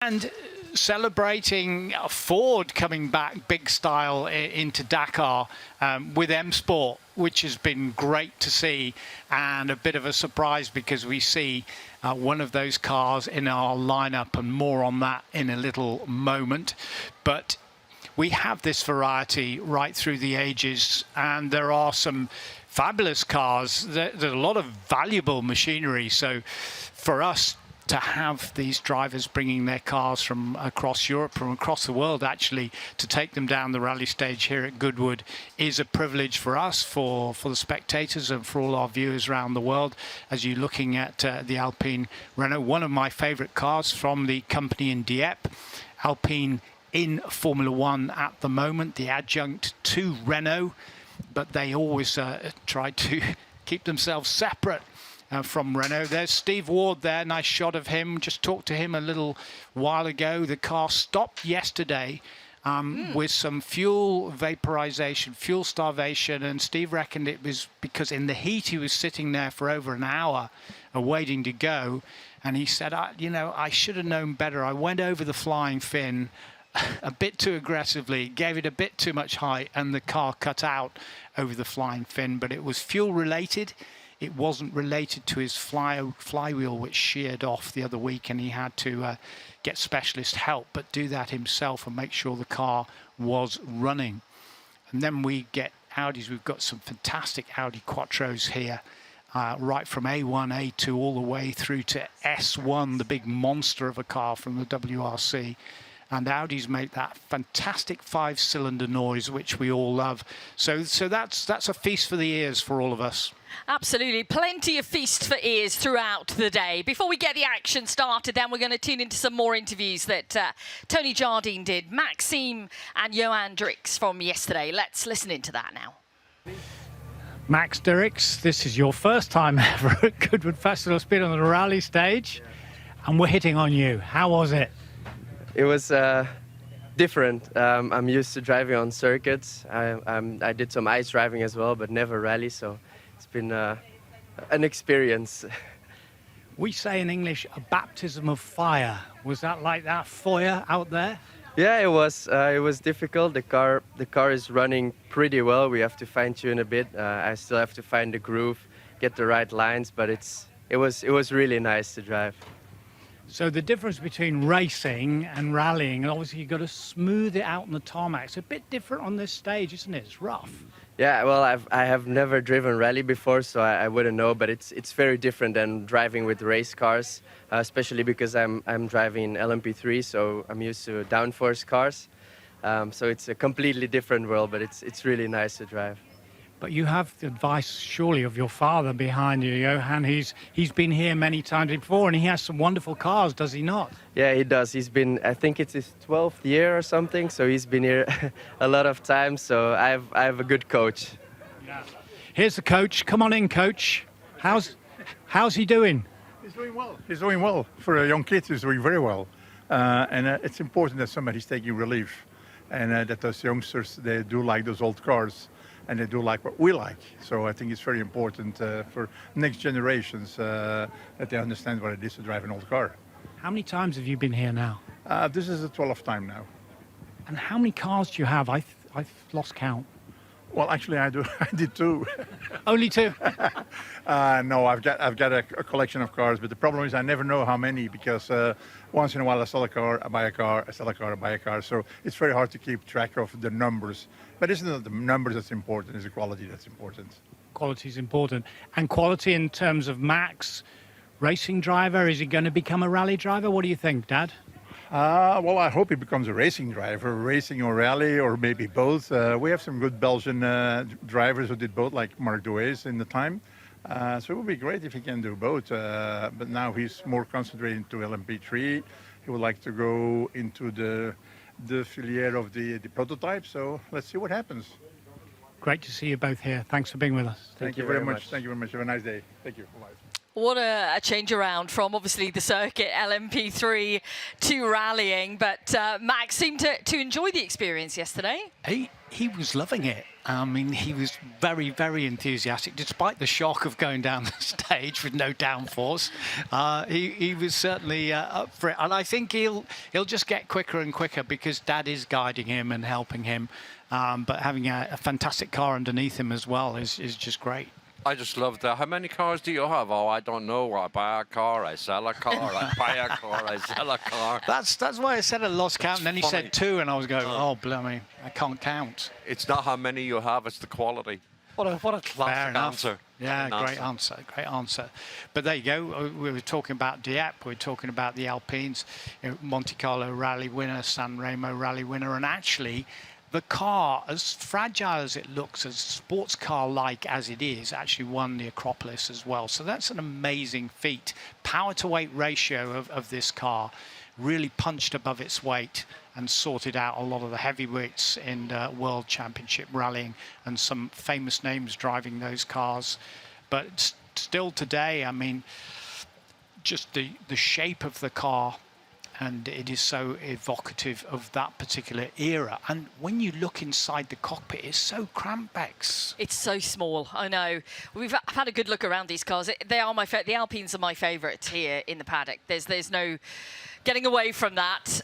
And celebrating Ford coming back big style into Dakar with M Sport, which has been great to see, and a bit of a surprise because we see one of those cars in our lineup, and more on that in a little moment. But we have this variety right through the ages, and there are some fabulous cars. There's a lot of valuable machinery. So for us to have these drivers bringing their cars from across Europe, from across the world actually, to take them down the rally stage here at Goodwood is a privilege for us, for the spectators and for all our viewers around the world. As you're looking at the Alpine Renault, one of my favorite cars from the company in Dieppe. Alpine in Formula One at the moment, the adjunct to Renault, but they always try to keep themselves separate from Renault. There's Steve Ward there, nice shot of him. Just talked to him a little while ago. The car stopped yesterday with some fuel vaporization, fuel starvation, and Steve reckoned it was because in the heat he was sitting there for over an hour waiting to go, and he said, you know, I should have known better. I went over the flying fin a bit too aggressively, gave it a bit too much height, and the car cut out over the flying fin, but it was fuel related. It wasn't related to his flywheel, which sheared off the other week, and he had to get specialist help, but do that himself and make sure the car was running. And then we get Audis. We've got some fantastic Audi Quattros here, right from A1, A2, all the way through to S1, the big monster of a car from the WRC. And Audis make that fantastic 5-cylinder noise, which we all love. So that's a feast for the ears for all of us. Absolutely. Plenty of feast for ears throughout the day. Before we get the action started, then we're going to tune into some more interviews that Tony Jardine did, Maxime and Johan Drix from yesterday. Let's listen into that now. Max Dirks, this is your first time ever at Goodwood Festival Speed on the rally stage, and we're hitting on you. How was it? It was different. I'm used to driving on circuits. I did some ice driving as well, but never rally, so it's been an experience. We say in English, a baptism of fire. Was that like that for you out there? Yeah, it was. It was difficult. The car is running pretty well. We have to fine tune a bit. I still have to find the groove, get the right lines, but it was really nice to drive. So the difference between racing and rallying, and obviously you've got to smooth it out on the tarmac. It's a bit different on this stage, isn't it? It's rough. Yeah, well, I have never driven rally before, so I wouldn't know, but it's very different than driving with race cars, especially because I'm driving LMP3, so I'm used to downforce cars. So it's a completely different world, but it's really nice to drive. But you have the advice, surely, of your father behind you, Johan. He's been here many times before, and he has some wonderful cars, does he not? Yeah, he does. He's been, I think it's his 12th year or something, so he's been here a lot of times, so I have a good coach. Yeah. Here's the coach. Come on in, coach. How's he doing? He's doing well. He's doing well. For a young kid, he's doing very well. And it's important that somebody's taking relief, and that those youngsters, they do like those old cars. And they do like what we like. So I think it's very important for next generations that they understand what it is to drive an old car. How many times have you been here now? This is the 12th time now. And how many cars do you have? I've lost count. Well, actually, I did two. Only two? No, I've got a collection of cars, but the problem is I never know how many, because once in a while I sell a car, I buy a car, I sell a car, I buy a car. So it's very hard to keep track of the numbers. But it's not the numbers that's important, it's the quality that's important. Quality is important. And quality in terms of Max, racing driver, is he going to become a rally driver? What do you think, Dad? Well, I hope he becomes a racing driver, racing or rally, or maybe both. We have some good Belgian drivers who did both, like Marc Douais in the time. So it would be great if he can do both. But now he's more concentrated into LMP3. He would like to go into the filière of the prototype. So let's see what happens. Great to see you both here. Thanks for being with us. Thank you very much. Thank you very much. Have a nice day. Thank you. Bye-bye. What a change around from obviously the circuit LMP3 to rallying, but Max seemed to enjoy the experience yesterday. He was loving it. I mean, he was very, very enthusiastic, despite the shock of going down the stage with no downforce. He was certainly up for it, and I think he'll just get quicker and quicker because Dad is guiding him and helping him. But having a fantastic car underneath him as well is just great. I just love that. How many cars do you have? Oh, I don't know. I buy a car, I sell a car, I buy a car, I sell a car. That's why I said I lost count, and then he funny. said 2, and I was going, oh, blimey, I can't count. It's not how many you have, it's the quality. What a Fair classic enough. answer. Yeah, Great great answer. But there you go. We were talking about Dieppe, we were talking about the Alpines, Monte Carlo rally winner, San Remo rally winner, and actually the car, as fragile as it looks, as sports car-like as it is, actually won the Acropolis as well. So that's an amazing feat. Power to weight ratio of this car really punched above its weight and sorted out a lot of the heavyweights in World Championship rallying, and some famous names driving those cars. But still today, I mean, just the shape of the car, and it is so evocative of that particular era. And when you look inside the cockpit, it's so cramped, Bex. It's so small, I know. I've had a good look around these cars. They are the Alpines are my favourite here in the paddock. There's no getting away from that.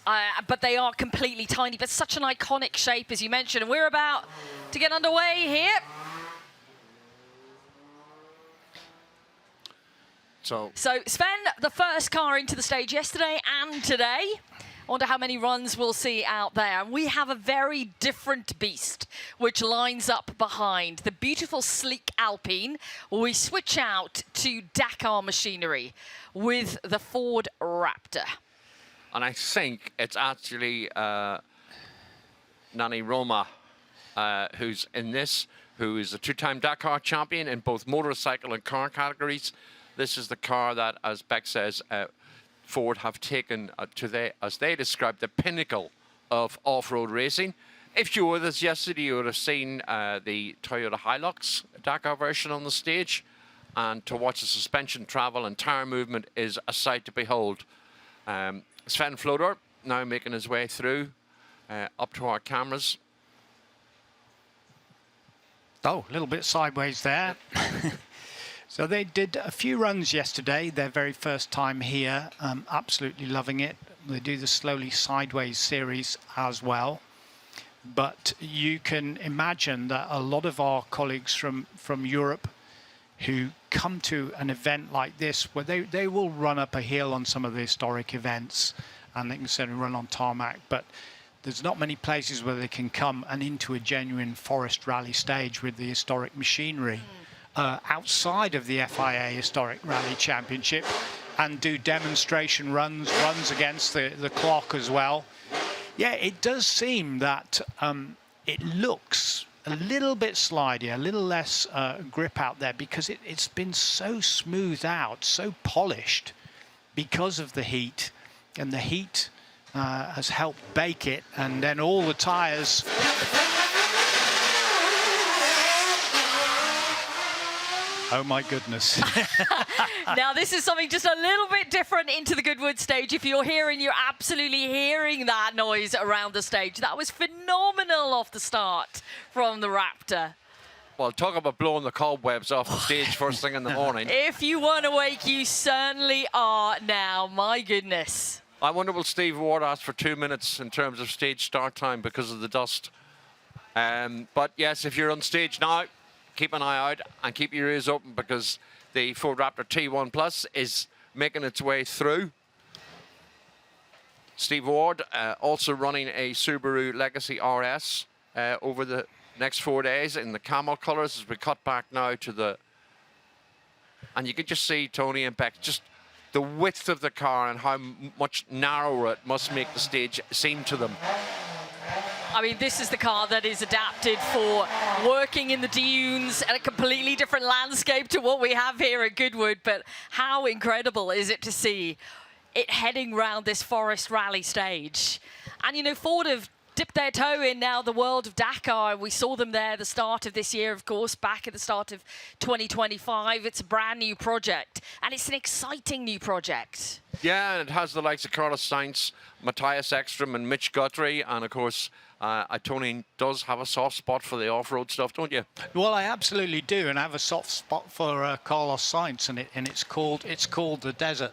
But they are completely tiny, but such an iconic shape, as you mentioned. And we're about to get underway here. So Sven, the first car into the stage yesterday and today. I wonder how many runs we'll see out there. And we have a very different beast which lines up behind the beautiful, sleek Alpine. We switch out to Dakar machinery with the Ford Raptor. And I think it's actually Nani Roma who's in this, who is a 2-time Dakar champion in both motorcycle and car categories. This is the car that, as Beck says, Ford have taken to as they describe, the pinnacle of off-road racing. If you were with us yesterday, you would have seen the Toyota Hilux Dakar version on the stage. And to watch the suspension travel and tyre movement is a sight to behold. Sven Floder now making his way through up to our cameras. Oh, a little bit sideways there. So they did a few runs yesterday, their very first time here, absolutely loving it. They do the slowly sideways series as well. But you can imagine that a lot of our colleagues from Europe who come to an event like this, where they will run up a hill on some of the historic events, and they can certainly run on tarmac, but there's not many places where they can come and into a genuine forest rally stage with the historic machinery. Outside of the FIA Historic Rally Championship, and do demonstration runs against the clock as well. Yeah, it does seem that it looks a little bit slidey, a little less grip out there, because it's been so smoothed out, so polished because of the heat, and the heat has helped bake it, and then all the tyres. Oh my goodness. Now this is something just a little bit different into the Goodwood stage. If you're absolutely hearing that noise around the stage. That was phenomenal off the start from the Raptor. Well, talk about blowing the cobwebs off the stage first thing in the morning. If you weren't awake, you certainly are now. My goodness. I wonder will Steve Ward ask for 2 minutes in terms of stage start time because of the dust. But yes, if you're on stage now, keep an eye out and keep your ears open, because the Ford Raptor T1 Plus is making its way through. Steve Ward also running a Subaru Legacy RS over the next 4 days in the camel colours, as we cut back now to the... And you can just see Tony and Beck, just the width of the car and how much narrower it must make the stage seem to them. I mean, this is the car that is adapted for working in the dunes and a completely different landscape to what we have here at Goodwood. But how incredible is it to see it heading round this Forest Rally stage? And, you know, Ford have dipped their toe in now the world of Dakar. We saw them there at the start of this year, of course, back at the start of 2025. It's a brand new project, and it's an exciting new project. Yeah, and it has the likes of Carlos Sainz, Matthias Ekstrom and Mitch Guthrie, and of course Tony does have a soft spot for the off-road stuff, don't you? Well, I absolutely do, and I have a soft spot for Carlos Sainz, and it's called the desert.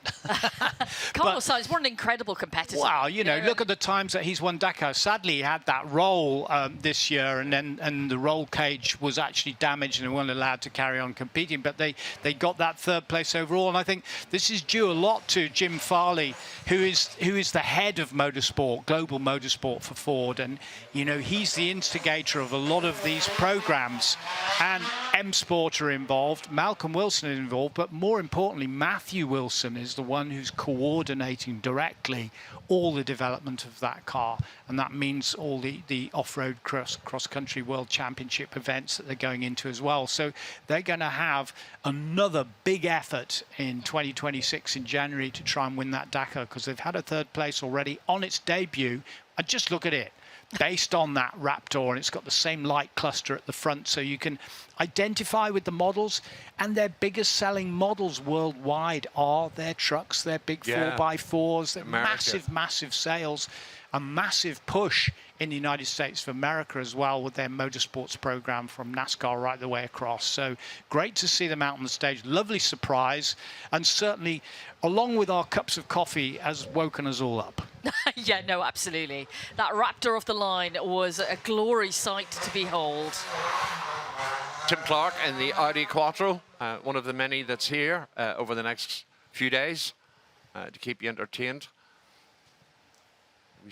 Carlos Sainz, what an incredible competitor. Wow, you know, look at the times that he's won Dakar. Sadly, he had that roll this year, and the roll cage was actually damaged and they weren't allowed to carry on competing. But they got that third place overall, and I think this is due a lot to Jim Farley, who is the head of motorsport, global motorsport for Ford, and you know, he's the instigator of a lot of these programs, and M Sport are involved, Malcolm Wilson is involved, but more importantly, Matthew Wilson is the one who's coordinating directly all the development of that car, and that means all the off-road cross-country World Championship events that they're going into as well. So they're going to have another big effort in 2026 in January to try and win that Dakar, because they've had a third place already on its debut. And just look at it, based on that Raptor, and it's got the same light cluster at the front, so you can identify with the models. And their biggest selling models worldwide are their trucks, their big 4x4s, their massive sales, a massive push in the United States for America as well, with their motorsports program from NASCAR right the way across. So great to see them out on the stage. Lovely surprise, and certainly, along with our cups of coffee, has woken us all up. Yeah, no, absolutely. That Raptor off the line was a glory sight to behold. Tim Clark in the Audi Quattro, one of the many that's here over the next few days to keep you entertained. We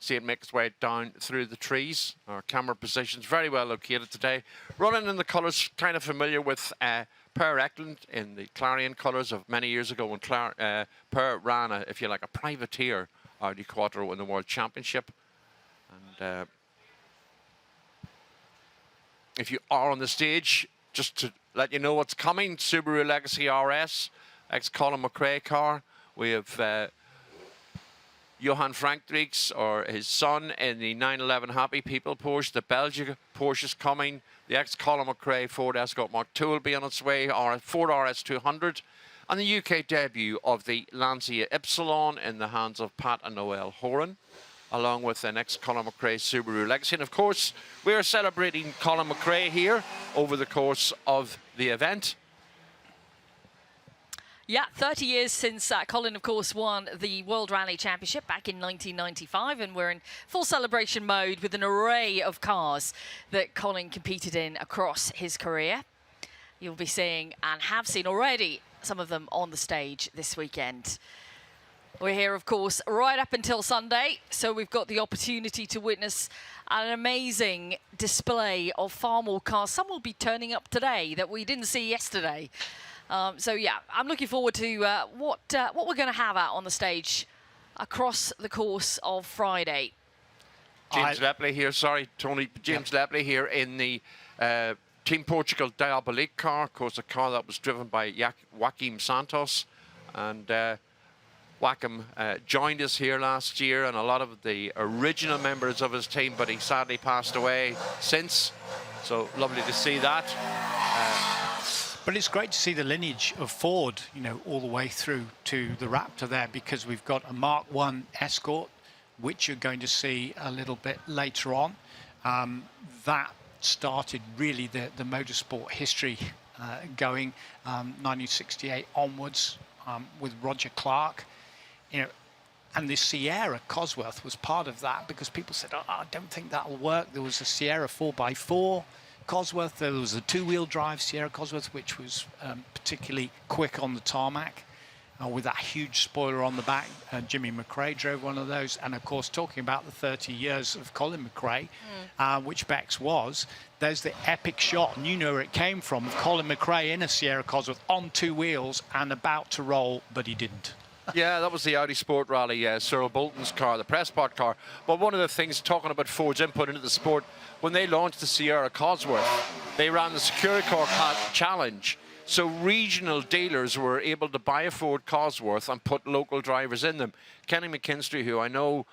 see it make its way down through the trees. Our camera position's very well located today. Running in the colours kind of familiar with Per Eklund in the Clarion colours of many years ago when Per ran, if you like, a privateer Audi Quattro in the World Championship. And if you are on the stage, just to let you know what's coming, Subaru Legacy RS, ex-Colin McCrae car. We have Johan Frankrix, or his son, in the 911 Happy People Porsche. The Belgian Porsche's coming. The ex-Colin McCrae Ford Escort Mark II will be on its way. Our Ford RS200. And the UK debut of the Lancia Ypsilon in the hands of Pat and Noel Horan, along with the next Colin McCrae Subaru Legacy. And of course, we are celebrating Colin McCrae here over the course of the event. Yeah, 30 years since Colin, of course, won the World Rally Championship back in 1995, and we're in full celebration mode with an array of cars that Colin competed in across his career. You'll be seeing, and have seen already, some of them on the stage this weekend. We're here, of course, right up until Sunday, so we've got the opportunity to witness an amazing display of far more cars. Some will be turning up today that we didn't see yesterday. So yeah, I'm looking forward to what we're going to have out on the stage across the course of Friday. James Lepley here, sorry, Tony. James Lepley here in the Team Portugal Diabolique car, of course, a car that was driven by Joaquim Santos. And Joaquim joined us here last year, and a lot of the original members of his team, but he sadly passed away since. So lovely to see that. But it's great to see the lineage of Ford, you know, all the way through to the Raptor there, because we've got a Mark I Escort, which you're going to see a little bit later on. That started really the motorsport history going 1968 onwards with Roger Clark, you know, and the Sierra Cosworth was part of that, because people said, oh, I don't think that'll work. There was a Sierra 4x4 Cosworth, there was a two-wheel drive Sierra Cosworth, which was particularly quick on the tarmac with that huge spoiler on the back. Jimmy McCrae drove one of those. And of course, talking about the 30 years of Colin McCrae, which Bex was, there's the epic shot, and you know where it came from, of Colin McCrae in a Sierra Cosworth on two wheels and about to roll, but he didn't. Yeah, that was the Audi Sport Rally, Cyril Bolton's car, the Pressport car. But one of the things, talking about Ford's input into the sport, when they launched the Sierra Cosworth, they ran the Securicore Challenge. So regional dealers were able to buy a Ford Cosworth and put local drivers in them. Kenny McKinstry, who I know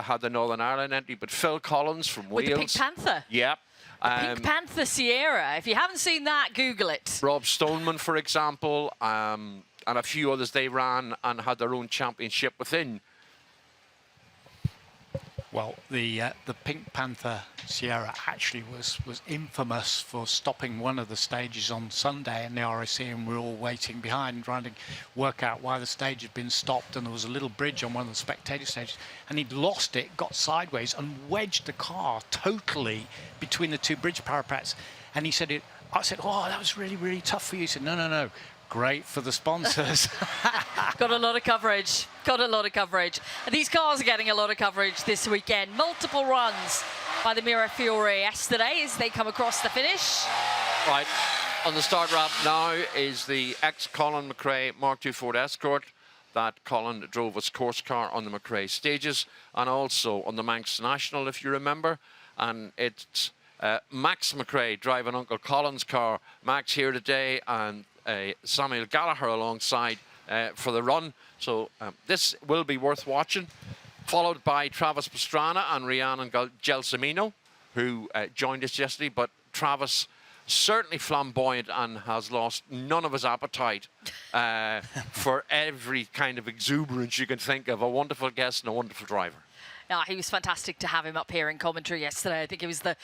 had the Northern Ireland entry, but Phil Collins from Wales. With the Pink Panther. Yep. Pink Panther Sierra. If you haven't seen that, Google it. Rob Stoneman, for example, and a few others, they ran and had their own championship within. Well, the Pink Panther Sierra actually was infamous for stopping one of the stages on Sunday in the RSC, and we were all waiting behind trying to work out why the stage had been stopped, and there was a little bridge on one of the spectator stages, and he'd lost it, got sideways and wedged the car totally between the two bridge parapets. And he said, I said, oh, that was really, really tough for you. He said, no. Great for the sponsors. Got a lot of coverage. Got a lot of coverage. And these cars are getting a lot of coverage this weekend. Multiple runs by the Mirafiore yesterday as they come across the finish. Right, on the start wrap now is the ex-Colin McCrae Mark II Ford Escort that Colin drove as course car on the McCrae stages, and also on the Manx National, if you remember. And it's Max McCrae driving Uncle Colin's car. Max here today, and Samuel Gallagher alongside for the run. So this will be worth watching. Followed by Travis Pastrana and Rhiannon Gelsomino, who joined us yesterday. But Travis, certainly flamboyant and has lost none of his appetite for every kind of exuberance you can think of. A wonderful guest and a wonderful driver. Yeah, he was fantastic to have him up here in commentary yesterday. I think it was the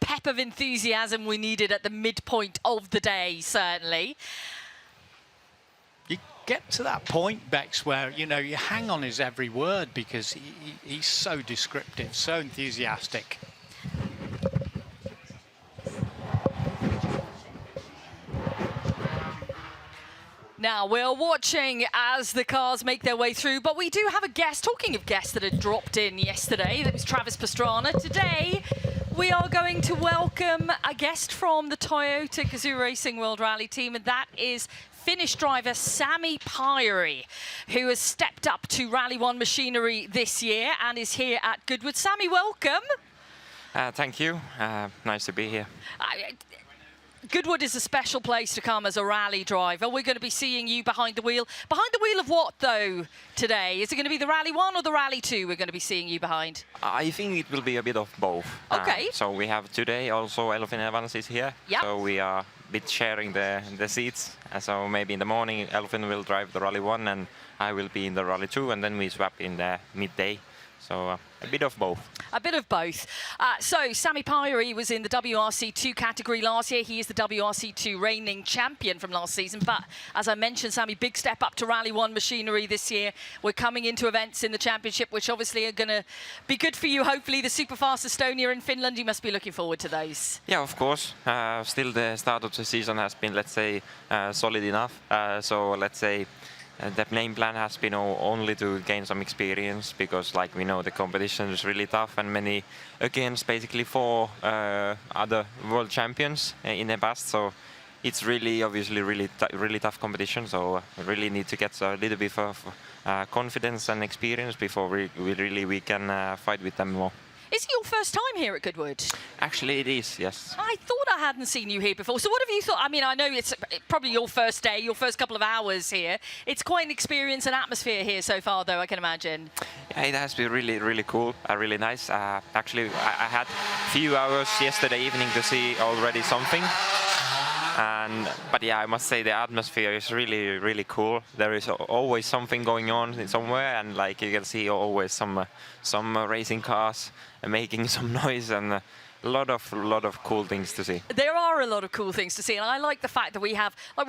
pep of enthusiasm we needed at the midpoint of the day, certainly. You get to that point, Bex, where, you hang on his every word because he's so descriptive, so enthusiastic. Now, we're watching as the cars make their way through, but we do have a guest. Talking of guests that had dropped in yesterday, that was Travis Pastrana. Today, we are going to welcome a guest from the Toyota Gazoo Racing World Rally team, and that is Finnish driver Sami Pyri, who has stepped up to Rally 1 machinery this year and is here at Goodwood. Sami, welcome. Thank you. Nice to be here. Goodwood is a special place to come as a rally driver. We're going to be seeing you behind the wheel. Behind the wheel of what, though, today? Is it going to be the Rally 1 or the Rally 2 we're going to be seeing you behind? I think it will be a bit of both. Okay. So we have today also Elfin Evans is here. Yep. So we are a bit sharing the seats. So maybe in the morning Elfin will drive the Rally 1 and I will be in the Rally 2, and then we swap in the midday. So a bit of both. A bit of both. So Sami Pyri was in the WRC2 category last year. He is the WRC2 reigning champion from last season. But as I mentioned, Sami, big step up to Rally 1 machinery this year. We're coming into events in the championship, which obviously are going to be good for you. Hopefully the Superfast Estonia in Finland, you must be looking forward to those. Yeah, of course. Still the start of the season has been, let's say, solid enough. So let's say the main plan has been only to gain some experience, because like we know the competition is really tough and many against basically 4 other world champions in the past. So it's really obviously really tough competition. So we really need to get a little bit of confidence and experience before we can fight with them more. Is it your first time here at Goodwood? Actually, it is, yes. I thought I hadn't seen you here before. So what have you thought? I mean, I know it's probably your first day, your first couple of hours here. It's quite an experience and atmosphere here so far, though, I can imagine. Yeah, it has been really cool, really nice. Actually, I had a few hours yesterday evening to see already something. But yeah, I must say the atmosphere is really cool. There is always something going on somewhere, and like you can see always some racing cars making some noise, and a lot of cool things to see. There are a lot of cool things to see, and I like the fact that we've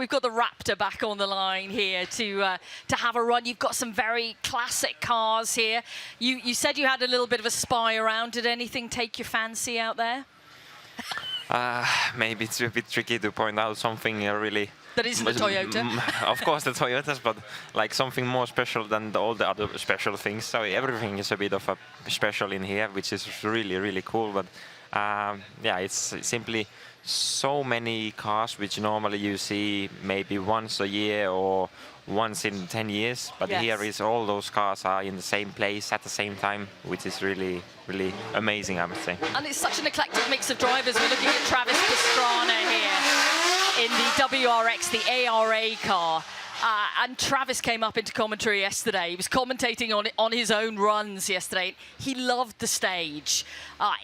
got the Raptor back on the line here to have a run. You've got some very classic cars here. You said you had a little bit of a spy around. Did anything take your fancy out there? Maybe it's a bit tricky to point out something really... That isn't a Toyota? Of course, the Toyotas, but like something more special than all the other special things. So everything is a bit of a special in here, which is really cool. But yeah, it's simply so many cars which normally you see maybe once a year or once in 10 years. But yes, here is all those cars are in the same place at the same time, which is really amazing, I must say. And it's such an eclectic mix of drivers. We're looking at Travis Pastrana here in the WRX, the ARA car. And Travis came up into commentary yesterday. He was commentating on his own runs yesterday. He loved the stage.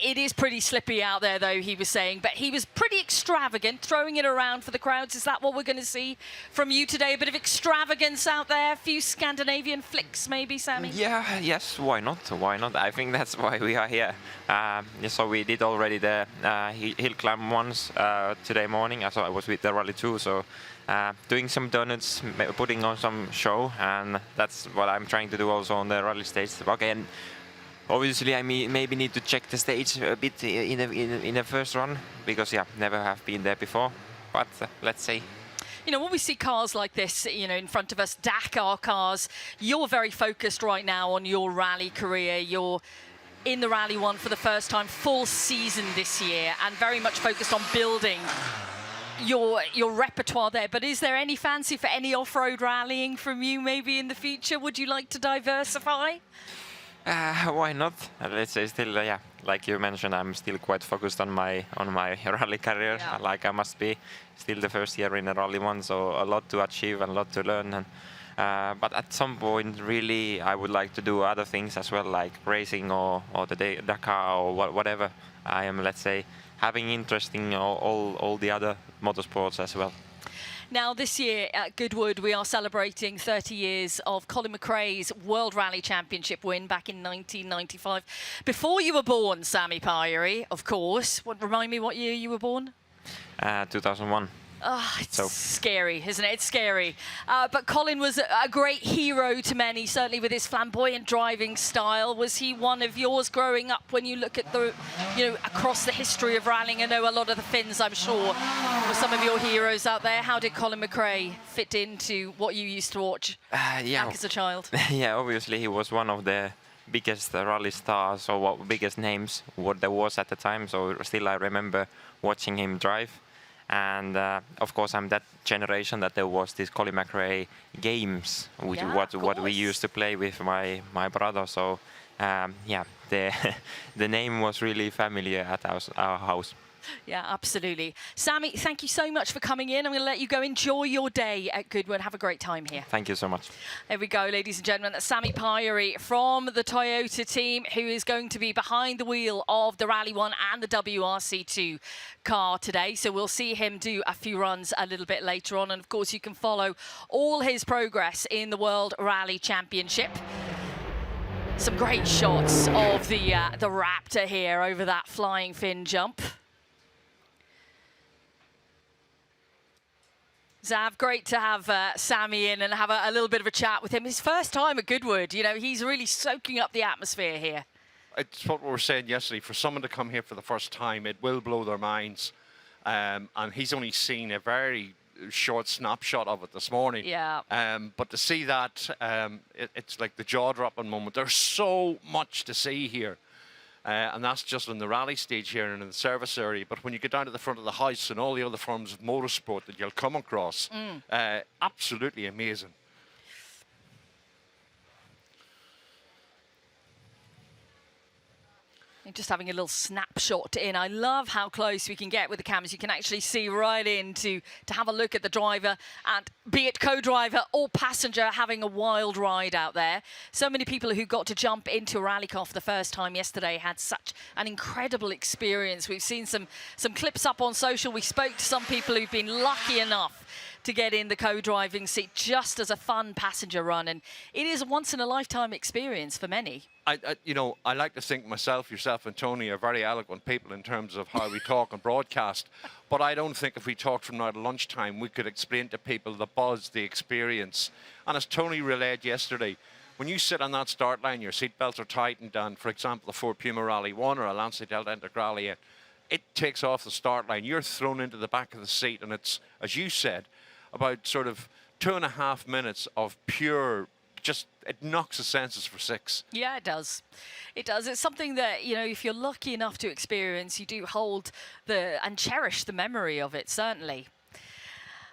It is pretty slippy out there, though, he was saying, but he was pretty extravagant, throwing it around for the crowds. Is that what we're going to see from you today? A bit of extravagance out there, a few Scandinavian flicks, maybe, Sammy? Yeah, yes, why not? Why not? I think that's why we are here. So we did already the hill climb once today morning. I was with the Rally 2, so doing some donuts, putting on some show, and that's what I'm trying to do also on the rally stage. Okay, and obviously I maybe need to check the stage a bit in the first run, because yeah, never have been there before, but let's see. You know, when we see cars like this, you know, in front of us, Dakar cars, you're very focused right now on your rally career. You're in the Rally 1 for the first time, full season this year, and very much focused on building your repertoire there. But is there any fancy for any off-road rallying from you maybe in the future? Would you like to diversify? Why not? Let's say still, yeah, like you mentioned, I'm still quite focused on my rally career. Yeah. Like I must be still the first year in the Rally 1, so a lot to achieve and a lot to learn. And but at some point, really, I would like to do other things as well, like racing or the Dakar or whatever. I am, let's say, having interest in all the other motorsports as well. Now, this year at Goodwood, we are celebrating 30 years of Colin McCrae's World Rally Championship win back in 1995. Before you were born, Sammy Pyrie, of course. Remind me what year you were born? 2001. Oh, it's scary, isn't it? It's scary. But Colin was a great hero to many, certainly with his flamboyant driving style. Was he one of yours growing up when you look at the, you know, across the history of rallying? I know a lot of the Finns, I'm sure, were some of your heroes out there. How did Colin McCrae fit into what you used to watch back as a child? Yeah, obviously he was one of the biggest rally stars, or biggest names what there was at the time. So still I remember watching him drive. And of course, I'm that generation that there was this Colin McCrae games, which what we used to play with my brother. So yeah, the name was really familiar at our house. Yeah, absolutely. Sammy, thank you so much for coming in. I'm going to let you go enjoy your day at Goodwood. Have a great time here. Thank you so much. There we go, ladies and gentlemen. That's Sammy Pyrie from the Toyota team, who is going to be behind the wheel of the Rally 1 and the WRC2 car today. So we'll see him do a few runs a little bit later on. And of course, you can follow all his progress in the World Rally Championship. Some great shots of the Raptor here over that flying fin jump. Zav, great to have Sammy in and have a little bit of a chat with him. His first time at Goodwood, you know, he's really soaking up the atmosphere here. It's what we were saying yesterday. For someone to come here for the first time, it will blow their minds. And he's only seen a very short snapshot of it this morning. Yeah. But to see that, it's like the jaw-dropping moment. There's so much to see here. And that's just on the rally stage here and in the service area. But when you get down to the front of the house and all the other forms of motorsport that you'll come across, absolutely amazing. Just having a little snapshot in. I love how close we can get with the cameras. You can actually see right in to have a look at the driver, and be it co-driver or passenger, having a wild ride out there. So many people who got to jump into a rally car for the first time yesterday had such an incredible experience. We've seen some clips up on social. We spoke to some people who've been lucky enough to get in the co-driving seat just as a fun passenger run, and it is a once-in-a-lifetime experience for many. You know, I like to think myself, yourself and Tony are very eloquent people in terms of how we talk and broadcast, but I don't think if we talked from now to lunchtime, we could explain to people the buzz, the experience. And as Tony relayed yesterday, when you sit on that start line, your seatbelts are tightened, and for example, the Ford Puma Rally 1 or a Lancia Delta Integrale, it takes off the start line. You're thrown into the back of the seat, and it's, as you said, about sort of 2.5 minutes of pure, just, it knocks the senses for 6. Yeah, it does. It does. It's something that, you know, if you're lucky enough to experience, you do hold and cherish the memory of it, certainly.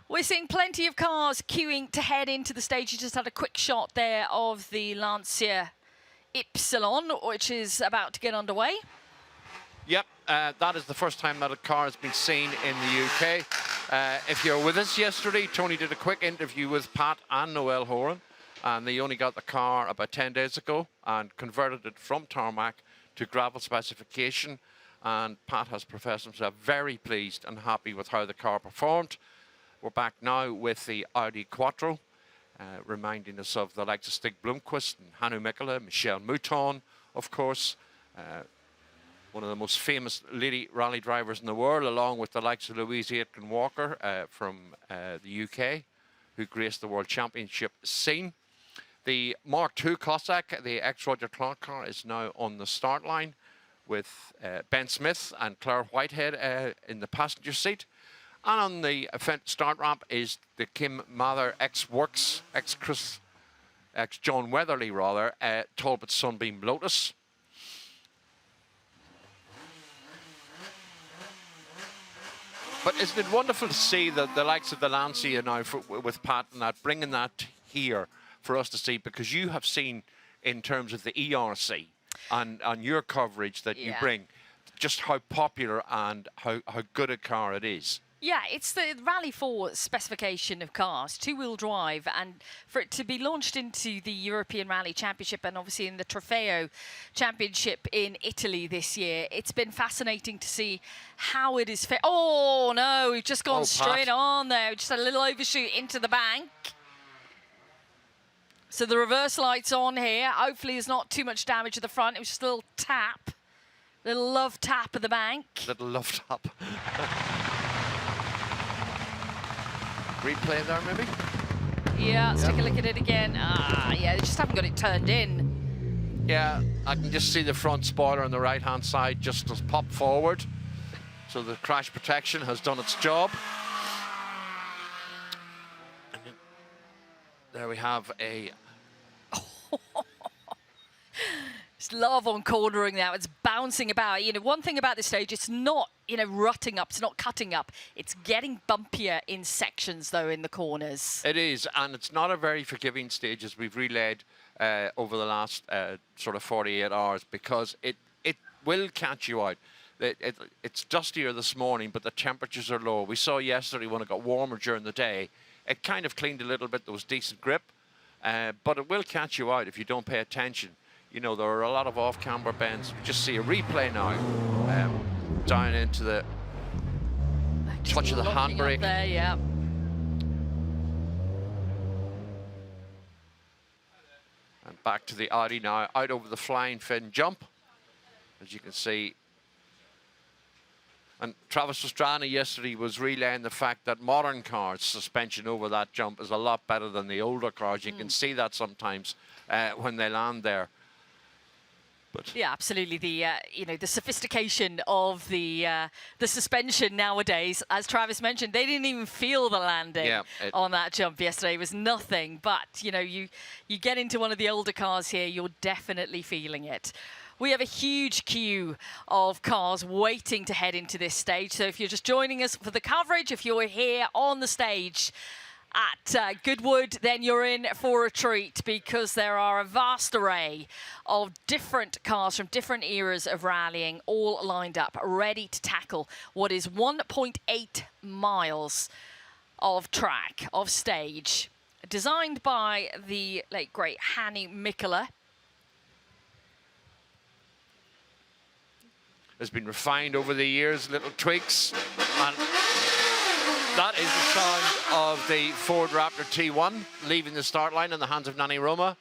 We're seeing plenty of cars queuing to head into the stage. You just had a quick shot there of the Lancia Ypsilon, which is about to get underway. Yep, that is the first time that a car has been seen in the UK. If you're with us yesterday, Tony did a quick interview with Pat and Noel Horan, and they only got the car about 10 days ago and converted it from tarmac to gravel specification. And Pat has professed himself very pleased and happy with how the car performed. We're back now with the Audi Quattro, reminding us of the likes of Stig Blomqvist and Hannu Mikkola, Michel Mouton, of course. One of the most famous lady rally drivers in the world, along with the likes of Louise Aitken Walker from the UK, who graced the World Championship scene. The Mark II Cossack, the ex-Roger Clark car, is now on the start line with Ben Smith and Claire Whitehead in the passenger seat. And on the start ramp is the Kim Mather ex-Works, ex-John Weatherly rather, Talbot Sunbeam Lotus. But isn't it wonderful to see the likes of the Lancia now with Pat and that, bringing that here for us to see, because you have seen in terms of the ERC and your coverage that you bring, just how popular and how good a car it is. Yeah, it's the Rally 4 specification of cars, two-wheel drive, and for it to be launched into the European Rally Championship and obviously in the Trofeo Championship in Italy this year, it's been fascinating to see how it is fit. Oh, no, we've just gone straight on there. Just a little overshoot into the bank. So the reverse light's on here. Hopefully there's not too much damage at the front. It was just a little tap, little love tap of the bank. Little love tap. Replay there, maybe? Yeah, let's take a look at it again. Yeah, they just haven't got it turned in. Yeah, I can just see the front spoiler on the right-hand side just has popped forward. So the crash protection has done its job. And there we have a... Just love on cornering now. It's bouncing about. You know, one thing about this stage, it's not, you know, rutting up. It's not cutting up. It's getting bumpier in sections, though, in the corners. It is, and it's not a very forgiving stage as we've relayed over the last sort of 48 hours, because it will catch you out. It's dustier this morning, but the temperatures are low. We saw yesterday when it got warmer during the day, it kind of cleaned a little bit. There was decent grip, but it will catch you out if you don't pay attention. You know, there are a lot of off-camber bends. We just see a replay now, down into the touch of the handbrake. There, yeah. And back to the Audi now, out over the flying fin jump, as you can see. And Travis Pastrana yesterday was relaying the fact that modern cars' suspension over that jump is a lot better than the older cars. You can see that sometimes when they land there. But yeah, absolutely. The you know, the sophistication of the suspension nowadays, as Travis mentioned, they didn't even feel the landing on that jump yesterday. It was nothing. But you know, you get into one of the older cars here, you're definitely feeling it. We have a huge queue of cars waiting to head into this stage. So if you're just joining us for the coverage, if you're here on the stage at Goodwood, then you're in for a treat, because there are a vast array of different cars from different eras of rallying all lined up, ready to tackle what is 1.8 miles of track, of stage, designed by the late great Hannu Mikkola. Has been refined over the years, little tweaks, and that is the sound of the Ford Raptor T1 leaving the start line in the hands of Nanni Roma.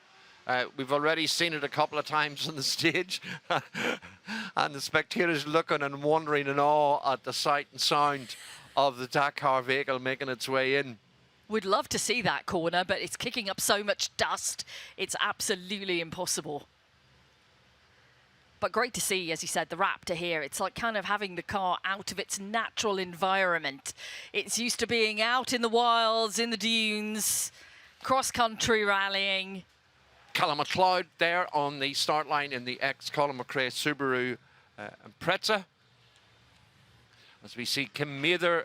We've already seen it a couple of times on the stage, and the spectators looking and wondering in awe at the sight and sound of the Dakar vehicle making its way in. We'd love to see that corner, but it's kicking up so much dust, it's absolutely impossible. But great to see, as you said, the Raptor here. It's like kind of having the car out of its natural environment. It's used to being out in the wilds, in the dunes, cross-country rallying. Callum MacLeod there on the start line in the ex-Colin McCrae Subaru Impreza. As we see Kim Mather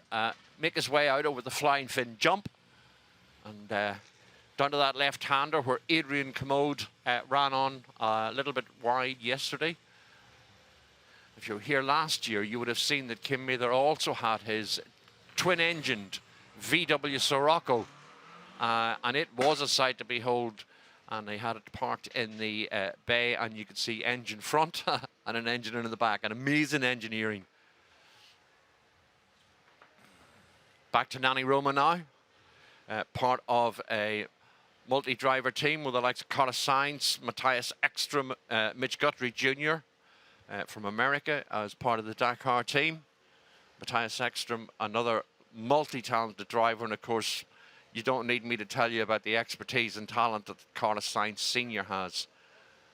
make his way out over the flying fin jump. And down to that left-hander where Adrian Commode ran on a little bit wide yesterday. If you were here last year, you would have seen that Kim Mather also had his twin-engined VW Sirocco, and it was a sight to behold. And they had it parked in the bay, and you could see engine front and an engine in the back. An amazing engineering. Back to Nanny Roma now, part of a multi-driver team with the likes of Carlos Sainz, Matthias Ekstrom, Mitch Guthrie Jr. From America as part of the Dakar team. Matthias Ekstrom, another multi-talented driver, and of course, you don't need me to tell you about the expertise and talent that Carlos Sainz Sr. has.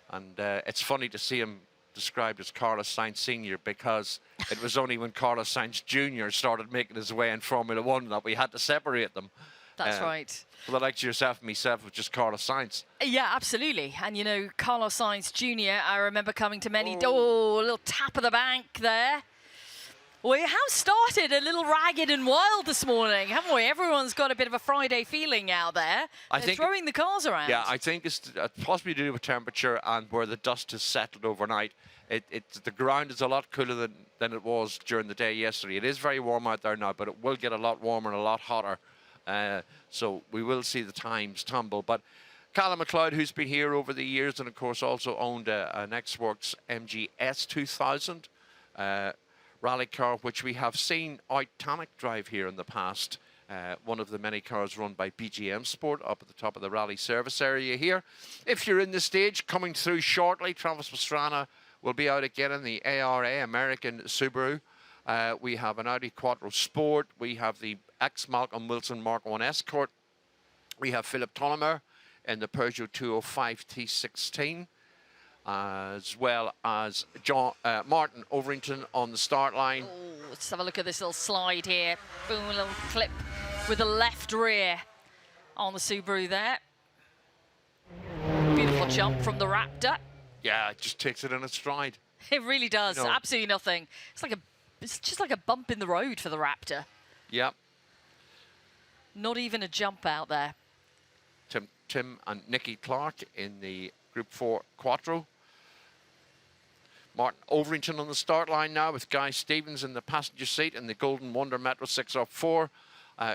And it's funny to see him described as Carlos Sainz Sr. because it was only when Carlos Sainz Jr. started making his way in Formula One that we had to separate them. That's right. Well, like yourself and myself, with just Carlos Sainz. Yeah, absolutely. And, you know, Carlos Sainz Jr., I remember coming to many... Oh, a little tap of the bank there. We have started a little ragged and wild this morning, haven't we? Everyone's got a bit of a Friday feeling out there. They're throwing the cars around. Yeah, I think it's possibly to do with temperature and where the dust has settled overnight. The ground is a lot cooler than it was during the day yesterday. It is very warm out there now, but it will get a lot warmer and a lot hotter. So we will see the times tumble. But Callum McLeod, who's been here over the years and, of course, also owned an X-Works MGS 2000 rally car, which we have seen out Tannock drive here in the past. One of the many cars run by BGM Sport up at the top of the rally service area here. If you're in the stage, coming through shortly, Travis Pastrana will be out again in the ARA, American Subaru. We have an Audi Quattro Sport. We have the ex-Malcolm Wilson Mark 1 Escort. We have Philip Tollimer in the Peugeot 205 T16. As well as Martin Overington on the start line. Oh, let's have a look at this little slide here. Boom, a little clip with the left rear on the Subaru there. Beautiful jump from the Raptor. Yeah, it just takes it in its stride. It really does. You know, absolutely nothing. It's just like a bump in the road for the Raptor. Yep. Not even a jump out there. Tim and Nicky Clark in the Group 4 Quattro. Martin Overington on the start line now with Guy Stevens in the passenger seat in the Golden Wonder Metro 604.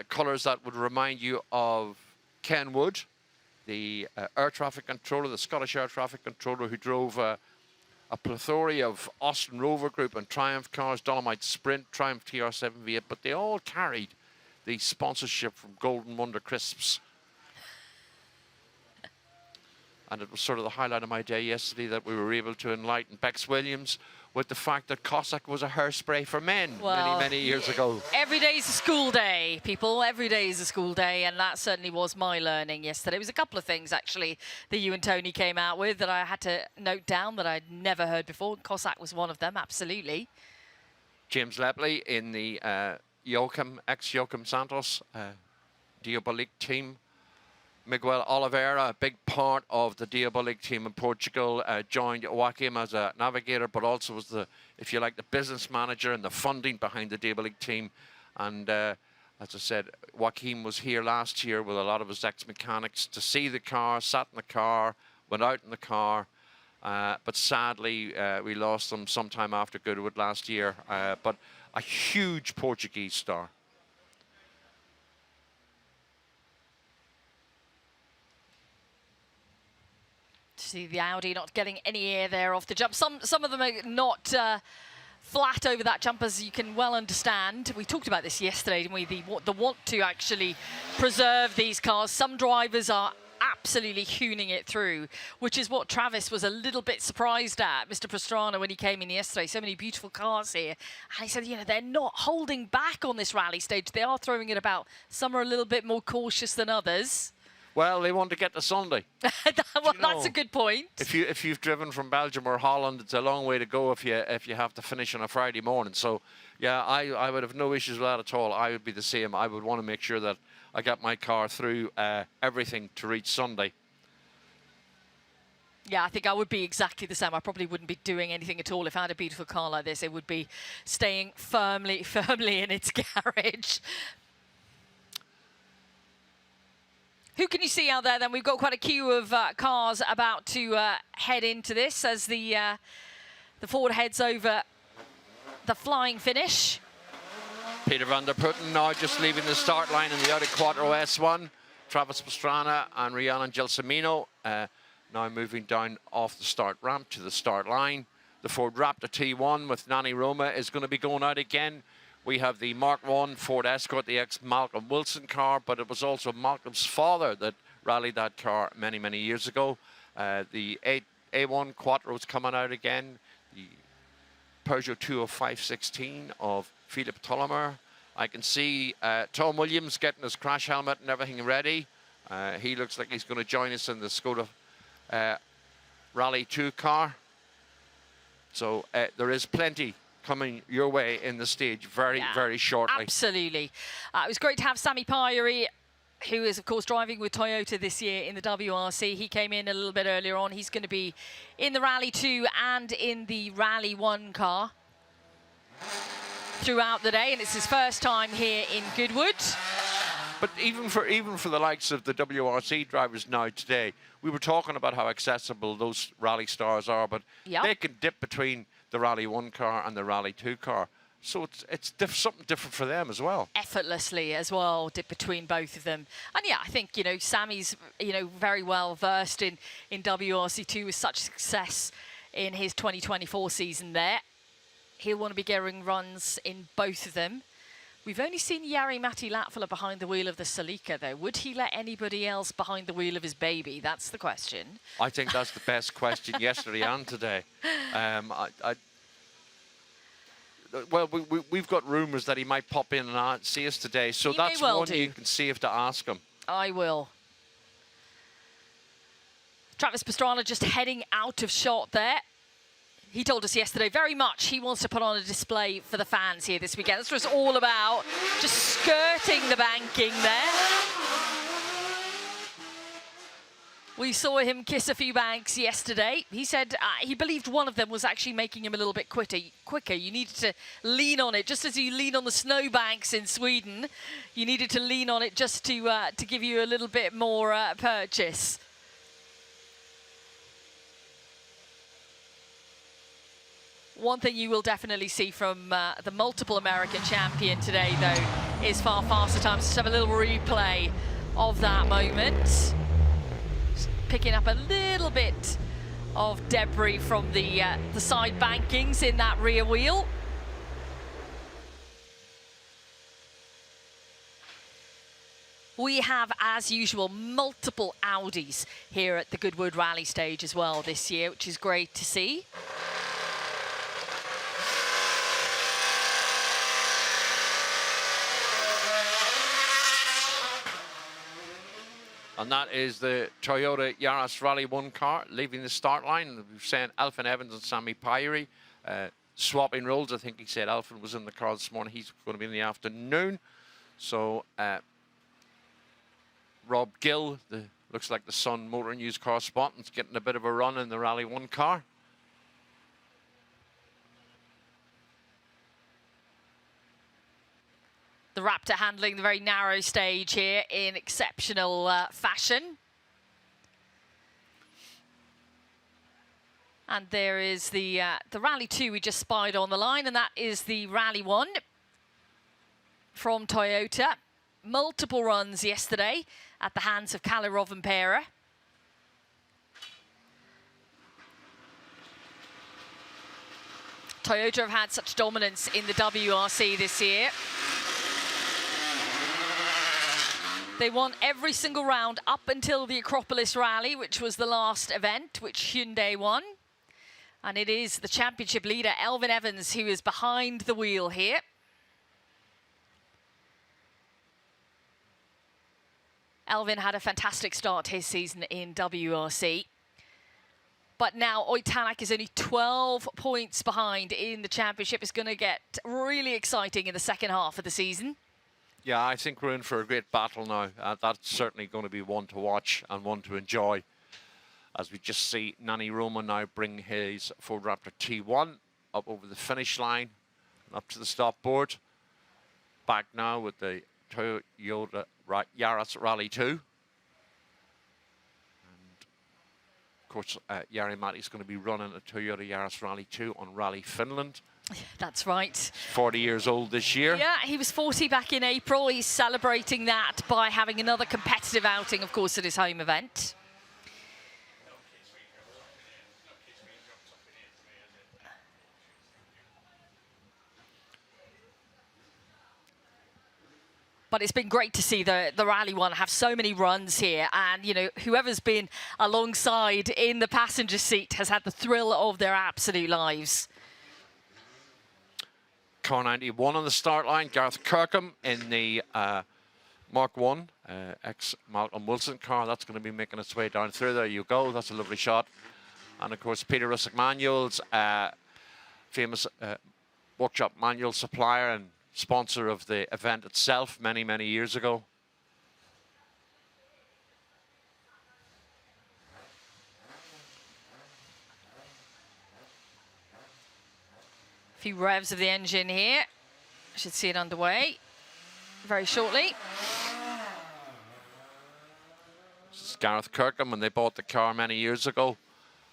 Colours that would remind you of Ken Wood, the air traffic controller, the Scottish air traffic controller who drove a plethora of Austin Rover Group and Triumph cars, Dolomite Sprint, Triumph TR7 V8, but they all carried the sponsorship from Golden Wonder Crisps. And it was sort of the highlight of my day yesterday that we were able to enlighten Bex Williams with the fact that Cossack was a hairspray for men many years ago. Every day's a school day, people. Every day is a school day, and that certainly was my learning yesterday. It was a couple of things, actually, that you and Tony came out with that I had to note down that I'd never heard before. Cossack was one of them, absolutely. James Lepley in the ex-Joachim Santos Diabolique team. Miguel Oliveira, a big part of the Diabolique team in Portugal, joined Joachim as a navigator, but also was the, if you like, the business manager and the funding behind the Diabolique team. And as I said, Joachim was here last year with a lot of his ex-mechanics to see the car, sat in the car, went out in the car. But sadly, we lost them sometime after Goodwood last year. But a huge Portuguese star. See the Audi not getting any air there off the jump. Some of them are not flat over that jump, as you can well understand. We talked about this yesterday, didn't we? The want to actually preserve these cars. Some drivers are absolutely hooning it through, which is what Travis was a little bit surprised at, Mr. Pastrana, when he came in yesterday. So many beautiful cars here. And he said, you know, they're not holding back on this rally stage. They are throwing it about. Some are a little bit more cautious than others. Well, they want to get to Sunday. Well, that's a good point. If you've driven from Belgium or Holland, it's a long way to go if you have to finish on a Friday morning. So, yeah, I would have no issues with that at all. I would be the same. I would want to make sure that I got my car through everything to reach Sunday. Yeah, I think I would be exactly the same. I probably wouldn't be doing anything at all if I had a beautiful car like this. It would be staying firmly in its garage. Who can you see out there then? We've got quite a queue of cars about to head into this as the Ford heads over the flying finish. Peter van der Putten now just leaving the start line in the Audi Quattro S1. Travis Pastrana and Rhiannon Gelsomino now moving down off the start ramp to the start line. The Ford Raptor T1 with Nani Roma is going to be going out again. We have the Mark 1 Ford Escort, the ex-Malcolm Wilson car, but it was also Malcolm's father that rallied that car many, many years ago. The A1 Quattro's coming out again. The Peugeot 20516 of Philippe Tolomer. I can see Tom Williams getting his crash helmet and everything ready. He looks like he's going to join us in the Skoda Rally 2 car. So there is plenty coming your way in the stage very, very shortly. Absolutely. It was great to have Sami Pyri, who is, of course, driving with Toyota this year in the WRC. He came in a little bit earlier on. He's going to be in the Rally 2 and in the Rally 1 car throughout the day, and it's his first time here in Goodwood. But even for the likes of the WRC drivers now today, we were talking about how accessible those rally stars are, but they can dip between the Rally 1 car and the Rally 2 car. So it's something different for them as well. Effortlessly as well, dip between both of them. And yeah, I think, you know, Sammy's, you know, very well versed in WRC2 with such success in his 2024 season there. He'll want to be getting runs in both of them. We've only seen Jari-Matti Latvala behind the wheel of the Celica, though. Would he let anybody else behind the wheel of his baby? That's the question. I think that's the best question yesterday and today. Well, we've got rumours that he might pop in and see us today, so that's one you can see if to ask him. I will. Travis Pastrana just heading out of shot there. He told us yesterday very much he wants to put on a display for the fans here this weekend. That's what it's all about, just skirting the banking there. We saw him kiss a few banks yesterday. He said he believed one of them was actually making him a little bit quicker. You needed to lean on it, just as you lean on the snow banks in Sweden. You needed to lean on it just to give you a little bit more purchase. One thing you will definitely see from the multiple American champion today, though, is far faster times. Let's have a little replay of that moment. Just picking up a little bit of debris from the side bankings in that rear wheel. We have, as usual, multiple Audis here at the Goodwood Rally Stage as well this year, which is great to see. And that is the Toyota Yaris Rally 1 car leaving the start line. We've seen Alpine Evans and Sami Pyri swapping roles. I think he said Alpine was in the car this morning. He's going to be in the afternoon. So Rob Gill, looks like the Sun Motor News correspondent, is getting a bit of a run in the Rally 1 car. The Raptor handling the very narrow stage here in exceptional fashion. And there is the Rally 2 we just spied on the line, and that is the Rally 1 from Toyota. Multiple runs yesterday at the hands of Kalle Rovanperä. Toyota have had such dominance in the WRC this year. They won every single round up until the Acropolis Rally, which was the last event, which Hyundai won. And it is the championship leader, Elfyn Evans, who is behind the wheel here. Elfyn had a fantastic start to his season in WRC. But now Ott Tänak is only 12 points behind in the championship. It's going to get really exciting in the second half of the season. Yeah, I think we're in for a great battle now. That's certainly going to be one to watch and one to enjoy. As we just see Nani Roma now bring his Ford Raptor T1 up over the finish line, up to the stop board. Back now with the Toyota Yaris Rally 2. And of course, Jari-Matti's going to be running a Toyota Yaris Rally 2 on Rally Finland. That's right. 40 years old this year. Yeah, he was 40 back in April. He's celebrating that by having another competitive outing, of course, at his home event. But it's been great to see the Rally One have so many runs here. And, you know, whoever's been alongside in the passenger seat has had the thrill of their absolute lives. Car 91 on the start line. Gareth Kirkham in the Mark 1, ex-Malcolm Wilson car. That's going to be making its way down through. There you go. That's a lovely shot. And, of course, Peter Russick Manuals, famous workshop manual supplier and sponsor of the event itself many, many years ago. A few revs of the engine here. Should see it underway very shortly. This is Gareth Kirkham when they bought the car many years ago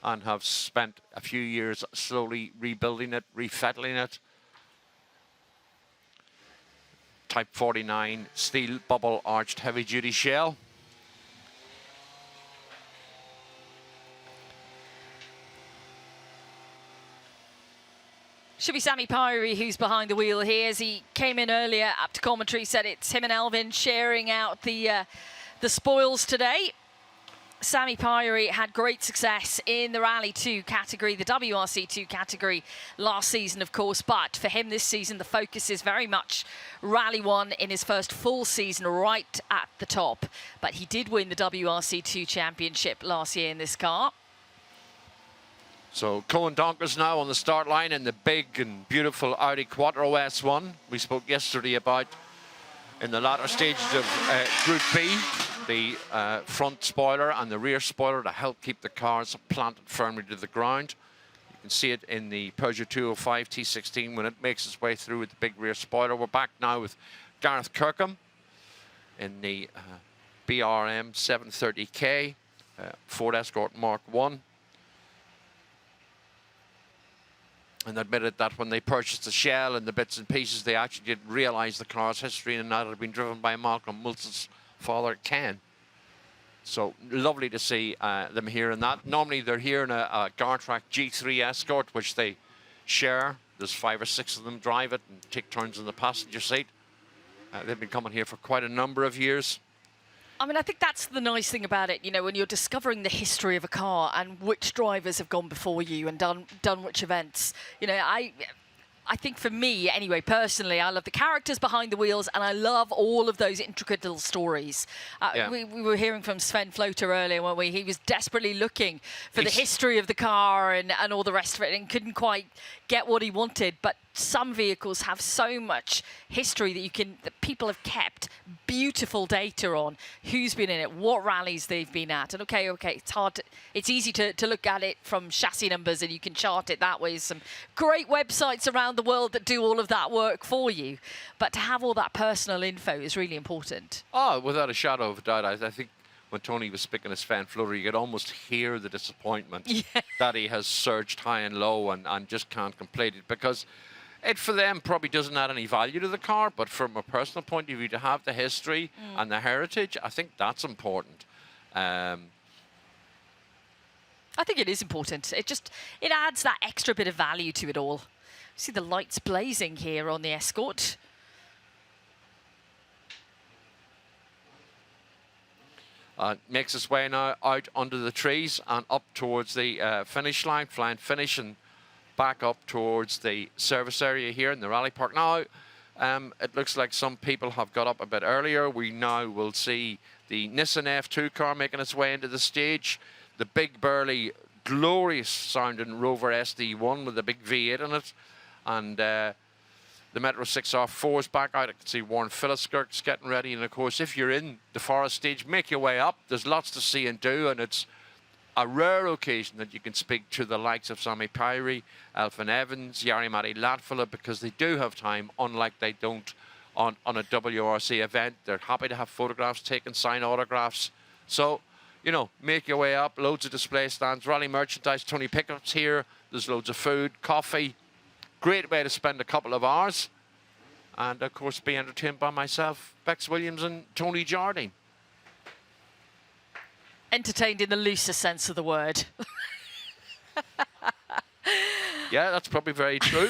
and have spent a few years slowly rebuilding it, refettling it. Type 49 steel bubble arched heavy duty shell. Should be Sammy Pyrie who's behind the wheel here. As he came in earlier up to commentary, said it's him and Elvin sharing out the spoils today. Sammy Pyrie had great success in the Rally 2 category, the WRC2 category last season, of course. But for him this season, the focus is very much Rally 1 in his first full season right at the top. But he did win the WRC2 championship last year in this car. So Colin Donkers now on the start line in the big and beautiful Audi Quattro S1. We spoke yesterday about in the latter stages of Group B, the front spoiler and the rear spoiler to help keep the cars planted firmly to the ground. You can see it in the Peugeot 205 T16 when it makes its way through with the big rear spoiler. We're back now with Gareth Kirkham in the BRM 730K Ford Escort Mark 1. And admitted that when they purchased the shell and the bits and pieces, they actually didn't realise the car's history and that it had been driven by Malcolm Wilson's father, Ken. So lovely to see them here in that. Normally they're here in a Gartrack G3 Escort, which they share. There's 5 or 6 of them drive it and take turns in the passenger seat. They've been coming here for quite a number of years. I mean, I think that's the nice thing about it, you know, when you're discovering the history of a car and which drivers have gone before you and done which events. You know, I think for me, anyway, personally, I love the characters behind the wheels and I love all of those intricate little stories. Yeah. We were hearing from Sven Floater earlier, weren't we? He was desperately looking for the history of the car and all the rest of it and couldn't quite get what he wanted. But some vehicles have so much history that people have kept beautiful data on who's been in it, what rallies they've been at. And okay, it's easy to look at it from chassis numbers and you can chart it that way. There's some great websites around the world that do all of that work for you. But to have all that personal info is really important. Oh, without a shadow of a doubt. I think when Tony was speaking as Sven Floater, you could almost hear the disappointment that he has surged high and low and just can't complete it, because it for them probably doesn't add any value to the car, but from a personal point of view, to have the history and the heritage, I think that's important. I think it is important. It adds that extra bit of value to it all. See the lights blazing here on the Escort. Makes its way now out under the trees and up towards the finish line, flying finish, and back up towards the service area here in the rally park. Now, it looks like some people have got up a bit earlier. We now will see the Nissan F2 car making its way into the stage. The big, burly, glorious sounding Rover SD1 with the big V8 in it. And the Metro 6R4 is back out. I can see Warren Philliskirk's getting ready. And of course, if you're in the Forest stage, make your way up. There's lots to see and do, and it's a rare occasion that you can speak to the likes of Sammy Pyrie, Elfyn Evans, Jari-Matti Latvala, because they do have time, unlike they don't on a WRC event. They're happy to have photographs taken, sign autographs. So, you know, make your way up. Loads of display stands, rally merchandise. Tony Pickup's here. There's loads of food, coffee, great way to spend a couple of hours. And, of course, be entertained by myself, Bex Williams and Tony Jardine. Entertained in the looser sense of the word. Yeah, that's probably very true.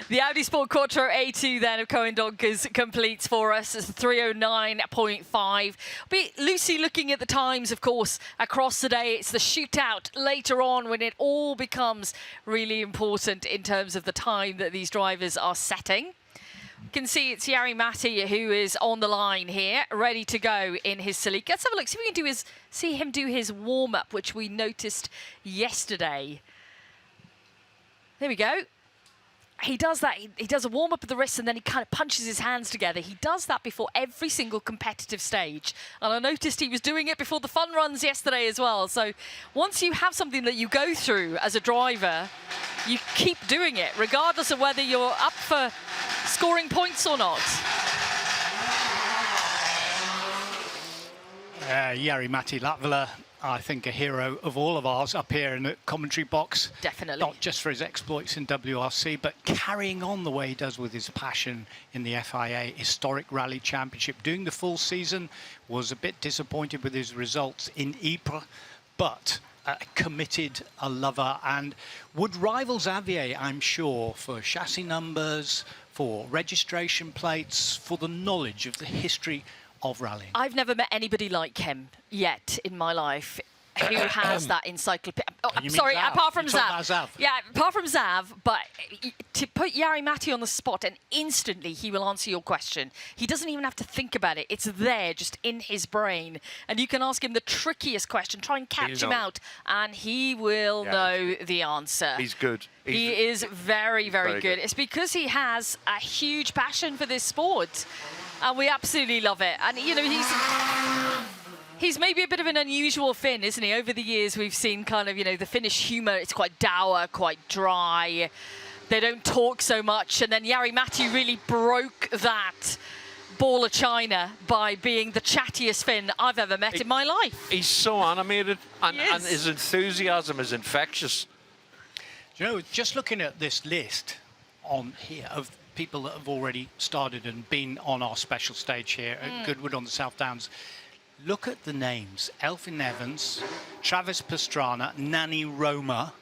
The Audi Sport Quattro A2 then of Cohen Donkers completes for us. It's 309.5. But Lucy, looking at the times, of course, across the day, it's the shootout later on when it all becomes really important in terms of the time that these drivers are setting. You can see it's Jari Matti who is on the line here, ready to go in his Celica. Let's have a look, see if we can see him do his warm-up, which we noticed yesterday. There we go. He does that. He does a warm-up of the wrists and then he kind of punches his hands together. He does that before every single competitive stage. And I noticed he was doing it before the fun runs yesterday as well. So once you have something that you go through as a driver, you keep doing it, regardless of whether you're up for scoring points or not. Jari Matti Latvala, I think a hero of all of ours up here in the commentary box. Definitely. Not just for his exploits in WRC, but carrying on the way he does with his passion in the FIA Historic Rally Championship. Doing the full season, was a bit disappointed with his results in Ypres, but committed, a lover, and would rival Xavier, I'm sure, for chassis numbers, for registration plates, for the knowledge of the history of rallying. I've never met anybody like him yet in my life who has that encyclopedia. Oh, You mean sorry, Zav? apart from You're talking Zav. about Zav? Yeah, apart from Zav, but to put Jari Matti on the spot and instantly he will answer your question. He doesn't even have to think about it. It's there, just in his brain. And you can ask him the trickiest question, try and catch him out, and he will know the answer. He's good. He is very, very good. It's because he has a huge passion for this sport. And we absolutely love it. And, you know, he's maybe a bit of an unusual Finn, isn't he? Over the years, we've seen kind of, you know, the Finnish humour. It's quite dour, quite dry. They don't talk so much. And then Jari Matti really broke that ball of china by being the chattiest Finn I've ever met in my life. He's so animated, and his enthusiasm is infectious. You know, just looking at this list on here of people that have already started and been on our special stage here at Goodwood on the South Downs, look at the names. Elfyn Evans, Travis Pastrana, Nanni Roma,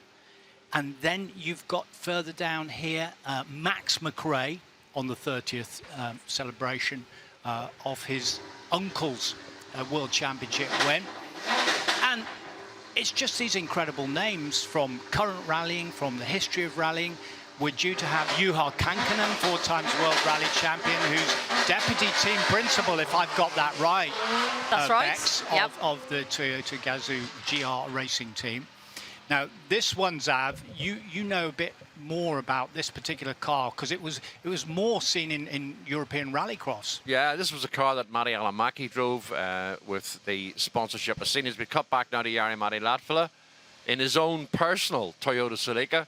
and then you've got further down here Max McCrae on the 30th celebration of his uncle's World Championship win. And it's just these incredible names from current rallying, from the history of rallying. We're due to have Juha Kankkunen, 4 times World Rally Champion, who's Deputy Team Principal, if I've got that right. That's right. Bex, of the Toyota Gazoo GR racing team. Now, this one, Zav, you know a bit more about this particular car, because it was more seen in European Rallycross. Yeah, this was a car that Matti Alamäki drove with the sponsorship of Seniors. We cut back now to Jari Matti Latvala in his own personal Toyota Celica.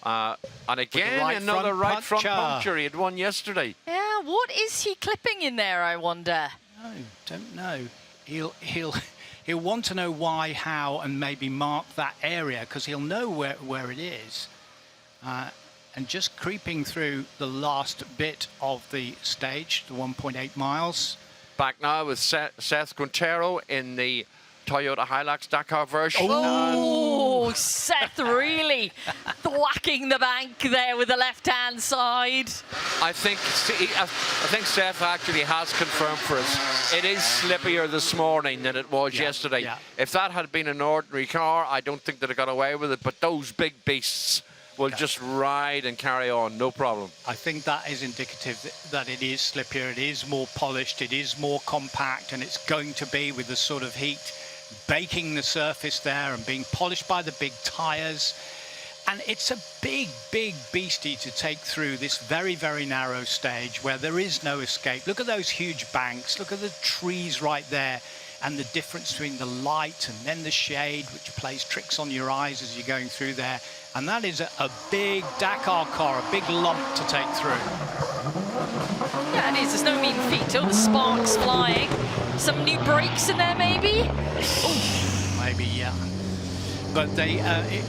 And again, another right front puncture. He had one yesterday. Yeah, what is he clipping in there, I wonder? No, don't know. He'll want to know why, how, and maybe mark that area, because he'll know where it is. And just creeping through the last bit of the stage, the 1.8 miles. Back now with Seth Quintero in the Toyota Hilux Dakar version. Oh, Seth really thwacking the bank there with the left-hand side. I think Seth actually has confirmed for us it is slippier this morning than it was yesterday. Yeah. If that had been an ordinary car, I don't think that it got away with it, but those big beasts will just ride and carry on, no problem. I think that is indicative that it is slippier, it is more polished, it is more compact, and it's going to be with the sort of heat baking the surface there and being polished by the big tires. And it's a big, big beastie to take through this very, very narrow stage where there is no escape. Look at those huge banks, look at the trees right there, and the difference between the light and then the shade, which plays tricks on your eyes as you're going through there. And that is a big Dakar car, a big lump to take through. Yeah, it is. There's no mean feat. Oh, the sparks flying. Some new brakes in there, maybe? Maybe, yeah. but they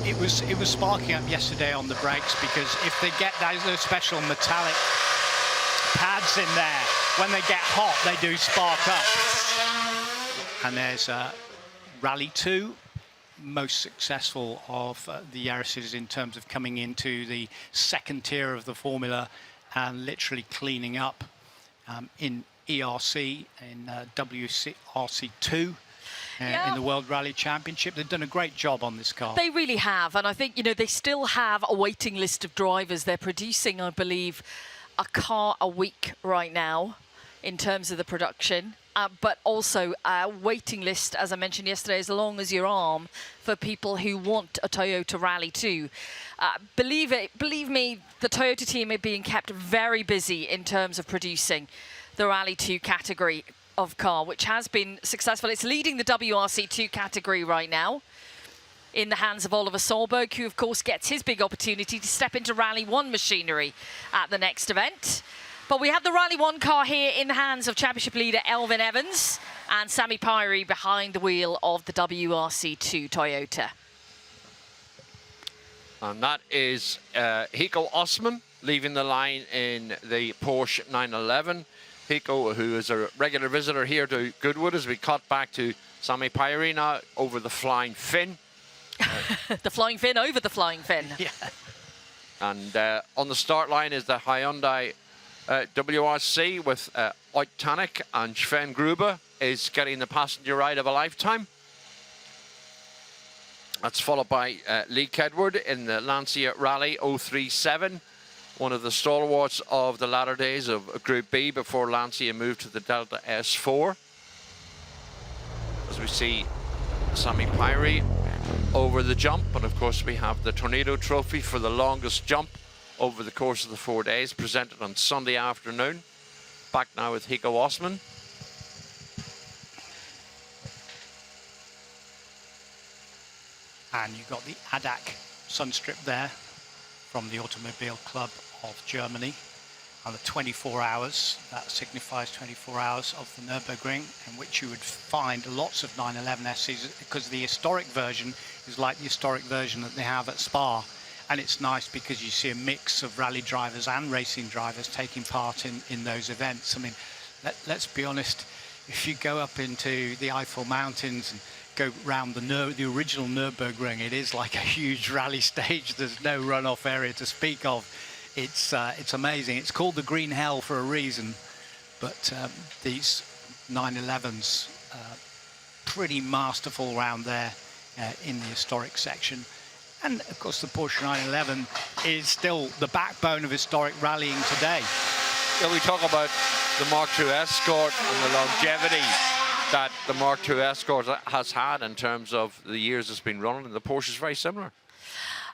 it was sparking up yesterday on the brakes, because if they get those special metallic pads in there, when they get hot, they do spark up. And there's Rally 2, most successful of the Yaris's in terms of coming into the second tier of the formula and literally cleaning up in ERC, in WRC2. In the World Rally Championship. They've done a great job on this car. They really have, and I think, you know, they still have a waiting list of drivers. They're producing, I believe, a car a week right now in terms of the production, but also a waiting list, as I mentioned yesterday, as long as your arm, for people who want a Toyota Rally 2. Believe me, the Toyota team are being kept very busy in terms of producing the Rally 2 category of car, which has been successful. It's leading the WRC2 category right now in the hands of Oliver Solberg, who of course gets his big opportunity to step into Rally 1 machinery at the next event. But we have the Rally 1 car here in the hands of championship leader Elvin Evans and Sami Pyrie behind the wheel of the WRC2 Toyota. And that is Heiko Osman leaving the line in the Porsche 911. Heiko, who is a regular visitor here to Goodwood, as we cut back to Sami Pyrie now over the Flying Finn. The Flying Finn over the Flying Finn. Yeah. And on the start line is the Hyundai WRC with Ott Tanak, and Sven Gruber is getting the passenger ride of a lifetime. That's followed by Lee Kedward in the Lancia Rally 037. One of the stalwarts of the latter days of Group B before Lancia moved to the Delta S4. As we see Sami Pyrie over the jump, and of course we have the Tornado Trophy for the longest jump over the course of the 4 days, presented on Sunday afternoon. Back now with Heiko Osman. And you've got the ADAC Sunstrip there from the Automobile Club of Germany, and the 24 hours, that signifies 24 hours of the Nürburgring, in which you would find lots of 911SCs, because the historic version is like the historic version that they have at Spa, and it's nice because you see a mix of rally drivers and racing drivers taking part in those events. I mean, let's be honest, if you go up into the Eifel Mountains and go round the original Nürburgring, it is like a huge rally stage. There's no runoff area to speak of. It's amazing. It's called the Green Hell for a reason, but these 911s pretty masterful around there in the historic section. And of course the Porsche 911 is still the backbone of historic rallying today. Yeah, we talk about the Mark II Escort and the longevity that the Mark II Escort has had in terms of the years it's been running, and the Porsche is very similar.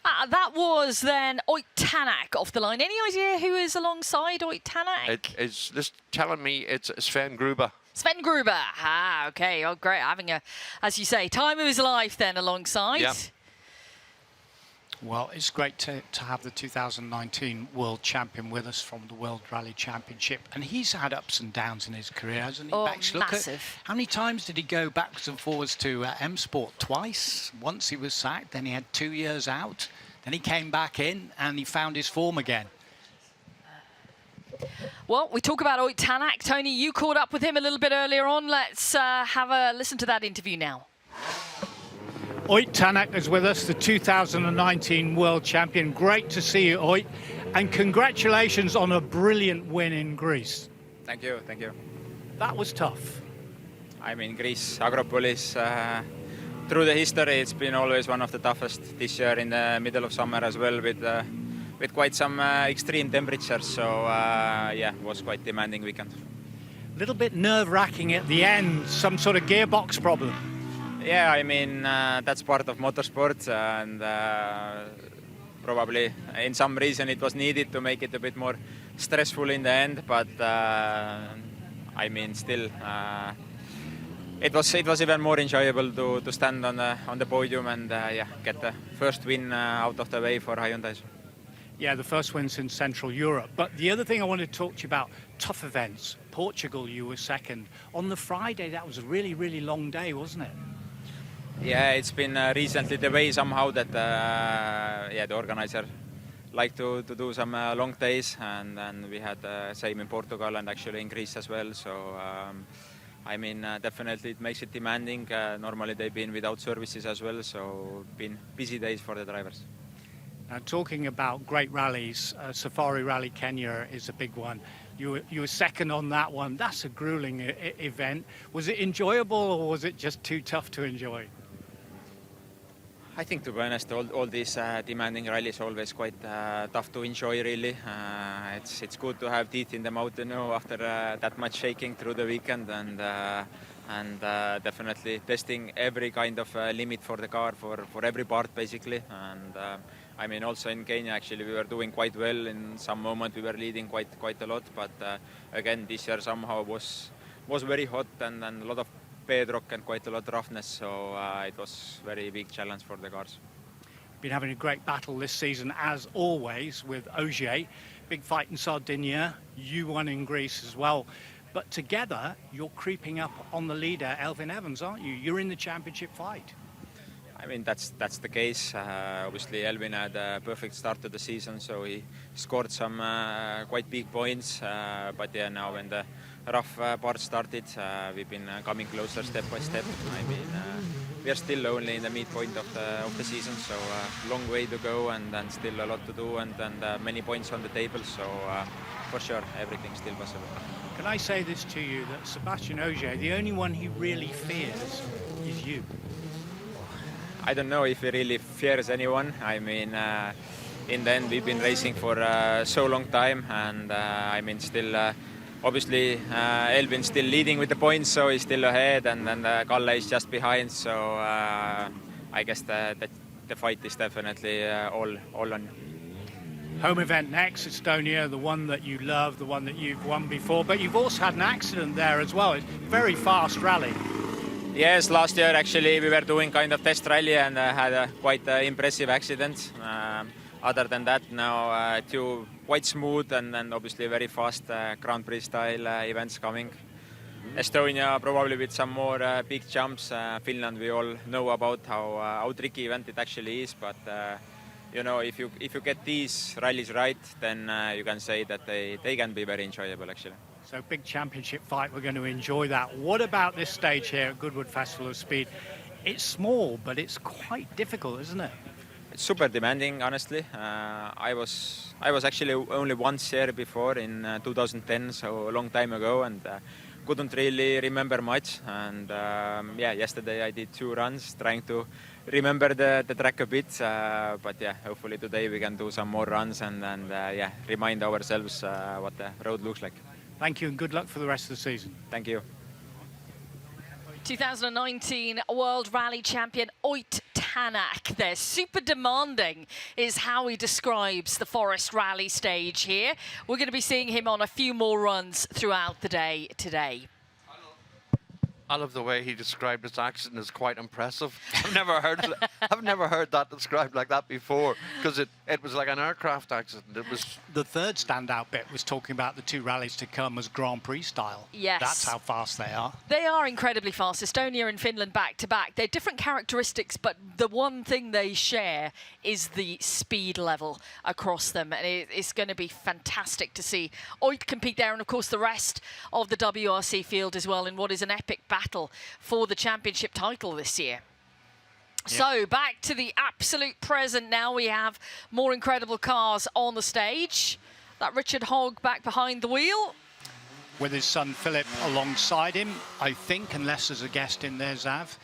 That was then Ott Tanak off the line. Any idea who is alongside Ott Tanak? It's just telling me it's Sven Gruber. Sven Gruber. Ah, okay. Oh, great. Having a, as you say, time of his life then alongside. Yeah. Well, it's great to have the 2019 world champion with us from the World Rally Championship. And he's had ups and downs in his career, hasn't he? Oh, Look massive. at how many times did he go backwards and forwards to M Sport? Twice. Once he was sacked, then he had 2 years out. Then he came back in and he found his form again. Well, we talk about Ott Tanak. Tony, you caught up with him a little bit earlier on. Let's have a listen to that interview now. Ott Tanak is with us, the 2019 world champion. Great to see you, Ott, and congratulations on a brilliant win in Greece. Thank you, thank you. That was tough. I mean, Greece, Acropolis, through the history, it's been always one of the toughest. This year in the middle of summer as well, with quite some extreme temperatures. So yeah, it was quite demanding weekend. A little bit nerve-wracking at the end, some sort of gearbox problem. Yeah, I mean, that's part of motorsport, and probably in some reason it was needed to make it a bit more stressful in the end, but I mean, still, it was even more enjoyable to stand on the podium and yeah, get the first win out of the way for Hyundai. Yeah, the first wins in Central Europe. But the other thing I wanted to talk to you about, tough events. Portugal, you were second. On the Friday, that was a really, really long day, wasn't it? Yeah, it's been recently the way somehow that the organizer like to do some long days, and we had same in Portugal and actually in Greece as well. So I mean, definitely it makes it demanding. Normally they've been without services as well, so been busy days for the drivers. Now, talking about great rallies, Safari Rally Kenya is a big one. You were second on that one. That's a grueling event. Was it enjoyable, or was it just too tough to enjoy? I think, to be honest, all these demanding rallies are always quite tough to enjoy, really. It's good to have teeth in the mouth, you know, after that much shaking through the weekend, and definitely testing every kind of limit for the car, for every part, basically. And I mean, also in Kenya, actually, we were doing quite well. In some moment, we were leading quite a lot. But again, this year somehow was very hot and a lot of bedrock and quite a lot of roughness, so it was very big challenge for the cars. Been having a great battle this season, as always, with Ogier. Big fight in Sardinia. You won in Greece as well. But together, you're creeping up on the leader, Elfyn Evans, aren't you? You're in the championship fight. I mean, that's the case. Obviously, Elfyn had a perfect start to the season, so he scored some quite big points. But yeah, now when the rough part started, we've been coming closer step by step. I mean, we are still only in the midpoint of the season, so long way to go, and still a lot to do, and many points on the table. So for sure, everything's still possible. Can I say this to you, that Sebastian Ogier, the only one he really fears is you? I don't know if he really fears anyone. I mean, in the end, we've been racing for so long time, and I mean, still, obviously, Elfyn's still leading with the points, so he's still ahead, and Kalle is just behind. So I guess the fight is definitely all on. Home event next, Estonia, the one that you love, the one that you've won before, but you've also had an accident there as well. It's a very fast rally. Yes, last year actually we were doing kind of test rally and had a quite impressive accident. Other than that, now two quite smooth and obviously very fast Grand Prix style events coming. Estonia probably with some more big jumps. Finland, we all know about how tricky event it actually is, but you know, if you get these rallies right, then you can say that they can be very enjoyable actually. So big championship fight, we're going to enjoy that. What about this stage here at Goodwood Festival of Speed? It's small, but it's quite difficult, isn't it? It's super demanding, honestly. I was actually only once here before in 2010, so a long time ago, and couldn't really remember much. And yeah, yesterday I did 2 runs trying to remember the track a bit. But yeah, hopefully today we can do some more runs and yeah, remind ourselves what the road looks like. Thank you, and good luck for the rest of the season. Thank you. 2019 World Rally Champion Oyt Tanak. They're super demanding is how he describes the Forest Rally Stage here. We're going to be seeing him on a few more runs throughout the day today. I love the way he described his accident as quite impressive. I've never heard that described like that before, because it was like an aircraft accident. It was the third standout bit was talking about the 2 rallies to come as Grand Prix style. Yes. That's how fast they are. They are incredibly fast. Estonia and Finland back to back. They're different characteristics, but the one thing they share is the speed level across them. And it's going to be fantastic to see Oyt compete there, and of course the rest of the WRC field as well in what is an epic battle for the championship title this year. Yep. So back to the absolute present now. We have more incredible cars on the stage. That Richard Hogg back behind the wheel. With his son Philip alongside him, I think, unless there's a guest in there, Zav.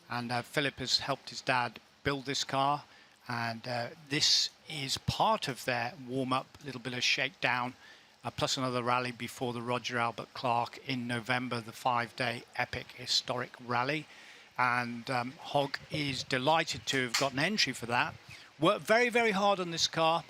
And Philip has helped his dad build this car. And this is part of their warm-up, little bit of shakedown. Plus another rally before the Roger Albert Clark in November, the 5-day epic historic rally. And Hogg is delighted to have got an entry for that. Worked very, very hard on this car.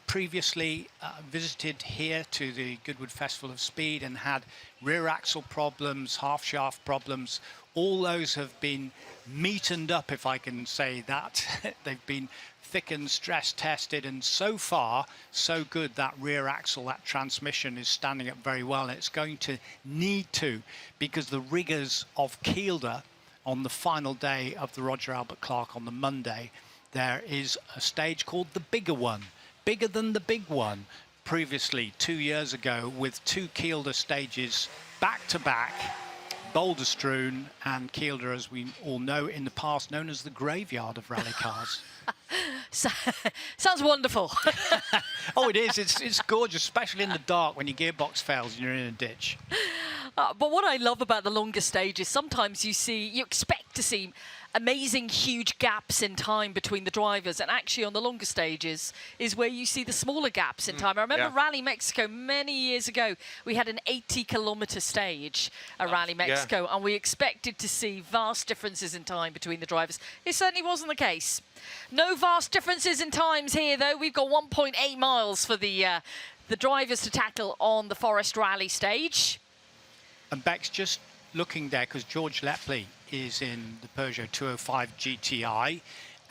Previously visited here to the Goodwood Festival of Speed and had rear axle problems, half shaft problems. All those have been meatened up, if I can say that. They've been thickened, stress tested, and so far so good. That rear axle, that transmission is standing up very well, and it's going to need to, because the riggers of Kielder on the final day of the Roger Albert Clark on the Monday, there is a stage called the Bigger One, bigger than the Big One. Previously, 2 years ago, with 2 Kielder stages back to back, boulder strewn, and Kielder, as we all know, in the past known as the graveyard of rally cars. Sounds wonderful. Oh, it is. It's gorgeous, especially in the dark when your gearbox fails and you're in a ditch. But what I love about the longer stages, sometimes you expect to see amazing huge gaps in time between the drivers, and actually on the longer stages is where you see the smaller gaps in time. I remember Rally Mexico many years ago, we had an 80-kilometer stage at Rally Mexico, and we expected to see vast differences in time between the drivers. It certainly wasn't the case. No vast differences in times here, though. We've got 1.8 miles for the drivers to tackle on the Forest Rally stage. And Beck's just looking there because George Lepley is in the Peugeot 205 GTI,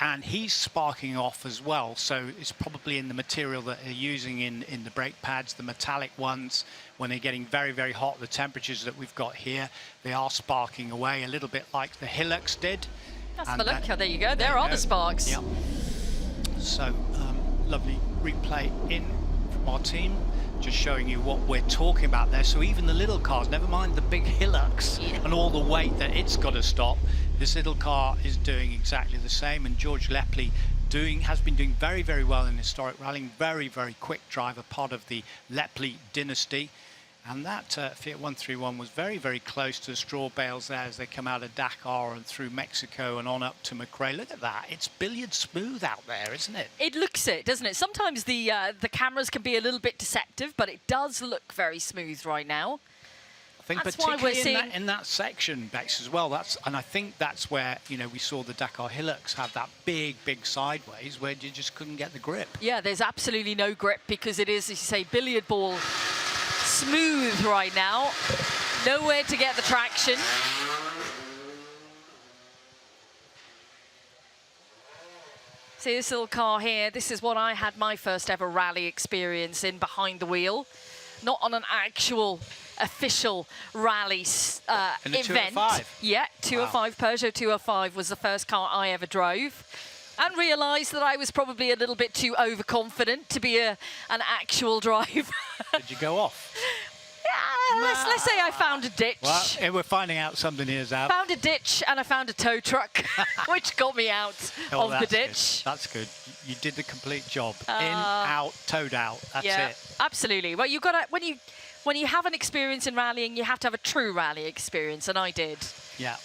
and he's sparking off as well. So it's probably in the material that they're using in the brake pads, the metallic ones. When they're getting very, very hot, the temperatures that we've got here, they are sparking away a little bit like the Hilux did. That's the look. There you go. There are the sparks. Yep. So lovely replay in from our team, just showing you what we're talking about there. So even the little cars, never mind the big Hilux and all the weight that it's got to stop, this little car is doing exactly the same. And George Lepley has been doing very, very well in historic rallying. Very, very quick driver, part of the Lepley dynasty. And that Fiat 131 was very, very close to the straw bales there as they come out of Dakar and through Mexico and on up to McCrae. Look at that. It's billiard smooth out there, isn't it? It looks it, doesn't it? Sometimes the cameras can be a little bit deceptive, but it does look very smooth right now. I think that's particularly why we're in that section, Bex, as well. And I think that's where, you know, we saw the Dakar Hilux have that big, big sideways where you just couldn't get the grip. Yeah, there's absolutely no grip because it is, as you say, billiard ball smooth right now. Nowhere to get the traction. See this little car here. This is what I had my first ever rally experience in, behind the wheel. Not on an actual official rally event. 205? Yeah, 205, wow. Peugeot 205 was the first car I ever drove. And realised that I was probably a little bit too overconfident to be an actual driver. Did you go off? Yeah, let's say I found a ditch. Well, we're finding out something here, Zab. Found a ditch and I found a tow truck, which got me out of the ditch. Good. That's good. You did the complete job. In, out, towed out. That's it. Absolutely. Well, you've got to, when you have an experience in rallying, you have to have a true rally experience, and I did. Yeah.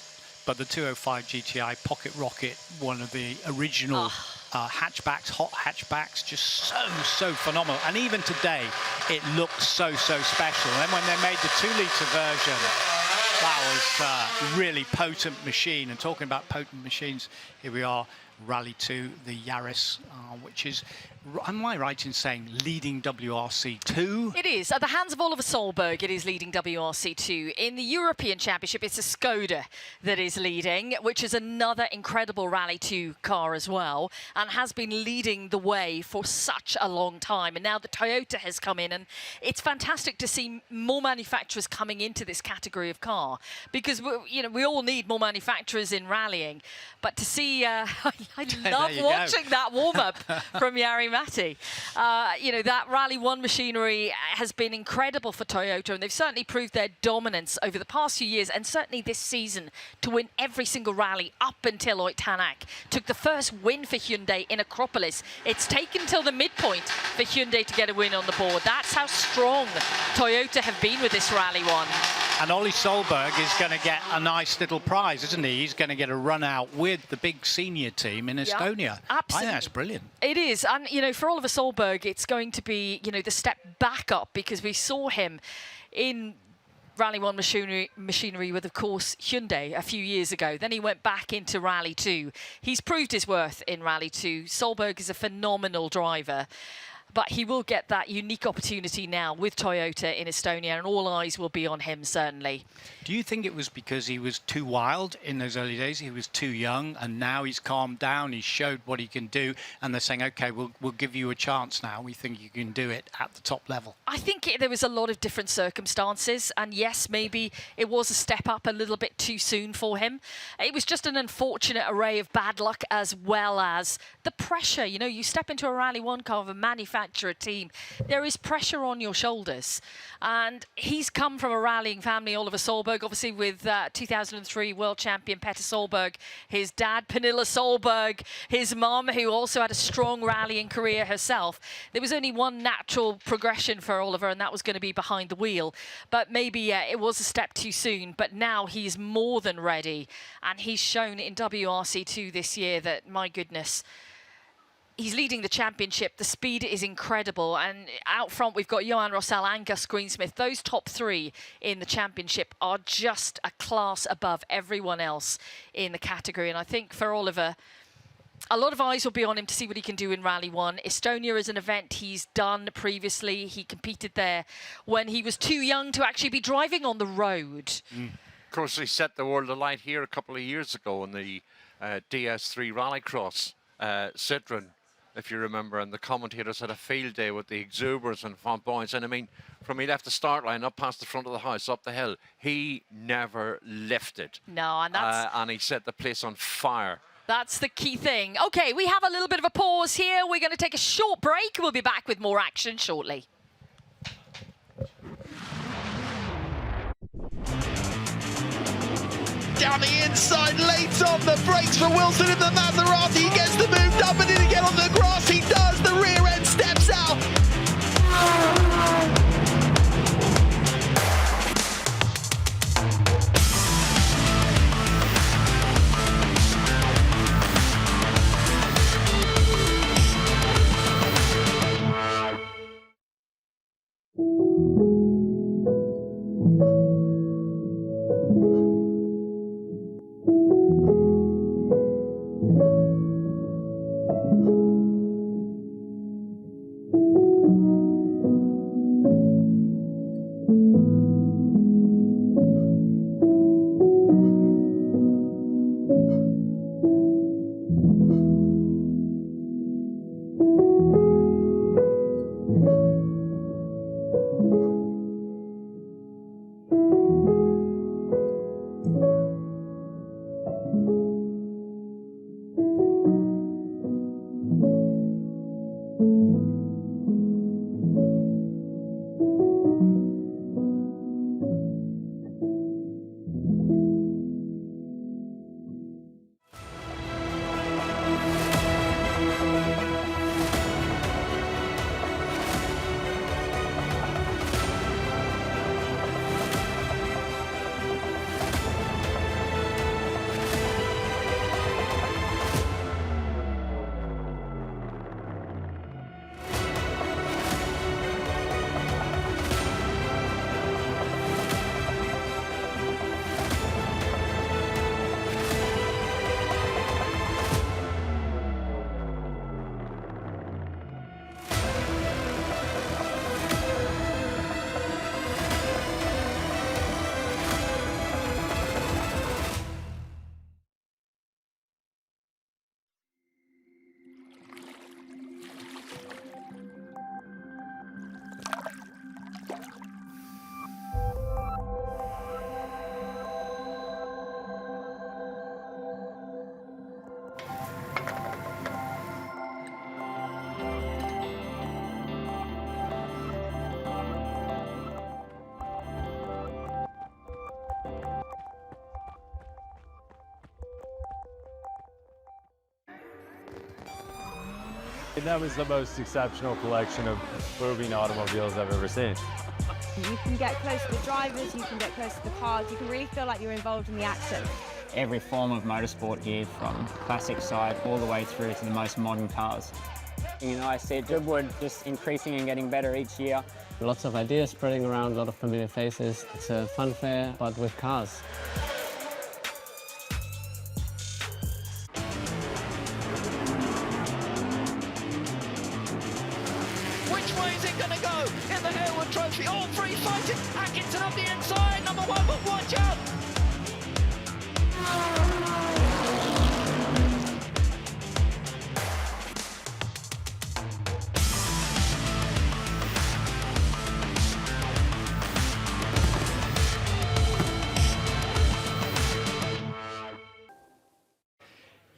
But the 205 GTI Pocket Rocket, one of the original hatchbacks, hot hatchbacks, just so phenomenal. And even today, it looks so special. And then when they made the 2-litre version, that was really potent machine. And talking about potent machines, here we are, Rally 2, the Yaris, which is, am I right in saying, leading WRC2? It is. At the hands of Oliver Solberg, it is leading WRC2. In the European Championship, it's a Skoda that is leading, which is another incredible Rally 2 car as well, and has been leading the way for such a long time. And now the Toyota has come in, and it's fantastic to see more manufacturers coming into this category of car, because we all need more manufacturers in rallying. But to see, I love watching that warm-up from Jari Matti. That Rally 1 machinery has been incredible for Toyota, and they've certainly proved their dominance over the past few years, and certainly this season, to win every single rally up until Oitanak. Took the first win for Hyundai in Acropolis. It's taken till the midpoint for Hyundai to get a win on the board. That's how strong Toyota have been with this Rally 1. And Ollie Solberg is going to get a nice little prize, isn't he? He's going to get a run out with the big senior team in Estonia. Absolutely. I think that's brilliant. It is. And, for Oliver Solberg, it's going to be, the step back up, because we saw him in Rally 1 machinery with, of course, Hyundai a few years ago. Then he went back into Rally 2. He's proved his worth in Rally 2. Solberg is a phenomenal driver. But he will get that unique opportunity now with Toyota in Estonia, and all eyes will be on him, certainly. Do you think it was because he was too wild in those early days? He was too young, and now he's calmed down, he showed what he can do, and they're saying, OK, we'll give you a chance now. We think you can do it at the top level. I think there was a lot of different circumstances, and yes, maybe it was a step up a little bit too soon for him. It was just an unfortunate array of bad luck, as well as the pressure. You know, you step into a Rally 1 car of a manufacturer team, there is pressure on your shoulders. And he's come from a rallying family, Oliver Solberg, obviously with 2003 world champion Petter Solberg, his dad Pernilla Solberg, his mum, who also had a strong rallying career herself. There was only one natural progression for Oliver, and that was going to be behind the wheel. But maybe it was a step too soon, but now he's more than ready. And he's shown in WRC2 this year that, my goodness, he's leading the championship. The speed is incredible. And out front, we've got Johan Rossell and Gus Greensmith. Those top three in the championship are just a class above everyone else in the category. And I think for Oliver, a lot of eyes will be on him to see what he can do in Rally 1. Estonia is an event he's done previously. He competed there when he was too young to actually be driving on the road. Of course, he set the world alight here a couple of years ago in the DS3 Rallycross Citroen, if you remember, and the commentators had a field day with the exuberance and flamboyance. And I mean, from he left the start line up past the front of the house, up the hill, he never lifted. No, and that's... and he set the place on fire. That's the key thing. OK, we have a little bit of a pause here. We're going to take a short break. We'll be back with more action shortly. Down the inside, late on the brakes for Wilson in the Maserati. He gets the move done, but did he get on the grass? He does. The rear end steps out. That was the most exceptional collection of moving automobiles I've ever seen. You can get close to the drivers, you can get close to the cars, you can really feel like you're involved in the action. Every form of motorsport here, from classic side all the way through to the most modern cars. You know, I see Driftwood just increasing and getting better each year. Lots of ideas spreading around, a lot of familiar faces. It's a fun fair, but with cars. Renault in the Harewood Trophy. All three fighting. Atkinson up the inside, number one, but watch out!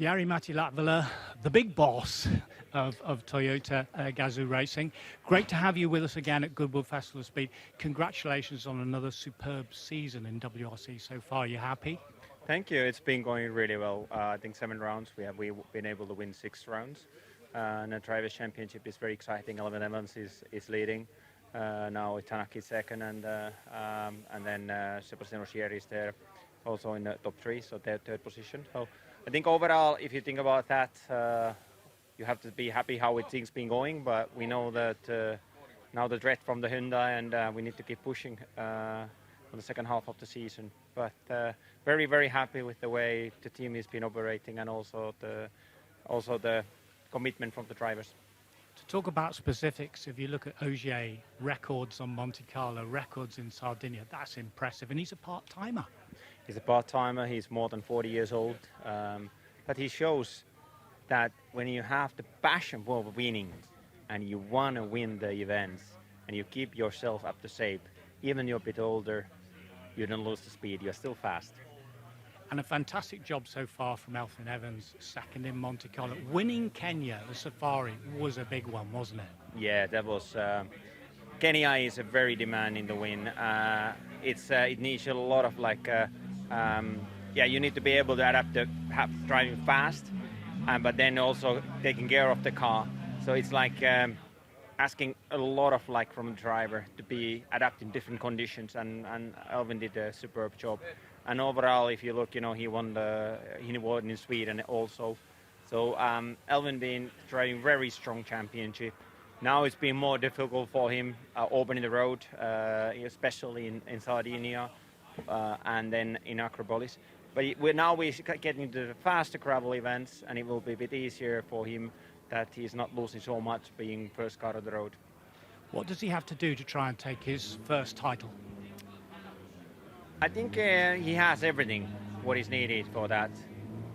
Jari-Matti Latvala, the big boss of Toyota Gazoo Racing. Great to have you with us again at Goodwood Festival of Speed. Congratulations on another superb season in WRC so far. You happy? Thank you. It's been going really well. I think 7 rounds. We've been able to win 6 rounds. And the Drivers' Championship is very exciting. Alvin Evans is leading. Now Tanaki is second, and then Sebastian Ogier is there also in the top 3, so they're third position. So I think overall, if you think about that, you have to be happy how things been going. But we know that now the threat from the Hyundai, and we need to keep pushing on the second half of the season. But very, very happy with the way the team has been operating, and also the commitment from the drivers. To talk about specifics, if you look at Ogier, records on Monte Carlo, records in Sardinia, that's impressive. And he's a part-timer. He's a part-timer. He's more than 40 years old. But he shows that when you have the passion for winning and you want to win the events and you keep yourself up to shape, even you're a bit older, you don't lose the speed. You're still fast. And a fantastic job so far from Alpine Evans, second in Monte Carlo. Winning Kenya, the Safari, was a big one, wasn't it? Yeah, that was... Kenya is a very demanding to win. It needs a lot of you need to be able to adapt to driving fast, but then also taking care of the car. So it's like asking a lot of from the driver to be adapting different conditions, and Alvin did a superb job. And overall, if you look, he won in Sweden also. So Alvin been driving very strong championship. Now it's been more difficult for him opening the road, especially in Sardinia and then in Acropolis. But we're getting to the faster gravel events, and it will be a bit easier for him that he's not losing so much being first car of the road. What does he have to do to try and take his first title? I think he has everything what is needed for that.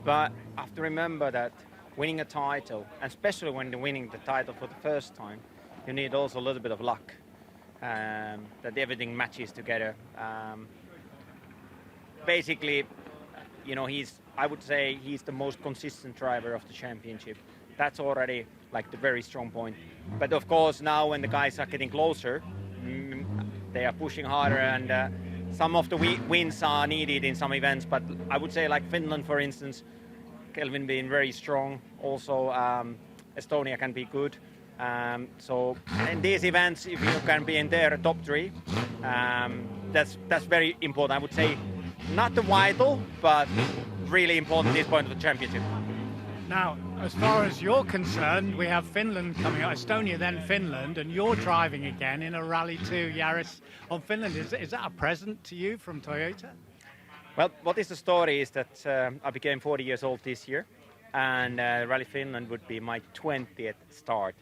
But I have to remember that winning a title, and especially when you're winning the title for the first time, you need also a little bit of luck, that everything matches together. Basically, I would say he's the most consistent driver of the championship. That's already the very strong point. But of course, now when the guys are getting closer, they are pushing harder, and some of the wins are needed in some events. But I would say Finland, for instance, Kelvin being very strong. Also, Estonia can be good. So in these events, if you can be in their top 3, that's very important. I would say not the vital, but really important at this point of the championship. Now, as far as you're concerned, we have Finland coming up, Estonia, then Finland, and you're driving again in a Rally 2 Yaris on Finland. Is that a present to you from Toyota? Well, what is the story is that I became 40 years old this year, and Rally Finland would be my 20th start.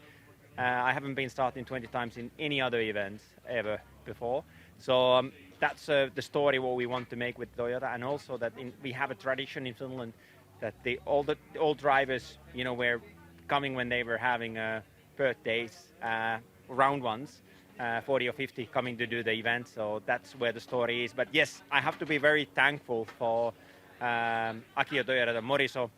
I haven't been starting 20 times in any other event ever before. So that's the story what we want to make with Toyota, and also that we have a tradition in Finland that all drivers, were coming when they were having birthdays, round ones, 40 or 50 coming to do the event. So that's where the story is. But yes, I have to be very thankful for Akio Toyota Moriso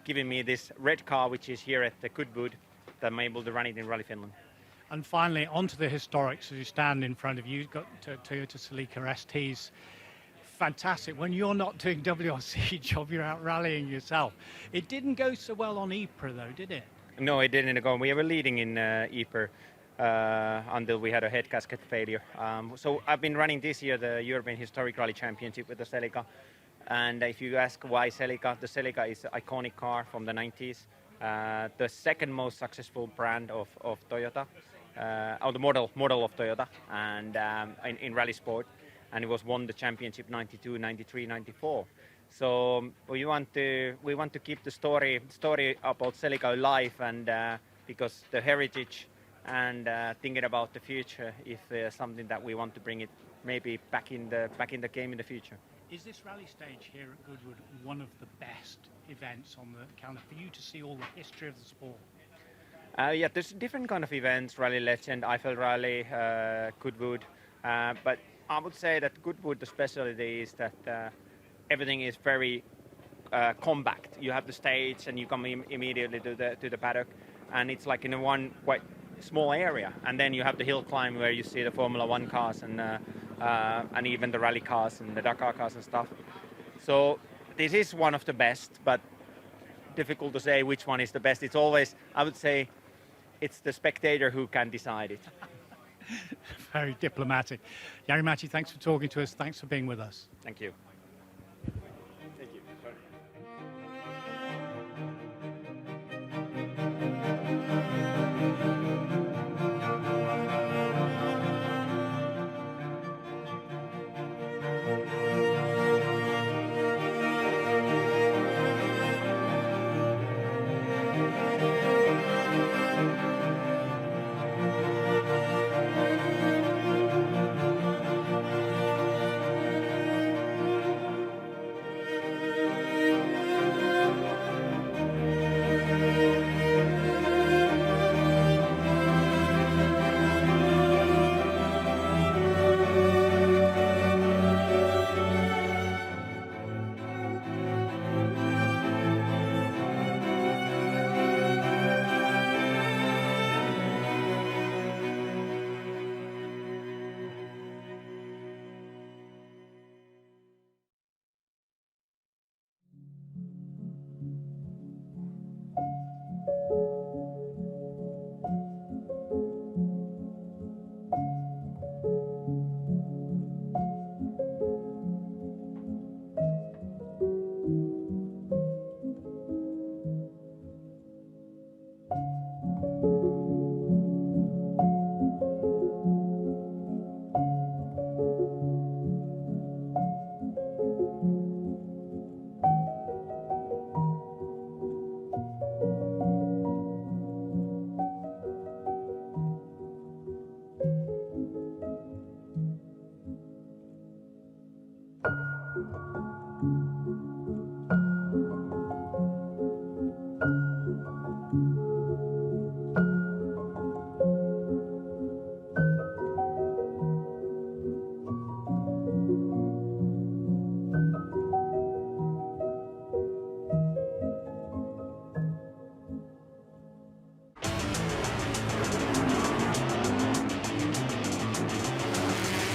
giving me this red car, which is here at the Goodwood, that I'm able to run it in Rally Finland. And finally, onto the historics. As you stand in front of you, you've got Toyota Celica STs. Fantastic. When you're not doing WRC job, you're out rallying yourself. It didn't go so well on Ypres, though, did it? No, it didn't go. We were leading in Ypres until we had a head gasket failure. So I've been running this year the European Historic Rally Championship with the Celica. And if you ask why Celica, the Celica is an iconic car from the 90s. The second most successful brand of Toyota, or the model of Toyota, and in rally sport. And it was won the championship 92, 93, 94. So we want to keep the story about Celica alive, and because the heritage and thinking about the future if something that we want to bring it maybe back in the game in the future. Is this rally stage here at Goodwood one of the best events on the calendar for you to see all the history of the sport? Yeah, there's different kind of events, Rally Legend, Eiffel Rally, Goodwood, but I would say that Goodwood, the specialty is that everything is very compact. You have the stage and you come immediately to the paddock, and it's like in a one quite small area, and then you have the hill climb where you see the Formula 1 cars and even the rally cars and the Dakar cars and stuff. So this is one of the best, but difficult to say which one is the best. It's always, I would say, it's the spectator who can decide it. Very diplomatic. Jari-Matti, thanks for talking to us. Thanks for being with us. Thank you. Thank you.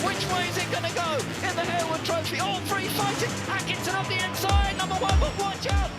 Which way is it going to go in the Harewood Trophy? All three fighting. Atkinson on the inside, number one, but watch out.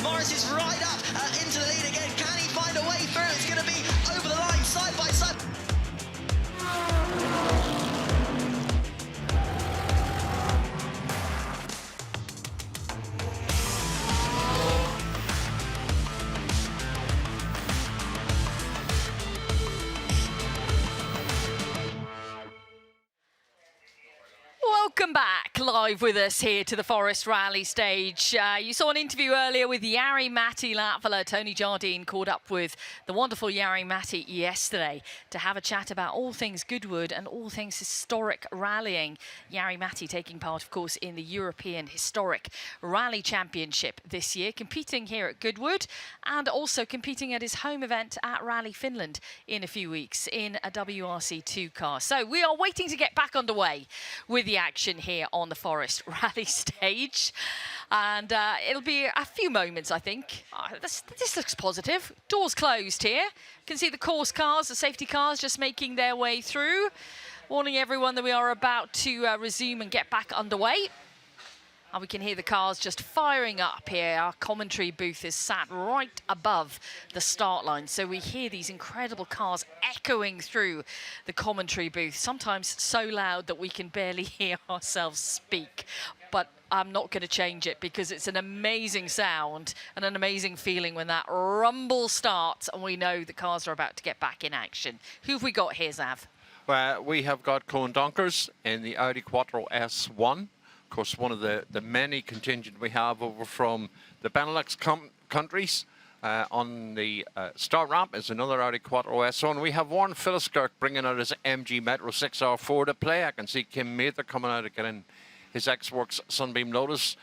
Morris is right up into the lead again. Can he find a way through? It's going to be over the line, side by side. Welcome back live with us here to the Forest Rally Stage. You saw an interview earlier with Jari-Matti Latvala. Tony Jardine caught up with the wonderful Jari-Matti yesterday to have a chat about all things Goodwood and all things historic rallying. Jari-Matti taking part, of course, in the European Historic Rally Championship this year, competing here at Goodwood and also competing at his home event at Rally Finland in a few weeks in a WRC2 car. So we are waiting to get back underway with the action here on the Forest Rally Stage, and it'll be a few moments, I think. This looks positive. Doors closed here. You can see the course cars, the safety cars just making their way through, warning everyone that we are about to resume and get back underway. And we can hear the cars just firing up here. Our commentary booth is sat right above the start line. So we hear these incredible cars echoing through the commentary booth, sometimes so loud that we can barely hear ourselves speak. But I'm not going to change it because it's an amazing sound and an amazing feeling when that rumble starts and we know the cars are about to get back in action. Who have we got here, Zav? Well, we have got Colin Donkers in the Audi Quattro S1. Of course, one of the many contingent we have over from the Benelux countries. On the start ramp is another Audi Quattro S1. We have Warren Philliskirk bringing out his MG Metro 6R4 to play. I can see Kim Mather coming out again, his X-Works Sunbeam Lotus.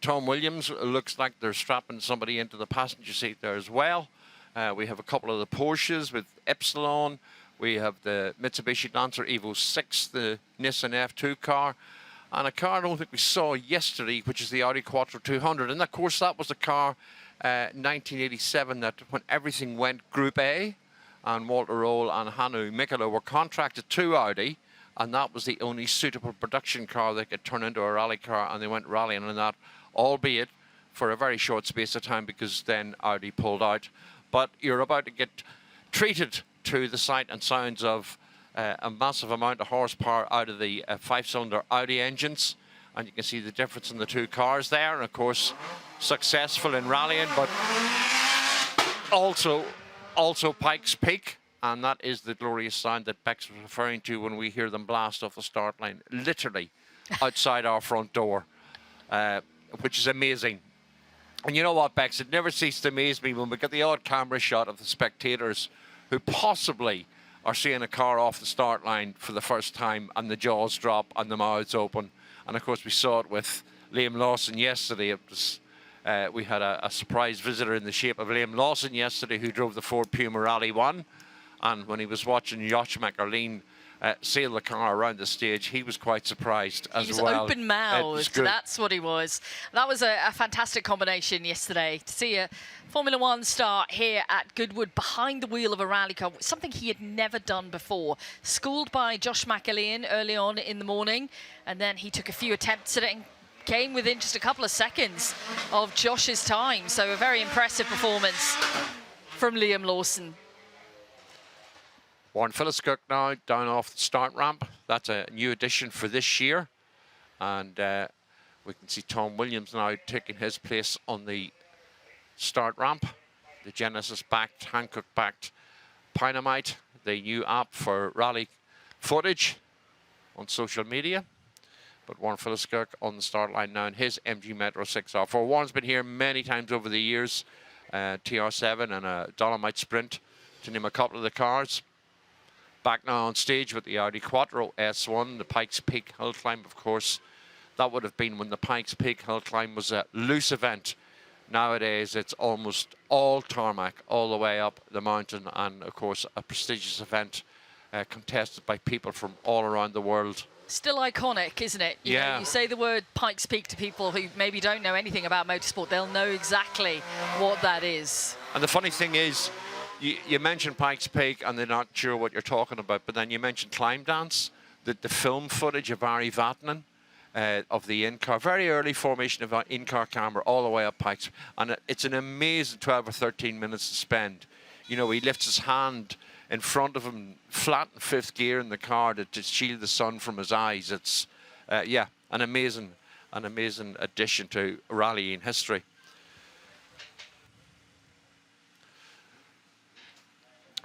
Tom Williams looks like they're strapping somebody into the passenger seat there as well. We have a couple of the Porsches with Epsilon. We have the Mitsubishi Lancer Evo 6, the Nissan F2 car. And a car I don't think we saw yesterday, which is the Audi Quattro 200. And of course, that was the car 1987 that when everything went Group A, and Walter Roll and Hannu Mikkola were contracted to Audi, and that was the only suitable production car they could turn into a rally car, and they went rallying in that, albeit for a very short space of time because then Audi pulled out. But you're about to get treated to the sight and sounds of a massive amount of horsepower out of the 5-cylinder Audi engines, and you can see the difference in the two cars there. And of course, successful in rallying, but also Pikes Peak, and that is the glorious sound that Bex was referring to when we hear them blast off the start line, literally outside our front door, which is amazing. And you know what, Bex, it never ceases to amaze me when we get the odd camera shot of the spectators who possibly are seeing a car off the start line for the first time and the jaws drop and the mouths open. And of course we saw it with Liam Lawson yesterday. It was, we had a surprise visitor in the shape of Liam Lawson yesterday who drove the Ford Puma Rally 1. And when he was watching Josh McCrae sail the car around the stage, he was quite surprised as well. He was open-mouthed, that's what he was. That was a fantastic combination yesterday, to see a Formula One start here at Goodwood behind the wheel of a rally car, something he had never done before. Schooled by Josh McAlean early on in the morning, and then he took a few attempts at it and came within just a couple of seconds of Josh's time. So a very impressive performance from Liam Lawson. Warren Philliskirk now down off the start ramp. That's a new addition for this year. And we can see Tom Williams now taking his place on the start ramp. The Genesis-backed, Hankook-backed Pynamite, the new app for rally footage on social media. But Warren Philliskirk on the start line now in his MG Metro 6R4. Warren's been here many times over the years. TR7 and a Dolomite Sprint, to name a couple of the cars. Back now on stage with the Audi Quattro S1, the Pikes Peak Hill Climb, of course. That would have been when the Pikes Peak Hill Climb was a loose event. Nowadays, it's almost all tarmac all the way up the mountain, and of course, a prestigious event contested by people from all around the world. Still iconic, isn't it? You know, you say the word Pikes Peak to people who maybe don't know anything about motorsport, they'll know exactly what that is. And the funny thing is, you mentioned Pikes Peak and they're not sure what you're talking about, but then you mentioned Climb Dance, the film footage of Ari Vatanen of the in-car, very early formation of an in-car camera all the way up Pikes. And it's an amazing 12 or 13 minutes to spend. You know, he lifts his hand in front of him, flat in fifth gear in the car to shield the sun from his eyes. It's, yeah, an amazing addition to rallying history.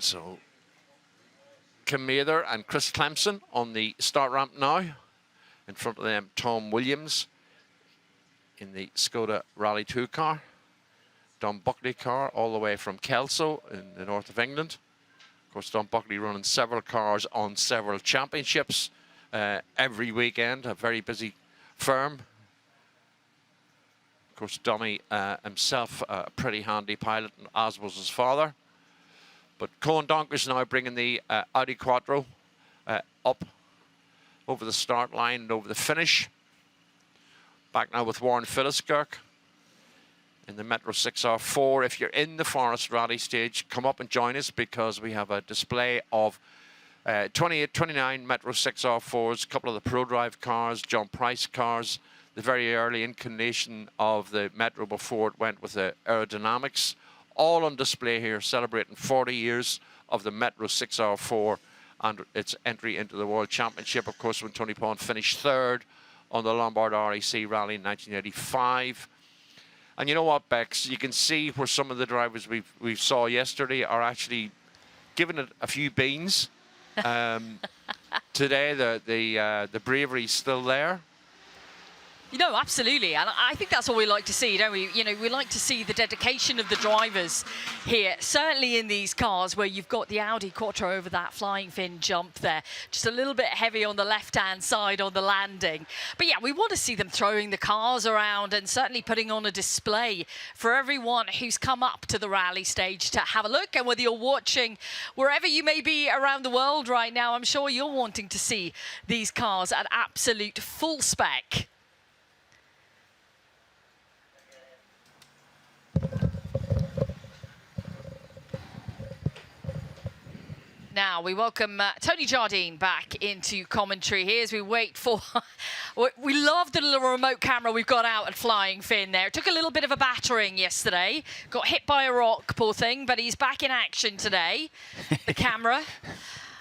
So, Kim Mather and Chris Clemson on the start ramp now. In front of them, Tom Williams in the Skoda Rally 2 car. Don Buckley car all the way from Kelso in the north of England. Of course, Don Buckley running several cars on several championships every weekend, a very busy firm. Of course, Dommy himself, a pretty handy pilot, as was his father. But Colin Donker's now bringing the Audi Quattro up over the start line and over the finish. Back now with Warren Philliskirk in the Metro 6R4. If you're in the Forest Rally Stage, come up and join us, because we have a display of 28, 29 Metro 6R4s, a couple of the Pro Drive cars, John Price cars, the very early incarnation of the Metro before it went with the aerodynamics, all on display here, celebrating 40 years of the Metro 6R4 and its entry into the World Championship, of course, when Tony Pond finished third on the Lombard RAC Rally in 1985. And you know what, Bex? You can see where some of the drivers we saw yesterday are actually giving it a few beans. Today, the bravery's still there. You know, absolutely, and I think that's what we like to see, don't we? You know, we like to see the dedication of the drivers here, certainly in these cars where you've got the Audi Quattro over that flying fin jump there, just a little bit heavy on the left-hand side on the landing. But yeah, we want to see them throwing the cars around and certainly putting on a display for everyone who's come up to the rally stage to have a look. And whether you're watching wherever you may be around the world right now, I'm sure you're wanting to see these cars at absolute full spec. Now we welcome Tony Jardine back into commentary here as we wait for... We love the little remote camera we've got out at Flying Finn there. It took a little bit of a battering yesterday. Got hit by a rock, poor thing, but he's back in action today. The camera.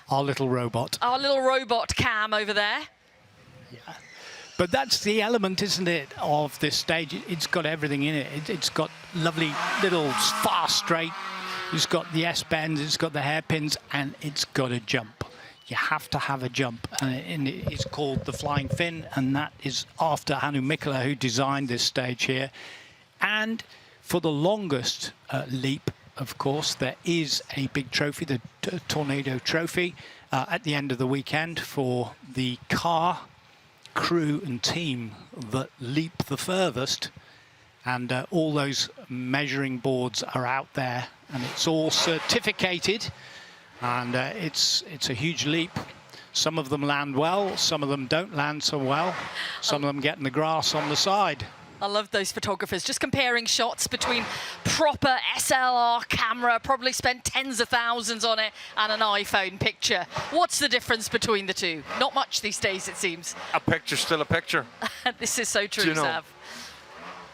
Our little robot. Our little robot cam over there. Yeah. But that's the element, isn't it, of this stage. It's got everything in it. It's got lovely little fast straight. It's got the S-bends, it's got the hairpins, and it's got a jump. You have to have a jump, and it's called the Flying Finn, and that is after Hannu Mikkola, who designed this stage here. And for the longest leap, of course, there is a big trophy, the Tornado Trophy, at the end of the weekend for the car, crew and team that leap the furthest. And all those measuring boards are out there, and it's all certificated, and it's a huge leap. Some of them land well, some of them don't land so well, some of them get in the grass on the side. I love those photographers just comparing shots between proper SLR camera, probably spent tens of thousands on it, and an iPhone picture. What's the difference between the two? Not much these days, it seems. A picture's still a picture. This is so true, you know, Sav.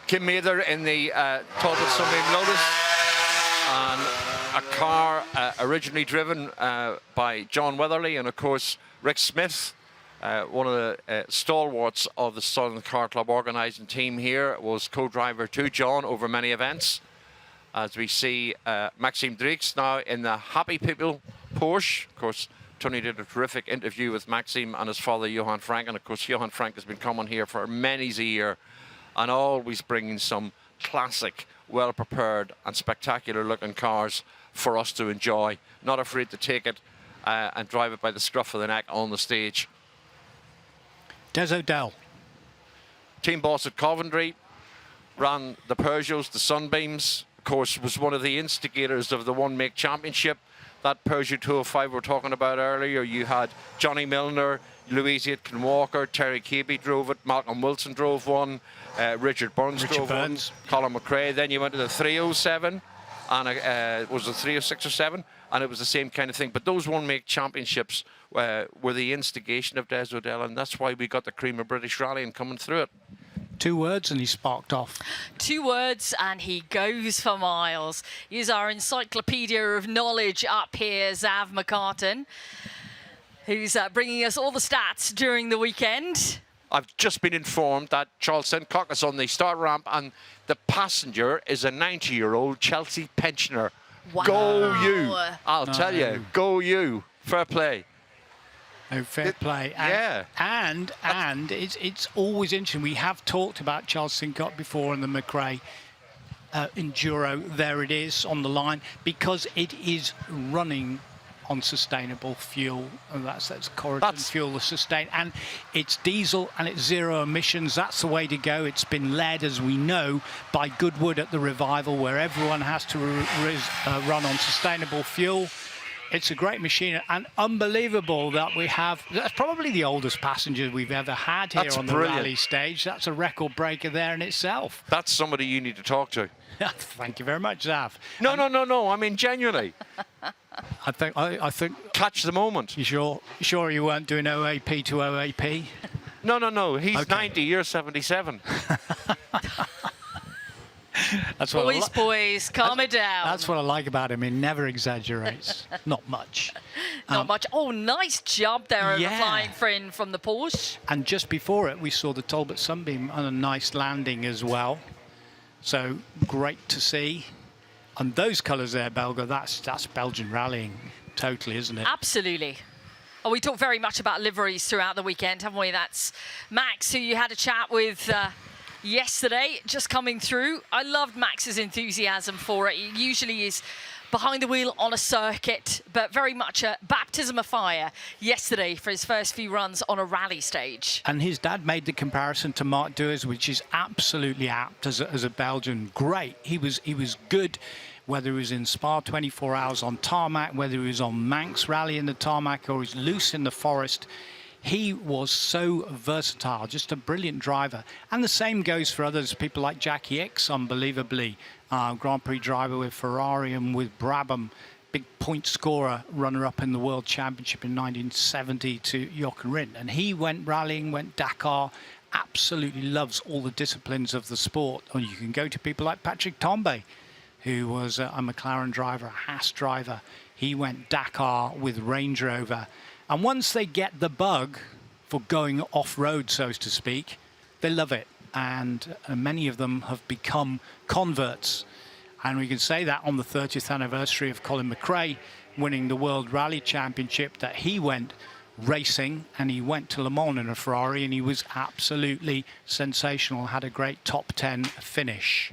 Kim Mather in the Total Sunbeam Lotus, and a car originally driven by John Weatherly and, of course, Rick Smith, one of the stalwarts of the Southern Car Club organising team here, was co-driver to John over many events. As we see Maxime Drix now in the Happy People Porsche. Of course, Tony did a terrific interview with Maxime and his father, Johan Frank, and of course, Johan Frank has been coming here for many a year, and always bringing some classic, well-prepared and spectacular-looking cars for us to enjoy. Not afraid to take it and drive it by the scruff of the neck on the stage. Des O'Dell. Team boss at Coventry, ran the Peugeots, the Sunbeams. Of course, was one of the instigators of the One Make Championship. That Peugeot 205 we were talking about earlier, you had Johnny Milner, Louise Aitken Walker, Terry Keeby drove it, Malcolm Wilson drove one, Richard Burns drove one, Colin McCrae. Then you went to the 307, and was it 306 or 7? And it was the same kind of thing. But those One Make Championships were the instigation of Des O'Dell, and that's why we got the cream of British rallying coming through it. 2 words and he sparked off. 2 words and he goes for miles. Here's our encyclopedia of knowledge up here, Zav McCartan, who's bringing us all the stats during the weekend. I've just been informed that Charles Sincock is on the start ramp, and the passenger is a 90-year-old Chelsea pensioner. Wow. Go you! I'll tell you, go you. Fair play. Oh, fair play. And it's always interesting. We have talked about Charles Sincott before and the McCrae Enduro. There it is on the line, because it is running on sustainable fuel, and that's Corridon fuel, the sustain, and it's diesel and it's zero emissions. That's the way to go. It's been led, as we know, by Goodwood at the Revival, where everyone has to run on sustainable fuel. It's a great machine, and unbelievable that we have. That's probably the oldest passenger we've ever had here on the rally stage. That's a record breaker there in itself. That's somebody you need to talk to. Thank you very much, Zav. No. I mean, genuinely. I think. Catch the moment. You sure you weren't doing OAP to OAP? No. He's 90. You're 77. That's what boys, calm it down. That's what I like about him. He never exaggerates. Not much. Not much. Oh, nice job there over flying from the Porsche. And just before it, we saw the Talbot Sunbeam on a nice landing as well. So great to see. And those colours there, Belga, that's Belgian rallying, totally, isn't it? Absolutely. Oh, we talked very much about liveries throughout the weekend, haven't we? That's Max, who you had a chat with yesterday, just coming through. I loved Max's enthusiasm for it. He usually is behind the wheel on a circuit, but very much a baptism of fire yesterday for his first few runs on a rally stage. And his dad made the comparison to Mark Duers, which is absolutely apt as a Belgian. Great. He was good, whether he was in Spa 24 hours on tarmac, whether he was on Manx rally in the tarmac, or he's loose in the forest. He was so versatile, just a brilliant driver. And the same goes for others, people like Jackie X, unbelievably. Grand Prix driver with Ferrari and with Brabham, big point scorer, runner-up in the World Championship in 1970 to Jochen Rindt. And he went rallying, went Dakar, absolutely loves all the disciplines of the sport. Or you can go to people like Patrick Tambay, who was a McLaren driver, a Haas driver. He went Dakar with Range Rover. And once they get the bug for going off-road, so to speak, they love it. And many of them have become converts. And we can say that on the 30th anniversary of Colin McCrae winning the World Rally Championship, that he went racing and he went to Le Mans in a Ferrari, and he was absolutely sensational, had a great top 10 finish.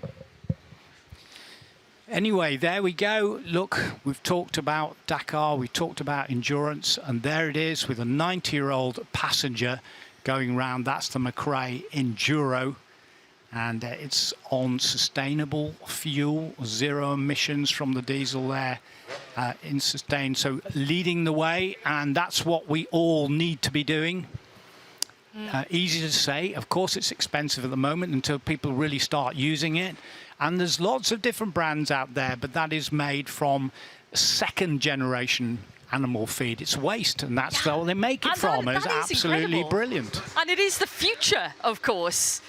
Anyway, there we go. Look, we've talked about Dakar, we've talked about endurance, and there it is with a 90-year-old passenger going round. That's the McCrae Enduro, and it's on sustainable fuel, zero emissions from the diesel there in sustain. So leading the way, and that's what we all need to be doing. Easy to say. Of course, it's expensive at the moment until people really start using it. And there's lots of different brands out there, but that is made from second generation animal feed. It's waste, and that's all they make it from. It's absolutely brilliant. And it is the future, of course.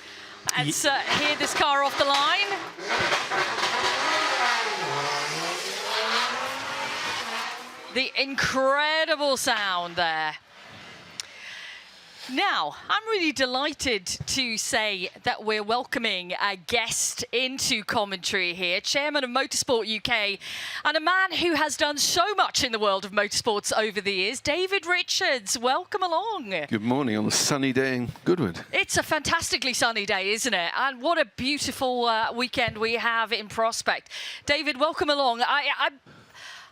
Let's hear this car off the line. The incredible sound there. Now, I'm really delighted to say that we're welcoming a guest into commentary here, Chairman of Motorsport UK, and a man who has done so much in the world of motorsports over the years, David Richards. Welcome along. Good morning on a sunny day in Goodwood. It's a fantastically sunny day, isn't it? And what a beautiful weekend we have in prospect. David, welcome along.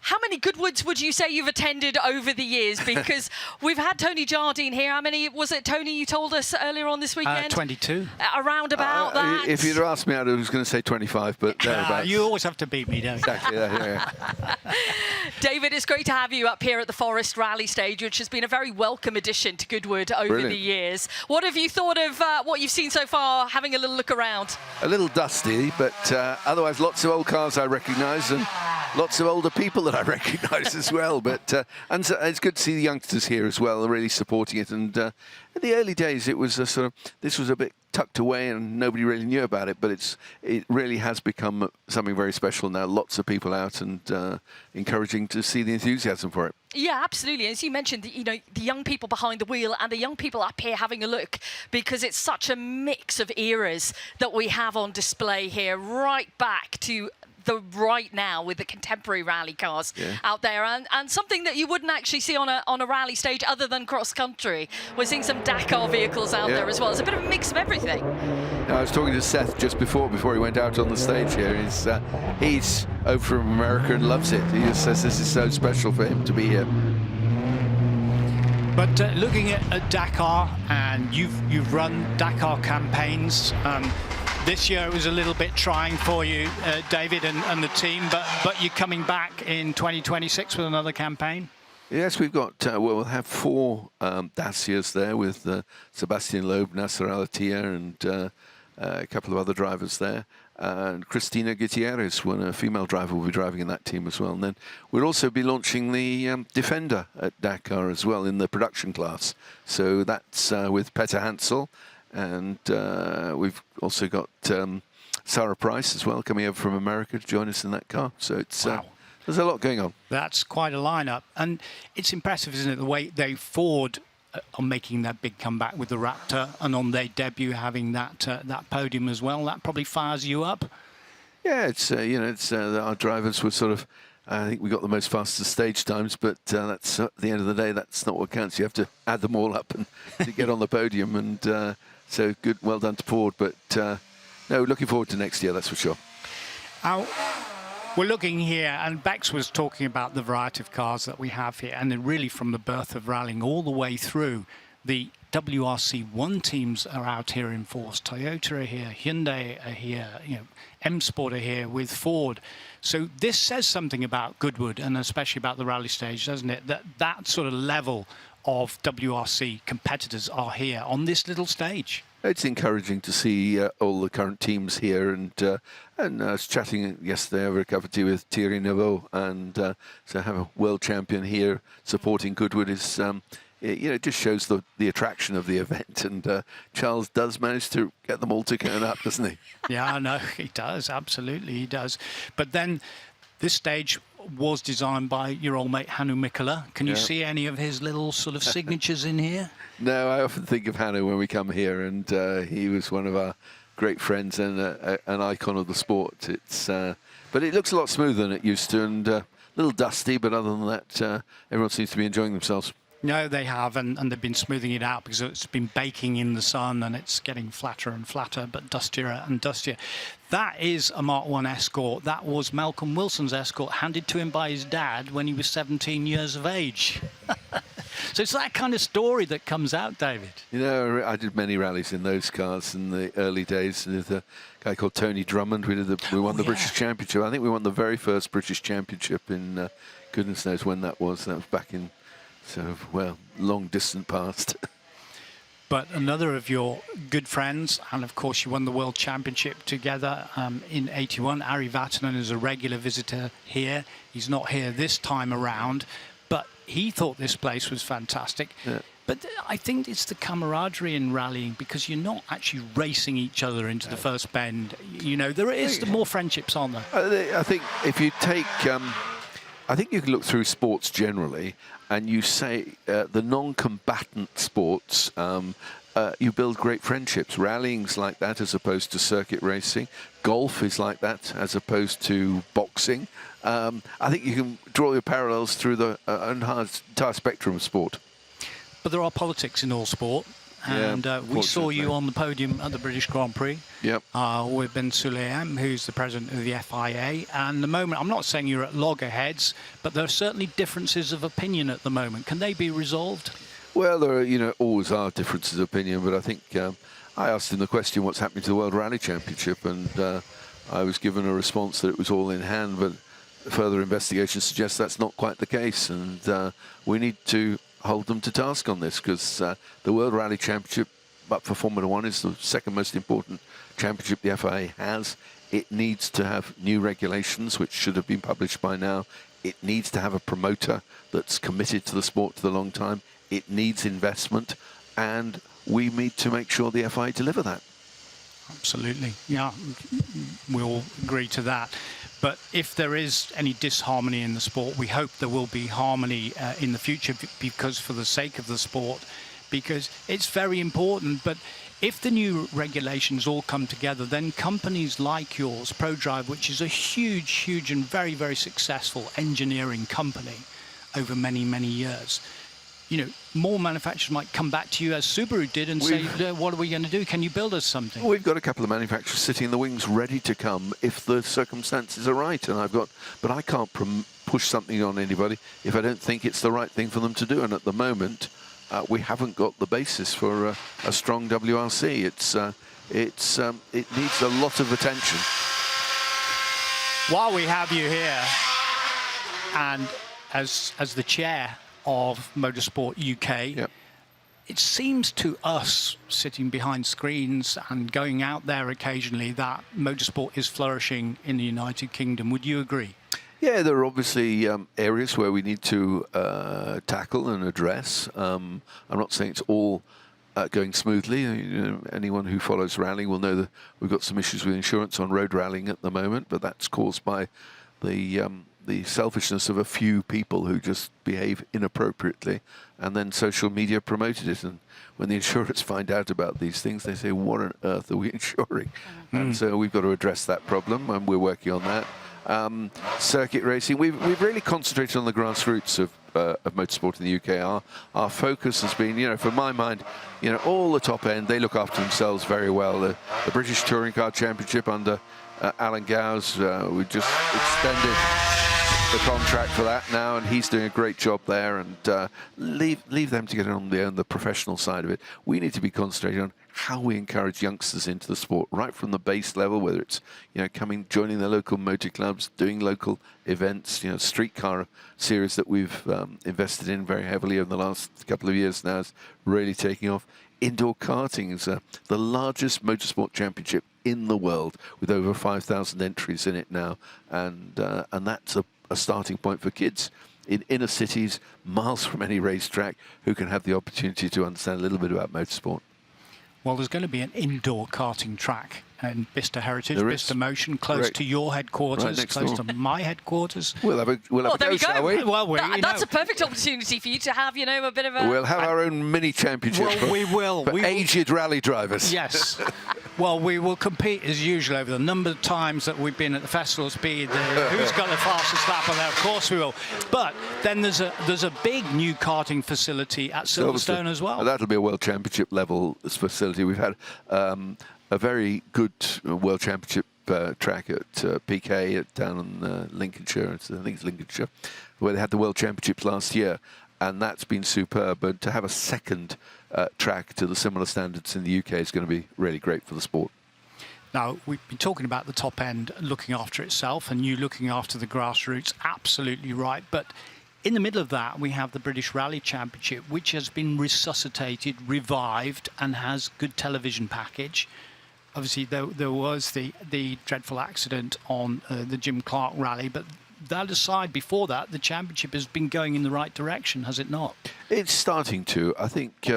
How many Goodwoods would you say you've attended over the years? Because we've had Tony Jardine here. How many was it, Tony, you told us earlier on this weekend? 22. Around about that? If you'd asked me, I was going to say 25, but thereabouts. You always have to beat me, don't you? Exactly, yeah. David, it's great to have you up here at the Forest Rally Stage, which has been a very welcome addition to Goodwood over the years. What have you thought of what you've seen so far, having a little look around? A little dusty, but otherwise lots of old cars I recognise and lots of older people that I recognise as well. But and so it's good to see the youngsters here as well, really supporting it. And in the early days, it was this was a bit tucked away and nobody really knew about it. But it really has become something very special now. Lots of people out and encouraging to see the enthusiasm for it. Yeah, absolutely. As you mentioned, the young people behind the wheel and the young people up here having a look, because it's such a mix of eras that we have on display here, right back to right now with the contemporary rally cars out there, and something that you wouldn't actually see on a rally stage other than cross country. We're seeing some Dakar vehicles out there as well. It's a bit of a mix of everything. I was talking to Seth just before he went out on the stage here. He's over from America and loves it. He just says this is so special for him to be here. But looking at Dakar, and you've run Dakar campaigns. This year it was a little bit trying for you, David, and the team, but you're coming back in 2026 with another campaign? Yes, we've got, we'll have 4 Dacias there with Sebastian Loeb, Nasser Al-Attiyah, and a couple of other drivers there. And Cristina Gutierrez, a female driver, will be driving in that team as well. And then we'll also be launching the Defender at Dakar as well in the production class. So that's with Petter Hansel. And we've also got Sarah Price as well coming over from America to join us in that car. So it's there's a lot going on. That's quite a lineup, and it's impressive, isn't it, the way Ford are making that big comeback with the Raptor, and on their debut having that podium as well. That probably fires you up. Yeah, it's our drivers were sort of. I think we got the most fastest stage times, but that's at the end of the day, that's not what counts. You have to add them all up and to get on the podium, and so good, well done to Ford. But no, looking forward to next year, that's for sure. We're looking here, and Bex was talking about the variety of cars that we have here, and then really from the birth of rallying all the way through, the WRC1 teams are out here in force. Toyota are here, Hyundai are here, M Sport are here with Ford. So this says something about Goodwood, and especially about the rally stage, doesn't it? That sort of level of WRC competitors are here on this little stage. It's encouraging to see all the current teams here, and I was chatting yesterday over a cup of tea with Thierry Neveu, and to have a world champion here supporting Goodwood is, it just shows the attraction of the event, and Charles does manage to get them all to turn up, doesn't he? Yeah, no, he does, absolutely he does. But then this stage was designed by your old mate Hannu Mikkola. Can you see any of his little sort of signatures in here? No, I often think of Hannu when we come here, and he was one of our great friends and an icon of the sport. But it looks a lot smoother than it used to, and a little dusty, but other than that, everyone seems to be enjoying themselves. No, they have, and they've been smoothing it out because it's been baking in the sun and it's getting flatter and flatter, but dustier and dustier. That is a Mark 1 Escort. That was Malcolm Wilson's Escort, handed to him by his dad when he was 17 years of age. So it's that kind of story that comes out, David. I did many rallies in those cars in the early days with a guy called Tony Drummond. We won the British Championship. I think we won the very first British Championship in goodness knows when that was. That was back in long distant past. But another of your good friends, and of course you won the World Championship together in '81. Ari Vatanen is a regular visitor here. He's not here this time around, but he thought this place was fantastic. Yeah. But I think it's the camaraderie in rallying, because you're not actually racing each other into the first bend. There is the more friendships on there. I think if you take, I think you can look through sports generally, and you say the non-combatant sports, you build great friendships. Rallying's like that as opposed to circuit racing. Golf is like that as opposed to boxing. I think you can draw your parallels through the entire spectrum of sport. But there are politics in all sport. And we saw you on the podium at the British Grand Prix with Ben Sulayem, who's the president of the FIA. And the moment, I'm not saying you're at loggerheads, but there are certainly differences of opinion at the moment. Can they be resolved? Well, there are, always are differences of opinion, but I think I asked him the question, what's happening to the World Rally Championship? And I was given a response that it was all in hand, but further investigation suggests that's not quite the case. And we need to hold them to task on this, because the World Rally Championship, but for Formula One, is the second most important championship the FIA has. It needs to have new regulations, which should have been published by now. It needs to have a promoter that's committed to the sport for the long time. It needs investment, and we need to make sure the FIA deliver that. Absolutely, yeah, we all agree to that. But if there is any disharmony in the sport, we hope there will be harmony in the future, because for the sake of the sport, because it's very important. But if the new regulations all come together, then companies like yours, ProDrive, which is a huge and very, very successful engineering company over many, many years, you know, more manufacturers might come back to you as Subaru did and say, what are we going to do? Can you build us something? We've got a couple of manufacturers sitting in the wings ready to come if the circumstances are right. And but I can't push something on anybody if I don't think it's the right thing for them to do. And at the moment, we haven't got the basis for a strong WRC. It needs a lot of attention. While we have you here, and as the chair of Motorsport UK, yep. It seems to us, sitting behind screens and going out there occasionally, that motorsport is flourishing in the United Kingdom. Would you agree? Yeah, there are obviously areas where we need to tackle and address. I'm not saying it's all going smoothly. You know, anyone who follows rallying will know that we've got some issues with insurance on road rallying at the moment, but that's caused by the selfishness of a few people who just behave inappropriately, and then social media promoted it. And when the insurers find out about these things, they say, what on earth are we insuring? And so we've got to address that problem, and we're working on that. Circuit racing, we've really concentrated on the grassroots of motorsport in the UK. Our focus has been, you know, for my mind, you know, all the top end, they look after themselves very well. The British Touring Car Championship under Alan Gowes, we just extended the contract for that now, and he's doing a great job there, and leave them to get on the professional side of it. We need to be concentrating on how we encourage youngsters into the sport right from the base level, whether it's, you know, joining the local motor clubs, doing local events, you know, streetcar series that we've invested in very heavily over the last couple of years now is really taking off. Indoor karting is the largest motorsport championship in the world, with over 5,000 entries in it now, and that's a starting point for kids in inner cities, miles from any racetrack, who can have the opportunity to understand a little bit about motorsport. Well, there's going to be an indoor karting track in Bicester Heritage, Bicester Motion, close to your headquarters, right close door. to my headquarters. We'll have a there go, shall we? Well, that's a perfect opportunity for you to have, you know, a bit of a... We'll have our own mini championship for aged rally drivers. Yes. Well, we will compete as usual over the number of times that we've been at the festival speed. Who's got the fastest lap on there? Of course we will. But then there's a big new karting facility at Silverstone as well. That'll be a World Championship level facility. We've had a very good World Championship track at PK down in Lincolnshire. I think it's Lincolnshire, where they had the World Championships last year, and that's been superb. But to have a second track to the similar standards in the UK is going to be really great for the sport. Now, we've been talking about the top end looking after itself and you looking after the grassroots, absolutely right. But in the middle of that, we have the British Rally Championship, which has been resuscitated, revived, and has good television package. Obviously, there was the dreadful accident on the Jim Clark rally, but that aside, before that, the championship has been going in the right direction, has it not? It's starting to. I think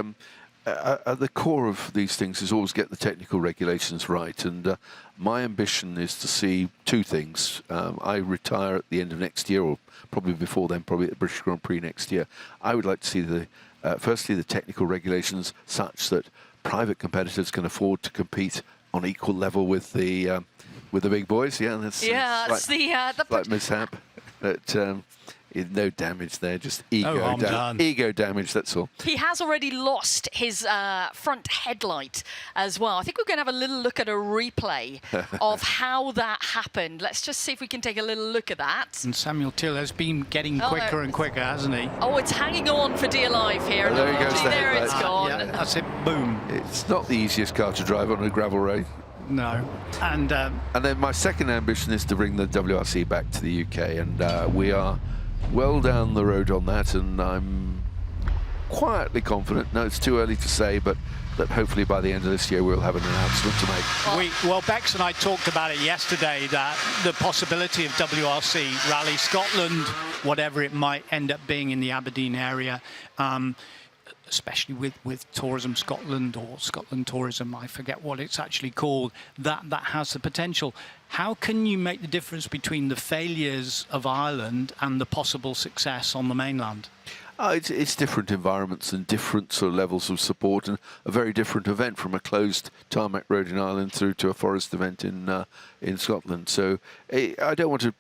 at the core of these things is always get the technical regulations right, and my ambition is to see two things. I retire at the end of next year, or probably before then, probably at the British Grand Prix next year. I would like to see firstly the technical regulations such that private competitors can afford to compete on equal level with the big boys. Yeah, that's the mishap. But no damage there, just ego damage, that's all. He has already lost his front headlight as well. I think we're going to have a little look at a replay of how that happened. Let's just see if we can take a little look at that. And Samuel Till has been getting quicker and quicker, hasn't he? Oh, it's hanging on for dear life here. There he goes. There it's gone. Yeah, that's it, boom. It's not the easiest car to drive on a gravel road. No. And then my second ambition is to bring the WRC back to the UK, and we are well down the road on that, and I'm quietly confident, no, it's too early to say, but that hopefully by the end of this year we'll have an announcement to make. Well, Bex and I talked about it yesterday, that the possibility of WRC Rally Scotland, whatever it might end up being in the Aberdeen area, especially with Tourism Scotland or Scotland Tourism, I forget what it's actually called, that has the potential. How can you make the difference between the failures of Ireland and the possible success on the mainland? It's different environments and different sort of levels of support, and a very different event from a closed tarmac road in Ireland through to a forest event in Scotland. So I don't want to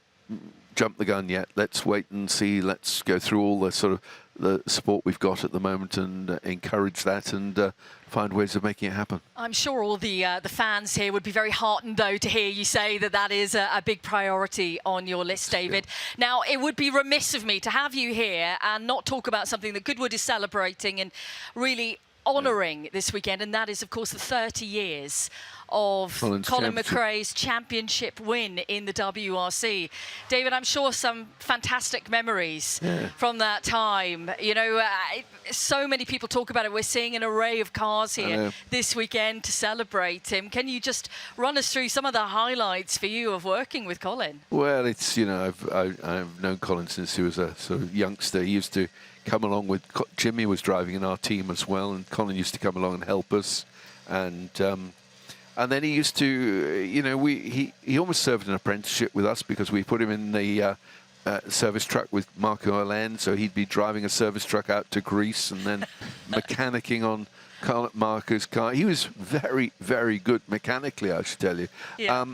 jump the gun yet. Let's wait and see. Let's go through all the sort of the support we've got at the moment and encourage that and find ways of making it happen. I'm sure all the fans here would be very heartened, though, to hear you say that that is a big priority on your list, David. Yeah. Now, it would be remiss of me to have you here and not talk about something that Goodwood is celebrating and really honouring this weekend, and that is, of course, the 30 years of Colin McCrae's championship win in the WRC. David, I'm sure some fantastic memories from that time. You know, so many people talk about it. We're seeing an array of cars here this weekend to celebrate him. Can you just run us through some of the highlights for you of working with Colin? Well, it's, you know, I've known Colin since he was a sort of youngster. He used to come along with, Jimmy was driving in our team as well, and Colin used to come along and help us. And then he used to, you know, he almost served an apprenticeship with us because we put him in the service truck with Marco Allen, so he'd be driving a service truck out to Greece and then mechanicking on Marco's car. He was very, very good mechanically, I should tell you. Yeah.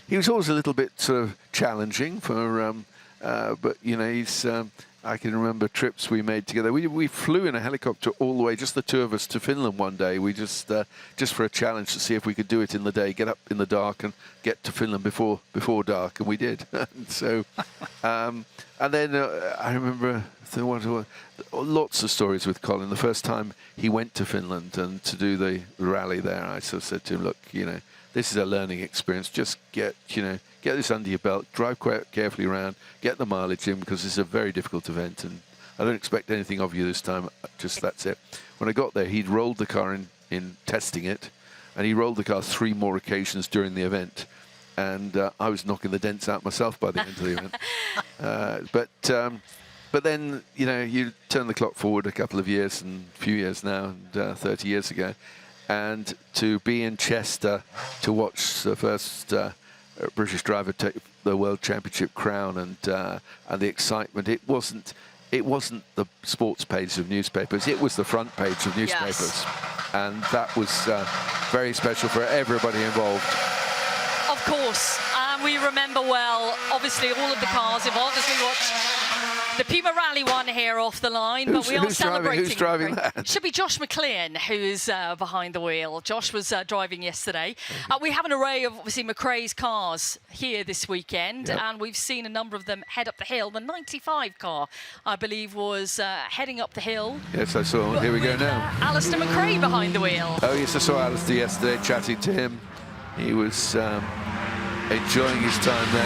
He was always a little bit sort of challenging for, but, you know, he's... I can remember trips we made together. We flew in a helicopter all the way, just the two of us, to Finland one day. We just for a challenge to see if we could do it in the day, get up in the dark and get to Finland before dark, and we did. So, and then I remember lots of stories with Colin. The first time he went to Finland and to do the rally there, I sort of said to him, look, you know, this is a learning experience. Just get this under your belt, drive quite carefully around, get the mileage in, because it's a very difficult event, and I don't expect anything of you this time. Just that's it. When I got there, he'd rolled the car in testing it, and he rolled the car 3 more occasions during the event, and I was knocking the dents out myself by the end of the event. But then, you know, you turn the clock forward a couple of years, and a few years now, and 30 years ago, and to be in Chester to watch the first British driver take the World Championship crown, and the excitement. It wasn't the sports page of newspapers. It was the front page of newspapers, and that was very special for everybody involved. Of course, we remember well, obviously, all of the cars involved as we watched the Puma Rally one here off the line, but we are celebrating. Who's driving that? It should be Josh McClain who's behind the wheel. Josh was driving yesterday. We have an array of, obviously, McCrae's cars here this weekend, and we've seen a number of them head up the hill. The 95 car, I believe, was heading up the hill. Yes, I saw. Here we go now. Alistair McCrae behind the wheel. Oh, yes, I saw Alistair yesterday, chatting to him. He was enjoying his time there.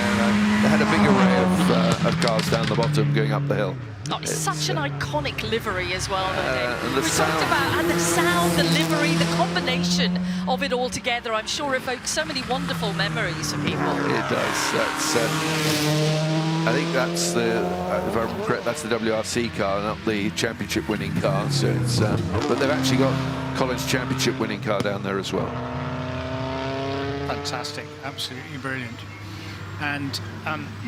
They had a big array of cars down the bottom going up the hill. Oh, it's such an iconic livery as well. And the we sound. talked about the sound, the livery, the combination of it all together. I'm sure evokes so many wonderful memories for people. It does. That's, I think that's if I'm correct, that's the WRC car, not the championship-winning car. So it's, but they've actually got Colin's championship-winning car down there as well. Fantastic, absolutely brilliant. And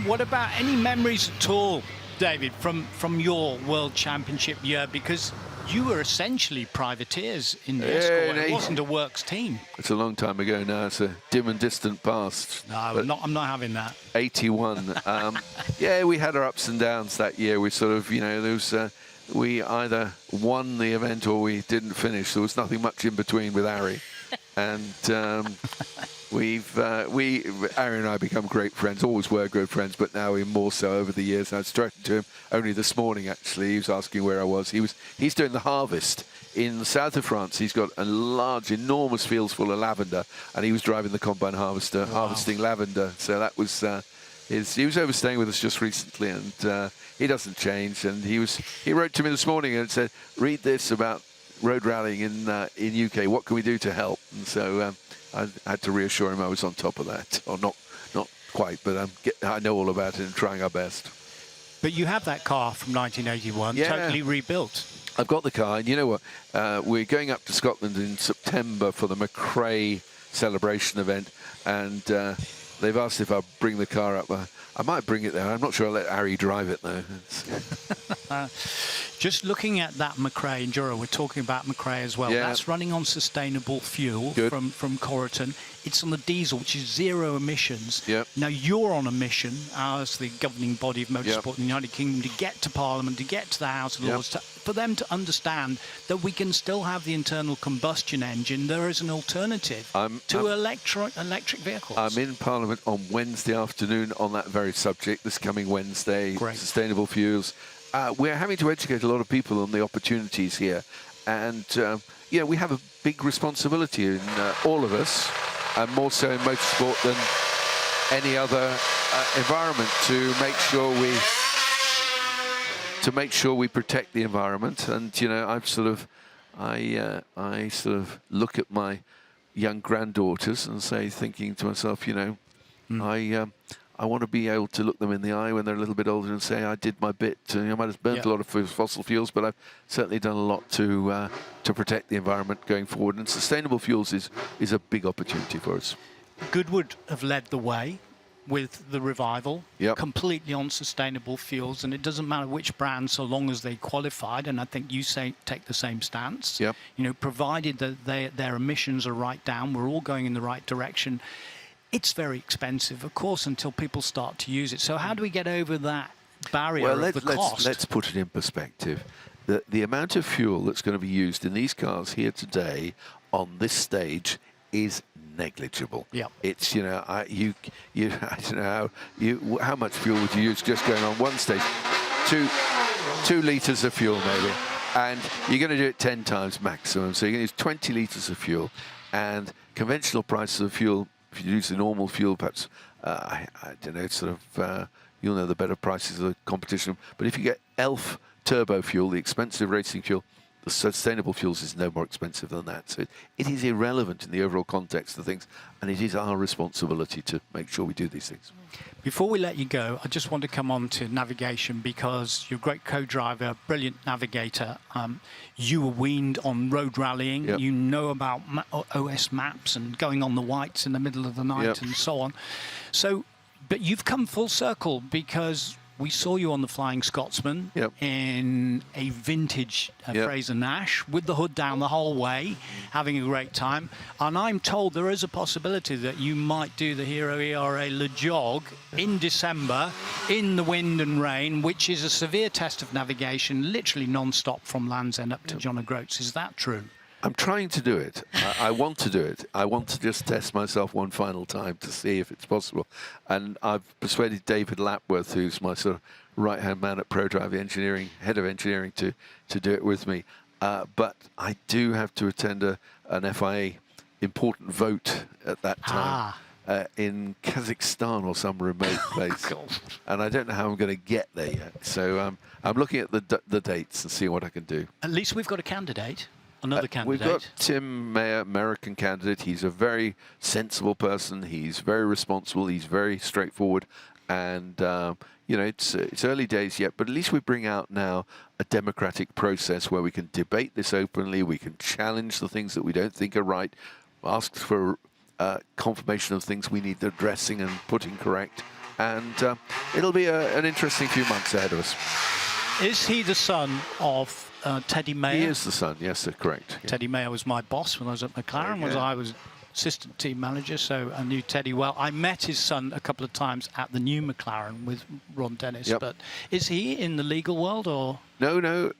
what about any memories at all, David, from your World Championship year? Because you were essentially privateers in the Escort. It wasn't a works team. It's a long time ago now. It's a dim and distant past. No, I'm not having that. 81. Yeah, we had our ups and downs that year. We sort of, you know, there was we either won the event or we didn't finish. There was nothing much in between with Harry. And Harry and I become great friends, always were good friends, but now we're more so over the years. I was talking to him only this morning, actually. He was asking where I was. He's doing the harvest in the south of France. He's got a large, enormous fields full of lavender, and he was driving the combine harvester, harvesting lavender. So that was he was overstaying with us just recently, and he doesn't change. And he wrote to me this morning and said, read this about road rallying in UK. What can we do to help? And so I had to reassure him I was on top of that, or not quite, but I know all about it and trying our best. But you have that car from 1981, totally rebuilt. I've got the car, and you know what? We're going up to Scotland in September for the McCrae celebration event, and they've asked if I'll bring the car up. I might bring it there. I'm not sure I'll let Harry drive it, though. Just looking at that McCrae Enduro, we're talking about McCrae as well. Yeah. That's running on sustainable fuel from Corriton. It's on the diesel, which is 0 emissions. Yep. Now, you're on a mission as the governing body of motorsport in the United Kingdom to get to Parliament, to get to the House of Lords, for them to understand that we can still have the internal combustion engine. There is an alternative to electric vehicles. I'm in Parliament on Wednesday afternoon on that very subject, this coming Wednesday, sustainable fuels. We're having to educate a lot of people on the opportunities here. And, yeah, we have a big responsibility in all of us, and more so in motorsport than any other environment, to make sure we protect the environment. And you know, I sort of look at my young granddaughters and say, thinking to myself, you know, I want to be able to look them in the eye when they're a little bit older and say, I did my bit. I might have burnt a lot of fossil fuels, but I've certainly done a lot to protect the environment going forward. And sustainable fuels is a big opportunity for us. Goodwood have led the way with the revival, completely on sustainable fuels, and it doesn't matter which brand, so long as they qualified. And I think you take the same stance. You know, provided that their emissions are right down, we're all going in the right direction. It's very expensive, of course, until people start to use it. So how do we get over that barrier of the cost? Let's put it in perspective. The amount of fuel that's going to be used in these cars here today on this stage is negligible. It's, you know, I don't know how much fuel would you use just going on one stage? 2 litres of fuel maybe, and you're going to do it 10 times maximum. So you're going to use 20 litres of fuel, and conventional prices of fuel, if you use the normal fuel, perhaps, I don't know, sort of, you'll know the better prices of the competition. But if you get ELF turbo fuel, the expensive racing fuel, the sustainable fuels is no more expensive than that. So it is irrelevant in the overall context of things, and it is our responsibility to make sure we do these things. Before we let you go, I just want to come on to navigation, because you're a great co-driver, brilliant navigator. You were weaned on road rallying. You know about OS maps and going on the whites in the middle of the night and so on. So, but you've come full circle, because we saw you on the Flying Scotsman in a vintage Fraser Nash with the hood down the whole way, having a great time. And I'm told there is a possibility that you might do the Hero ERA Le Jog in December in the wind and rain, which is a severe test of navigation, literally non-stop from Land's End up to John O'Groats. Is that true? I'm trying to do it. I want to do it. I want to just test myself one final time to see if it's possible. And I've persuaded David Lapworth, who's my sort of right-hand man at ProDrive Engineering, head of engineering, to do it with me. But I do have to attend an FIA important vote at that time in Kazakhstan or some remote place. And I don't know how I'm going to get there yet. So I'm looking at the dates and seeing what I can do. At least we've got a candidate. Another candidate. We've got Tim Mayer, American candidate. He's a very sensible person. He's very responsible. He's very straightforward. And, you know, it's early days yet, but at least we bring out now a democratic process where we can debate this openly. We can challenge the things that we don't think are right, ask for confirmation of things we need addressing and putting correct. And it'll be an interesting few months ahead of us. Is he the son of Teddy Mayer? He is the son, yes, correct. Yeah. Teddy Mayer was my boss when I was at McLaren, I was assistant team manager, so I knew Teddy well. I met his son a couple of times at the new McLaren with Ron Dennis, but is he in the legal world or? No.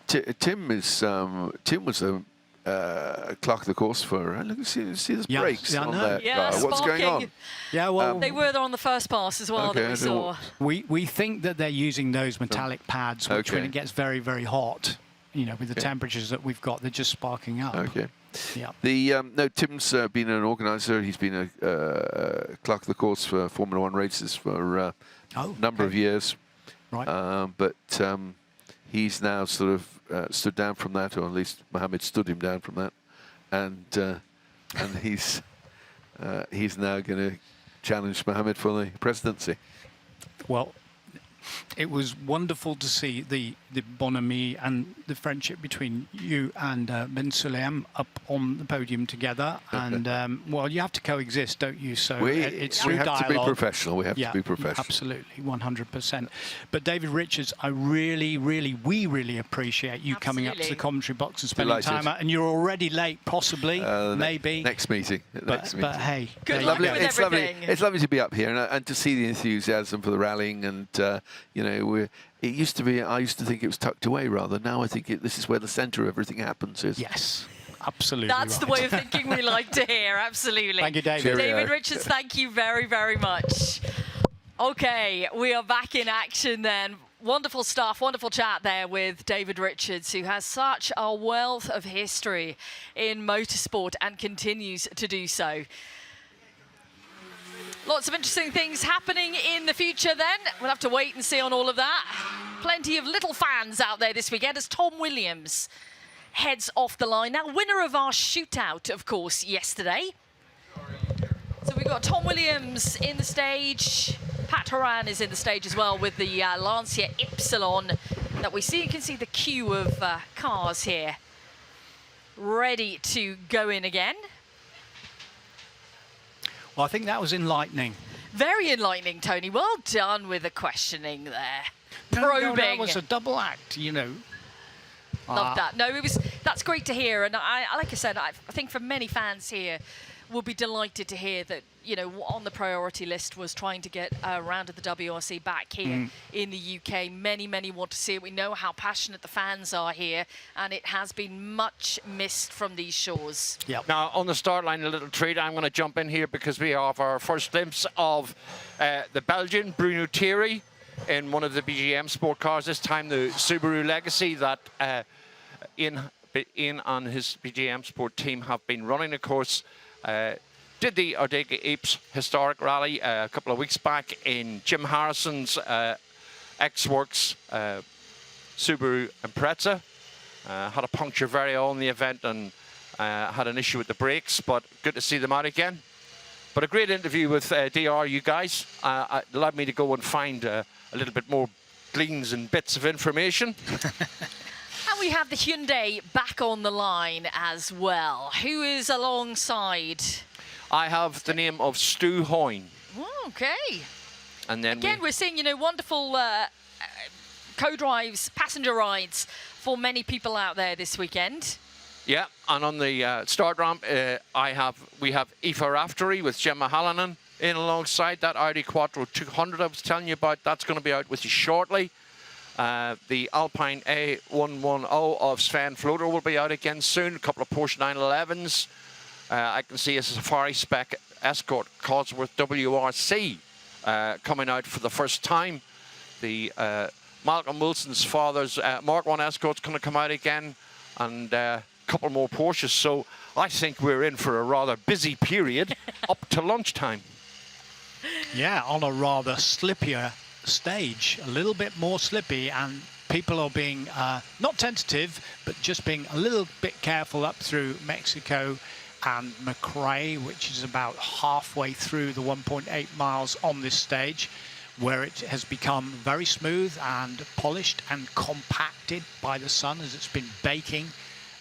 Tim was clerk of the course for. Look, see there's brakes on that car. What's going on? Yeah, well, they were there on the first pass as well that we saw. We think that they're using those metallic pads, which when it gets very, very hot, you know, with the temperatures that we've got, they're just sparking up. Yeah. No, Tim's been an organizer. He's been a clerk of the course for Formula One races for a number of years. Right. But he's now sort of stood down from that, or at least Mohammed stood him down from that, and he's now going to challenge Mohammed for the presidency. Well, it was wonderful to see the bonhomie and the friendship between you and Ben Sulayem up on the podium together. And well, you have to coexist, don't you? So it's through dialogue. To be professional. We have to be professional. Absolutely, 100%. But David Richards, we really appreciate you coming up to the commentary box and spending time out. And you're already late, possibly, maybe. Next meeting. But hey, good luck with everything. It's lovely to be up here and to see the enthusiasm for the rallying. And you know, it used to be. I used to think it was tucked away rather. Now I think this is where the centre of everything happens. Yes. Absolutely. That's the way of thinking we like to hear. Absolutely. Thank you, David. David Richards, thank you very, very much. Okay, we are back in action then. Wonderful stuff, wonderful chat there with David Richards, who has such a wealth of history in motorsport and continues to do so. Lots of interesting things happening in the future then. We'll have to wait and see on all of that. Plenty of little fans out there this weekend as Tom Williams heads off the line. Now, winner of our shootout, of course, yesterday. So we've got Tom Williams in the stage. Pat Horan is in the stage as well with the Lancia Ypsilon that we see. You can see the queue of cars here ready to go in again. Well, I think that was enlightening. Very enlightening, Tony. Well done with the questioning there. Probing. No, that was a double act, you know. Love that. No, that's great to hear. And like I said, I think for many fans here will be delighted to hear that, you know, on the priority list was trying to get a round of the WRC back here in the UK. Many want to see it. We know how passionate the fans are here, and it has been much missed from these shores. Yep. Now, on the start line, a little treat. I'm going to jump in here because we have our first glimpse of the Belgian, Bruno Thierry, in one of the BGM sport cars, this time the Subaru Legacy that Ian and his BGM sport team have been running, of course. Did the Ardega Apes historic rally a couple of weeks back in Jim Harrison's X-Works Subaru Impreza. Had a puncture very early in the event and had an issue with the brakes, but good to see them out again. But a great interview with DR, you guys. Allowed me to go and find a little bit more gleans and bits of information. And we have the Hyundai back on the line as well. Who is alongside? I have the name of Stu Hoyne. Okay. And then again, we're seeing, you know, wonderful co-drives, passenger rides for many people out there this weekend. Yeah, and on the start ramp, we have Aoife Raftery with Gemma Hallinan in alongside that Audi Quattro 200 I was telling you about. That's going to be out with you shortly. The Alpine A110 of Sven Floater will be out again soon. A couple of Porsche 911s. I can see a Safari Spec Escort Cosworth WRC coming out for the first time. The Malcolm Wilson's father's Mark 1 Escort's going to come out again, and a couple more Porsches. So I think we're in for a rather busy period up to lunchtime. Yeah, on a rather slippier stage, a little bit more slippy, and people are being not tentative, but just being a little bit careful up through Mexico and McCrae, which is about halfway through the 1.8 miles on this stage, where it has become very smooth and polished and compacted by the sun as it's been baking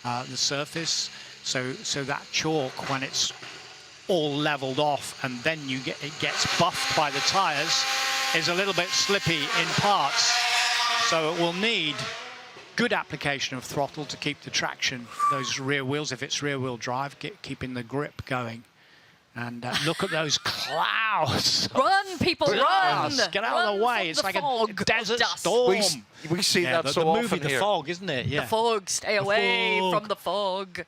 the surface. So that chalk, when it's all leveled off and then it gets buffed by the tires, is a little bit slippy in parts. So it will need good application of throttle to keep the traction, those rear wheels, if it's rear wheel drive, keeping the grip going. And look at those clouds. Run, people, run! Get out of the way. It's like a desert storm. We see that so often here. The fog, isn't it? Yeah. The fog. Stay away from the fog.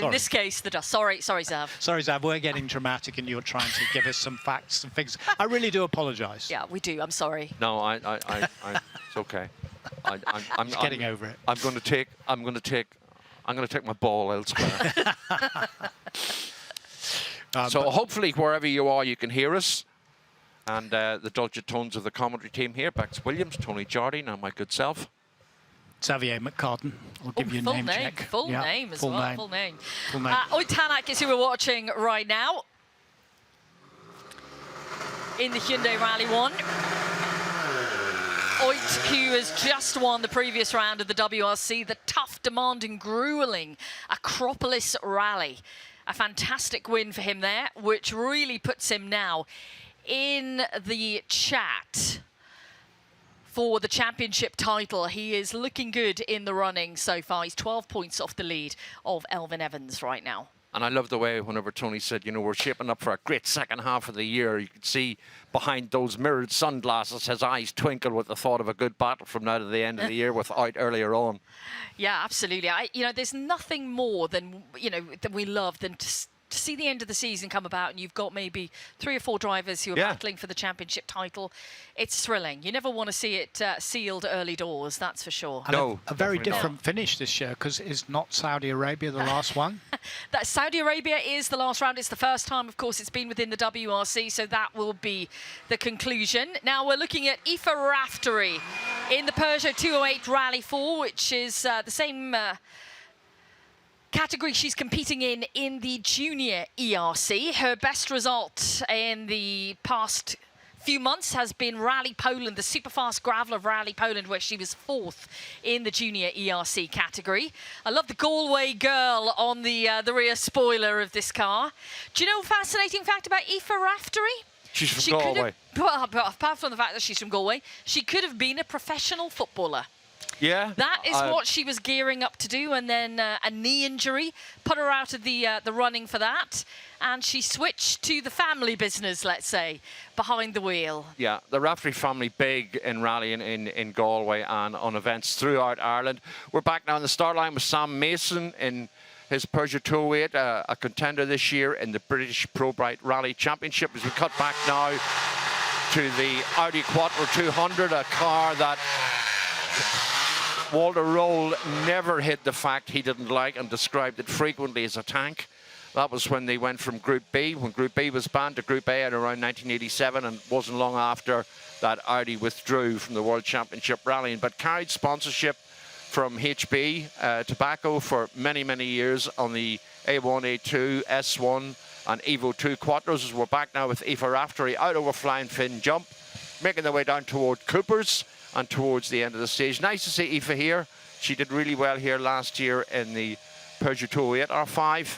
In this case, the dust. Sorry, Zav. Sorry, Zav. We're getting dramatic, and you're trying to give us some facts and figures. I really do apologise. Yeah, we do. I'm sorry. No, it's okay. I'm just getting over it. I'm going to take my ball elsewhere. So hopefully, wherever you are, you can hear us. And the dulcet tones of the commentary team here: Bex Williams, Tony Jardine, and my good self, Xavier McCartan. I'll give you a name check. Full name as well. Full name. Oid Tanak is who we're watching right now in the Hyundai Rally 1. Oit, who has just won the previous round of the WRC, the tough, demanding, grueling Acropolis Rally. A fantastic win for him there, which really puts him now in the chat for the championship title. He is looking good in the running so far. He's 12 points off the lead of Elfyn Evans right now. And I love the way whenever Tony said, you know, we're shaping up for a great second half of the year, you could see behind those mirrored sunglasses his eyes twinkle with the thought of a good battle from now to the end of the year with Out earlier on. Yeah, absolutely. You know, there's nothing more than, you know, that we love than to see the end of the season come about and you've got maybe 3 or 4 drivers who are battling for the championship title. It's thrilling. You never want to see it sealed early doors, that's for sure. And a very different finish this year, because it's not Saudi Arabia the last one. That Saudi Arabia is the last round. It's the first time, of course, it's been within the WRC, so that will be the conclusion. Now we're looking at Aoife Raftery in the Peugeot 208 Rally 4, which is the same category she's competing in the junior ERC. Her best result in the past few months has been Rally Poland, the Superfast Gravel of Rally Poland, where she was 4th in the junior ERC category. I love the Galway girl on the rear spoiler of this car. Do you know a fascinating fact about Aoife Raftery? She's from Galway. Well, apart from the fact that she's from Galway, she could have been a professional footballer. Yeah. That is what she was gearing up to do, and then a knee injury put her out of the running for that, and she switched to the family business, let's say, behind the wheel. Yeah, the Raftery family big in rallying in Galway and on events throughout Ireland. We're back now on the start line with Sam Mason in his Peugeot 208, a contender this year in the British Pro Bright Rally Championship. As we cut back now to the Audi Quattro 200, a car that Walter Roll never hid the fact he didn't like and described it frequently as a tank. That was when they went from Group B, when Group B was banned, to Group A in around 1987, and wasn't long after that Audi withdrew from the World Championship rallying, but carried sponsorship from HB Tobacco for many, many years on the A1, A2, S1 and Evo 2 Quattros. As we're back now with Aoife Raftery out over Flying Finn Jump, making their way down toward Cooper's and towards the end of the stage. Nice to see Aoife here. She did really well here last year in the Peugeot 208 R5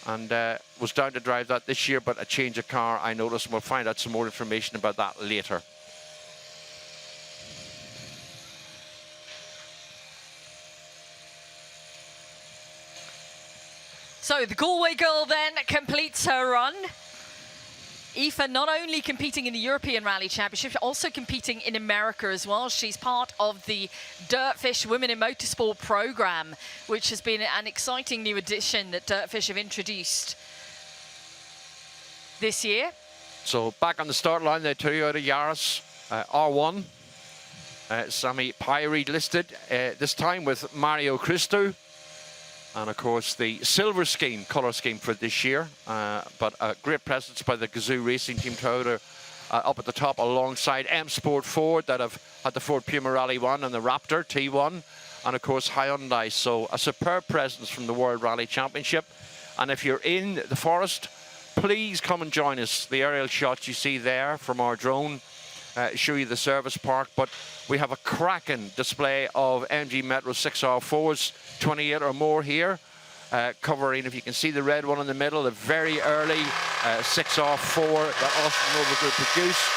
and was down to drive that this year, but a change of car I noticed, and we'll find out some more information about that later. So the Galway girl then completes her run. Aoife not only competing in the European Rally Championship, also competing in America as well. She's part of the Dirtfish Women in Motorsport program, which has been an exciting new addition that Dirtfish have introduced this year. So back on the start line, the Toyota Yaris R1. Sami Pyrie listed, this time with Mario Christou. And of course the silver scheme, colour scheme for this year, but a great presence by the Gazoo Racing Team Toyota up at the top alongside M Sport Ford that have had the Ford Puma Rally 1 and the Raptor T1, and of course Hyundai. So a superb presence from the World Rally Championship. And if you're in the forest, please come and join us. The aerial shots you see there from our drone show you the service park, but we have a cracking display of MG Metro 6R4s, 28 or more here, covering, if you can see the red one in the middle, the very early 6R4 that Austin Nova Group produced,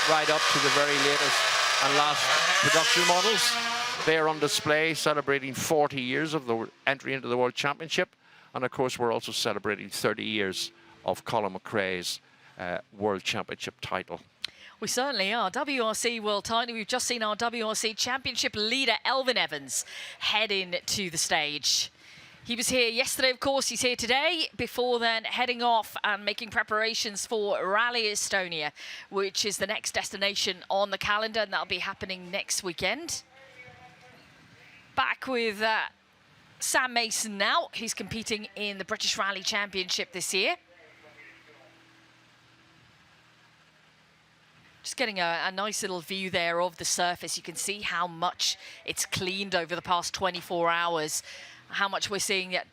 right up to the very latest and last production models. They're on display, celebrating 40 years of the entry into the World Championship, and of course we're also celebrating 30 years of Colin McCrae's World Championship title. We certainly are. WRC World Title. We've just seen our WRC Championship leader, Elfyn Evans, head in to the stage. He was here yesterday, of course. He's here today, before then heading off and making preparations for Rally Estonia, which is the next destination on the calendar, and that'll be happening next weekend. Back with Sam Mason now. He's competing in the British Rally Championship this year. Just getting a nice little view there of the surface. You can see how much it's cleaned over the past 24 hours, how much we're seeing that,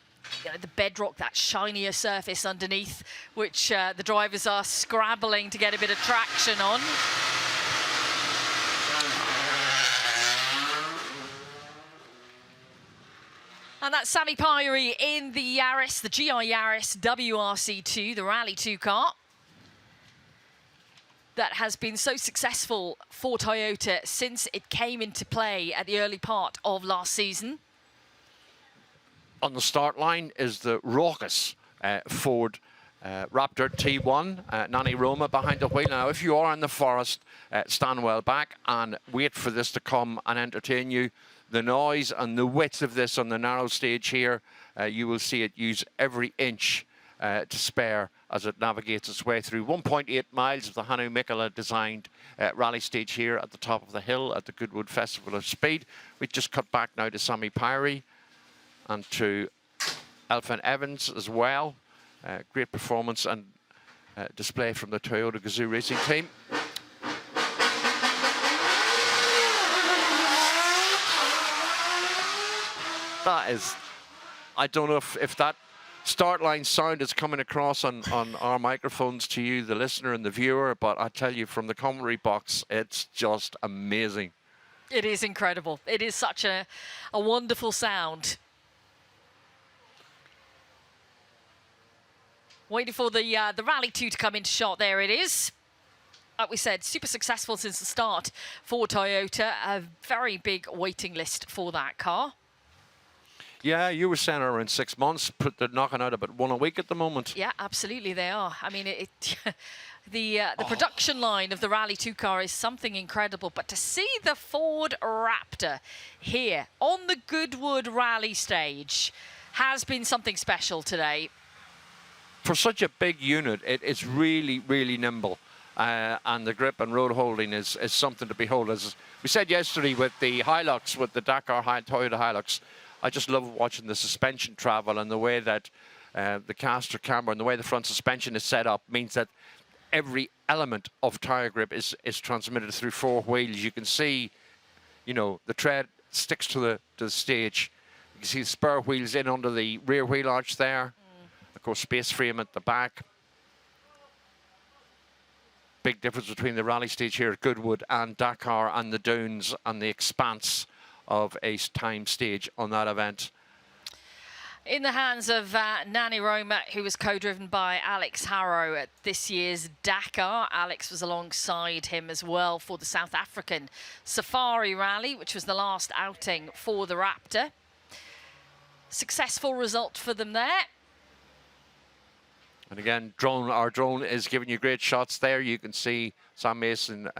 you know, the bedrock, that shinier surface underneath, which the drivers are scrabbling to get a bit of traction on. And that's Sami Pyrie in the Yaris, the GI Yaris WRC2, the Rally 2 car. That has been so successful for Toyota since it came into play at the early part of last season. On the start line is the raucous Ford Raptor T1, Nani Roma behind the wheel. Now, if you are in the forest, stand well back and wait for this to come and entertain you. The noise and the width of this on the narrow stage here, you will see it use every inch to spare as it navigates its way through 1.8 miles of the Hannu Mikkola designed rally stage here at the top of the hill at the Goodwood Festival of Speed. We just cut back now to Sami Pyrie and to Elfyn Evans as well. Great performance and display from the Toyota Gazoo Racing team. That is, I don't know if that start line sound is coming across on our microphones to you, the listener and the viewer, but I tell you from the commentary box, it's just amazing. It is incredible. It is such a wonderful sound. Waiting for the Rally 2 to come into shot. There it is. Like we said, super successful since the start for Toyota. A very big waiting list for that car. Yeah, you were saying around 6 months. They're knocking out about one a week at the moment. Yeah, absolutely they are. I mean, the production line of the Rally 2 car is something incredible. But to see the Ford Raptor here on the Goodwood Rally Stage has been something special today. For such a big unit, it's really, really nimble. And the grip and road holding is something to behold. As we said yesterday with the Hilux, with the Dakar Toyota Hilux, I just love watching the suspension travel and the way that the caster camber and the way the front suspension is set up means that every element of tire grip is transmitted through four wheels. You can see, you know, the tread sticks to the stage. You can see the spur wheels in under the rear wheel arch there. Of course, space frame at the back. Big difference between the rally stage here at Goodwood and Dakar and the dunes and the expanse of a time stage on that event. In the hands of Nani Roma, who was co-driven by Alex Harrow at this year's Dakar. Alex was alongside him as well for the South African Safari Rally, which was the last outing for the Raptor. Successful result for them there. And again, our drone is giving you great shots there. You can see Sam Mason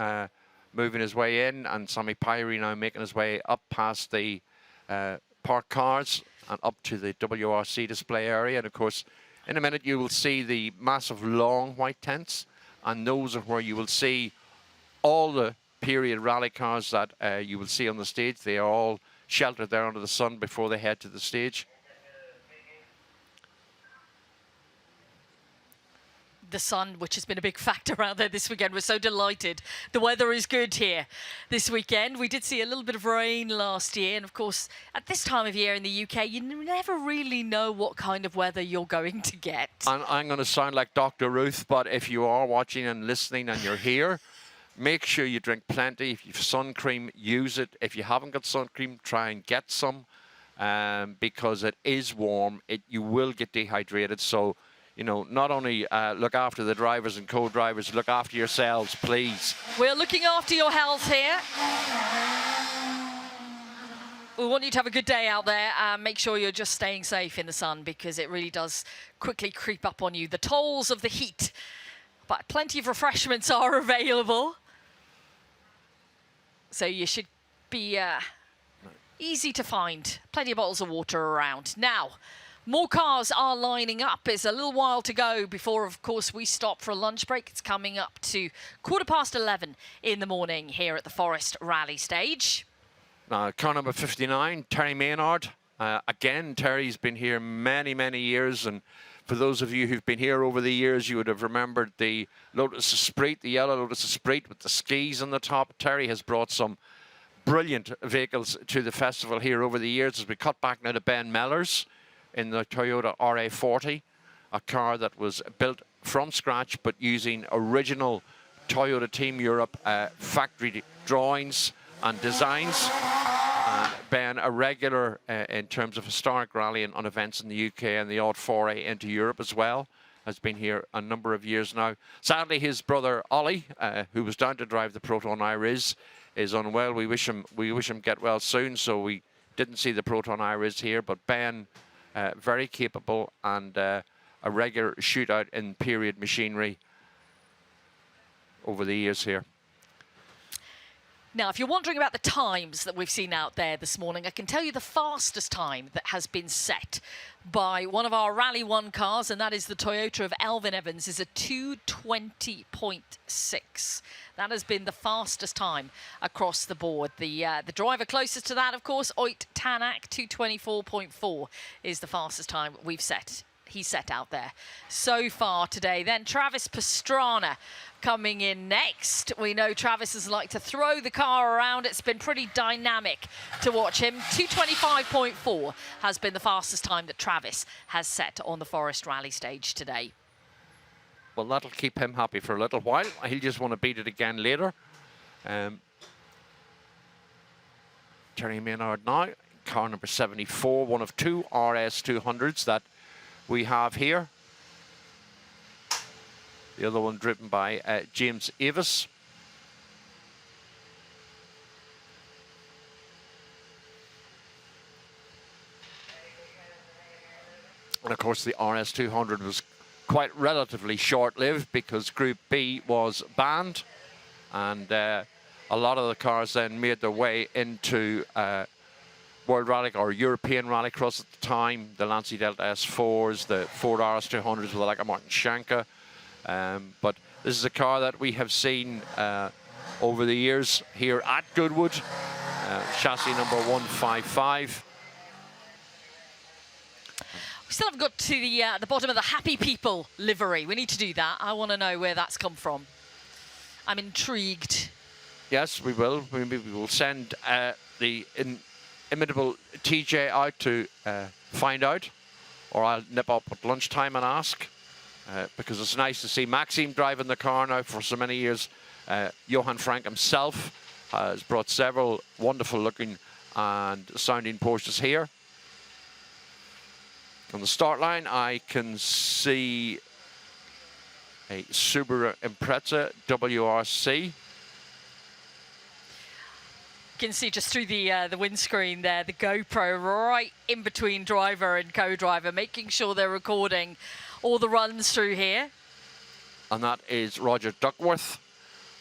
moving his way in and Sami Pyrie now making his way up past the parked cars and up to the WRC display area. And of course, in a minute, you will see the massive long white tents. And those are where you will see all the period rally cars that you will see on the stage. They are all sheltered there under the sun before they head to the stage. The sun, which has been a big factor around there this weekend. We're so delighted. The weather is good here this weekend. We did see a little bit of rain last year. And of course, at this time of year in the UK, you never really know what kind of weather you're going to get. I'm going to sound like Dr. Ruth, but if you are watching and listening and you're here, make sure you drink plenty. If you have sun cream, use it. If you haven't got sun cream, try and get some because it is warm. You will get dehydrated. So, you know, not only look after the drivers and co-drivers, look after yourselves, please. We're looking after your health here. We want you to have a good day out there. Make sure you're just staying safe in the sun because it really does quickly creep up on you. The tolls of the heat. But plenty of refreshments are available. So you should be easy to find. Plenty of bottles of water around. Now, more cars are lining up. There's a little while to go before, of course, we stop for a lunch break. It's coming up to 11:15 in the morning here at the Forest Rally Stage. Car number 59, Terry Maynard. Again, Terry's been here many, many years. And for those of you who've been here over the years, you would have remembered the Lotus Esprit, the yellow Lotus Esprit with the skis on the top. Terry has brought some brilliant vehicles to the festival here over the years as we cut back now to Ben Mellors in the Toyota RA40, a car that was built from scratch but using original Toyota Team Europe factory drawings and designs. Ben, a regular in terms of historic rallying on events in the UK and the odd foray into Europe as well. Has been here a number of years now. Sadly, his brother Ollie, who was down to drive the Proton Iris, is unwell. We wish him get well soon. So we didn't see the Proton Iris here, but Ben, very capable and a regular shootout in period machinery over the years here. Now, if you're wondering about the times that we've seen out there this morning, I can tell you the fastest time that has been set by one of our Rally 1 cars, and that is the Toyota of Elvin Evans, is a 2:20.6. That has been the fastest time across the board. The driver closest to that, of course, Oit Tanak, 2:24.4 is the fastest time he's set out there so far today. Then Travis Pastrana coming in next. We know Travis has liked to throw the car around. It's been pretty dynamic to watch him. 2:25.4 has been the fastest time that Travis has set on the Forest Rally Stage today. Well, that'll keep him happy for a little while. He'll just want to beat it again later. Terry Maynard now, car number 74, one of two RS200s that we have here. The other one driven by James Avis. And of course the RS200 was quite relatively short-lived because Group B was banned, and a lot of the cars then made their way into World Rally or European Rallycross at the time. The Lancia Delta S4s, the Ford RS200s with like a Martin Schanke. But this is a car that we have seen over the years here at Goodwood. Chassis number 155. We still haven't got to the bottom of the Happy People livery. We need to do that. I want to know where that's come from. I'm intrigued. Yes, we will. Maybe we will send the inimitable TJ out to find out, or I'll nip up at lunchtime and ask, because it's nice to see Maxime driving the car now for so many years. Johan Frank himself has brought several wonderful looking and sounding Porsches here. On the start line, I can see a Subaru Impreza WRC. You can see just through the windscreen there, the GoPro right in between driver and co-driver, making sure they're recording all the runs through here. And that is Roger Duckworth.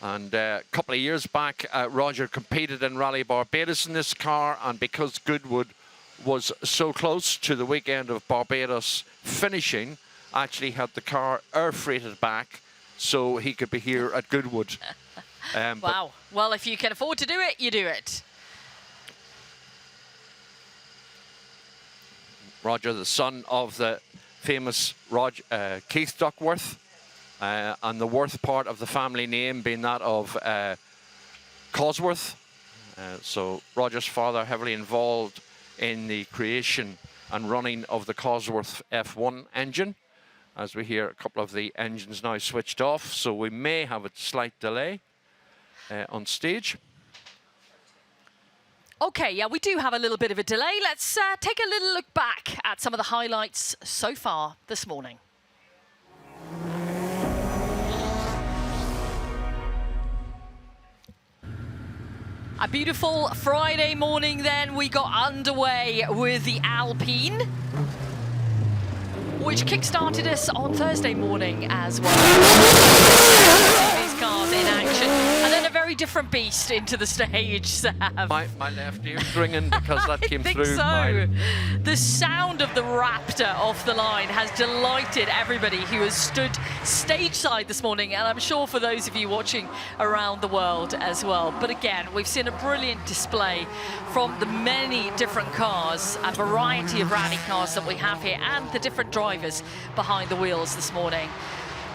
And a couple of years back, Roger competed in Rally Barbados in this car, and because Goodwood was so close to the weekend of Barbados finishing, actually had the car air freighted back so he could be here at Goodwood. Wow. Well, if you can afford to do it, you do it. Roger, the son of the famous Keith Duckworth, and the Worth part of the family name being that of Cosworth. So Roger's father heavily involved in the creation and running of the Cosworth F1 engine. As we hear, a couple of the engines now switched off, so we may have a slight delay on stage. Okay, yeah, we do have a little bit of a delay. Let's take a little look back at some of the highlights so far this morning. A beautiful Friday morning then, we got underway with the Alpine, which kick-started us on Thursday morning as well. These cars in action. And then a very different beast into the stage, Sam. My left ear's ringing because that came through. I think so. The sound of the Raptor off the line has delighted everybody who has stood stage side this morning, and I'm sure for those of you watching around the world as well. But again, we've seen a brilliant display from the many different cars, a variety of rally cars that we have here, and the different drivers behind the wheels this morning.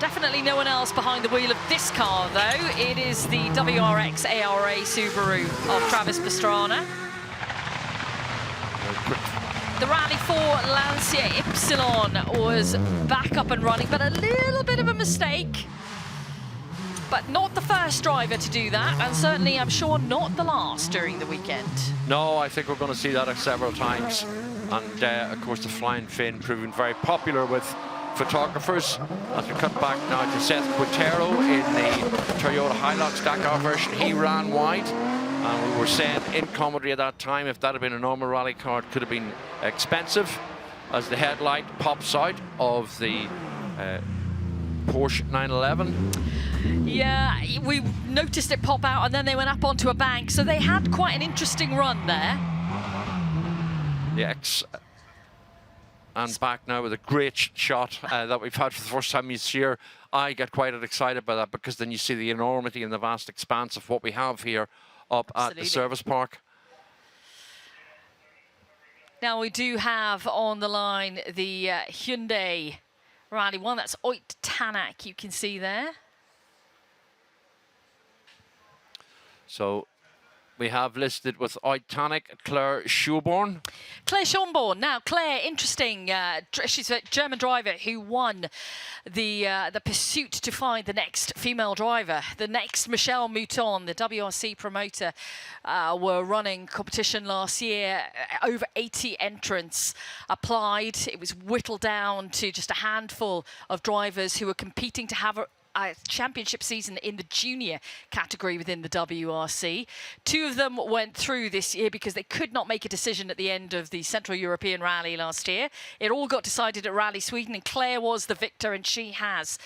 Definitely no one else behind the wheel of this car, though. It is the WRX ARA Subaru of Travis Pastrana. The Rally 4 Lancia Ypsilon was back up and running, but a little bit of a mistake. but not the first driver to do that, and certainly, I'm sure, not the last during the weekend. No, I think we're going to see that several times. And of course, the flying fin proving very popular with photographers. As we cut back now to Seth Quintero in the Toyota Hilux Dakar version, he ran wide. And we were saying in commentary at that time, if that had been a normal rally car, it could have been expensive, as the headlight pops out of the Porsche 911. Yeah, we noticed it pop out, and then they went up onto a bank, so they had quite an interesting run there. Yes. And back now with a great shot that we've had for the first time this year. I get quite excited by that, because then you see the enormity and the vast expanse of what we have here up at the service park. Now we do have on the line the Hyundai Rally 1. That's Oit Tanak, you can see there. So we have listed with Oit Tanak, Claire Schauborn. Claire Schauborn. Now, Claire, interesting. She's a German driver who won the pursuit to find the next female driver. The next Michelle Mouton, the WRC promoter, were running competition last year. Over 80 entrants applied. It was whittled down to just a handful of drivers who were competing to have a championship season in the junior category within the WRC. 2 of them went through this year because they could not make a decision at the end of the Central European Rally last year. It all got decided at Rally Sweden, and Claire was the victor, and she has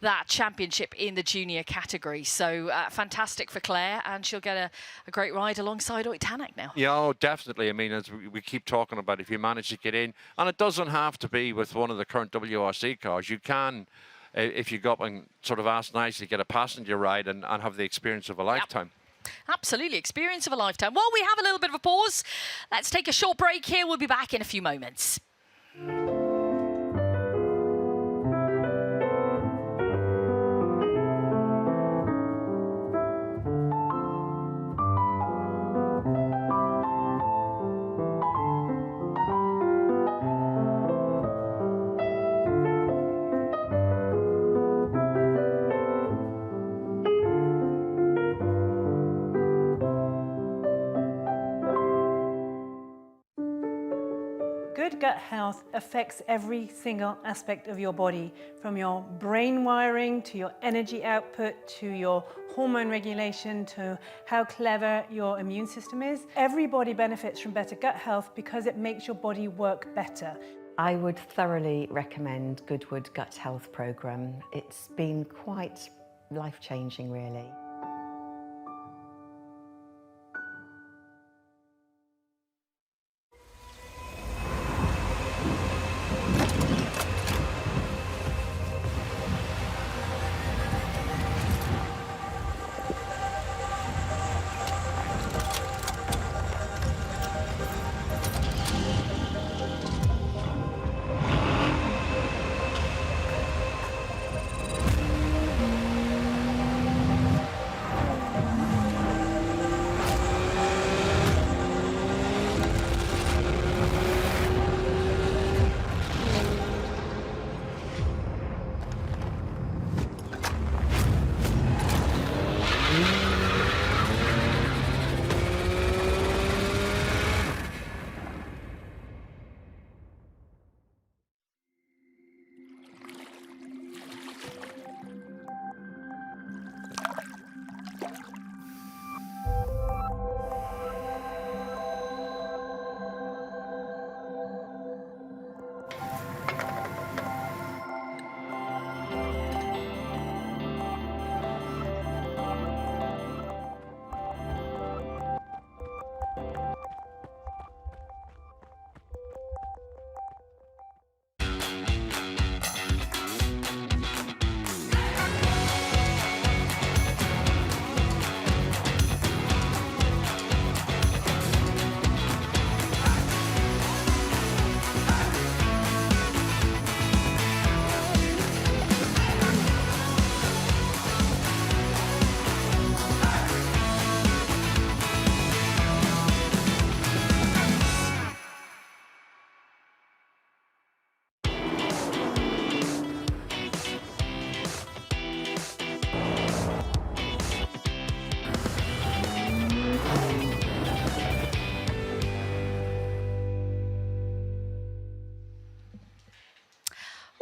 that championship in the junior category. So fantastic for Claire, and she'll get a great ride alongside Oit Tanak now. Yeah, oh, definitely. I mean, as we keep talking about, if you manage to get in, and it doesn't have to be with one of the current WRC cars, you can, if you go up and sort of ask nicely, get a passenger ride and have the experience of a lifetime. Absolutely, experience of a lifetime. Well, we have a little bit of a pause. Let's take a short break here. We'll be back in a few moments. Good gut health affects every single aspect of your body, from your brain wiring to your energy output to your hormone regulation to how clever your immune system is. Everybody benefits from better gut health because it makes your body work better. I would thoroughly recommend Goodwood Gut Health Programme. It's been quite life-changing, really.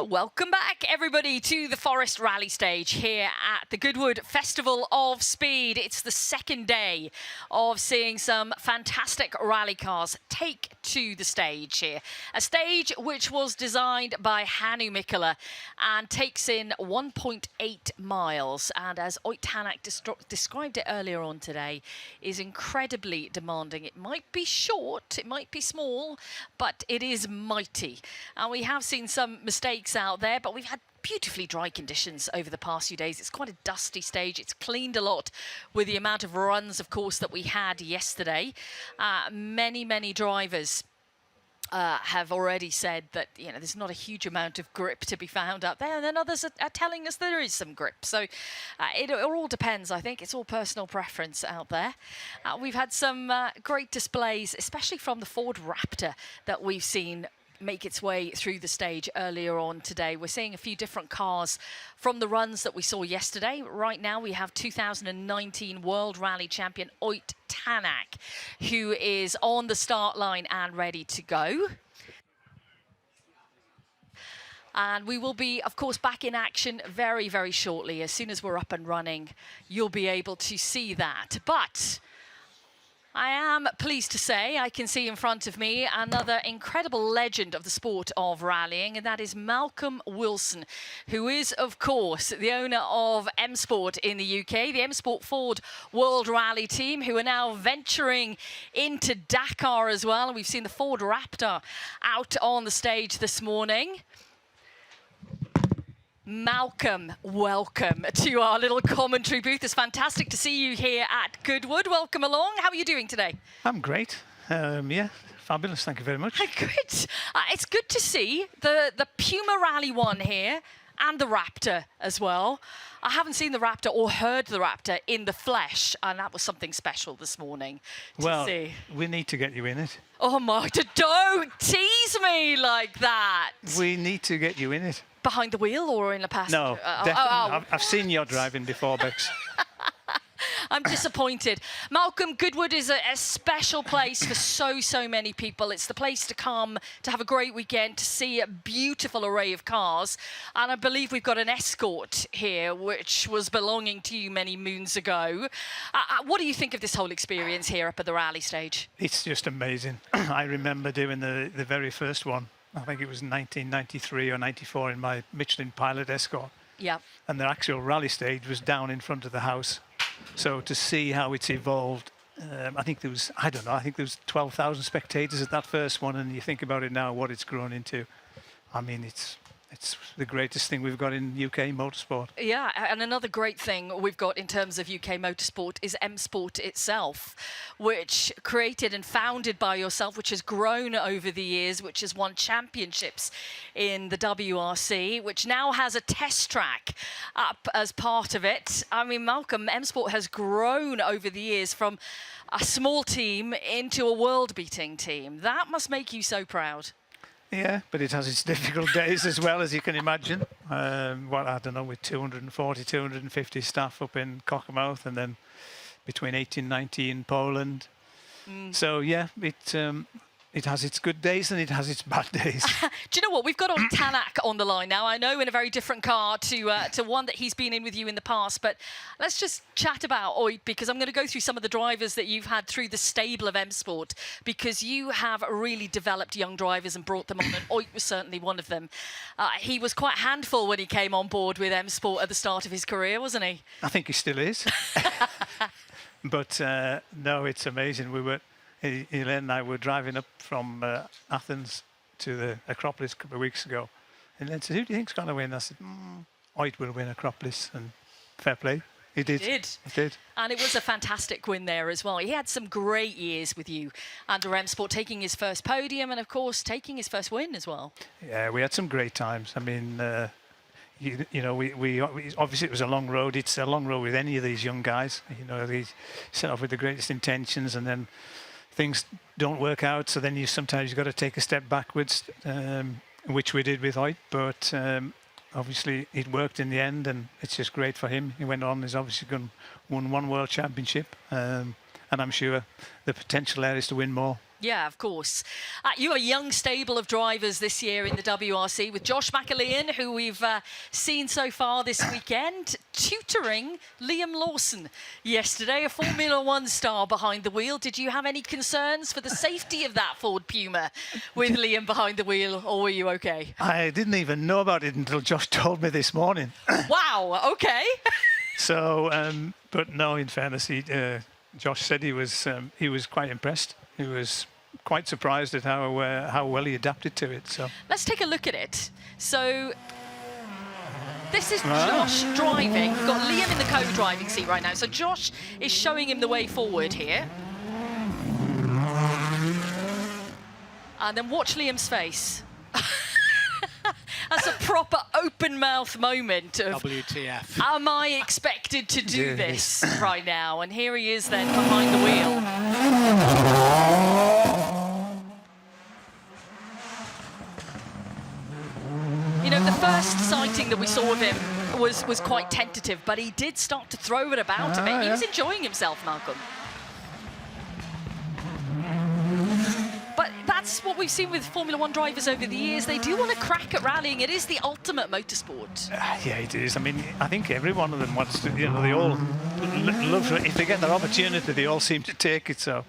Welcome back, everybody, to the Forest Rally Stage here at the Goodwood Festival of Speed. It's the second day of seeing some fantastic rally cars take to the stage here. A stage which was designed by Hannu Mikkola and takes in 1.8 miles. And as Oyt Tanak described it earlier on today, is incredibly demanding. It might be short, it might be small, but it is mighty. And we have seen some mistakes out there, but we've had beautifully dry conditions over the past few days. It's quite a dusty stage. It's cleaned a lot with the amount of runs, of course, that we had yesterday. Many drivers have already said that, you know, there's not a huge amount of grip to be found out there, and then others are telling us there is some grip. So it all depends, I think. It's all personal preference out there. We've had some great displays, especially from the Ford Raptor that we've seen make its way through the stage earlier on today. We're seeing a few different cars from the runs that we saw yesterday. Right now we have 2019 World Rally Champion Oyt Tanak, who is on the start line and ready to go. And we will be, of course, back in action very shortly. As soon as we're up and running, you'll be able to see that. But I am pleased to say I can see in front of me another incredible legend of the sport of rallying, and that is Malcolm Wilson, who is, of course, the owner of M Sport in the UK, the M Sport Ford World Rally team, who are now venturing into Dakar as well. And we've seen the Ford Raptor out on the stage this morning. Malcolm, welcome to our little commentary booth. It's fantastic to see you here at Goodwood. Welcome along. How are you doing today? I'm great. Yeah, fabulous. Thank you very much. Good. It's good to see the Puma Rally one here and the Raptor as well. I haven't seen the Raptor or heard the Raptor in the flesh, and that was something special this morning to see. We need to get you in it. Oh my, don't tease me like that. We need to get you in it. Behind the wheel or in the passenger? No, definitely. I've seen your driving before, Bex. I'm disappointed. Malcolm, Goodwood is a special place for so many people. It's the place to come, to have a great weekend, to see a beautiful array of cars. And I believe we've got an Escort here, which was belonging to you many moons ago. What do you think of this whole experience here up at the rally stage? It's just amazing. I remember doing the very first one. I think it was 1993 or 94 in my Michelin Pilot Escort. Yeah. And the actual rally stage was down in front of the house. So to see how it's evolved, I think there was, I don't know, I think there was 12,000 spectators at that first one, and you think about it now, what it's grown into. I mean, it's the greatest thing we've got in UK motorsport. Yeah, and another great thing we've got in terms of UK motorsport is M Sport itself, which created and founded by yourself, which has grown over the years, which has won championships in the WRC, which now has a test track up as part of it. I mean, Malcolm, M Sport has grown over the years from a small team into a world-beating team. That must make you so proud. Yeah, but it has its difficult days as well, as you can imagine. I don't know, with 240, 250 staff up in Cockermouth, and then between 80 and 90 in Poland. So, yeah, it has its good days and it has its bad days. Do you know what? We've got Oyt Tanak on the line now. I know in a very different car to one that he's been in with you in the past, but let's just chat about Oyt, because I'm going to go through some of the drivers that you've had through the stable of M Sport, because you have really developed young drivers and brought them on, and Oyt was certainly one of them. He was quite a handful when he came on board with M Sport at the start of his career, wasn't he? I think he still is. But no, it's amazing. Elaine and I were driving up from Athens to the Acropolis a couple of weeks ago. And Elaine said, who do you think's going to win? I said, Oyt will win Acropolis. And fair play. He did. He did. And it was a fantastic win there as well. He had some great years with you under M Sport, taking his first podium and, of course, taking his first win as well. Yeah, we had some great times. I mean, you know, we obviously it was a long road. It's a long road with any of these young guys. You know, they set off with the greatest intentions, and then things don't work out, so then sometimes you've got to take a step backwards, which we did with Oyt, but obviously it worked in the end, and it's just great for him. He went on, he's obviously won one world championship, and and I'm sure the potential there is to win more. Yeah, of course. You have a young stable of drivers this year in the WRC with Josh McCain, who we've seen so far this weekend, tutoring Liam Lawson yesterday, a Formula One star behind the wheel. Did you have any concerns for the safety of that Ford Puma with Liam behind the wheel, or were you okay? I didn't even know about it until Josh told me this morning. Wow, okay. So, but no, in fairness, Josh said he was quite impressed. He was quite surprised at how well he adapted to it. So let's take a look at it. So this is Josh driving. We've got Liam in the co-driving seat right now. So Josh is showing him the way forward here. And then watch Liam's face. That's a proper open mouth moment of WTF. Am I expected to do this right now? And here he is then behind the wheel. You know, the first sighting that we saw of him was quite tentative, but he did start to throw it about a bit. He was enjoying himself, Malcolm. But that's what we've seen with Formula One drivers over the years. They do want to crack at rallying. It is the ultimate motorsport. Yeah, it is. I mean, I think every one of them wants to, you know, they all love it. If they get their opportunity, they all seem to take it. So,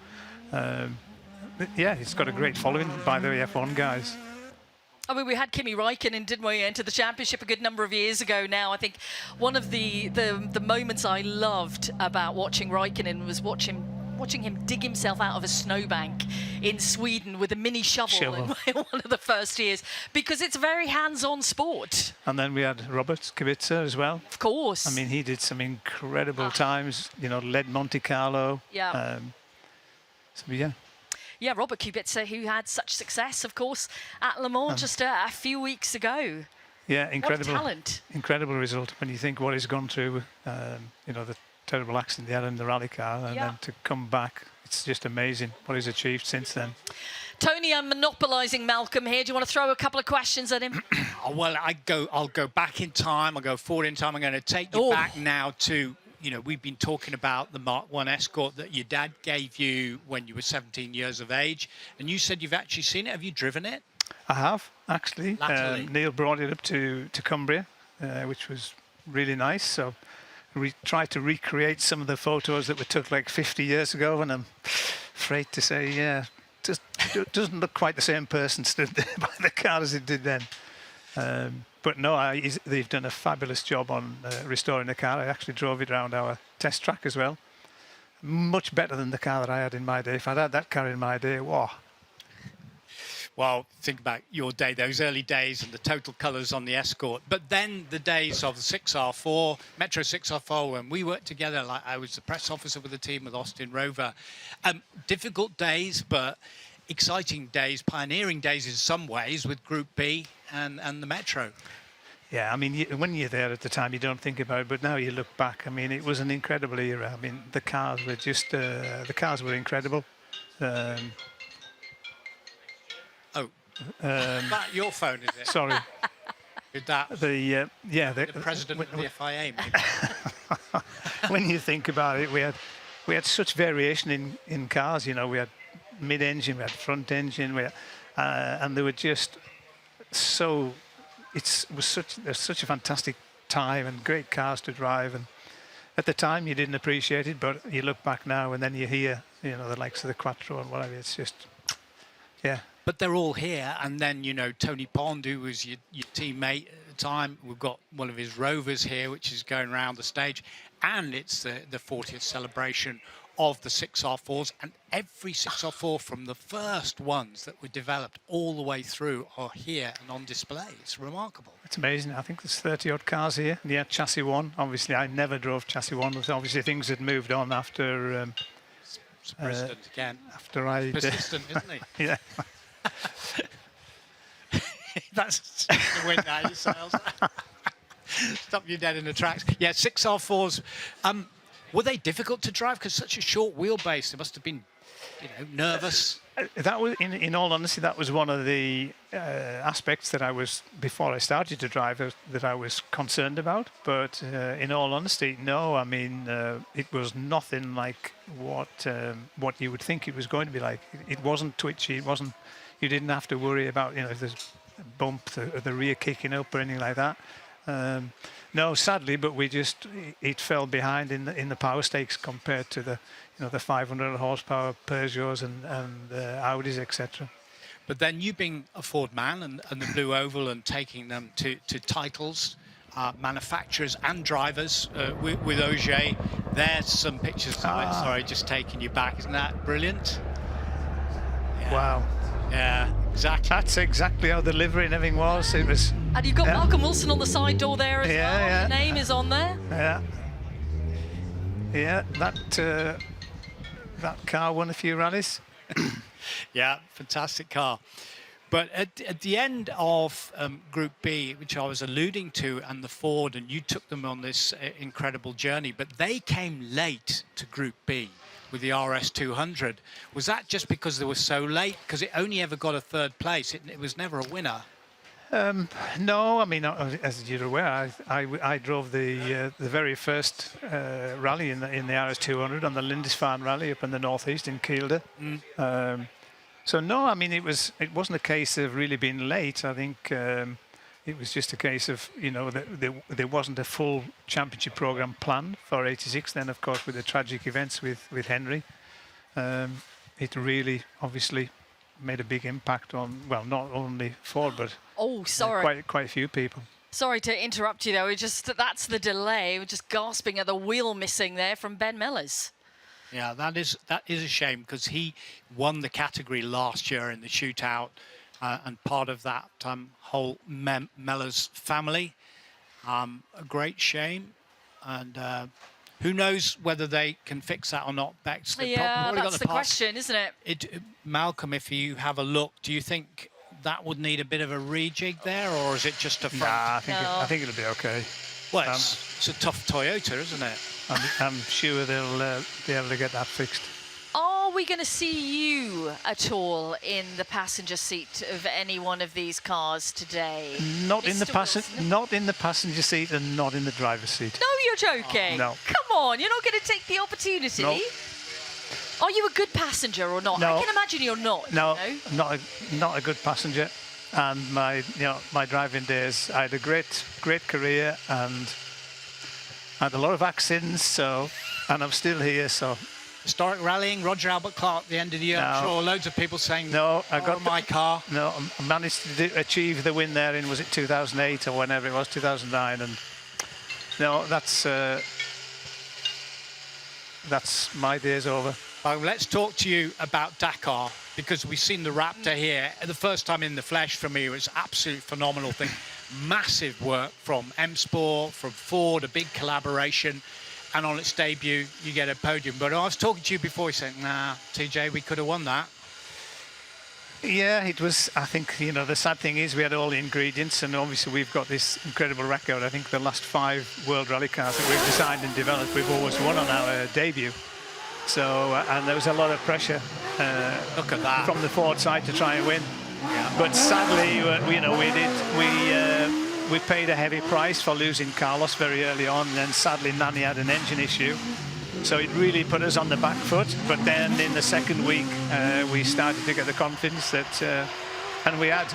yeah, it's got a great following by the F1 guys. I mean, we had Kimi Räikkönen, didn't we, enter the championship a good number of years ago now. I think one of the moments I loved about watching Räikkönen was watching him dig himself out of a snowbank in Sweden with a mini shovel. In one of the first years, because it's a very hands-on sport. And then we had Robert Kubica as well. Of course. I mean, he did some incredible times, you know, led Monte Carlo. Yeah. So, yeah. Yeah, Robert Kubica, who had such success, of course, at Le Mans just a few weeks ago. Yeah, incredible. What a talent. Incredible result when you think what he's gone through, you know, the terrible accident he had in the rally car, and then to come back, it's just amazing what he's achieved since then. Tony, I'm monopolising Malcolm here. Do you want to throw a couple of questions at him? Well, I'll go back in time. I'll go forward in time. I'm going to take you back now to, you know, we've been talking about the Mark I Escort that your dad gave you when you were 17 years of age, and you said you've actually seen it. Have you driven it? I have, actually. Neil brought it up to Cumbria, which was really nice. So we tried to recreate some of the photos that were took like 50 years ago, and I'm afraid to say, yeah, just doesn't look quite the same person stood there by the car as it did then. But no, they've done a fabulous job on restoring the car. I actually drove it around our test track as well. Much better than the car that I had in my day. If I'd had that car in my day, wow. Well, think about your day, those early days and the total colours on the Escort. But then the days of the 6R4, Metro 6R4, when we worked together, like I was the press officer with the team with Austin Rover. Difficult days, but exciting days, pioneering days in some ways with Group B and the Metro. Yeah, I mean, when you're there at the time, you don't think about it, but now you look back, I mean, it was an incredible era. I mean, the cars were just, the cars were incredible. Your phone, is it? Sorry. Did that? The president of the FIA. When you think about it, we had such variation in cars. You know, we had mid-engine, we had front engine, and they were just so. It was such a fantastic time and great cars to drive. And at the time, you didn't appreciate it, but you look back now and then you hear, you know, the likes of the Quattro and whatever. It's just, yeah. But they're all here, and then, you know, Tony Pond, who was your teammate at the time, we've got one of his Rovers here, which is going around the stage, and it's the 40th celebration of the 6R4s, and every 6R4 from the first ones that were developed all the way through are here and on display. It's remarkable. It's amazing. I think there's 30-odd cars here. Yeah, Chassis 1. Obviously, I never drove Chassis 1. Obviously, things had moved on after... Persistent again. After I... Persistent, isn't he? Yeah. That's the win now, yourselves. Stop you dead in the tracks. Yeah, 6R4s. Were they difficult to drive? Because such a short wheelbase, they must have been, nervous. That was, in all honesty, that was one of the aspects that I was, before I started to drive, that I was concerned about. But in all honesty, no. I mean, it was nothing like what you would think it was going to be like. It wasn't twitchy. It wasn't. You didn't have to worry about, if there's a bump, the rear kicking up or anything like that. No, sadly, but it fell behind in the power stakes compared to the 500 horsepower Peugeots and Audis, etc. But then you being a Ford man and the Blue Oval and taking them to titles, manufacturers and drivers with Auger, there's some pictures. Sorry, just taking you back. Isn't that brilliant? Yeah. Wow. Yeah, exactly. That's exactly how the livery and everything was. It was. And you've got Malcolm Wilson on the side door there as well. Yeah. Your name is on there. Yeah, that car won a few rallies. Yeah, fantastic car. But at the end of Group B, which I was alluding to, and the Ford, and you took them on this incredible journey, but they came late to Group B with the RS200. Was that just because they were so late? Because it only ever got a third place. It was never a winner. No, I mean, as you're aware, I drove the very first rally in the RS200 on the Lindisfarne Rally up in the northeast in Kielder. So no, I mean, it wasn't a case of really being late. I think it was just a case of there wasn't a full championship program planned for '86. Then, of course, with the tragic events with Henry, it really obviously made a big impact on, well, not only Ford, but quite a few people. Sorry to interrupt you, though. That's the delay. We're just gasping at the wheel missing there from Ben Mellors. Yeah, that is a shame, because he won the category last year in the shootout, and part of that whole Mellors family. A great shame, and who knows whether they can fix that or not, Bex? Yeah, that's the question, isn't it? Malcolm, if you have a look, do you think that would need a bit of a rejig there, or is it just a front? Nah, I think it'll be okay. Well, it's a tough Toyota, isn't it? I'm sure they'll be able to get that fixed. Are we going to see you at all in the passenger seat of any one of these cars today? Not in the passenger seat and not in the driver's seat. No, you're joking. No. Come on, you're not going to take the opportunity. No. Are you a good passenger or not? No. I can imagine you're not. No, not a good passenger. And my driving days, I had a great career and had a lot of accidents. And I'm still here. So. Historic rallying, Roger Albert Clark at the end of the year. I'm sure loads of people saying, no, I got my car. No, I managed to achieve the win there in, was it 2008 or whenever it was, 2009. And no, that's my day's over. Well, let's talk to you about Dakar, because we've seen the Raptor here. The first time in the flesh for me, it was an absolute phenomenal thing. Massive work from M Sport, from Ford, a big collaboration. And on its debut, you get a podium. But I was talking to you before, you said, nah, TJ, we could have won that. Yeah, it was, I think, the sad thing is we had all the ingredients, and obviously we've got this incredible record. I think the last 5 World Rally cars that we've designed and developed, we've always won on our debut. So, and there was a lot of pressure look at that from the Ford side to try and win. Yeah. But sadly, we paid a heavy price for losing Carlos very early on, and then sadly Nani had an engine issue. So it really put us on the back foot. But then in the second week, we started to get the confidence that, and we had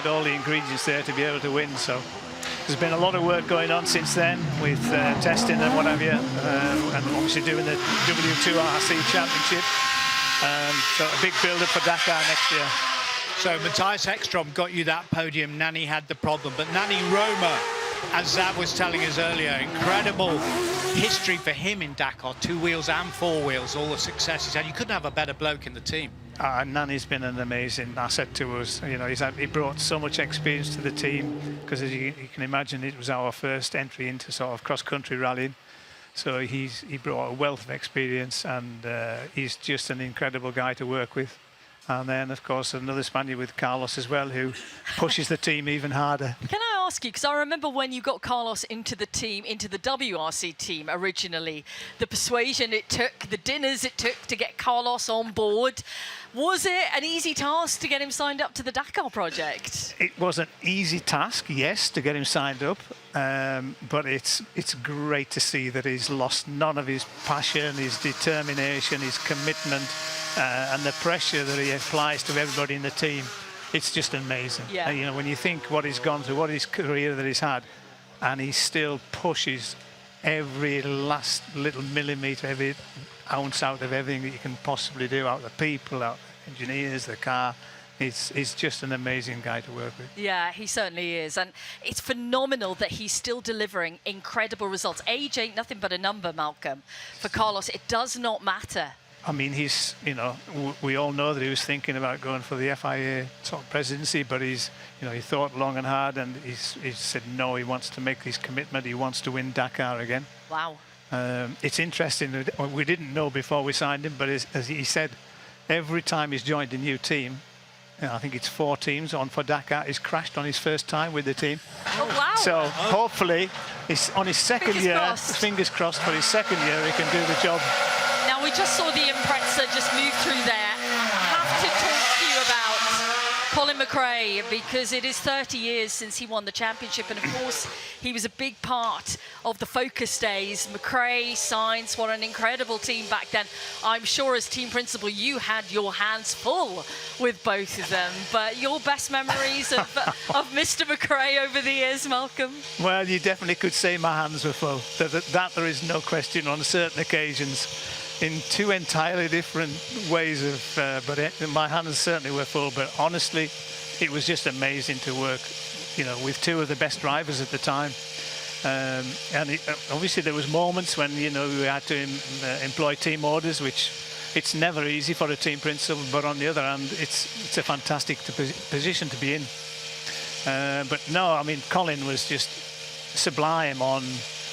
all the ingredients there to be able to win. So there's been a lot of work going on since then with testing and what have you, and obviously doing the W2 RC Championship. So a big build-up for Dakar next year. So Matthias Ekstrom got you that podium. Nani had the problem. But Nani Roma, as Zav was telling us earlier, incredible history for him in Dakar. 2 wheels and 4 wheels, all the successes. And you couldn't have a better bloke in the team. Nani's been an amazing asset to us. He brought so much experience to the team, because as you can imagine, it was our first entry into sort of cross-country rallying. So he brought a wealth of experience, and he's just an incredible guy to work with. And then, of course, another Spaniard with Carlos as well, who pushes the team even harder. Can I ask you, because I remember when you got Carlos into the team, into the WRC team originally, the persuasion it took, the dinners it took to get Carlos on board. Was it an easy task to get him signed up to the Dakar project? It was an easy task, yes, to get him signed up, but it's great to see that he's lost none of his passion, his determination, his commitment, and the pressure that he applies to everybody in the team. It's just amazing. Yeah. You know, when you think what he's gone through, what his career that he's had, and he still pushes every last little millimetre, every ounce out of everything that you can possibly do, out of the people, out of the engineers, the car. He's just an amazing guy to work with. Yeah, he certainly is. And it's phenomenal that he's still delivering incredible results. Age ain't nothing but a number, Malcolm. For Carlos, it does not matter. I mean, he's, you know, we all know that he was thinking about going for the FIA top presidency, but he's, you know, he thought long and hard, and he said no, he wants to make his commitment. He wants to win Dakar again. Wow. It's interesting. We didn't know before we signed him, but as he said, every time he's joined a new team, I think it's 4 teams on for Dakar, he's crashed on his first time with the team. Oh, wow. So hopefully, he's on his second year, fingers crossed for his second year, he can do the job. Now, we just saw the Impreza just move through there. I have to talk to you about Colin McCrae, because it is 30 years since he won the championship, and of course he was a big part of the Focus Days. McCrae, Sainz, what an incredible team back then. I'm sure as team principal you had your hands full with both of them, but your best memories of Mr. McCrae over the years, Malcolm? Well, you definitely could say my hands were full. That there is no question on certain occasions, in 2 entirely different ways of, but my hands certainly were full. But honestly, it was just amazing to work, you know, with 2 of the best drivers at the time. And obviously there was moments when, you know, we had to employ team orders, which it's never easy for a team principal, but on the other hand, it's a fantastic position to be in. But no, I mean, Colin was just sublime on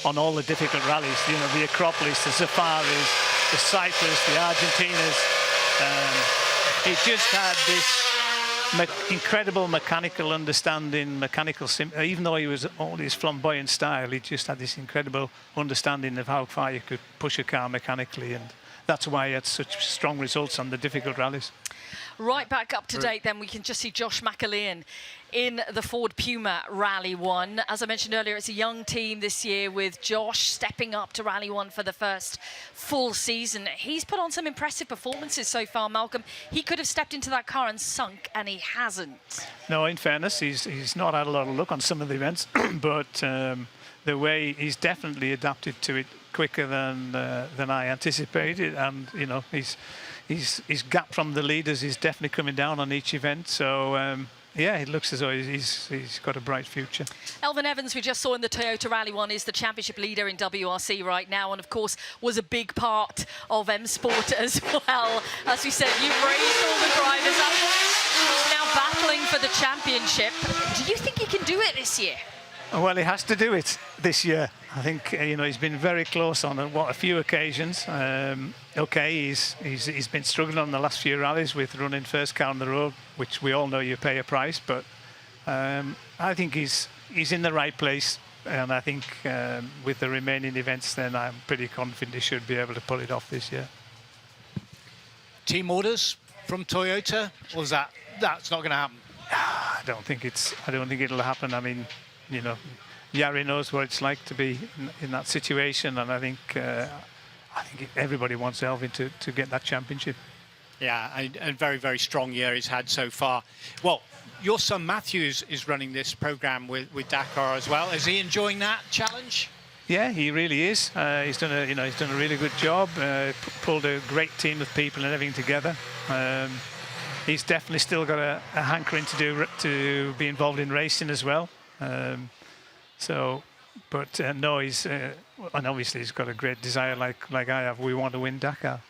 all the difficult rallies, you know, the Acropolis, the Safaris, the Cyprus, the Argentinas. He just had this incredible mechanical understanding, even though he was all his flamboyant style, he just had this incredible understanding of how far you could push a car mechanically, and that's why he had such strong results on the difficult rallies. Right back up to date then, we can just see Josh McCaleen in the Ford Puma Rally 1. As I mentioned earlier, it's a young team this year, with Josh stepping up to Rally 1 for the first full season. He's put on some impressive performances so far, Malcolm. He could have stepped into that car and sunk, and he hasn't. No, in fairness, he's not had a lot of luck on some of the events, but the way he's definitely adapted to it quicker than I anticipated, and you know, his gap from the leaders is definitely coming down on each event. So yeah, it looks as though he's got a bright future. Elvin Evans, we just saw in the Toyota Rally 1, is the championship leader in WRC right now, and of course was a big part of M Sport as well. As we said, you've raised all the drivers up. He's now battling for the championship. Do you think he can do it this year? Well, he has to do it this year. I think you know, he's been very close on a few occasions. Okay, he's been struggling on the last few rallies with running first car on the road, which we all know you pay a price. But I think he's in the right place, and I think with the remaining events, then I'm pretty confident he should be able to pull it off this year. Team orders from Toyota, or is that's not going to happen? I don't think it'll happen. I mean, you know, Jari knows what it's like to be in that situation, and I think everybody wants Elvin to get that championship. Yeah, a very, very strong year he's had so far. Well, your son Matthew is running this program with Dakar as well. Is he enjoying that challenge? Yeah, he really is. He's done a really good job. Pulled a great team of people and everything together. He's definitely still got a hankering to be involved in racing as well. No, he's and obviously he's got a great desire like I have. We want to win Dakar.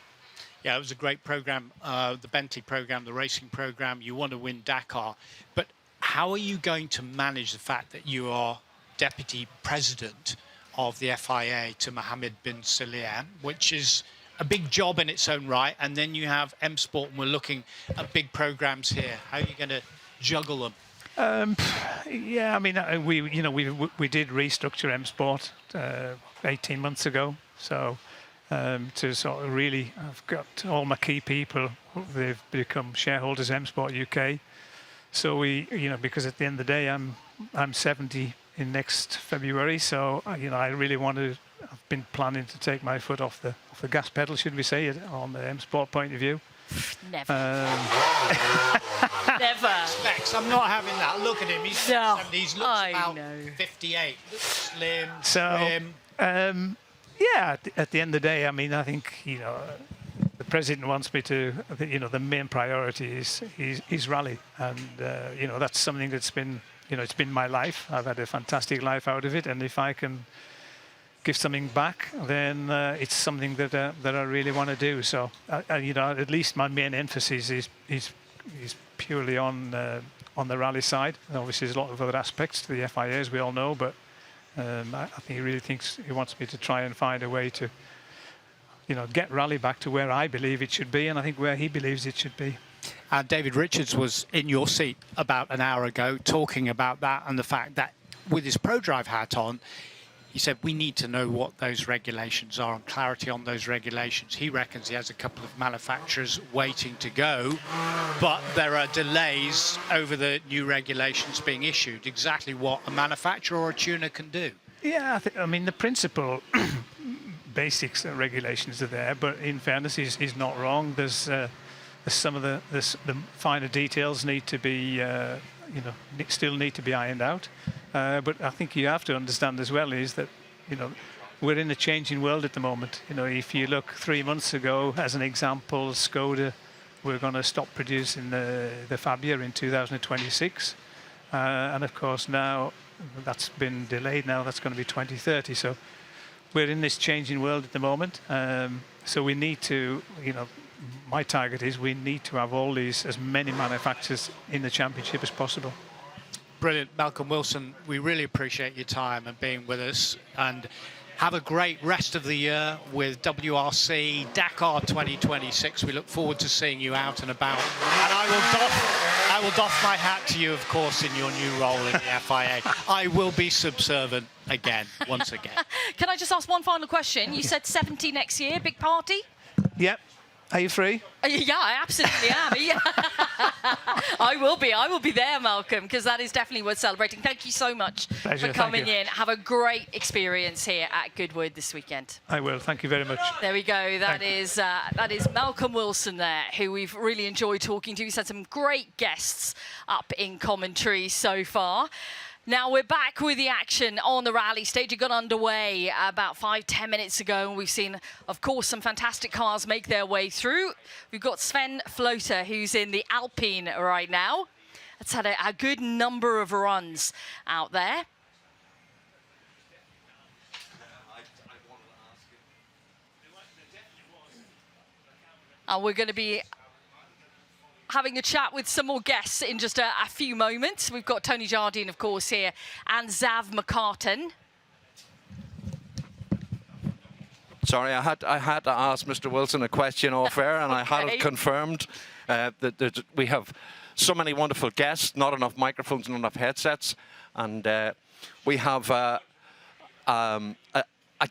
Yeah, it was a great program, the Bentley program, the racing program. You want to win Dakar, but how are you going to manage the fact that you are deputy president of the FIA to Mohammed bin Sulayem, which is a big job in its own right, and then you have M Sport, and we're looking at big programs here. How are you going to juggle them? Yeah, I mean, we did restructure M Sport 18 months ago, so to sort of really, I've got all my key people, they've become shareholders M Sport UK. So because at the end of the day, I'm 70 in next February, so I really want to. I've been planning to take my foot off the gas pedal, should we say, on the M Sport point of view. Never. Never. Specs, I'm not having that. Look at him. He's 70s. Looks about 58. Looks slim. So, yeah. At the end of the day, I mean, I think the president wants me to. The main priority is rally, and that's something that's been it's been my life. I've had a fantastic life out of it, and if I can give something back, then it's something that I really want to do. So at least my main emphasis is purely on the rally side. And obviously, there's a lot of other aspects to the FIA, as we all know, but I think he really thinks he wants me to try and find a way to get rally back to where I believe it should be, and I think where he believes it should be. David Richards was in your seat about an hour ago talking about that and the fact that with his ProDrive hat on, he said we need to know what those regulations are and clarity on those regulations. He reckons he has a couple of manufacturers waiting to go, but there are delays over the new regulations being issued. Exactly what a manufacturer or a tuner can do. Yeah, I mean, the principle basics and regulations are there, but in fairness, he's not wrong. There's some of the finer details need to be, still need to be ironed out. But I think you have to understand as well is that, we're in a changing world at the moment. If you look 3 months ago, as an example, Skoda were going to stop producing the Fabia in 2026. And of course now that's been delayed. Now that's going to be 2030. So we're in this changing world at the moment. So we need to, my target is we need to have as many manufacturers in the championship as possible. Brilliant. Malcolm Wilson, we really appreciate your time and being with us, and have a great rest of the year with WRC Dakar 2026. We look forward to seeing you out and about, and I will doff my hat to you, of course, in your new role in the FIA. I will be subservient once again. Can I just ask one final question? You said 70 next year, big party? Yep. Are you free? Yeah, I absolutely am. Yeah. I will be there, Malcolm, because that is definitely worth celebrating. Thank you so much for coming in. Have a great experience here at Goodwood this weekend. I will. Thank you very much. There we go. That is Malcolm Wilson there, who we've really enjoyed talking to. He's had some great guests up in commentary so far. Now we're back with the action on the rally stage. It got underway about 5-10 minutes ago, and we've seen, of course, some fantastic cars make their way through. We've got Sven Floater, who's in the Alpine right now. That's had a good number of runs out there. And we're going to be having a chat with some more guests in just a few moments. We've got Tony Jardine, of course, here, and Zav McCartan. Sorry, I had to ask Mr. Wilson a question off air, and I had it confirmed that we have so many wonderful guests, not enough microphones, not enough headsets, and we have a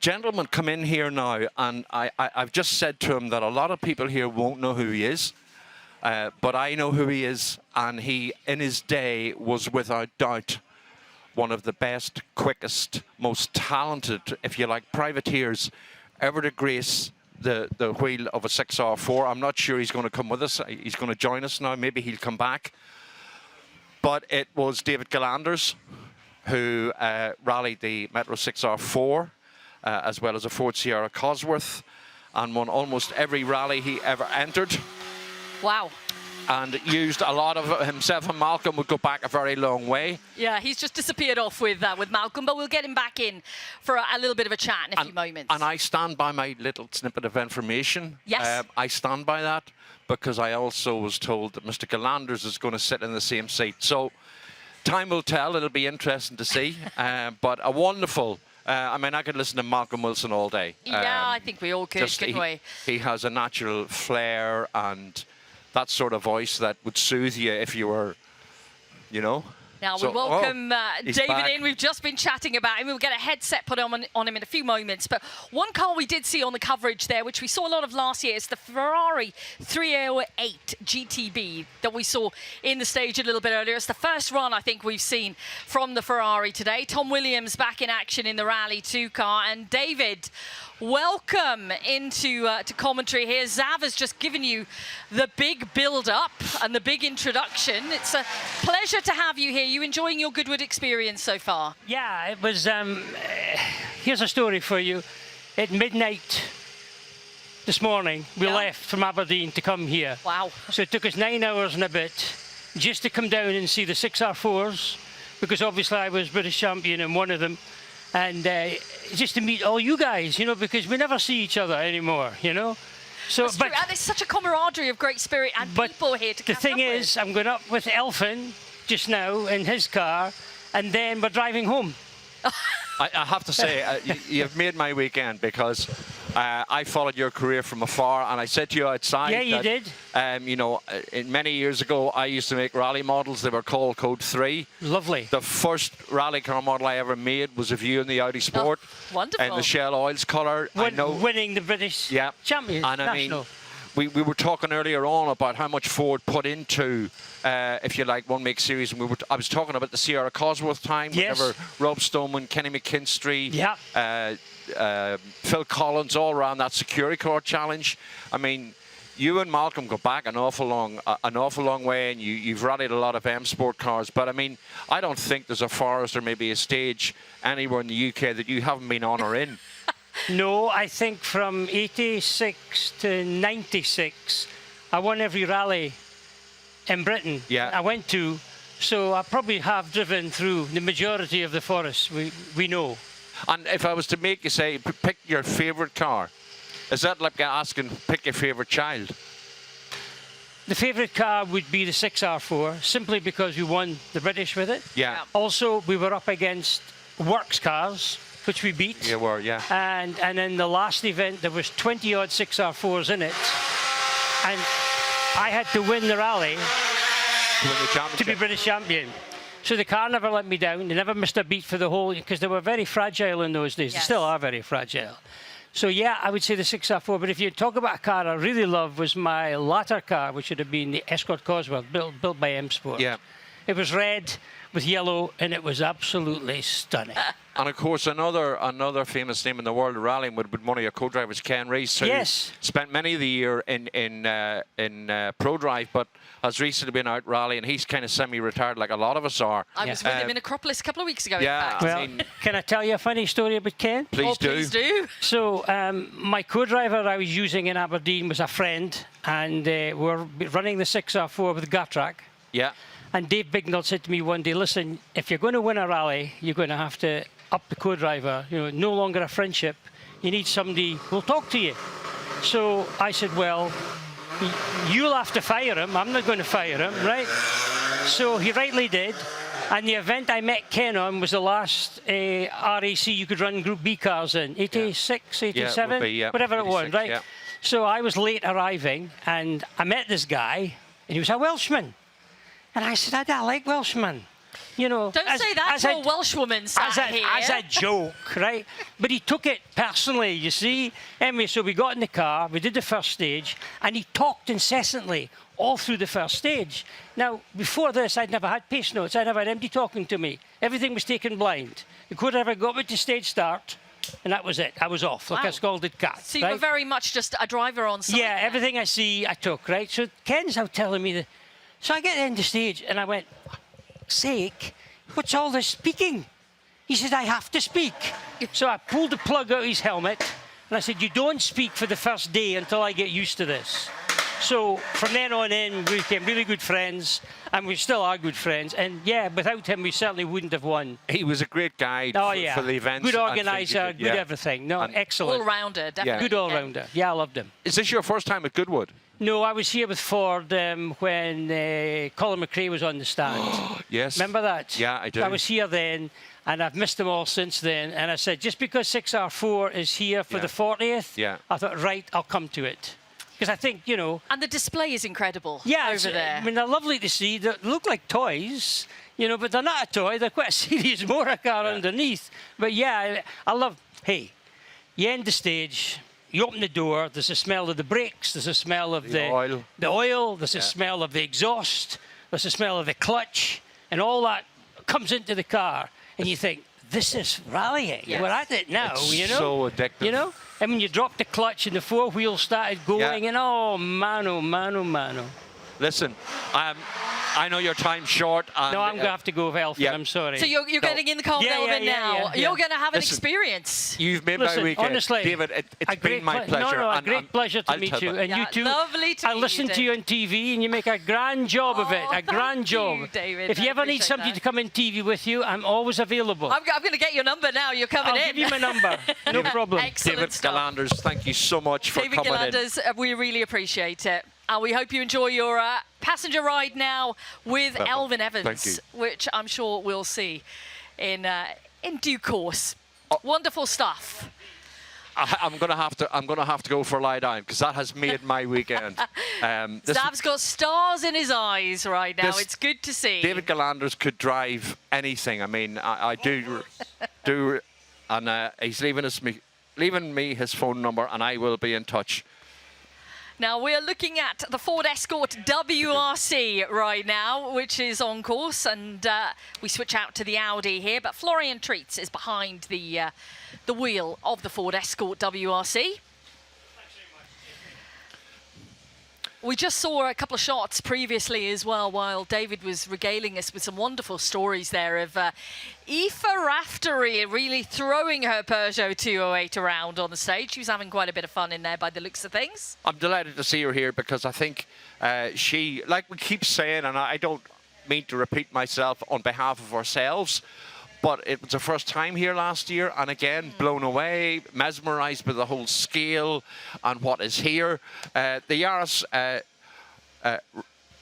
gentleman come in here now, and I've just said to him that a lot of people here won't know who he is. But I know who he is, and he, in his day, was without doubt one of the best, quickest, most talented, if you like, privateers ever to grace the wheel of a 6R4. I'm not sure he's going to come with us. He's going to join us now. Maybe he'll come back. But it was David Galanders who rallied the Metro 6R4, as well as a Ford Sierra Cosworth, and won almost every rally he ever entered. Wow. And used a lot of himself, and Malcolm would go back a very long way. Yeah, he's just disappeared off with Malcolm, but we'll get him back in for a little bit of a chat in a few moments. And I stand by my little snippet of information. Yes. I stand by that because I also was told that Mr. Galanders is going to sit in the same seat. So time will tell. It'll be interesting to see. But a wonderful I mean, I could listen to Malcolm Wilson all day. Yeah, I think we all could, couldn't we? He has a natural flair and that sort of voice that would soothe you if you were, you know. Now we welcome David back. in. We've just been chatting about him. We'll get a headset put on him in a few moments. But one car we did see on the coverage there, which we saw a lot of last year, is the Ferrari 308 GTB that we saw in the stage a little bit earlier. It's the first run I think we've seen from the Ferrari today. Tom Williams back in action in the Rally 2 car. And David, welcome into to commentary here. Zav has just given you the big build-up and the big introduction. It's a pleasure to have you here. You enjoying your Goodwood experience so far? Yeah, it was. Here's a story for you. At midnight this morning, we left from Aberdeen to come here. Wow. So it took us 9 hours and a bit just to come down and see the 6R4s, because obviously I was British champion in one of them. And just to meet all you guys, you know, because we never see each other anymore, you know. So, That's true. And there's such a camaraderie of great spirit and people here to catch the thing up is, with. I'm going up with Elfin just now in his car, and then we're driving home. I have to say, you've made my weekend, because I followed your career from afar, and I said to you outside. Yeah, you did. You know, many years ago, I used to make rally models. They were called Code 3. Lovely. The first rally car model I ever made was of you in the Audi Sport. Wonderful. And the Shell Oils colour. Winning the British champion. And I national. mean, we were talking earlier on about how much Ford put into, if you like, one make series. And I was talking about the Sierra Cosworth time. Yes. Whenever Rob Stoneman, Kenny McKinstry, yeah. Phil Collins, all around that security car challenge. I mean, you and Malcolm go back an awful long way, and you've rallied a lot of M Sport cars. But I mean, I don't think there's a Forest or maybe a stage anywhere in the UK that you haven't been on or in. No, I think from 86 to 96, I won every rally in Britain I went to. So I probably have driven through the majority of the forests we know. And if I was to make you say, pick your favourite car, is that like asking, pick your favourite child? The favourite car would be the 6R4, simply because we won the British with it. Yeah. Also, we were up against works cars, which we beat. You were, yeah. And in the last event, there was 20-odd 6R4s in it. And I had to win the rally to win the championship, to be British champion. So the car never let me down. They never missed a beat for the whole, because they were very fragile in those days. They still are very fragile. So yeah, I would say the 6R4. But if you talk about a car I really loved, was my latter car, which would have been the Escort Cosworth, built by M Sport. Yeah. It was red with yellow, and it was absolutely stunning. And of course, another famous name in the world of rallying would be one of your co-drivers, Ken Rees, who spent many of the year in Pro Drive, but has recently been out rallying. He's kind of semi-retired, like a lot of us are. I was with him in Acropolis a couple of weeks ago. Yeah, in fact. Well, can I tell you a funny story about Ken? Please do. Please do. So my co-driver I was using in Aberdeen was a friend, and we're running the 6R4 with Gartrack. Yeah. And Dave Bignell said to me one day, listen, if you're going to win a rally, you're going to have to up the co-driver. You know, no longer a friendship. You need somebody who'll talk to you. So I said, well, you'll have to fire him. I'm not going to fire him, right? So he rightly did. And the event I met Ken on was the last RAC you could run Group B cars in, 86, 87, whatever it was, right? Yeah. So I was late arriving, and I met this guy, and he was a Welshman. And I said, I like Welshmen. You know, Don't say that to a Welshwoman sat here. As a joke, right? But he took it personally, you see. Anyway, so we got in the car, we did the first stage, and he talked incessantly all through the first stage. Now, before this, I'd never had pace notes. I'd never had anybody talking to me. Everything was taken blind. The co-driver got me to stage start, and that was it. I was off, like a scalded cat. So you were very much just a driver on site. Yeah, everything I see, I took, right? So Ken's out telling me that. So I get to the end of the stage, and I went, sake, what's all this speaking? He said, I have to speak. So I pulled the plug out of his helmet, and I said, you don't speak for the first day until I get used to this. So from then on in, we became really good friends, and we still are good friends. And yeah, without him, we certainly wouldn't have won. He was a great guide for the events. Good organiser, good everything. No, excellent. All-rounder, definitely. Good all-rounder. Yeah, I loved him. Is this your first time at Goodwood? No, I was here with Ford when Colin McCrae was on the stand. Yes. Remember that? Yeah, I do. I was here then, and I've missed them all since then. And I said, just because 6R4 is here for the 40th, I thought, right, I'll come to it. Because I think, you know... And the display is incredible over there. I mean, they're lovely to see. They look like toys, you know, but they're not a toy. They're quite a serious motor car underneath. But yeah, I love... Hey, you end the stage, you open the door, there's a smell of the brakes, there's a smell of the oil, there's a smell of the exhaust, there's a smell of the clutch, and all that comes into the car. And you think, this is rallying. Yes. We're at it now, It's you know? so addictive. You know? And when you dropped the clutch and the four wheels started going, and oh, mano, mano, mano. Listen, I know your time's short. And, no, I'm going to have to go with Elfin, I'm sorry. So you're getting in the car with Elfin now. You're going to have an experience. You've made my weekend. Honestly, David, it's been my pleasure. No, a great pleasure to meet you. And you too. Lovely to meet you, I listen to you on TV and you make a grand job of it. A grand job. David, if you ever need somebody to come in TV with you, I'm always available. I'm going to get your number now. You're coming in. I'll give you my number. No problem. Excellent David Galanders, thank you so much for David coming Galanders, we really appreciate it. And we hope you enjoy your passenger ride now with Elfin Evans, which I'm sure we'll see in due course. Wonderful stuff. I'm gonna have to go for a lie down because that has made my weekend. Sav's got stars in his eyes right now. It's good to see. David Galanders could drive anything. I mean, I do, and he's leaving me his phone number, and I will be in touch. Now, we're looking at the Ford Escort WRC right now, which is on course, and we switch out to the Audi here, but Florian Treats is behind the wheel of the Ford Escort WRC. We just saw a couple of shots previously as well, while David was regaling us with some wonderful stories there of Aoife Raptor really throwing her Peugeot 208 around on the stage. She was having quite a bit of fun in there by the looks of things. I'm delighted to see her here because I think she, like we keep saying, and I don't mean to repeat myself on behalf of ourselves, but it was her first time here last year, and again, blown away, mesmerised by the whole scale and what is here. The Yaris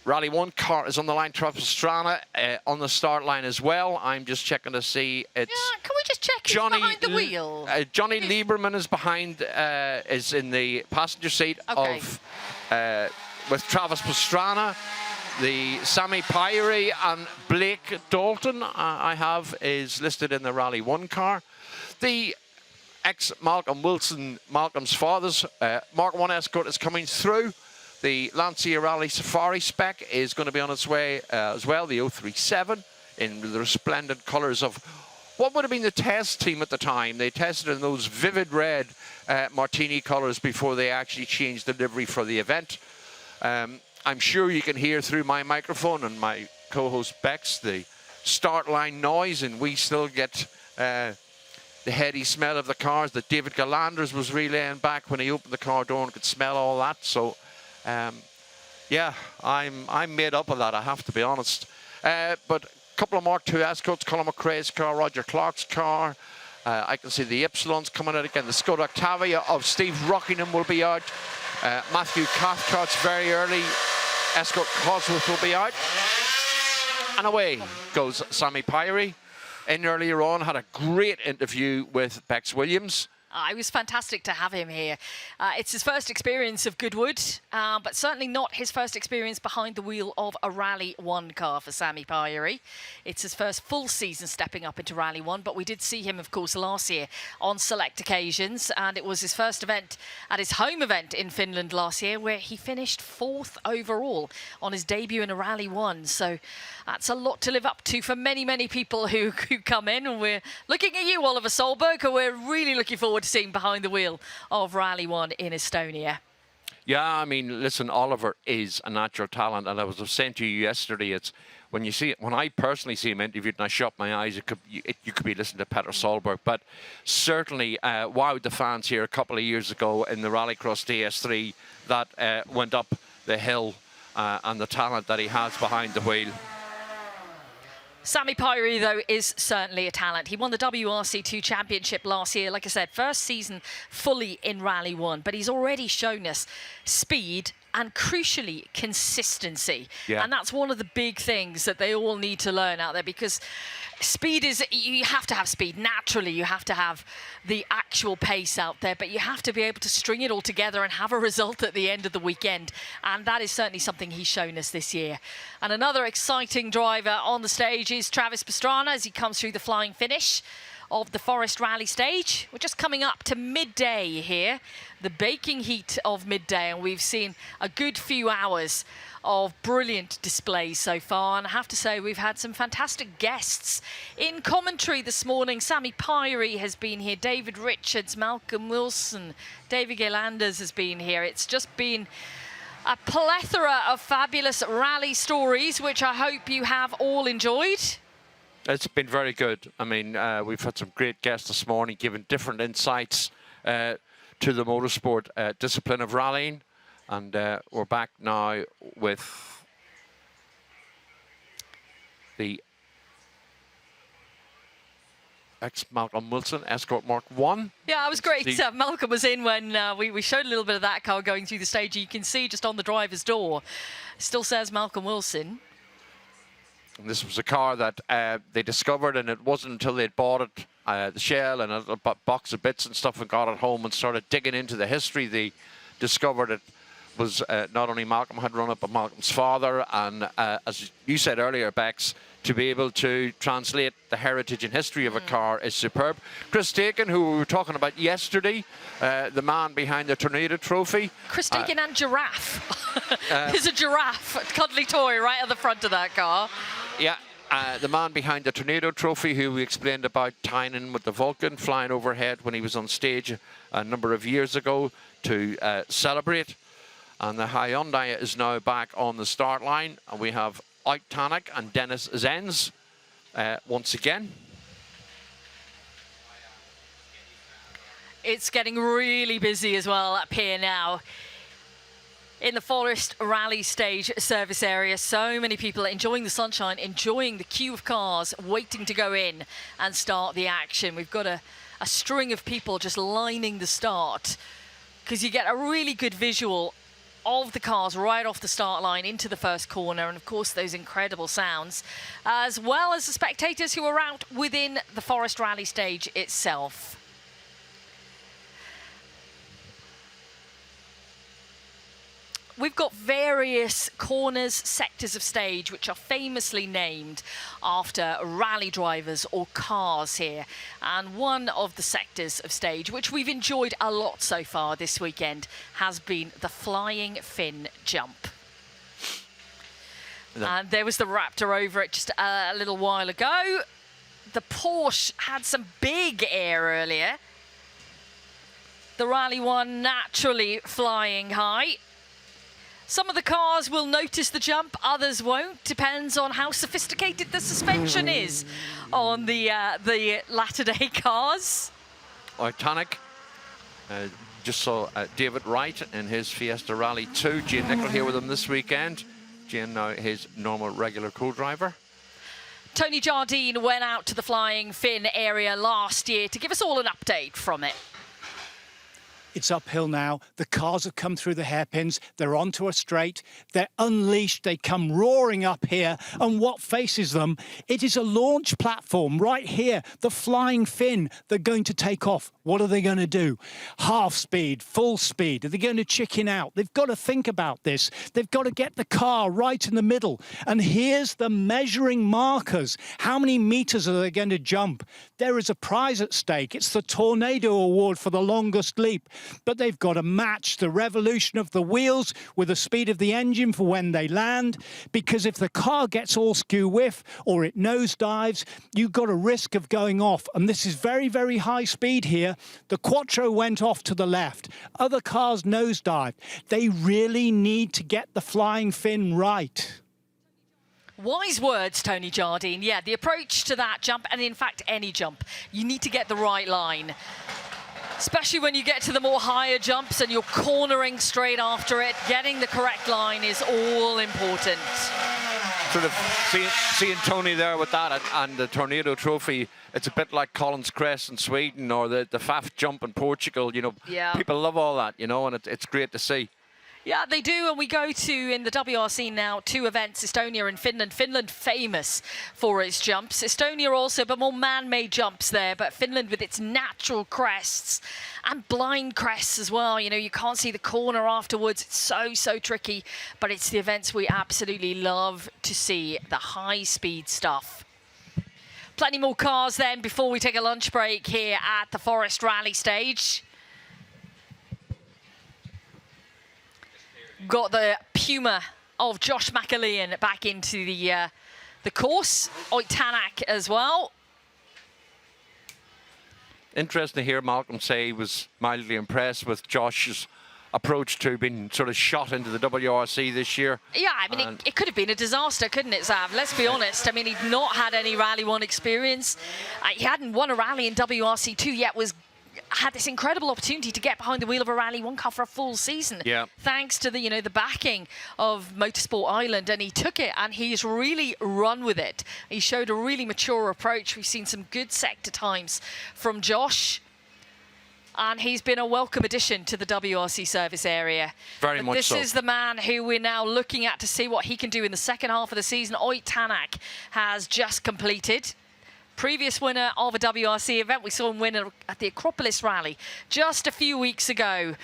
Rally 1 car is on the line. Pastrana on the start line as well. I'm just checking to see it's... Yeah, can we just check who's behind the wheel? Johnny Lieberman is behind, is in the passenger seat of with Travis Pastrana. The Sammy Pyrie and Blake Dalton I have is listed in the Rally 1 car. The ex-Malcolm Wilson, Malcolm's father's Mark 1 Escort is coming through. The Lancia Rally Safari spec is going to be on its way as well, the 037, in the resplendent colours of what would have been the test team at the time. They tested in those vivid red martini colours before they actually changed the livery for the event. I'm sure you can hear through my microphone and my co-host Bex the start line noise, and we still get the heady smell of the cars that David Galanders was relaying back when he opened the car door and could smell all that. So, yeah, I'm made up of that, I have to be honest. But a couple of Mark II Escorts, Colin McCrae's car, Roger Clark's car. I can see the Ypsilons coming out again. The Skoda Octavia of Steve Rockingham will be out. Matthew Cathcart's very early Escort Cosworth will be out. And away goes Sammy Pyrie. In earlier on, had a great interview with Bex Williams. It was fantastic to have him here. It's his first experience of Goodwood, but certainly not his first experience behind the wheel of a Rally 1 car for Sammy Pyrie. It's his first full season stepping up into Rally 1, but we did see him, of course, last year on select occasions, and it was his first event at his home event in Finland last year, where he finished 4th overall on his debut in a Rally 1. So that's a lot to live up to for many, many people who come in. And we're looking at you, Oliver Solberg, who we're really looking forward to seeing behind the wheel of Rally 1 in Estonia. Yeah, I mean, listen, Oliver is a natural talent, and I was saying to you yesterday, it's when you see it, when I personally see him interviewed and I shut my eyes, you could be listening to Peter Solberg, but certainly wowed the fans here a couple of years ago in the Rallycross DS3 that went up the hill, and the talent that he has behind the wheel. Sammy Pyrie, though, is certainly a talent. He won the WRC2 Championship last year. Like I said, first season fully in Rally 1, but he's already shown us speed and crucially, consistency. Yeah. And that's one of the big things that they all need to learn out there, because speed is, you have to have speed. Naturally, you have to have the actual pace out there, but you have to be able to string it all together and have a result at the end of the weekend. And that is certainly something he's shown us this year. And another exciting driver on the stage is Travis Pastrana as he comes through the flying finish of the Forest Rally Stage. We're just coming up to midday here, the baking heat of midday, and we've seen a good few hours of brilliant displays so far, and I have to say we've had some fantastic guests in commentary this morning. Sammy Pyrie has been here, David Richards, Malcolm Wilson, David Gaylanders has been here. It's just been a plethora of fabulous rally stories, which I hope you have all enjoyed. It's been very good. I mean, we've had some great guests this morning giving different insights to the motorsport discipline of rallying. And we're back now with the ex-Malcolm Wilson Escort Mark 1. Yeah, it was great. Malcolm was in when we showed a little bit of that car going through the stage. You can see just on the driver's door, still says Malcolm Wilson. And this was a car that they discovered, and it wasn't until they'd bought it, the shell and a box of bits and stuff, and got it home and started digging into the history, they discovered it was not only Malcolm had run it, but Malcolm's father. And as you said earlier, Bex, to be able to translate the heritage and history of a car is superb. Chris Dakin, who we were talking about yesterday, the man behind the Tornado Trophy. Chris Dakin and Giraffe. There's a giraffe, a cuddly toy right at the front of that car. Yeah. The man behind the Tornado Trophy, who we explained about tying in with the Vulcan, flying overhead when he was on stage a number of years ago to celebrate. And the Hyundai is now back on the start line. And we have Out Tanak and Dennis Zenz once again. It's getting really busy as well up here now in the Forest Rally Stage service area. So many people enjoying the sunshine, enjoying the queue of cars, waiting to go in and start the action. We've got a string of people just lining the start, because you get a really good visual of the cars right off the start line into the first corner, and of course those incredible sounds, as well as the spectators who are out within the Forest Rally Stage itself. We've got various corners, sectors of stage, which are famously named after rally drivers or cars here. And one of the sectors of stage, which we've enjoyed a lot so far this weekend, has been the flying fin jump. And there was the Raptor over it just a little while ago. The Porsche had some big air earlier. The Rally One naturally flying high. Some of the cars will notice the jump, others won't. Depends on how sophisticated the suspension is on the latter day cars. Tanak just saw David Wright in his Fiesta Rally 2. Jane Nicholl here with him this weekend. Jane now his normal regular co-driver. Tony Jardine went out to the flying fin area last year to give us all an update from it. It's uphill now. The cars have come through the hairpins. They're onto a straight. They're unleashed. They come roaring up here. And what faces them? It is a launch platform right here. The flying fin. They're going to take off. What are they going to do? Half speed, full speed. Are they going to chicken out? They've got to think about this. They've got to get the car right in the middle. And here's the measuring markers. How many meters are they going to jump? There is a prize at stake. It's the Tornado Award for the longest leap. But they've got to match the revolution of the wheels with the speed of the engine for when they land, because if the car gets all skew whiff or it nosedives, you've got a risk of going off. And this is very, very high speed here. The Quattro went off to the left. Other cars nosedived. They really need to get the flying fin right. Wise words, Tony Jardine. Yeah, the approach to that jump, and in fact any jump, you need to get the right line. Especially when you get to the more higher jumps and you're cornering straight after it, getting the correct line is all important. Sort of seeing Tony there with that and the Tornado Trophy, it's a bit like Colin's Crest in Sweden or the FAF jump in Portugal. You know, yeah. People love all that, you know, and it's great to see. Yeah, they do, and we go to, in the WRC now, 2 events, Estonia and Finland. Finland famous for its jumps. Estonia also, but more man-made jumps there, but Finland with its natural crests and blind crests as well. You know, you can't see the corner afterwards. It's so tricky, but it's the events we absolutely love to see, the high-speed stuff. Plenty more cars then before we take a lunch break here at the Forest Rally Stage. Got the Puma of Josh McCalean back into the course. Oyt Tanak as well. Interesting to hear Malcolm say he was mildly impressed with Josh's approach to being sort of shot into the WRC this year. Yeah, I mean, it could have been a disaster, couldn't it, Zav? Let's be honest. I mean, he'd not had any Rally 1 experience. He hadn't won a rally in WRC2 yet, had this incredible opportunity to get behind the wheel of a Rally 1 car for a full season. Yeah. Thanks to the backing of Motorsport Island, and he took it and he's really run with it. He showed a really mature approach. We've seen some good sector times from Josh, and he's been a welcome addition to the WRC service area. Very much so. This is the man who we're now looking at to see what he can do in the second half of the season. Oyt Tanak has just completed. Previous winner of a WRC event. We saw him win at the Acropolis Rally just a few weeks ago.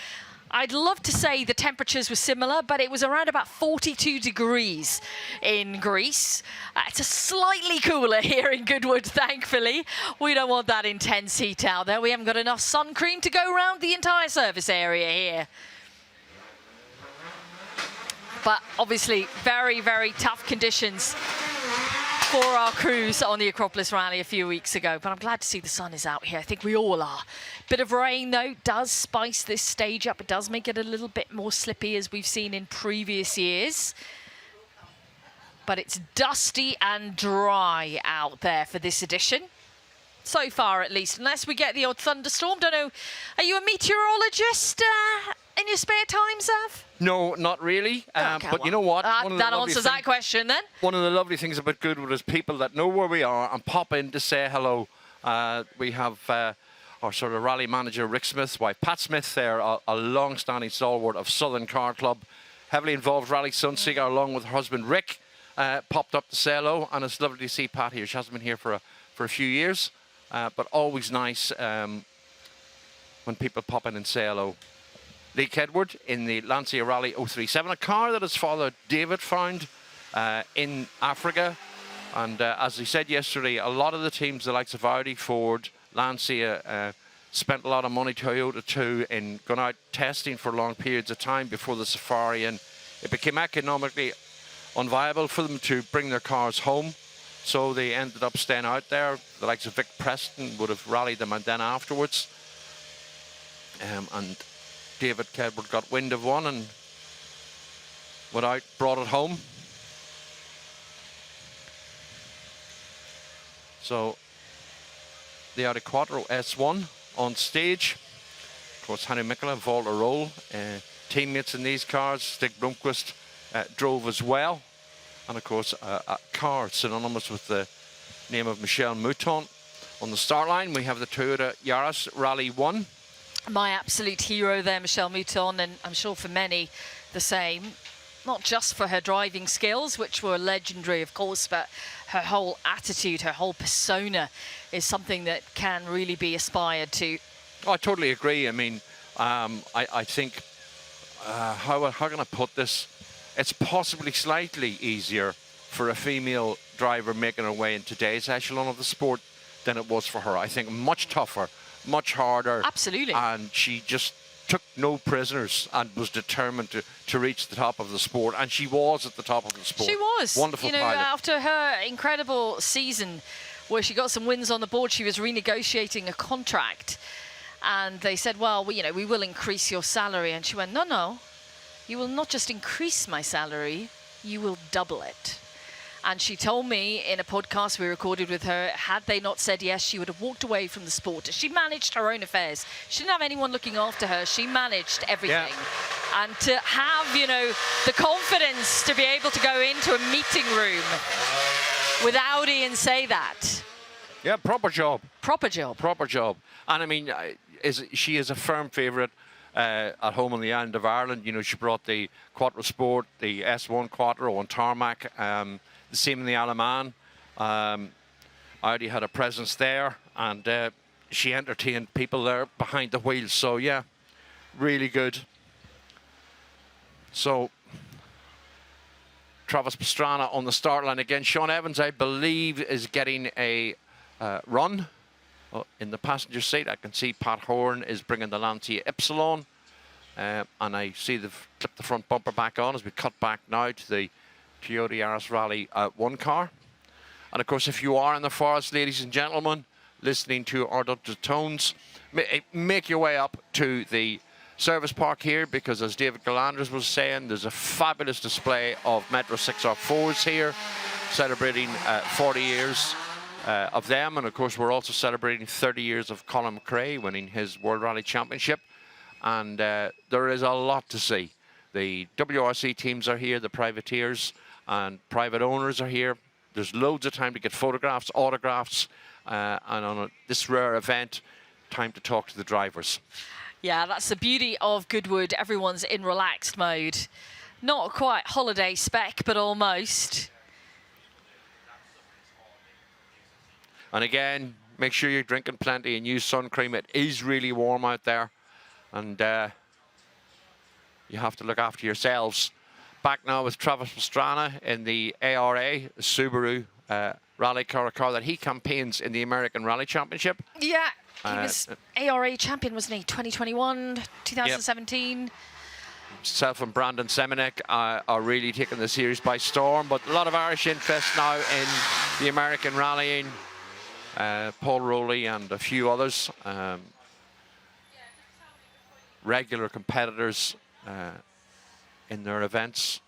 I'd love to say the temperatures were similar, but it was around about 42 degrees in Greece. It's a slightly cooler here in Goodwood, thankfully. We don't want that intense heat out there. We haven't got enough sun cream to go around the entire service area here. But obviously, very tough conditions for our crews on the Acropolis Rally a few weeks ago, but I'm glad to see the sun is out here. I think we all are. Bit of rain, though, does spice this stage up. It does make it a little bit more slippy, as we've seen in previous years. But it's dusty and dry out there for this edition. So far, at least, unless we get the odd thunderstorm. Don't know, are you a meteorologist in your spare time, Zav? No, not really. But you know what? That answers that question then. One of the lovely things about Goodwood is people that know where we are and pop in to say hello. We have our sort of rally manager, Rick Smith's wife, Pat Smith there, a long-standing stalwart of Southern Car Club, heavily involved Rally Sunseeker, along with her husband, Rick, popped up to say hello, and it's lovely to see Pat here. She hasn't been here for a few years, but always nice when people pop in and say hello. Lee Kedward in the Lancia Rally 037, a car that his father David found in Africa. And as he said yesterday, a lot of the teams, the likes of Audi, Ford, Lancia, spent a lot of money, Toyota too, in going out testing for long periods of time before the safari, and it became economically unviable for them to bring their cars home. So they ended up staying out there. The likes of Vic Preston would have rallied them, and then afterwards. And David Kedward got wind of one and went out, brought it home. So the Audi Quattro S1 on stage. Of course, Henry Mikkola, Volta Roll, teammates in these cars. Stig Blomqvist drove as well. And of course, a car synonymous with the name of Michel Mouton. On the start line, we have the Toyota Yaris Rally 1. My absolute hero there, Michel Mouton, and I'm sure for many the same. Not just for her driving skills, which were legendary, of course, but her whole attitude, her whole persona is something that can really be aspired to. Oh, I totally agree. I mean, I think, how can I put this? It's possibly slightly easier for a female driver making her way in today's echelon of the sport than it was for her. I think much tougher, much harder. Absolutely. And she just took no prisoners and was determined to reach the top of the sport. And she was at the top of the sport. She was. Wonderful You know, pilot. after her incredible season where she got some wins on the board, she was renegotiating a contract. And they said, well, we will increase your salary. And she went, no, you will not just increase my salary, you will double it. And she told me in a podcast we recorded with her, had they not said yes, she would have walked away from the sport. She managed her own affairs. She didn't have anyone looking after her. She managed everything. Yeah. And to have, the confidence to be able to go into a meeting room with Audi and say that. Yeah, proper job. Proper job. Proper job. And I mean, she is a firm favourite. at home on the island of Ireland. You know, she brought the Quattro Sport, the S1 Quattro on tarmac, the same in the Isle of Man. I already had a presence there, and she entertained people there behind the wheels. So yeah, really good. So Travis Pastrana on the start line again. Sean Evans, I believe, is getting a run in the passenger seat. I can see Pat Horn is bringing the Lancia Ypsilon, and I see they've clipped the front bumper back on as we cut back now to the Toyota Yaris Rally 1 car. And of course, if you are in the forest, ladies and gentlemen, listening to our dulcet tones, make your way up to the service park here, because as David Galanders was saying, there's a fabulous display of Metro 6R4s here, celebrating 40 years of them. And of course, we're also celebrating 30 years of Colin McCrae winning his World Rally Championship. And there is a lot to see. The WRC teams are here, the privateers and private owners are here. There's loads of time to get photographs, autographs, and on this rare event, time to talk to the drivers. Yeah, that's the beauty of Goodwood. Everyone's in relaxed mode. Not quite holiday spec, but almost. And again, make sure you're drinking plenty and use sun cream. It is really warm out there, and you have to look after yourselves. Back now with Travis Pastrana in the ARA, Subaru rally car, a car that he campaigns in the American Rally Championship. Yeah, he was ARA champion, wasn't he? 2021, 2017. Yep. Self and Brandon Semenek are really taking the series by storm, but a lot of Irish interest now in the American rallying. Paul Rowley and a few others, regular competitors in their events.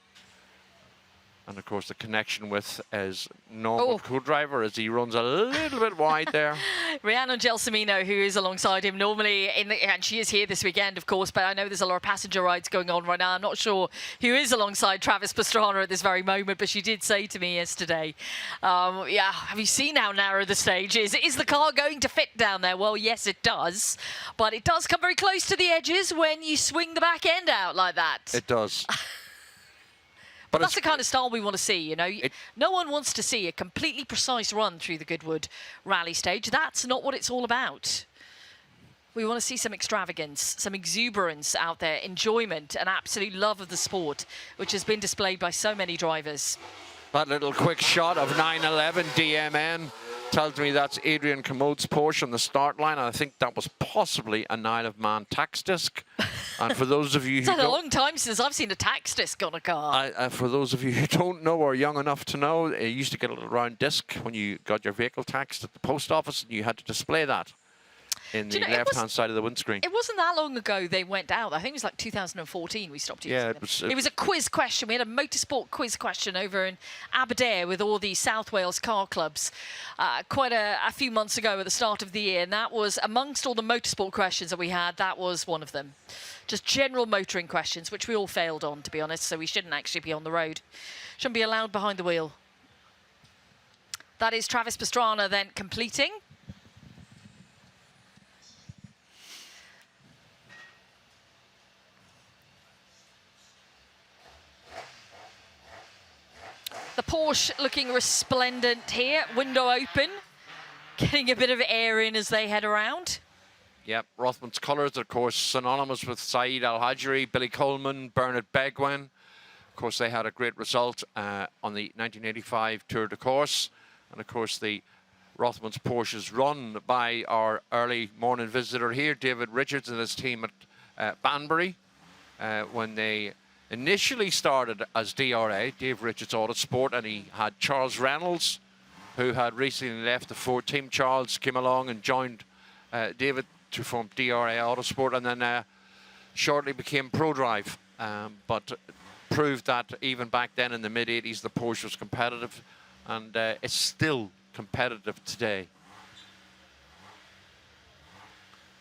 And of course, the connection with his normal co-driver as he runs a little bit wide there. Rhiannon Gelsomino, who is alongside him normally, and she is here this weekend, of course, but I know there's a lot of passenger rides going on right now. I'm not sure who is alongside Travis Pastrana at this very moment, but she did say to me yesterday, yeah, have you seen how narrow the stage is? Is the car going to fit down there? Well, yes, it does, but it does come very close to the edges when you swing the back end out like that. It does. But that's the kind of style we want to see, you know. No one wants to see a completely precise run through the Goodwood Rally Stage. That's not what it's all about. We want to see some extravagance, some exuberance out there, enjoyment and absolute love of the sport, which has been displayed by so many drivers. That little quick shot of 911 DMN tells me that's Adrian Commode's Porsche on the start line. And I think that was possibly a Isle of Man tax disc. And for those of you it's who been a long time since I've seen a tax disc on a car. For those of you who don't know or young enough to know, you used to get a little round disc when you got your vehicle taxed at the post office, and you had to display that in the left-hand side of the windscreen. It wasn't that long ago they went out. I think it was like 2014 we stopped using them. It was a quiz question. We had a motorsport quiz question over in Aberdare with all the South Wales car clubs quite a few months ago at the start of the year. And that was, amongst all the motorsport questions that we had, that was one of them. Just general motoring questions, which we all failed on, to be honest, so we shouldn't actually be on the road. Shouldn't be allowed behind the wheel. That is Travis Pastrana then completing. The Porsche looking resplendent here, window open, getting a bit of air in as they head around. Yep, Rothman's colours, of course, synonymous with Saeed Al-Hajri, Billy Coleman, Bernard Begwin. Of course, they had a great result on the 1985 Tour de Corse. And of course, the Rothman's Porsches run by our early morning visitor here, David Richards and his team at Banbury, when they initially started as DRA, Dave Richards Autosport, and he had Charles Reynolds, who had recently left the Ford team. Charles came along and joined David to form DRA Autosport, and then shortly became ProDrive, but proved that even back then in the mid-80s, the Porsche was competitive, and it's still competitive today.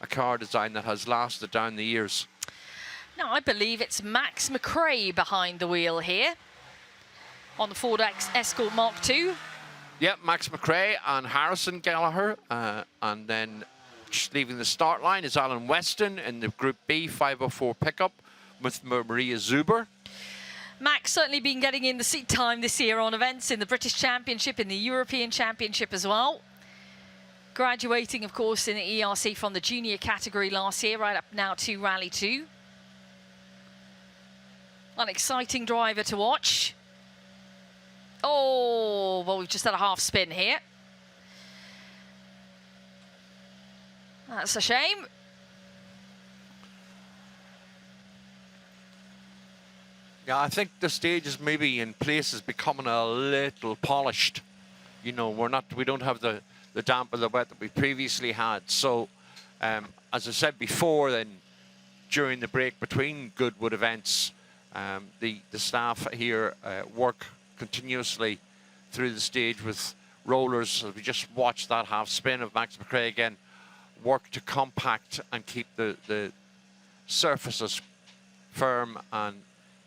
A car design that has lasted down the years. Now, I believe it's Max McCrae behind the wheel here on the Ford Escort Mark II. Yep, Max McCrae and Harrison Gallagher, and then leaving the start line is Alan Weston in the Group B 504 pickup with Maria Zuber. Max certainly been getting in the seat time this year on events in the British Championship, in the European Championship as well. Graduating, of course, in the ERC from the junior category last year, right up now to Rally 2. An exciting driver to watch. Oh, well, we've just had a half spin here. That's a shame. Yeah, I think the stage is maybe in places becoming a little polished. You know, we don't have the damp or the wet that we previously had. So, as I said before, then during the break between Goodwood events, the staff here work continuously through the stage with rollers. As we just watched that half spin of Max McCrae again, work to compact and keep the surfaces firm and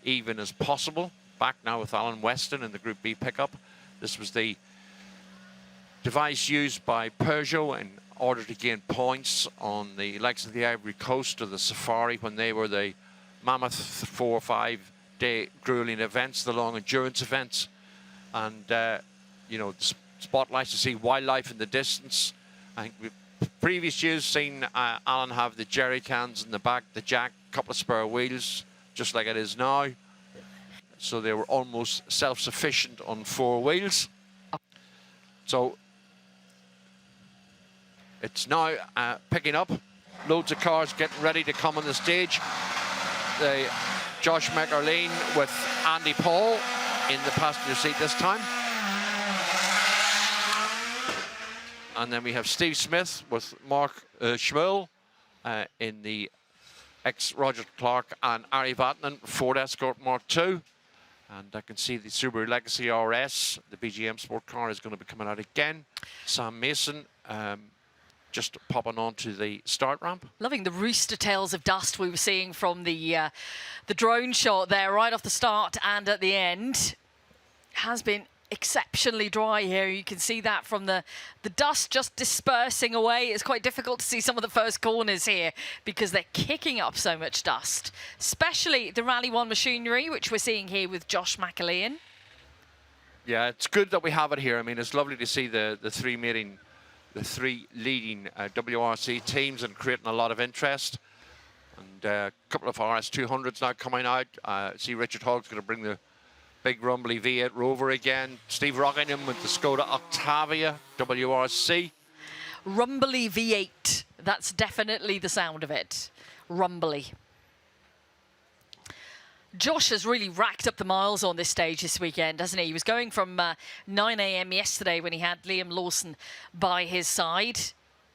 even as possible. Back now with Alan Weston in the Group B pickup. This was the device used by Peugeot in order to gain points on the likes of the Ivory Coast or the Safari when they were the mammoth 4 or 5 day grueling events, the long endurance events. And, you know, the spotlights to see wildlife in the distance. I think we've previous years seen Alan have the jerry cans in the back, the jack, couple of spare wheels, just like it is now. So they were almost self-sufficient on 4 wheels. So it's now picking up. Loads of cars getting ready to come on the stage. Josh McCarleen with Andy Paul in the passenger seat this time. And then we have Steve Smith with Mark Schmuel in the ex-Roger Clark and Ari Vatanen Ford Escort Mark II. And I can see the Subaru Legacy RS, the BGM sport car, is going to be coming out again. Sam Mason just popping onto the start ramp. Loving the rooster tails of dust we were seeing from the drone shot there, right off the start and at the end. Has been exceptionally dry here. You can see that from the dust just dispersing away. It's quite difficult to see some of the first corners here because they're kicking up so much dust, especially the Rally 1 machinery, which we're seeing here with Josh McCallion. Yeah, it's good that we have it here. I mean, it's lovely to see the three leading WRC teams and creating a lot of interest. And a couple of RS200s now coming out. See Richard Hogg's going to bring the big rumbly V8 Rover again. Steve Rockingham with the Skoda Octavia WRC. Rumbly V8. That's definitely the sound of it. Rumbly. Josh has really racked up the miles on this stage this weekend, hasn't he? He was going from 9 a.m. yesterday when he had Liam Lawson by his side.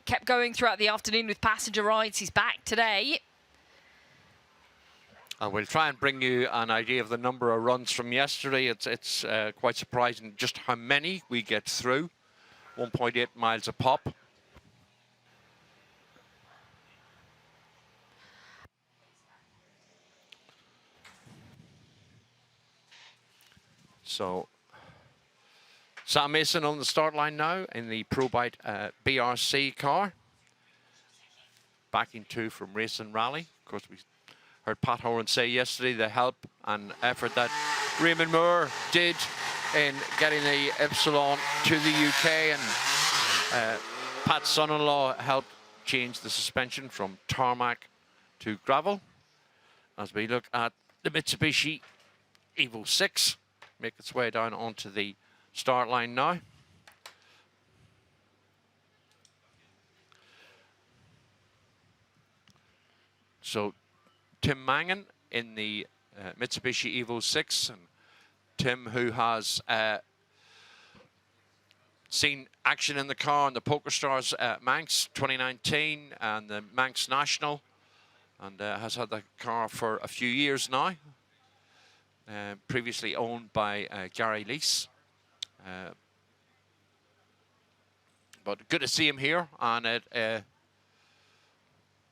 Kept going throughout the afternoon with passenger rides. He's back today. And we'll try and bring you an idea of the number of runs from yesterday. It's quite surprising just how many we get through. 1.8 miles a pop. So, Sam Mason on the start line now in the ProBite BRC car. Backing 2 from Race and Rally. Of course, we heard Pat Horan say yesterday the help and effort that Raymond Moore did in getting the Ypsilon to the UK, and Pat's son-in-law helped change the suspension from tarmac to gravel. As we look at the Mitsubishi Evo 6 make its way down onto the start line now. So Tim Mangan in the Mitsubishi Evo 6, and Tim, who has seen action in the car on the PokerStars Manx 2019 and the Manx National, and has had the car for a few years now. Previously owned by Gary Lease. But good to see him here, and it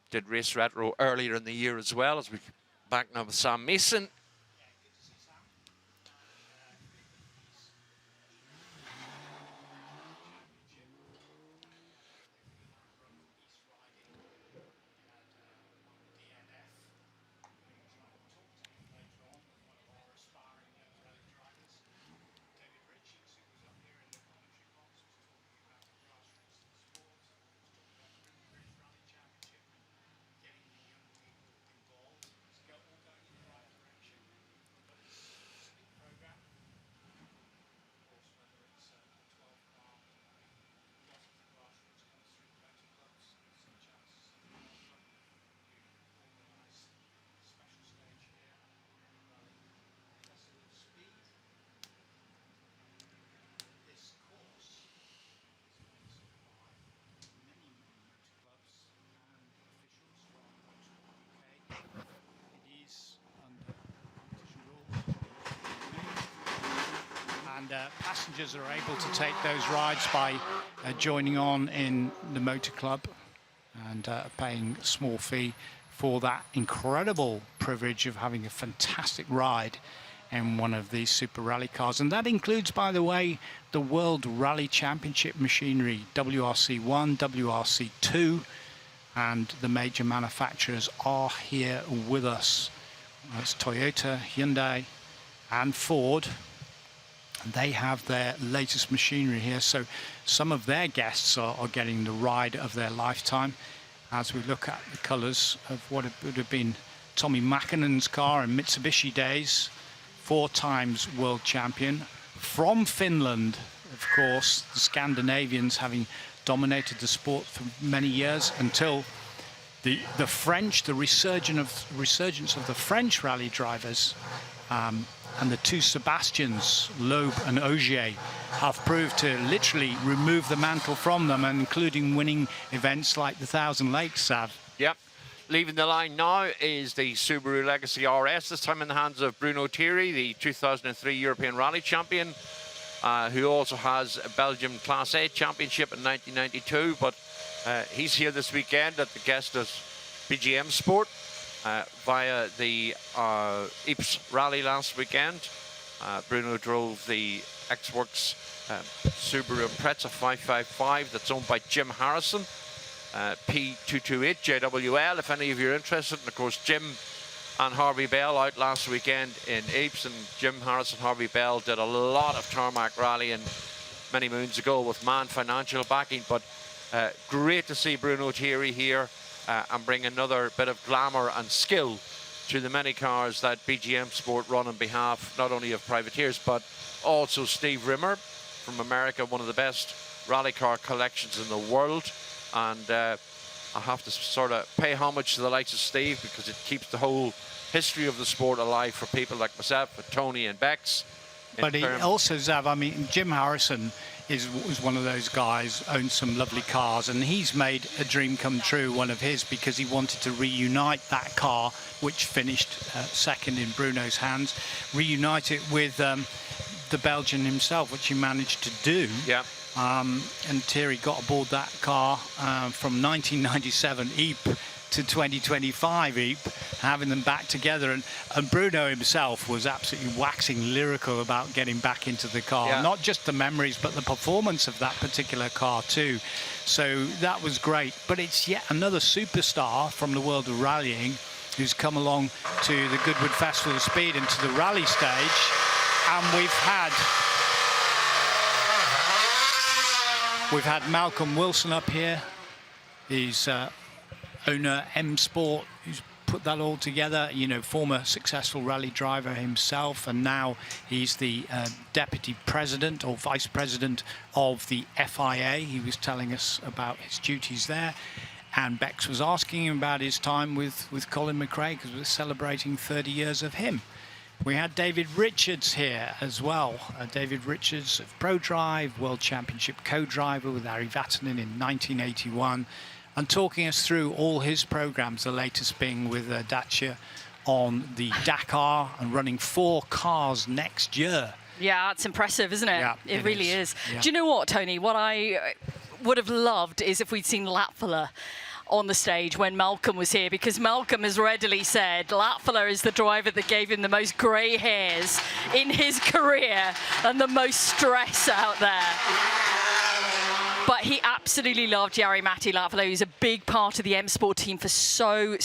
did race retro earlier in the year as well, as we back now with Sam Mason. And passengers are able to take those rides by joining on in the motor club and paying a small fee for that incredible privilege of having a fantastic ride in one of these super rally cars. And that includes, by the way, the World Rally Championship machinery, WRC1, WRC2, and the major manufacturers are here with us. That's Toyota, Hyundai, and Ford. And they have their latest machinery here, so some of their guests are getting the ride of their lifetime. As we look at the colours of what would have been Tommi Mäkinen's car in Mitsubishi days, 4 times world champion from Finland, of course, the Scandinavians having dominated the sport for many years until the French, the resurgence of the French rally drivers, and the 2 Sebastians, Loeb and Ogier, have proved to literally remove the mantle from them, and including winning events like the Thousand Lakes, Sav. Yep. Leaving the line now is the Subaru Legacy RS, this time in the hands of Bruno Thierry, the 2003 European Rally Champion, who also has a Belgium Class A Championship in 1992. But he's here this weekend at the guest of BGM Sport via the Ypres Rally last weekend. Bruno drove the X-Works Subaru Impreza 555 that's owned by Jim Harrison. P228 JWL, if any of you are interested. And of course, Jim and Harvey Bell out last weekend in Ypres, and Jim Harrison, Harvey Bell did a lot of tarmac rallying many moons ago with Man Financial backing. But great to see Bruno Thierry here and bring another bit of glamour and skill to the many cars that BGM Sport run on behalf not only of privateers but also Steve Rimmer from America, one of the best rally car collections in the world. And I have to sort of pay homage to the likes of Steve, because it keeps the whole history of the sport alive for people like myself, and Tony and Bex. But he also, Zav, I mean, Jim Harrison was one of those guys, owns some lovely cars, and he's made a dream come true, one of his, because he wanted to reunite that car, which finished second in Bruno's hands, reunite it with the Belgian himself, which he managed to do. Yeah. And Thierry got aboard that car from 1997 Ypres to 2025 Ypres, having them back together. And Bruno himself was absolutely waxing lyrical about getting back into the car. Yeah. Not just the memories, but the performance of that particular car too. So that was great. But it's yet another superstar from the world of rallying who's come along to the Goodwood Festival of Speed and to the rally stage. And we've had Malcolm Wilson up here. He's owner M Sport, who's put that all together. You know, former successful rally driver himself, and now he's the deputy president or vice president of the FIA. He was telling us about his duties there. And Bex was asking him about his time with Colin McCrae, because we're celebrating 30 years of him. We had David Richards here as well. David Richards of ProDrive, World Championship co-driver with Ari Vatanen in 1981, and talking us through all his programs, the latest being with Dacia on the Dakar and running 4 cars next year. Yeah, it's impressive, isn't it? Yeah, it really is. Yeah. Do you know what, Tony? What I would have loved is if we'd seen Latvala on the stage when Malcolm was here, because Malcolm has readily said Latvala is the driver that gave him the most grey hairs in his career and the most stress out there. But he absolutely loved Jari-Matti Latvala, who's a big part of the M Sport team for so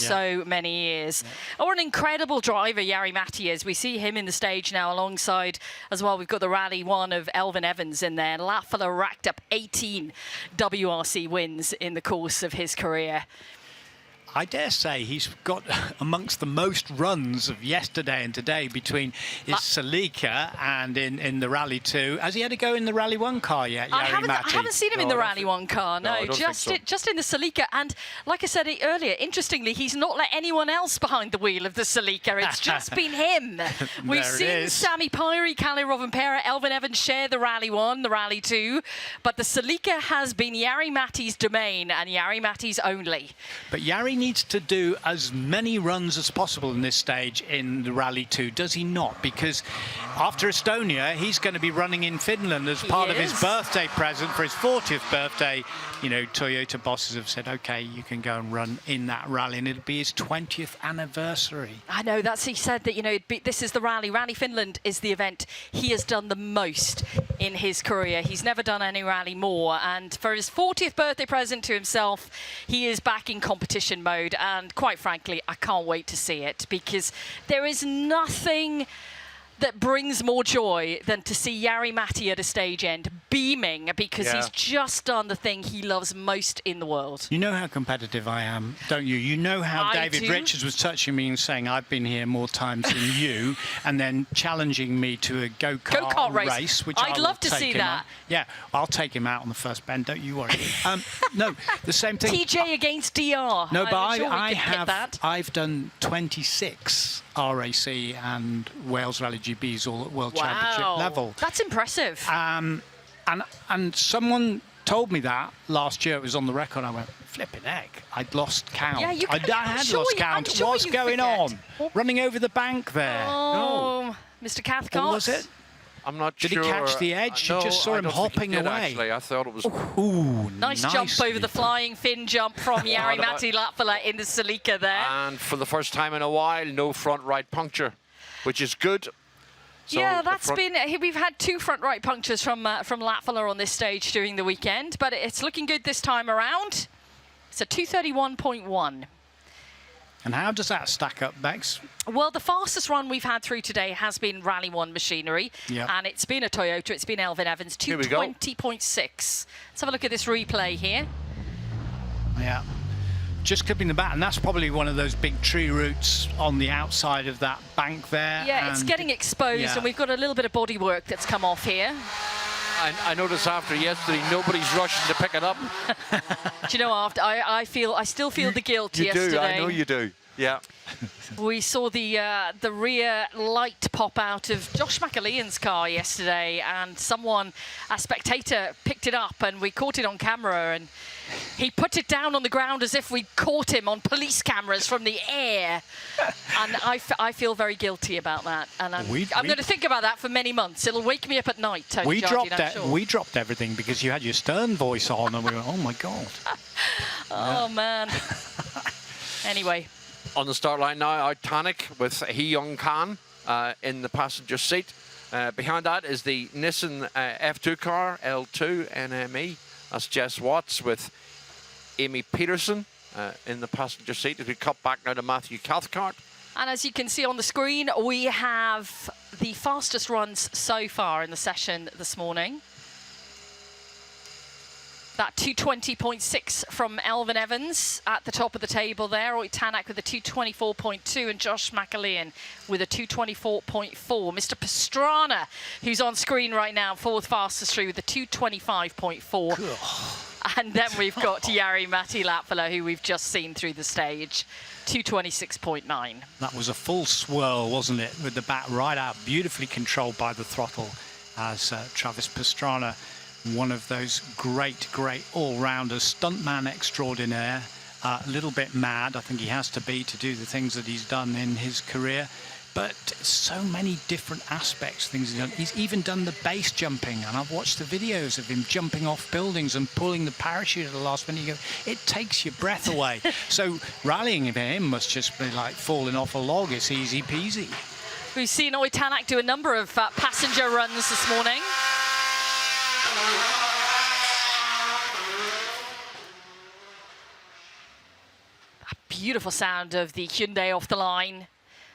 many years. Yeah. Or an incredible driver Jari-Matti is. We see him in the stage now alongside, as well, we've got the Rally 1 of Elvin Evans in there. Latvala racked up 18 WRC wins in the course of his career. I dare say he's got amongst the most runs of yesterday and today between his Celica and in the Rally 2. Has he had a go in the Rally 1 car yet, I haven't seen him in the Rally 1 car, no, just in the Celica. And like I said earlier, interestingly, he's not let anyone else behind the wheel of the Celica. It's just been him. We've seen Sami Pyri, Kalle Rovanperä, Elvin Evans share the Rally 1, the Rally 2, but the Celica has been Jari-Matti's domain and Jari-Matti's only. But Jari needs to do as many runs as possible in this stage in the Rally 2, does he not? Because after Estonia, he's going to be running in Finland as part of his birthday present for his 40th birthday. You know, Toyota bosses have said, OK, you can go and run in that rally, and it'll be his 20th anniversary. I know, he said that, you know, this is the rally. Rally Finland is the event he has done the most in his career. He's never done any rally more, and for his 40th birthday present to himself, he is back in competition mode, and quite frankly, I can't wait to see it, because there is nothing that brings more joy than to see Jari-Matti at a stage end beaming, because he's just done the thing he loves most in the world. You know how competitive I am, don't you? You know how David Richards was touching me and saying, I've been here more times than you, and then challenging me to a go-kart race, which I'd love to see that. On. Yeah, I'll take him out on the first bend, don't you worry. No, the same thing. TJ against DR. No, but I've done 26 RAC and Wales Rally GBs all at World Championship level. That's impressive. And someone told me that last year. It was on the record. I went, flipping heck, I'd lost count. Yeah, you I had lost count. What's going on? Running over the bank there. Oh, Mr. Cathcart. What was it? I'm not sure. Did he catch the edge? No, you just saw him hopping away. Actually, I thought it was. Ooh, nice jump over the flying fin jump from Jari-Matti Latvala in the Celica there. And for the first time in a while, no front right puncture, which is good. So yeah, that's been. We've had 2 front right punctures from Latvala on this stage during the weekend, but it's looking good this time around. It's a 231.1. And how does that stack up, Bex? Well, the fastest run we've had through today has been Rally 1 machinery, and it's been a Toyota, it's been Elfyn Evans, 220.6. Let's have a look at this replay here. Yeah, just clipping the back, and that's probably one of those big tree roots on the outside of that bank there. Yeah, it's getting exposed, and we've got a little bit of bodywork that's come off here. I noticed after yesterday, nobody's rushing to pick it up. Do you know, I still feel the guilt yesterday. You do, I know you do. Yeah. We saw the rear light pop out of Josh McAlean's car yesterday, and a spectator picked it up, and we caught it on camera, and he put it down on the ground as if we caught him on police cameras from the air. And I feel very guilty about that, and I'm going to think about that for many months. It'll wake me up at night, Tony. We dropped everything because you had your Stern voice on, and we went, oh my God. Oh man. Anyway. On the start line now, Titanic with Hee Young Khan in the passenger seat. Behind that is the Nissan F2 car, L2 NME. That's Jess Watts with Amy Peterson in the passenger seat. As we cut back now to Matthew Cathcart. And as you can see on the screen, we have the fastest runs so far in the session this morning. That 220.6 from Elfyn Evans at the top of the table there. Roy Tanak with a 224.2 and Josh McAlean with a 224.4. Mr. Pastrana, who's on screen right now, 4th fastest through with a 225.4. And then we've got Jari-Matti Latvala, who we've just seen through the stage, 226.9. That was a full swirl, wasn't it, with the back right out, beautifully controlled by the throttle as Travis Pastrana, one of those great all-rounders, stuntman extraordinaire, a little bit mad, I think he has to be to do the things that he's done in his career, but so many different aspects, things he's done. He's even done the base jumping, and I've watched the videos of him jumping off buildings and pulling the parachute at the last minute. You go, it takes your breath away. So rallying for him must just be like falling off a log. It's easy peasy. We've seen Roy Tanak do a number of passenger runs this morning. A beautiful sound of the Hyundai off the line.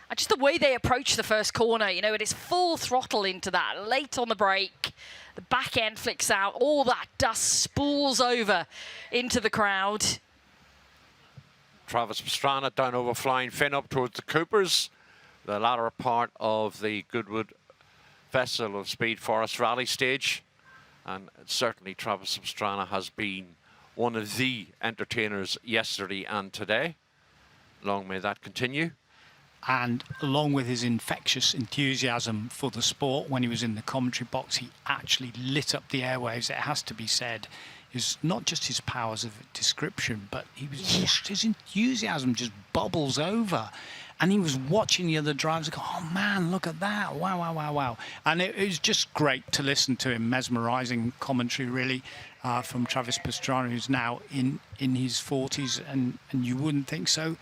And just the way they approach the first corner, you know, it is full throttle into that, late on the brake. The back end flicks out, all that dust spools over into the crowd. Travis Pastrana down over flying fin up towards the Coopers, the latter part of the Goodwood Festival of Speed Forest Rally Stage. And certainly Travis Pastrana has been one of the entertainers yesterday and today. Long may that continue. And along with his infectious enthusiasm for the sport, when he was in the commentary box, he actually lit up the airwaves, it has to be said. is not just his powers of description, but his enthusiasm just bubbles over. And he was watching the other drivers go, oh man, look at that, wow, wow, wow, wow. And it was just great to listen to him, mesmerizing commentary really from Travis Pastrana, who's now in his 40s, and you wouldn't think so.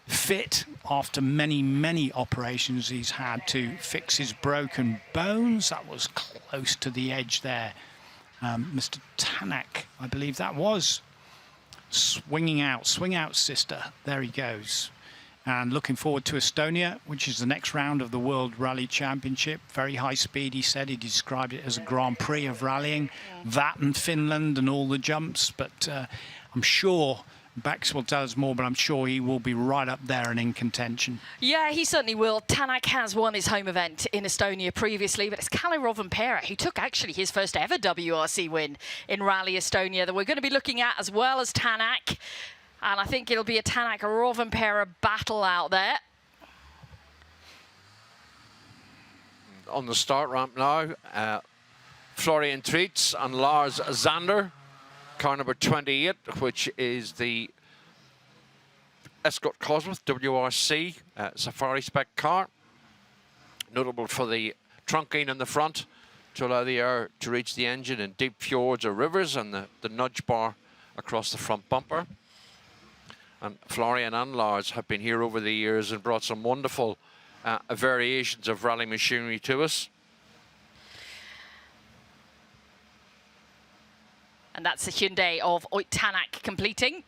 Fit after many, many operations he's had to fix his broken bones. That was close to the edge there. Mr. Tanak, I believe that was, swing out sister, there he goes. And looking forward to Estonia, which is the next round of the World Rally Championship. Very high speed, he said. He described it as a Grand Prix of rallying. That and Finland and all the jumps. But I'm sure Bex will tell us more, but I'm sure he will be right up there and in contention. Yeah, he certainly will. Tanak has won his home event in Estonia previously, but it's Kalle Rovanperä who took actually his first ever WRC win in Rally Estonia that we're going to be looking at, as well as Tanak. And I think it'll be a Tanak-Rovanperä battle out there. On the start ramp now, Florian Treats and Lars Zander, car number 28, which is the Escort Cosworth WRC Safari spec car. Notable for the trunking in the front to allow the air to reach the engine in deep fjords or rivers, and the nudge bar across the front bumper. And Florian and Lars have been here over the years and brought some wonderful variations of rally machinery to us. And that's the Hyundai of Ott Tanak completing.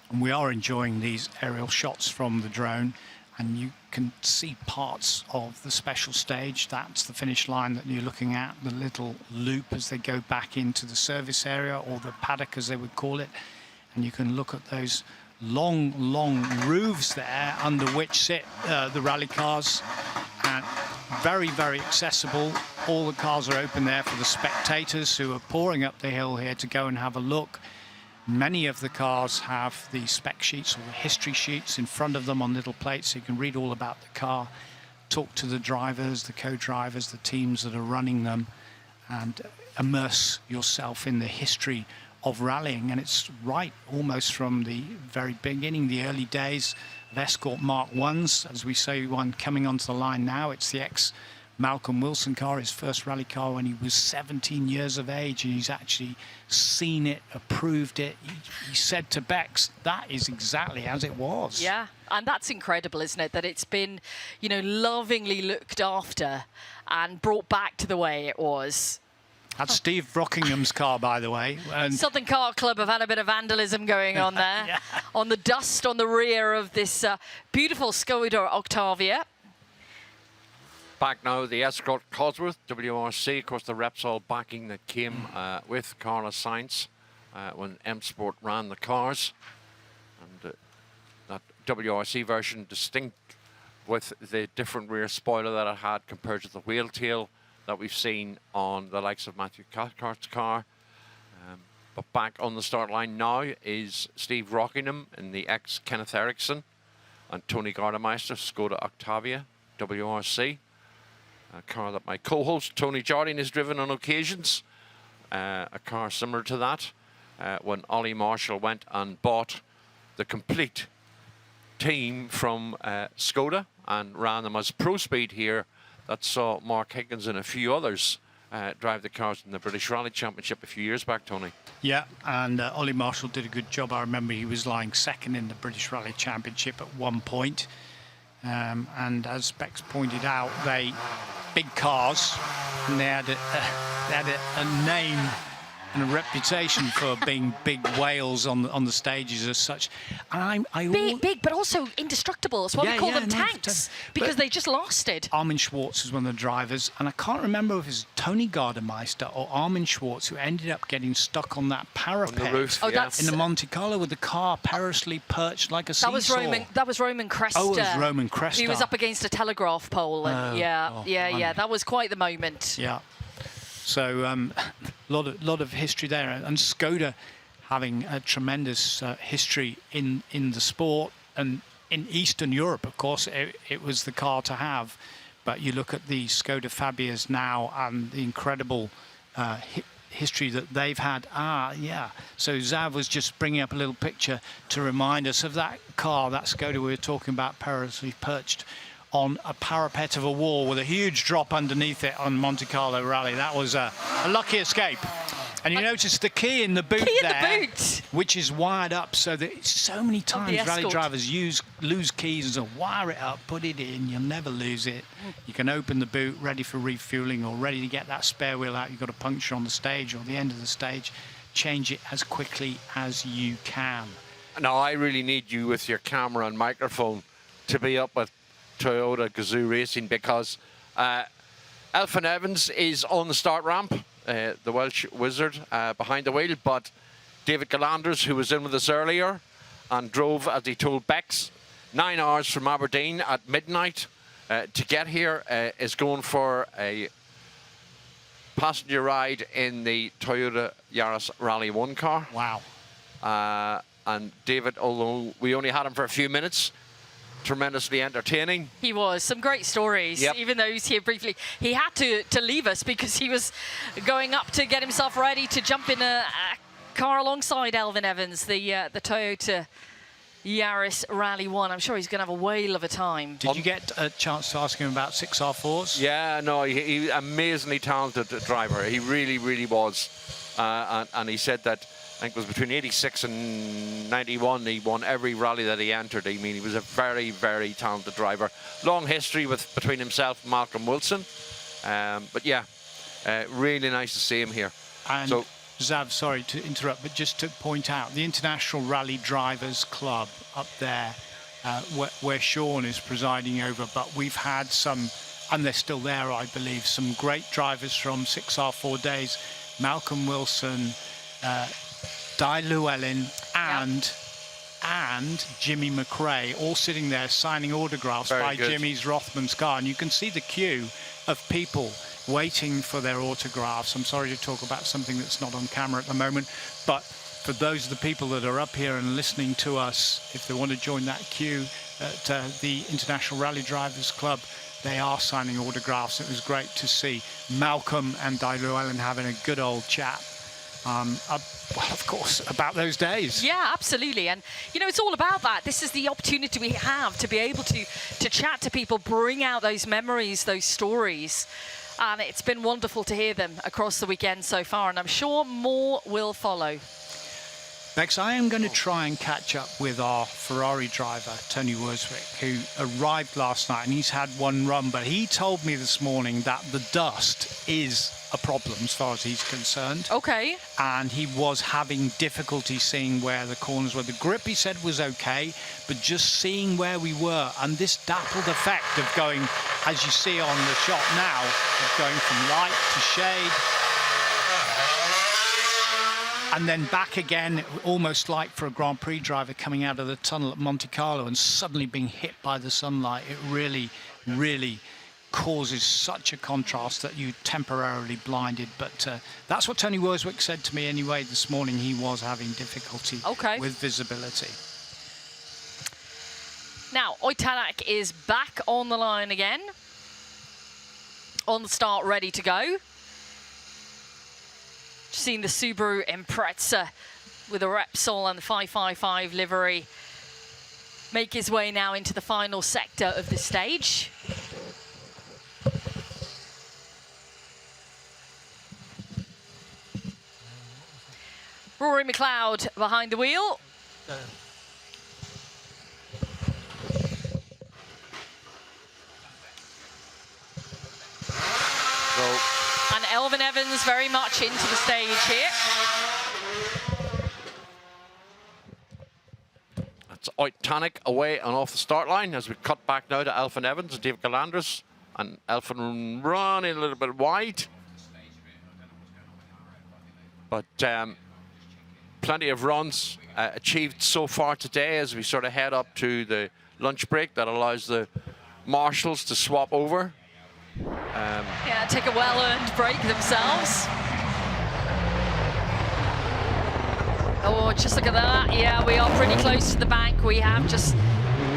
And we are enjoying these aerial shots from the drone, and you can see parts of the special stage. That's the finish line that you're looking at, the little loop as they go back into the service area, or the paddock as they would call it. And you can look at those long, long roofs there under which sit the rally cars. And very, very accessible. All the cars are open there for the spectators who are pouring up the hill here to go and have a look. Many of the cars have the spec sheets or the history sheets in front of them on little plates, so you can read all about the car, talk to the drivers, the co-drivers, the teams that are running them, and immerse yourself in the history of rallying. And it's right almost from the very beginning, the early days of Escort Mark 1s, as we say, one coming onto the line now. It's the ex-Malcolm Wilson car, his first rally car when he was 17 years of age, and he's actually seen it, approved it. He said to Bex, that is exactly as it was. Yeah, and that's incredible, isn't it? That it's been, you know, lovingly looked after and brought back to the way it was. That's Steve Rockingham's car, by the way. And Southern Car Club have had a bit of vandalism going on there. Yeah. On the dust on the rear of this beautiful Skoda Octavia. Back now, the Escort Cosworth WRC, of course, the Repsol backing that came with Carlos Sainz when M Sport ran the cars. And that WRC version distinct with the different rear spoiler that it had compared to the wheel tail that we've seen on the likes of Matthew Cathcart's car. But back on the start line now is Steve Rockingham in the ex-Kenneth Eriksson, and Tony Gardemeister, Skoda Octavia WRC. A car that my co-host Tony Jardine has driven on occasions. A car similar to that when Ollie Marshall went and bought the complete team from Skoda and ran them as Pro Speed here. That saw Mark Higgins and a few others drive the cars in the British Rally Championship a few years back, Tony. yeah, and Ollie Marshall did a good job. I remember he was lying second in the British Rally Championship at one point. And as Bex pointed out, they big cars, and they had a name and a reputation for being big whales on the stages as such. And Big, but also indestructible. That's why we call them no, tanks, because they just lasted. Armin Schwartz was one of the drivers, and I can't remember if it was Tony Gardemeister or Armin Schwartz who ended up getting stuck on that parapet on the roof, in the Monte Carlo with the car perilously perched like a seesaw. That was Roman Cresta. Oh, it was Roman Cresta. He was up against a telegraph pole. And yeah. That was quite the moment. Yeah. So lot of history there, and Skoda having a tremendous history in the sport, and in Eastern Europe, of course, it was the car to have. But you look at the Skoda Fabias now and the incredible history that they've had. So Zav was just bringing up a little picture to remind us of that car, that Skoda we were talking about, perilously perched on a parapet of a wall with a huge drop underneath it on Monte Carlo Rally. That was a lucky escape. And you notice the key in the boot which is wired up, so that so many times rally drivers lose keys and wire it up, put it in, you'll never lose it. You can open the boot, ready for refueling or ready to get that spare wheel out. You've got a puncture on the stage or the end of the stage. Change it as quickly as you can. Now, I really need you with your camera and microphone to be up with Toyota Gazoo Racing, because Alfyn Evans is on the start ramp. The Welsh wizard behind the wheel, but David Galanders, who was in with us earlier and drove, as he told Bex, 9 hours from Aberdeen at midnight to get here, is going for a passenger ride in the Toyota Yaris Rally 1 car. Wow. And David, although we only had him for a few minutes, tremendously entertaining. He was. Some great stories. Yep. Even though he was here briefly, he had to leave us because he was going up to get himself ready to jump in a car alongside Alfyn Evans, the Toyota Yaris Rally 1. I'm sure he's going to have a whale of a time. Did you get a chance to ask him about 6R4s? Yeah, no, he's amazingly talented driver. He really, really was. And he said that, I think it was between 86 and 91, he won every rally that he entered. I mean, he was a very, very talented driver. Long history between himself and Malcolm Wilson. But yeah, really nice to see him here. And so, Zav, sorry to interrupt, but just to point out, the International Rally Drivers Club up there, where Sean is presiding over, but we've had some, and they're still there, I believe, some great drivers from 6R4 days. Malcolm Wilson, Di Llewellyn and Jimmy McCrae, all sitting there signing autographs by Jimmy's Rothman's car. And you can see the queue of people waiting for their autographs. I'm sorry to talk about something that's not on camera at the moment, but for those of the people that are up here and listening to us, if they want to join that queue at the International Rally Drivers Club, they are signing autographs. It was great to see Malcolm and Di Llewellyn having a good old chat. Well, of course, about those days. Yeah, absolutely. And, you know, it's all about that. This is the opportunity we have to be able to chat to people, bring out those memories, those stories. And it's been wonderful to hear them across the weekend so far. And I'm sure more will follow. Bex, I am going to try and catch up with our Ferrari driver, Tony Worswick, who arrived last night, and he's had one run, but he told me this morning that the dust is a problem as far as he's concerned. Okay. And he was having difficulty seeing where the corners were. The grip, he said, was okay, but just seeing where we were, and this dappled effect of going, as you see on the shot now, of going from light to shade, and then back again, almost like for a Grand Prix driver coming out of the tunnel at Monte Carlo and suddenly being hit by the sunlight. It really, really causes such a contrast that you temporarily blinded. But that's what Tony Worswick said to me anyway this morning. He was having difficulty with visibility. Now, Oitanak is back on the line again. On the start, ready to go. Seen the Subaru Impreza with a Repsol and the 555 livery make his way now into the final sector of the stage. Rory McLeod behind the wheel. And Alfyn Evans very much into the stage here. That's Oitanak away and off the start line as we cut back now to Alfyn Evans and David Galanders. And Alfyn running a little bit wide. But plenty of runs achieved so far today as we sort of head up to the lunch break that allows the marshals to swap over. Yeah, take a well-earned break themselves. Oh, just look at that. Yeah, we are pretty close to the bank. We have just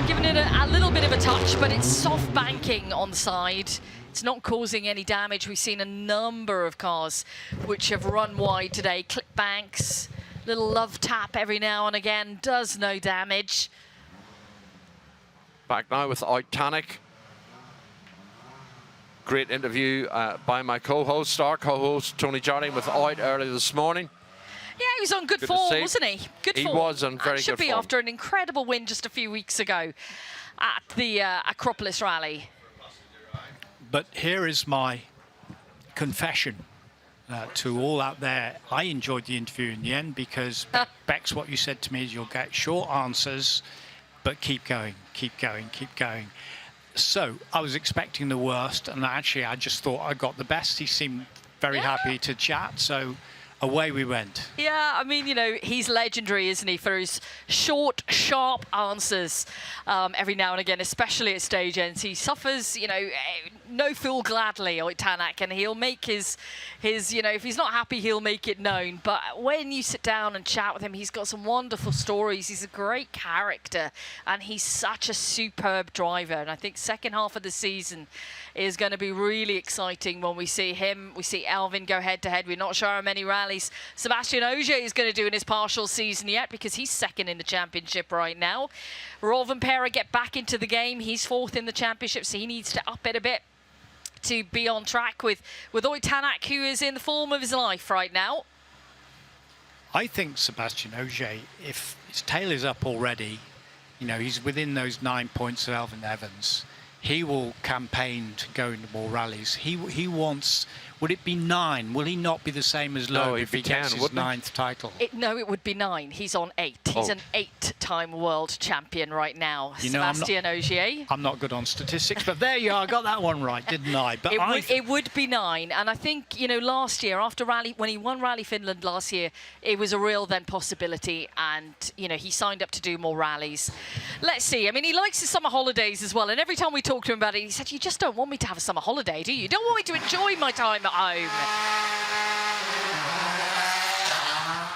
given it a little bit of a touch, but it's soft banking on the side. It's not causing any damage. We've seen a number of cars which have run wide today. Clip banks, little love tap every now and again, does no damage. Back now with Titanic. Great interview by my co-host, star co-host Tony Jardine with Out earlier this morning. Yeah, he was on good form, wasn't he? Good form. He was on very good form. Should be after an incredible win just a few weeks ago at the Acropolis Rally. But here is my confession to all out there. I enjoyed the interview in the end because, Bex, what you said to me is you'll get short answers, but keep going, keep going, keep going. So I was expecting the worst, and actually I just thought I got the best. He seemed very happy to chat, so away we went. Yeah, I mean, you know, he's legendary, isn't he, for his short, sharp answers every now and again, especially at stage ends. He suffers, you know, no fool gladly, Tanak, and he'll make his, you know, if he's not happy, he'll make it known. But when you sit down and chat with him, he's got some wonderful stories. He's a great character, and he's such a superb driver. And I think second half of the season is going to be really exciting when we see him. We see Elvin go head-to-head. We're not sure how many rallies Sebastian Ogier is going to do in his partial season yet because he's second in the championship right now. Rolvan Pera get back into the game. He's fourth in the championship, so he needs to up it a bit to be on track with Tanak, who is in the form of his life right now. I think Sebastian Ogier, if his tail is up already, you know, he's within those 9 points of Elvin Evans. He will campaign to go into more rallies. He wants, would it be 9? Will he not be the same as Loeb if he gets his 9th title? No, it would be 9. He's on 8. He's an 8-time world champion right now, you know, Sebastian Ogier. I'm not good on statistics, but there you are. I got that one right, didn't I? But it would be 9. And I think, you know, last year, after Rally, when he won Rally Finland last year, it was a real then possibility. And, you know, he signed up to do more rallies. Let's see. I mean, he likes his summer holidays as well. And every time we talk to him about it, he said, you just don't want me to have a summer holiday, do you? You don't want me to enjoy my time at home.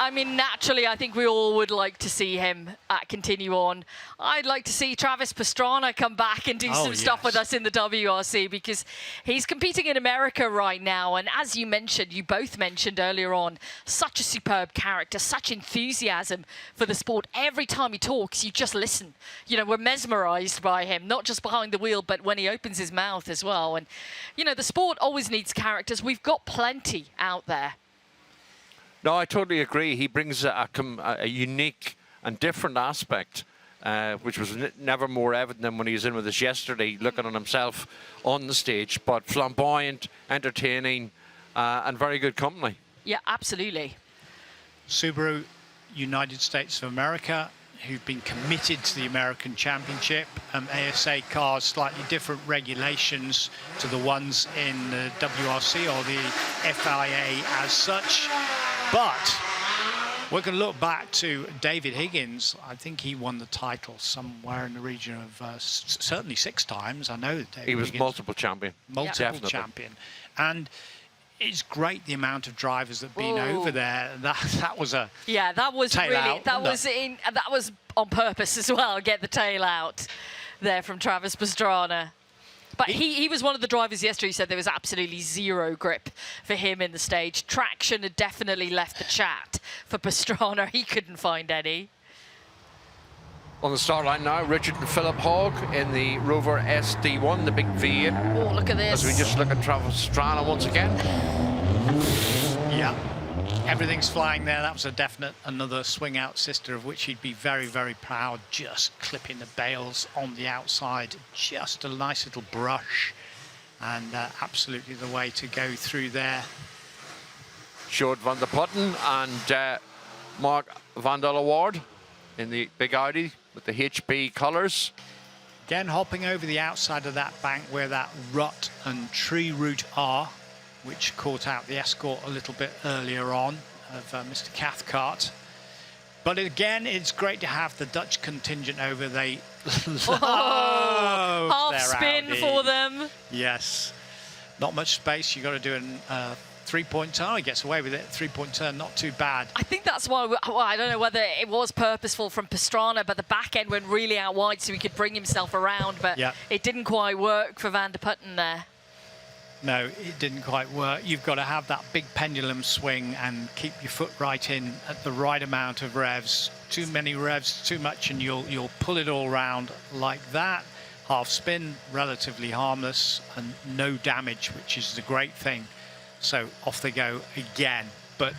I mean, naturally, I think we all would like to see him continue on. I'd like to see Travis Pastrana come back and do some stuff with us in the WRC because he's competing in America right now. And as you mentioned, you both mentioned earlier on, such a superb character, such enthusiasm for the sport. Every time he talks, you just listen. You know, we're mesmerized by him, not just behind the wheel, but when he opens his mouth as well. And, you know, the sport always needs characters. We've got plenty out there. No, I totally agree. He brings a unique and different aspect, which was never more evident than when he was in with us yesterday, looking at himself on the stage, but flamboyant, entertaining, and very good company. Yeah, absolutely. Subaru, United States of America, who've been committed to the American Championship. ASA cars, slightly different regulations to the ones in the WRC or the FIA as such. But we're going to look back to David Higgins. I think he won the title somewhere in the region of certainly 6 times. I know that David He was Higgins, multiple champion. Multiple champion. And it's great the amount of drivers that have been over there. That was a that was tail really out, that was on purpose as well. Get the tail out there from Travis Pastrana. But he was one of the drivers yesterday who said there was absolutely zero grip for him in the stage. Traction had definitely left the chat for Pastrana. He couldn't find any. On the start line now, Richard and Philip Hogg in the Rover SD1, the big V8. Oh, look at this. As we just look at Travis Pastrana once again. Yeah, everything's flying there. That was a definite another swing out sister of which he'd be very, very proud. Just clipping the bales on the outside. Just a nice little brush. And absolutely the way to go through there. Sjoerd van der Putten and Mark van der Leeuwen in the big Audi with the HB colours. Again, hopping over the outside of that bank where that rut and tree root are, which caught out the Escort a little bit earlier on of Mr. Cathcart. But again, it's great to have the Dutch contingent over. They love half spin Audi. For them. Yes. Not much space. You've got to do a 3-point turn. He gets away with it. 3-point turn, not too bad. I think that's why, I don't know whether it was purposeful from Pastrana, but the back end went really out wide so he could bring himself around, but it didn't quite work for Van der Putten there. No, it didn't quite work. You've got to have that big pendulum swing and keep your foot right in at the right amount of revs. Too many revs, too much, and you'll pull it all round like that. Half spin, relatively harmless and no damage, which is the great thing. So off they go again. But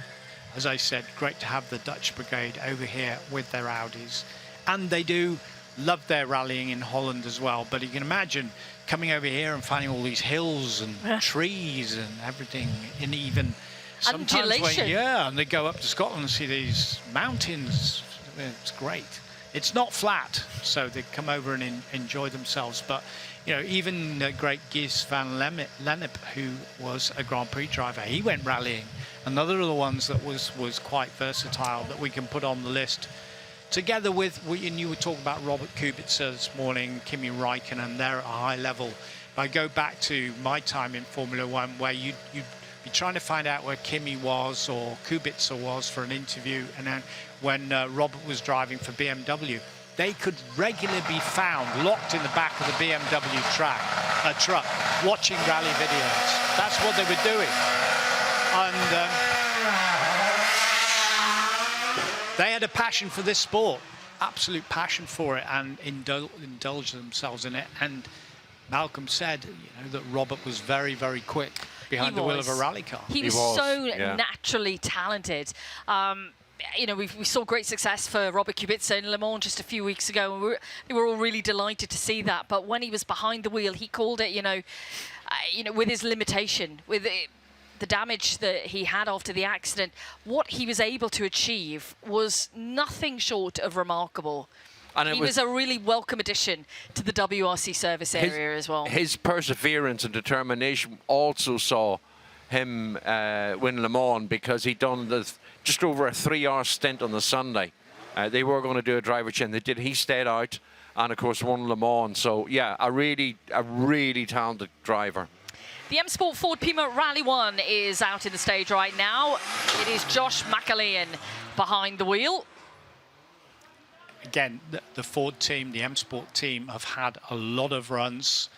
as I said, great to have the Dutch brigade over here with their Audis. And they do love their rallying in Holland as well. But you can imagine coming over here and finding all these hills and trees and everything, and even sometimes and they go up to Scotland and see these mountains. It's great. It's not flat, so they come over and enjoy themselves. But you know, even great Gijs van Lennep, who was a Grand Prix driver, he went rallying. Another of the ones that was quite versatile that we can put on the list. Together with, and you were talking about Robert Kubica this morning, Kimi Räikkönen, they're at a high level. If I go back to my time in Formula One, where you'd be trying to find out where Kimi was or Kubica was for an interview, and then when Robert was driving for BMW, they could regularly be found locked in the back of the BMW truck, watching rally videos. That's what they were doing. And they had a passion for this sport, absolute passion for it, and indulged themselves in it. And Malcolm said, you know, that Robert was very, very quick behind the wheel of a rally car. He was so naturally talented. You know, we saw great success for Robert Kubica in Le Mans just a few weeks ago, and we were all really delighted to see that. But when he was behind the wheel, he called it, you know, with his limitation, with the damage that he had after the accident, what he was able to achieve was nothing short of remarkable. And he was a really welcome addition to the WRC service area as well. His perseverance and determination also saw him win Le Mans, because he'd done just over a 3-hour stint on the Sunday. They were going to do a driver change. They did. He stayed out and, of course, won Le Mans. So, yeah, a really talented driver. The M Sport Ford Puma Rally 1 is out in the stage right now. It is Josh McCauley behind the wheel. Again, the Ford team, the M Sport team, have had a lot of runs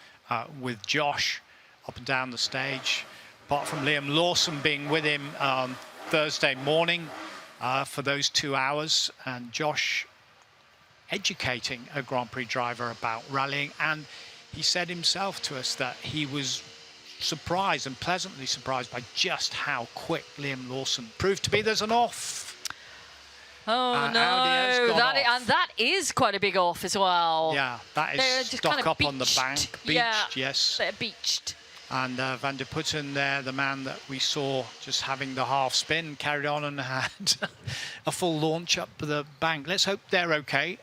with Josh up and down the stage. Apart from Liam Lawson being with him Thursday morning for those 2 hours, and Josh educating a Grand Prix driver about rallying. And he said himself to us that he was surprised and pleasantly surprised by just how quick Liam Lawson proved to be. There's an off. Oh no, that is quite a big off as well. Yeah, that is stuck kind of up on the bank, beached, yes. They're beached. And Van der Putten there, the man that we saw just having the half spin, carried on and had a full launch up the bank. Let's hope they're okay.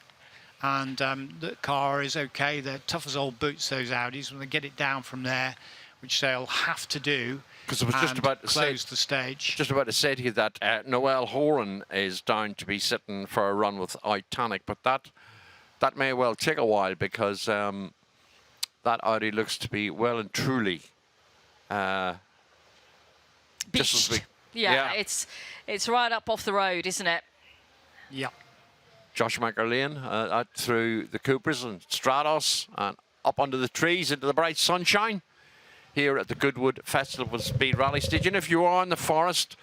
And the car is okay. They're tough as old boots, those Audis, when they get it down from there, which they'll have to do. Because I was just about to close the stage. Just about to say to you that Noel Horan is down to be sitting for a run with Titanic, but that may well take a while, because that Audi looks to be well and truly beached. Yeah, it's right up off the road, isn't it? Yeah. Josh McCauley out through the Coopers and Stratos and up under the trees into the bright sunshine here at the Goodwood Festival Speed Rally Stage. And if you are in the forest,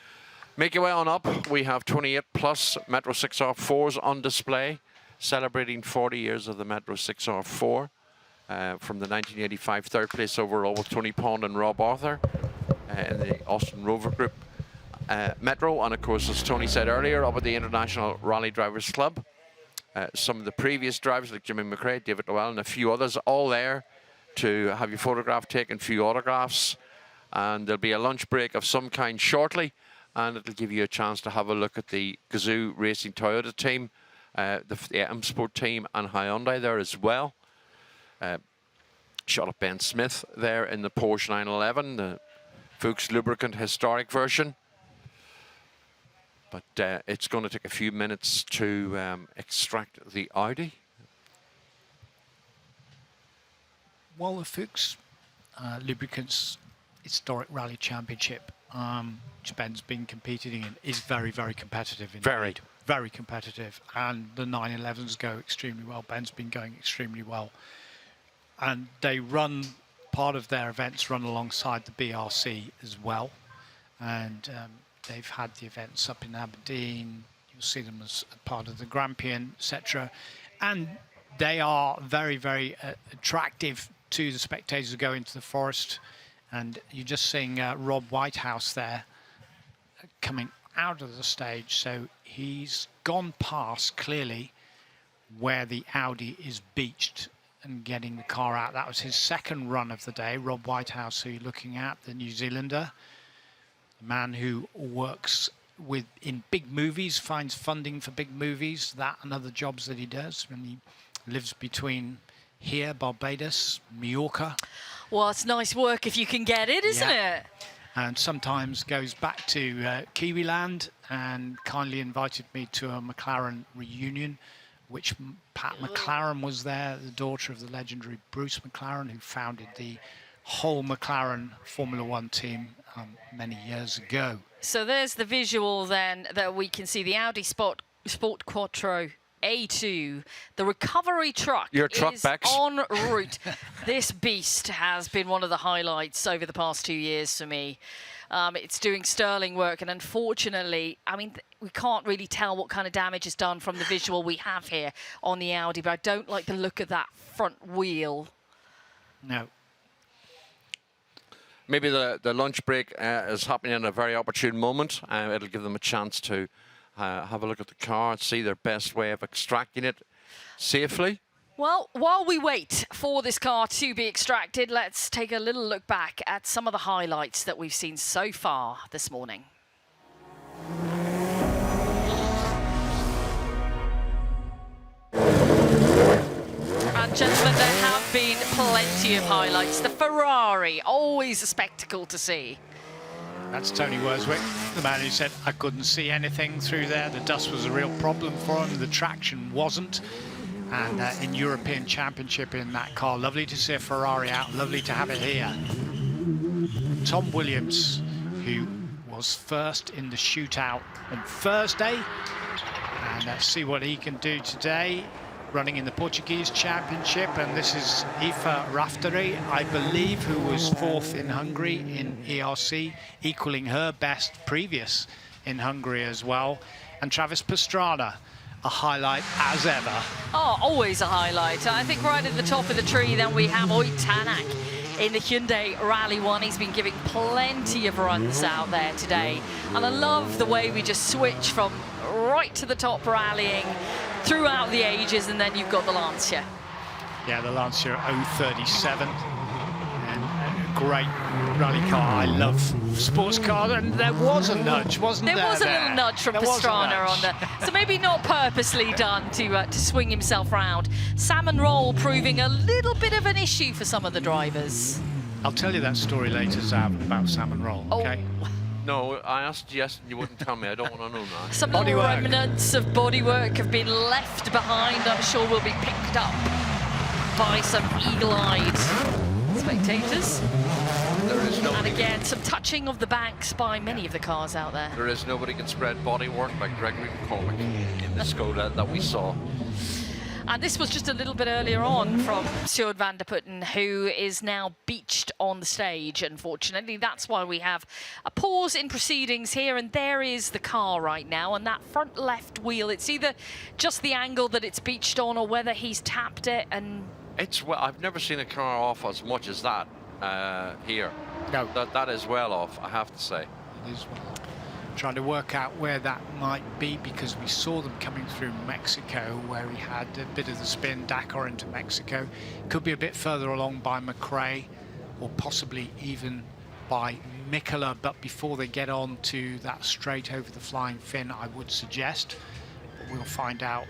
make your way on up. We have 28 plus Metro 6R4s on display, celebrating 40 years of the Metro 6R4 from the 1985 third place overall with Tony Pond and Rob Arthur in the Austin Rover Group Metro. And of course, as Tony said earlier, up at the International Rally Drivers Club, some of the previous drivers like Jimmy McCrae, David Noel and a few others, all there to have your photograph taken, a few autographs, and there'll be a lunch break of some kind shortly, and it'll give you a chance to have a look at the Gazoo Racing Toyota team, the M Sport team and Hyundai there as well. Shot of Ben Smith there in the Porsche 911, the Fuchs Lubricant historic version. But it's going to take a few minutes to extract the Audi. Well, the Fuchs Lubricants Historic Rally Championship, which Ben's been competing in, is very, very competitive. Indeed. Very competitive. And the 911s go extremely well. Ben's been going extremely well. And they run part of their events run alongside the BRC as well. And they've had the events up in Aberdeen. You'll see them as a part of the Grampian, etc. And they are very, very attractive to the spectators who go into the forest. And you're just seeing Rob Whitehouse there coming out of the stage. So he's gone past, clearly, where the Audi is beached and getting the car out. That was his second run of the day. Rob Whitehouse, who you're looking at, the New Zealander, a man who works in big movies, finds funding for big movies, that and other jobs that he does. And he lives between here, Barbados, Mallorca. Well, it's nice work if you can get it, isn't it? And sometimes goes back to Kiwiland, and kindly invited me to a McLaren reunion, which Pat McLaren was there, the daughter of the legendary Bruce McLaren, who founded the whole McLaren Formula One team many years ago. So there's the visual then that we can see the Audi Sport Quattro A2. The recovery truck is Bex. en route. This beast has been one of the highlights over the past 2 years for me. It's doing sterling work, and unfortunately, I mean, we can't really tell what kind of damage is done from the visual we have here on the Audi, but I don't like the look of that front wheel. No. Maybe the lunch break is happening at a very opportune moment. It'll give them a chance to have a look at the car and see their best way of extracting it safely. Well, while we wait for this car to be extracted, let's take a little look back at some of the highlights that we've seen so far this morning. And gentlemen, there have been plenty of highlights. The Ferrari, always a spectacle to see. That's Tony Worswick, the man who said, I couldn't see anything through there. The dust was a real problem for him. The traction wasn't. And in European Championship in that car, lovely to see a Ferrari out, lovely to have it here. Tom Williams, who was first in the shootout on Thursday. And let's see what he can do today, running in the Portuguese Championship. And this is Aoife Raftery, I believe, who was fourth in Hungary in ERC, equaling her best previous in Hungary as well. And Travis Pastrana, a highlight as ever. Oh, always a highlight. I think right at the top of the tree then we have Oit Tanak in the Hyundai Rally 1. He's been giving plenty of runs out there today. And I love the way we just switch from right to the top rallying throughout the ages, and then you've got the Lancia. Yeah, the Lancia 037. And a great rally car. I love sports cars, and there was a nudge, wasn't there? There was a little nudge from Pastrana on the, so maybe not purposely done to swing himself round. Salmon roll proving a little bit of an issue for some of the drivers. I'll tell you that story later, Sam, about salmon roll. Okay. Oh. No, I asked yes, and you wouldn't tell me. I don't want to know that. Some little remnants of bodywork have been left behind. I'm sure will be picked up by some eagle-eyed spectators. And again, some touching of the banks by many of the cars out there. There is nobody can spread bodywork like Gregory McCormick in the Skoda that we saw. And this was just a little bit earlier on from Sjoerd van der Putten, who is now beached on the stage, unfortunately. That's why we have a pause in proceedings here, and there is the car right now. And that front left wheel, it's either just the angle that it's beached on or whether he's tapped it. And Well, I've never seen a car off as much as that here. No. That is well off, I have to say. It is well off. Trying to work out where that might be, because we saw them coming through Mexico, where he had a bit of the spin, Dakar into Mexico. Could be a bit further along by McCrae, or possibly even by Mikola, but before they get on to that straight over the flying fin, I would suggest. But we'll find out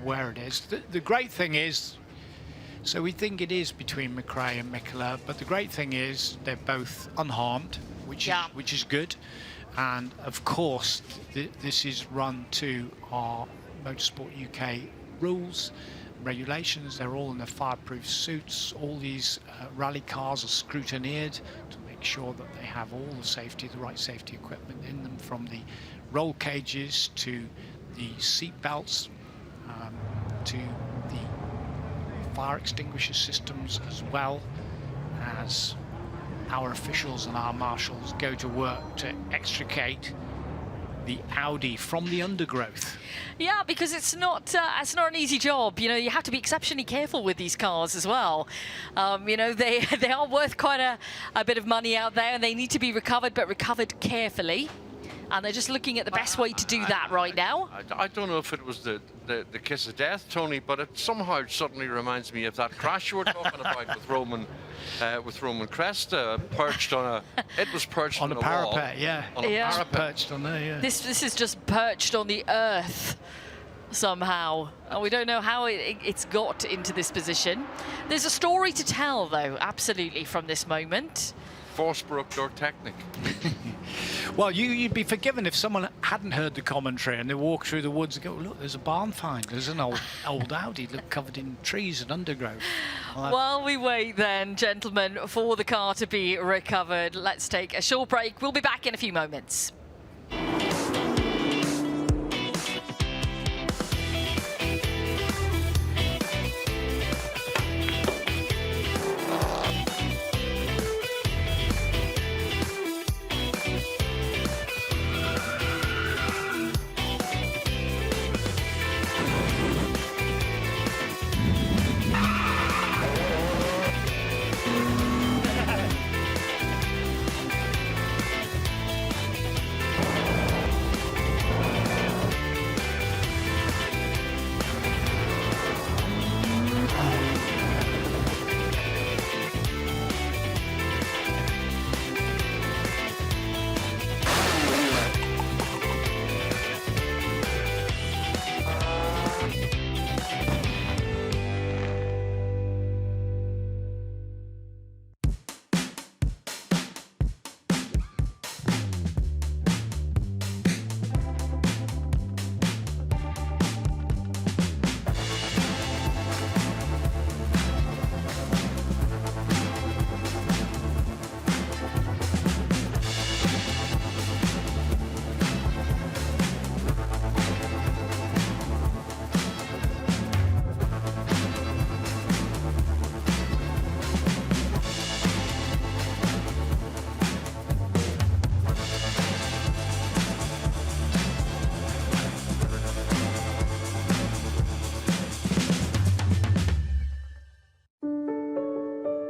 where it is. The great thing is, so we think it is between McCrae and Mikola, but the great thing is they're both unharmed, which is good. And of course, this is run to our Motorsport UK rules, regulations. They're all in their fireproof suits. All these rally cars are scrutineered to make sure that they have all the right safety equipment in them, from the roll cages to the seat belts, to the fire extinguisher systems as well. as our officials and our marshals go to work to extricate the Audi from the undergrowth. Yeah, because it's not an easy job. You know, you have to be exceptionally careful with these cars as well. You know, they are worth quite a bit of money out there, and they need to be recovered, but recovered carefully. And they're just looking at the best way to do that right now. I don't know if it was the kiss of death, Tony, but it somehow suddenly reminds me of that crash you were talking about with Roman Cresta perched on on a parapet, wall. yeah. On a parapet. Perched on there, yeah. This is just perched on the earth somehow. And we don't know how it's got into this position. There's a story to tell, though, absolutely, from this moment. Forsbrook door technique. Well, you'd be forgiven if someone hadn't heard the commentary and they walk through the woods and go, look, there's a barn find. There's an old Audi, look, covered in trees and undergrowth. While we wait then, gentlemen, for the car to be recovered, let's take a short break. We'll be back in a few moments.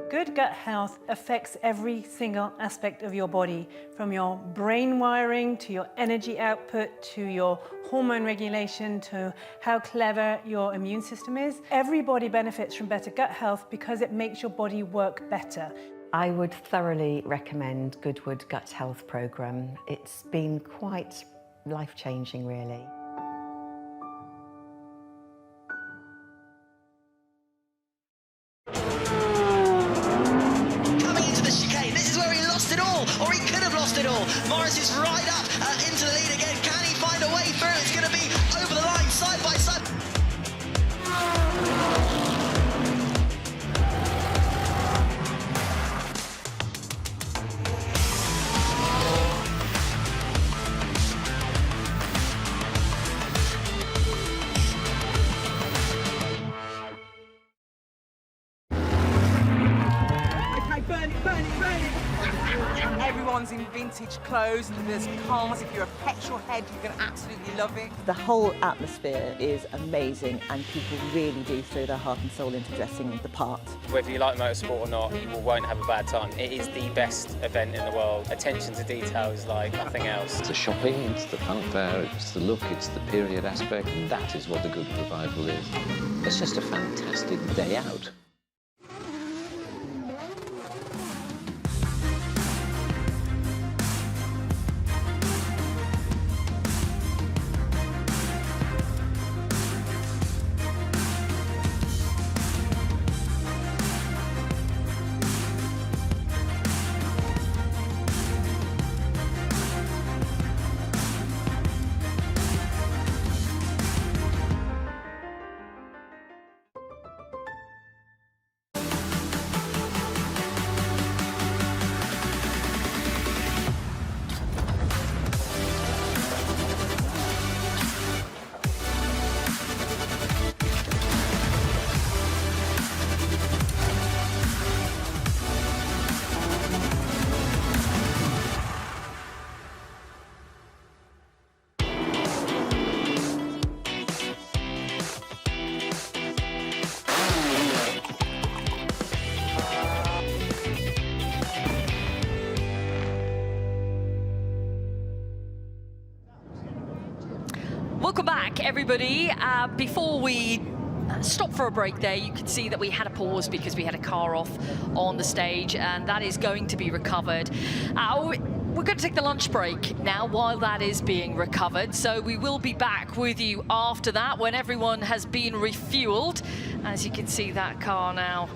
Good gut health affects every single aspect of your body, from your brain wiring to your energy output to your hormone regulation to how clever your immune system is. Everybody benefits from better gut health because it makes your body work better. I would thoroughly recommend Goodwood Gut Health Programme. It's been quite life-changing, really. Or he could have lost it all. Morris is right up into the lead again. Can he find a way through? It's going to be over the line, side by side. Okay, burn it, burn it, burn it. Everyone's in vintage clothes, there's cars. If you're a petrol head, you're going to absolutely love it. The whole atmosphere is amazing and people really do throw their heart and soul into dressing the part. Whether you like motorsport or not, you won't have a bad time. It is the best event in the world. Attention to detail is like nothing else. It's the shopping, it's the fanfare, it's the look, it's the period aspect, and that is what the Good Revival is. It's just a fantastic day out. Welcome back, everybody. Before we stop for a break there, you can see that we had a pause because we had a car off on the stage, and that is going to be recovered. We're going to take the lunch break now while that is being recovered, so we will be back with you after that when everyone has been refueled. As you can see, that car now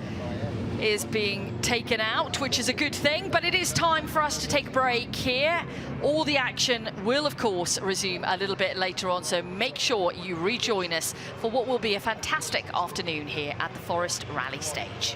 is being taken out, which is a good thing, but it is time for us to take a break here. All the action will, of course, resume a little bit later on, so make sure you rejoin us for what will be a fantastic afternoon here at the Forest Rally Stage.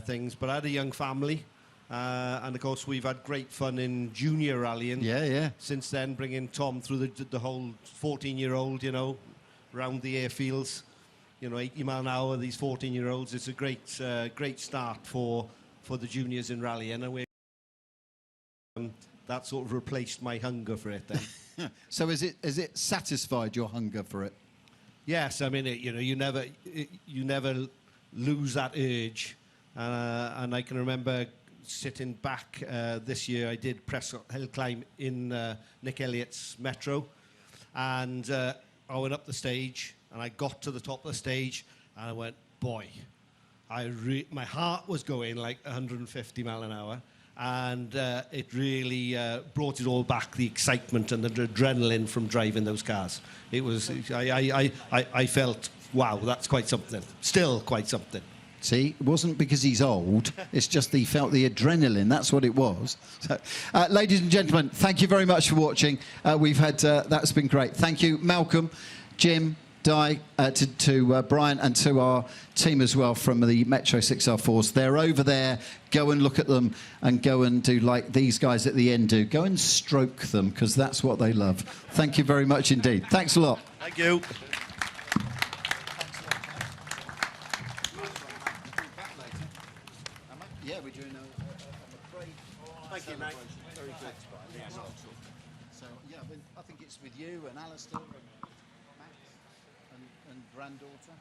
things, but I had a young family. And of course, we've had great fun in junior rallying. Yeah. Since then, bringing Tom through the whole 14-year-old, you know, round the airfields, you know, 80 mile an hour. These 14-year-olds. It's a great start for the juniors in rallying, and that sort of replaced my hunger for it then. So has it satisfied your hunger for it? Yes, I mean, you never lose that urge, and I can remember sitting back this year. I did Prescott Hill Climb in Nick Elliott's Metro, and I went up the stage, and I got to the top of the stage, and I went, boy, my heart was going like 150 mile an hour, and it really brought it all back, the excitement and the adrenaline from driving those cars. It was, I felt, wow, that's quite something. Still quite something. See, it wasn't because he's old, it's just that he felt the adrenaline, that's what it was. So, ladies and gentlemen, thank you very much for watching. We've had, that's been great. Thank you, Malcolm, Jim, Di, to Brian, and to our team as well from the Metro 6R4s. They're over there. Go and look at them and go and do like these guys at the end do. Go and stroke them, because that's what they love. Thank you very much indeed. Thanks a lot. Thank you. Yeah, we're doing a McCrae. Thank you, mate. Very good. Yeah, not at all. So, yeah, I think it's with you and Alistair and Max and granddaughter.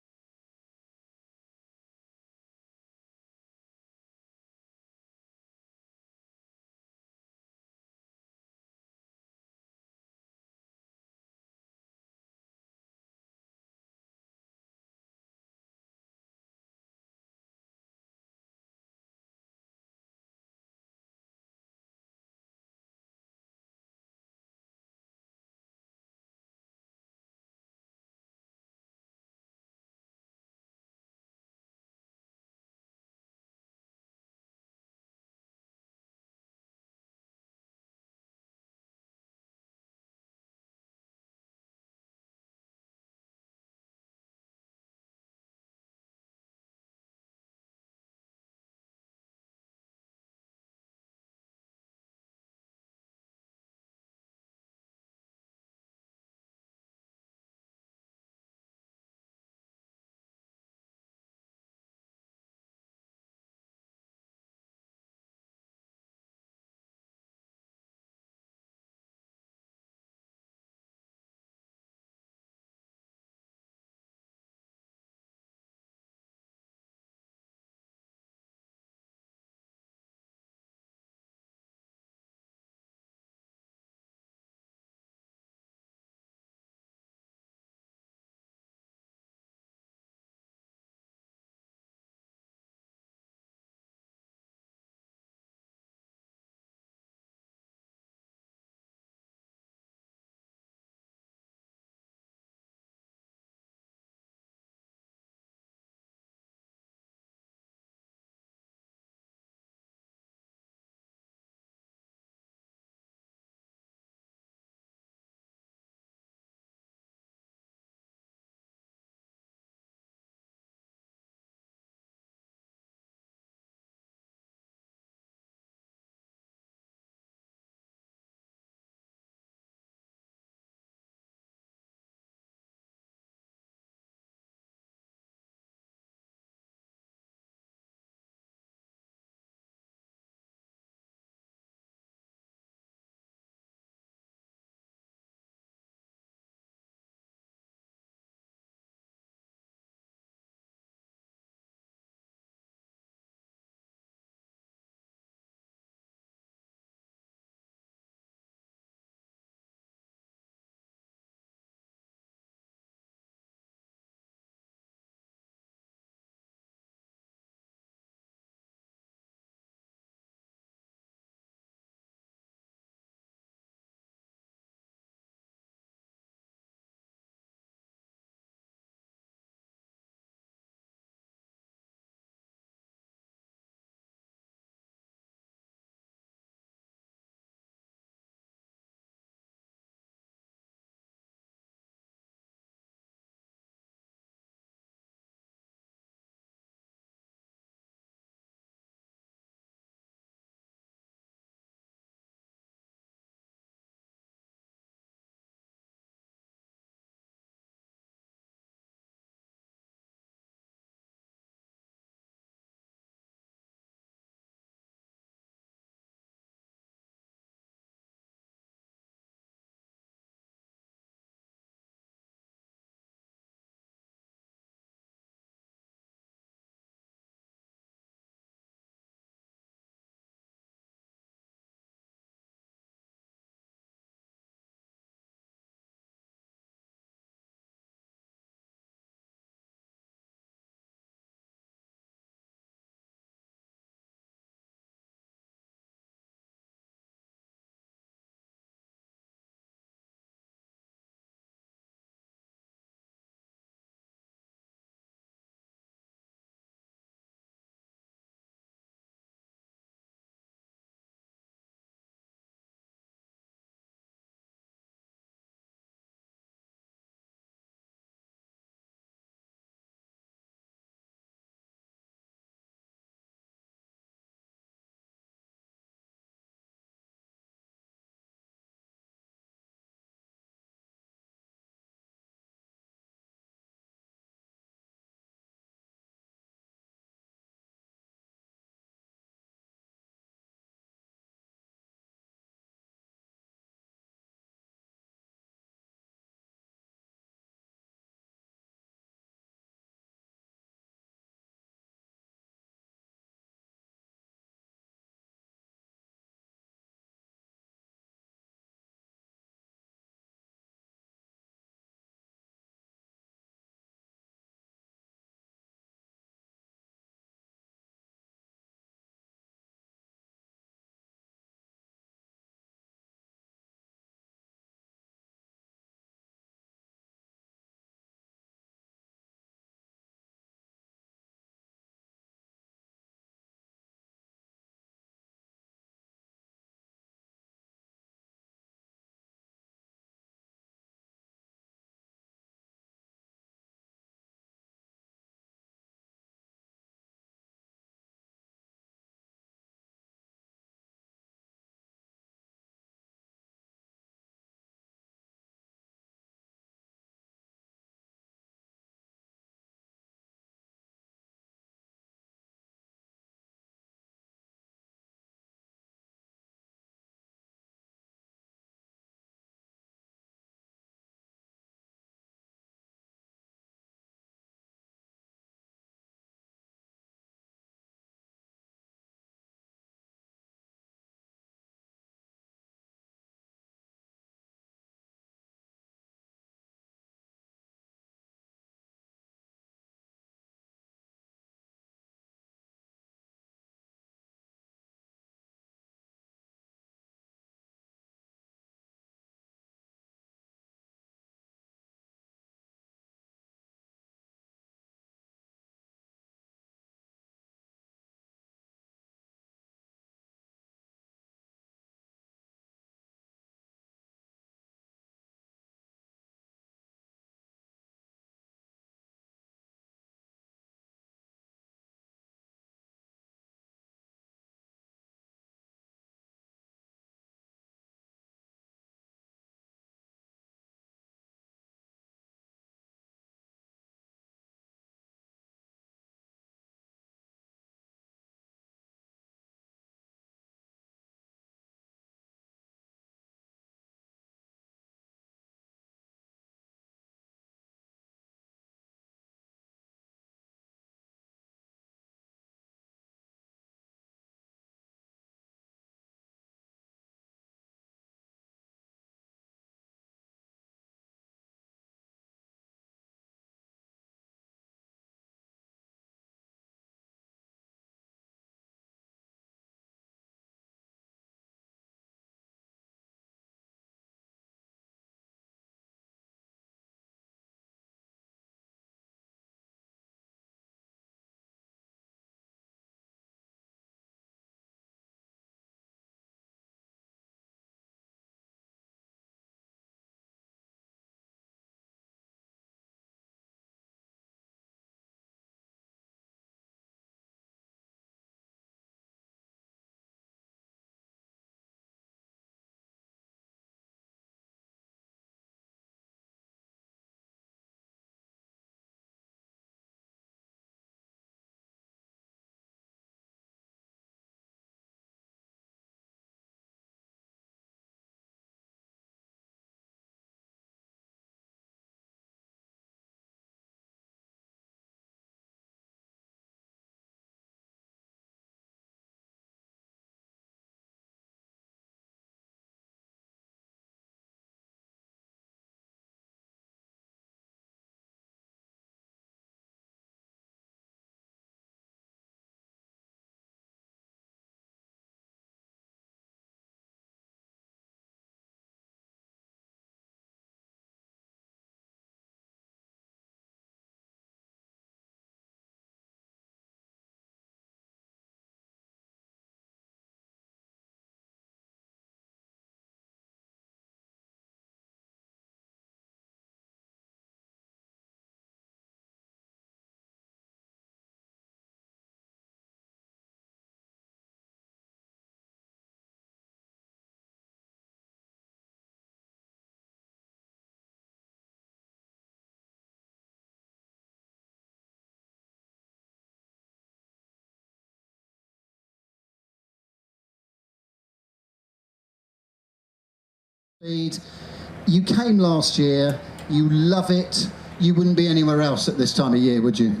You came last year, you love it. You wouldn't be anywhere else at this time of year, would you?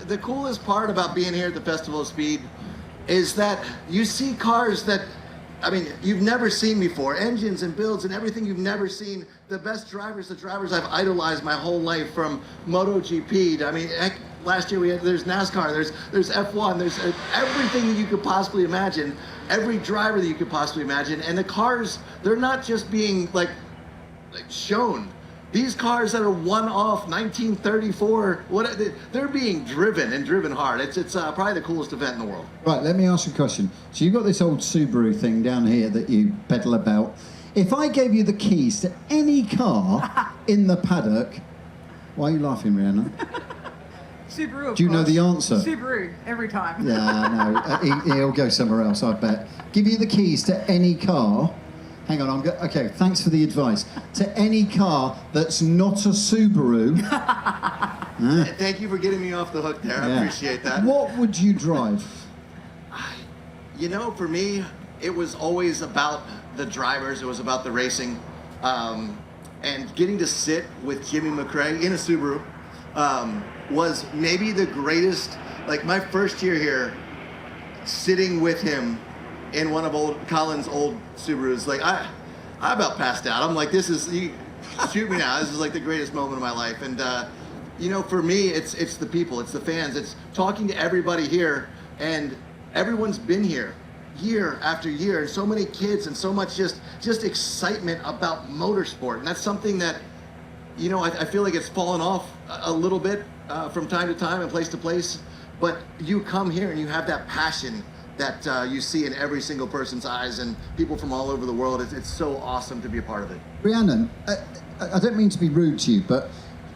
The coolest part about being here at the Festival of Speed is that you see cars that, I mean, you've never seen before. Engines and builds and everything you've never seen. The best drivers, the drivers I've idolized my whole life, from MotoGP to, I mean, heck, last year there's NASCAR, there's F1, there's everything that you could possibly imagine, every driver that you could possibly imagine. And the cars, they're not just being like shown. These cars that are one-off 1934, they're being driven and driven hard. It's probably the coolest event in the world. Right, let me ask you a question. So you've got this old Subaru thing down here that you pedal about. If I gave you the keys to any car in the paddock, why are you laughing, Rihanna? Subaru, of Do you know course. the answer? Subaru, every time. Yeah, no, he'll go somewhere else, I bet. Give you the keys to any car. Hang on, okay, thanks for the advice. To any car that's not a Subaru. Thank you for getting me off the hook there. I appreciate that. What would you drive? You know, for me, it was always about the drivers. It was about the racing. And getting to sit with Jimmy McCrae in a Subaru was maybe the greatest, like my first year here, sitting with him in one of Colin's old Subarus. Like I about passed out. I'm like, this is, shoot me now. This is like the greatest moment of my life. And you know, for me, it's the people, it's the fans, it's talking to everybody here, and everyone's been here year after year, and so many kids and so much just excitement about motorsport. And that's something that, you know, I feel like it's fallen off a little bit from time to time and place to place. But you come here and you have that passion that you see in every single person's eyes, and people from all over the world. It's so awesome to be a part of it. Rhiannon, I don't mean to be rude to you, but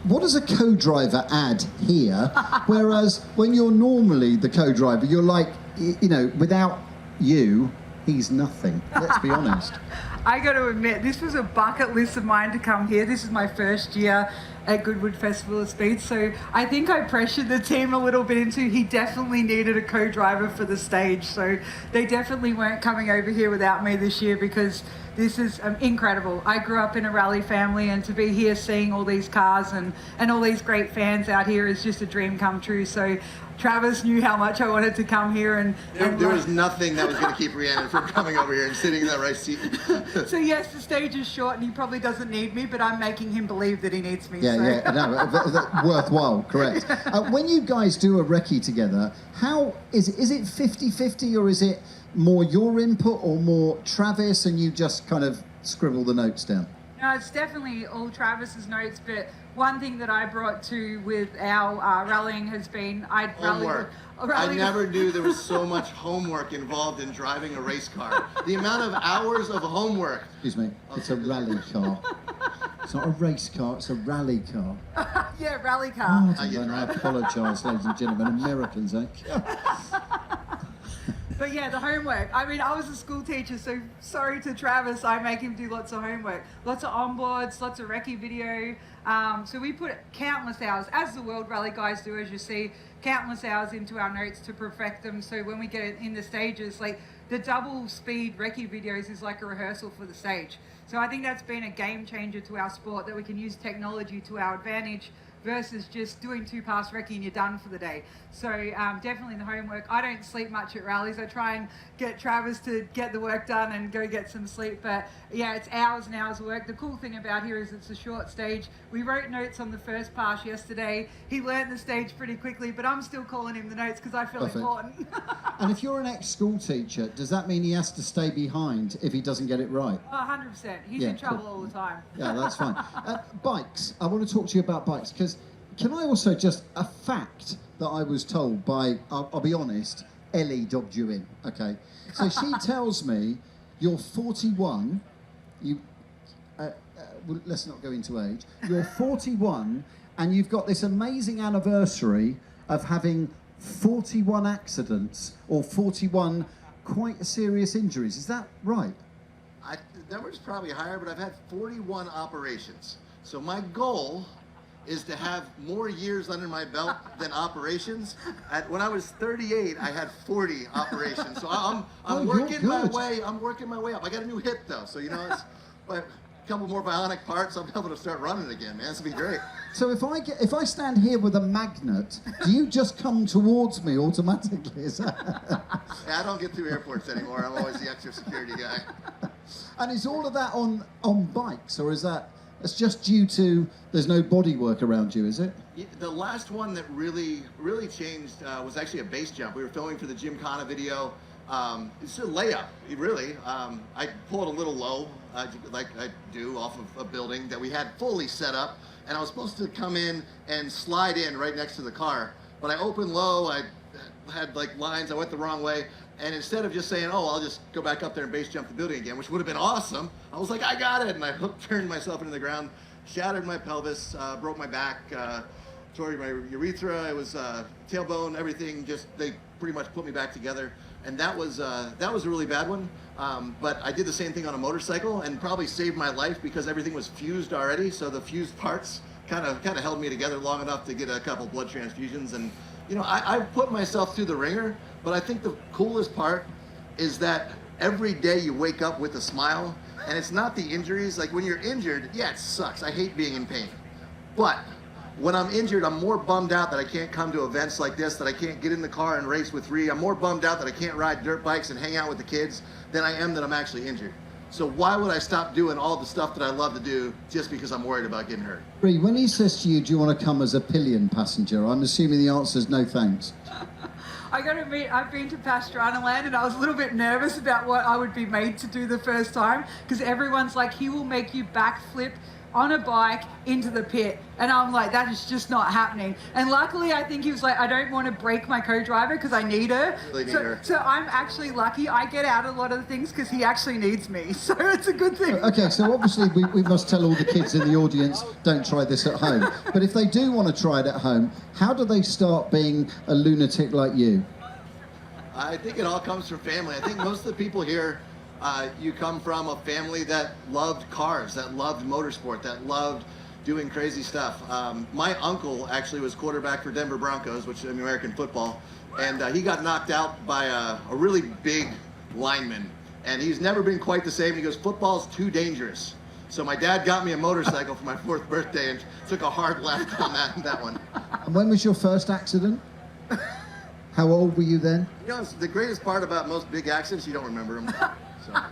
what does a co-driver add here? Whereas when you're normally the co-driver, you're like, you know, without you, he's nothing. Let's be honest. I got to admit, this was a bucket list of mine to come here. This is my first year at Goodwood Festival of Speed, so I think I pressured the team a little bit into, he definitely needed a co-driver for the stage, so they definitely weren't coming over here without me this year, because this is incredible. I grew up in a rally family, and to be here seeing all these cars and all these great fans out here is just a dream come true. So Travis knew how much I wanted to come here, and there was nothing that was going to keep Rhiannon from coming over here and sitting in that right seat. So yes, the stage is short and he probably doesn't need me, but I'm making him believe that he needs me. Yeah, no, worthwhile, correct. When you guys do a recce together, how is it 50-50, or is it more your input or more Travis and you just kind of scribble the notes down? No, it's definitely all Travis's notes, but one thing that I brought to with our rallying has been homework. I never knew there was so much homework involved in driving a race car. The amount of hours of homework. Excuse me, it's a rally car. It's not a race car, it's a rally car. Yeah, rally car. I apologise, ladies and gentlemen, Americans, eh? But yeah, the homework. I mean, I was a school teacher, so sorry to Travis, I make him do lots of homework. Lots of onboards, lots of recce video. So we put countless hours, as the World Rally guys do, as you see, countless hours into our notes to perfect them. So when we get in the stages, like the double speed recce videos is like a rehearsal for the stage. So I think that's been a game changer to our sport, that we can use technology to our advantage versus just doing 2 pass recce and you're done for the day. So definitely the homework. I don't sleep much at rallies. I try and get Travis to get the work done and go get some sleep. But yeah, it's hours and hours of work. The cool thing about here is it's a short stage. We wrote notes on the first pass yesterday. He learned the stage pretty quickly, but I'm still calling him the notes because I feel important. And if you're an ex-school teacher, does that mean he has to stay behind if he doesn't get it right? 100%. He's in trouble all the time. Yeah, that's fine. Bikes. I want to talk to you about bikes, because can I also just, a fact that I was told by, I'll be honest, Ellie dobbed you in, okay? So she tells me you're 41, well, let's not go into age, you're 41 and you've got this amazing anniversary of having 41 accidents or 41 quite serious injuries. Is that right? The number's probably higher, but I've had 41 operations. So my goal is to have more years under my belt than operations. When I was 38, I had 40 operations. So I'm working my way. I'm working my way up. I got a new hip though, so you know, it's, but couple more bionic parts, I'll be able to start running again, man. This will be great. So if I stand here with a magnet, do you just come towards me automatically? Is that... Yeah, I don't get through airports anymore. I'm always the extra security guy. And is all of that on bikes, or is that it's just due to there's no bodywork around you, is it? The last one that really changed was actually a base jump. We were filming for the Gymkhana video. It's a layup, really. I pulled a little low, like I do off of a building that we had fully set up, and I was supposed to come in and slide in right next to the car. But I opened low, I had like lines, I went the wrong way, and instead of just saying, oh, I'll just go back up there and base jump the building again, which would have been awesome, I was like, I got it, and I turned myself into the ground, shattered my pelvis, broke my back, tore my urethra, it was tailbone, everything, just they pretty much put me back together. And that was a really bad one. But I did the same thing on a motorcycle and probably saved my life because everything was fused already. So the fused parts kind of held me together long enough to get a couple blood transfusions. And you know, I put myself through the ringer. But I think the coolest part is that every day you wake up with a smile. And it's not the injuries. Like when you're injured, yeah, it sucks. I hate being in pain. But when I'm injured, I'm more bummed out that I can't come to events like this, that I can't get in the car and race with Ree. I'm more bummed out that I can't ride dirt bikes and hang out with the kids than I am that I'm actually injured. So why would I stop doing all the stuff that I love to do just because I'm worried about getting hurt? Ree, when he says to you, do you want to come as a pillion passenger, I'm assuming the answer is no thanks. I got to admit, I've been to Pastrana Land and I was a little bit nervous about what I would be made to do the first time because everyone's like, he will make you backflip on a bike into the pit, and I'm like, that is just not happening. And luckily I think he was like, I don't want to break my co-driver because I need her. So I'm actually lucky I get out a lot of the things because he actually needs me, so it's a good thing. Okay, so obviously we must tell all the kids in the audience, don't try this at home. But if they do want to try it at home, how do they start being a lunatic like you? I think it all comes from family. I think most of the people here, you come from a family that loved cars, that loved motorsport, that loved doing crazy stuff. My uncle actually was quarterback for Denver Broncos, which is American football, and he got knocked out by a really big lineman, and he's never been quite the same. He goes, football's too dangerous. So my dad got me a motorcycle for my 4th birthday and took a hard left on that one. And when was your first accident? How old were you then? You know, the greatest part about most big accidents, you don't remember them.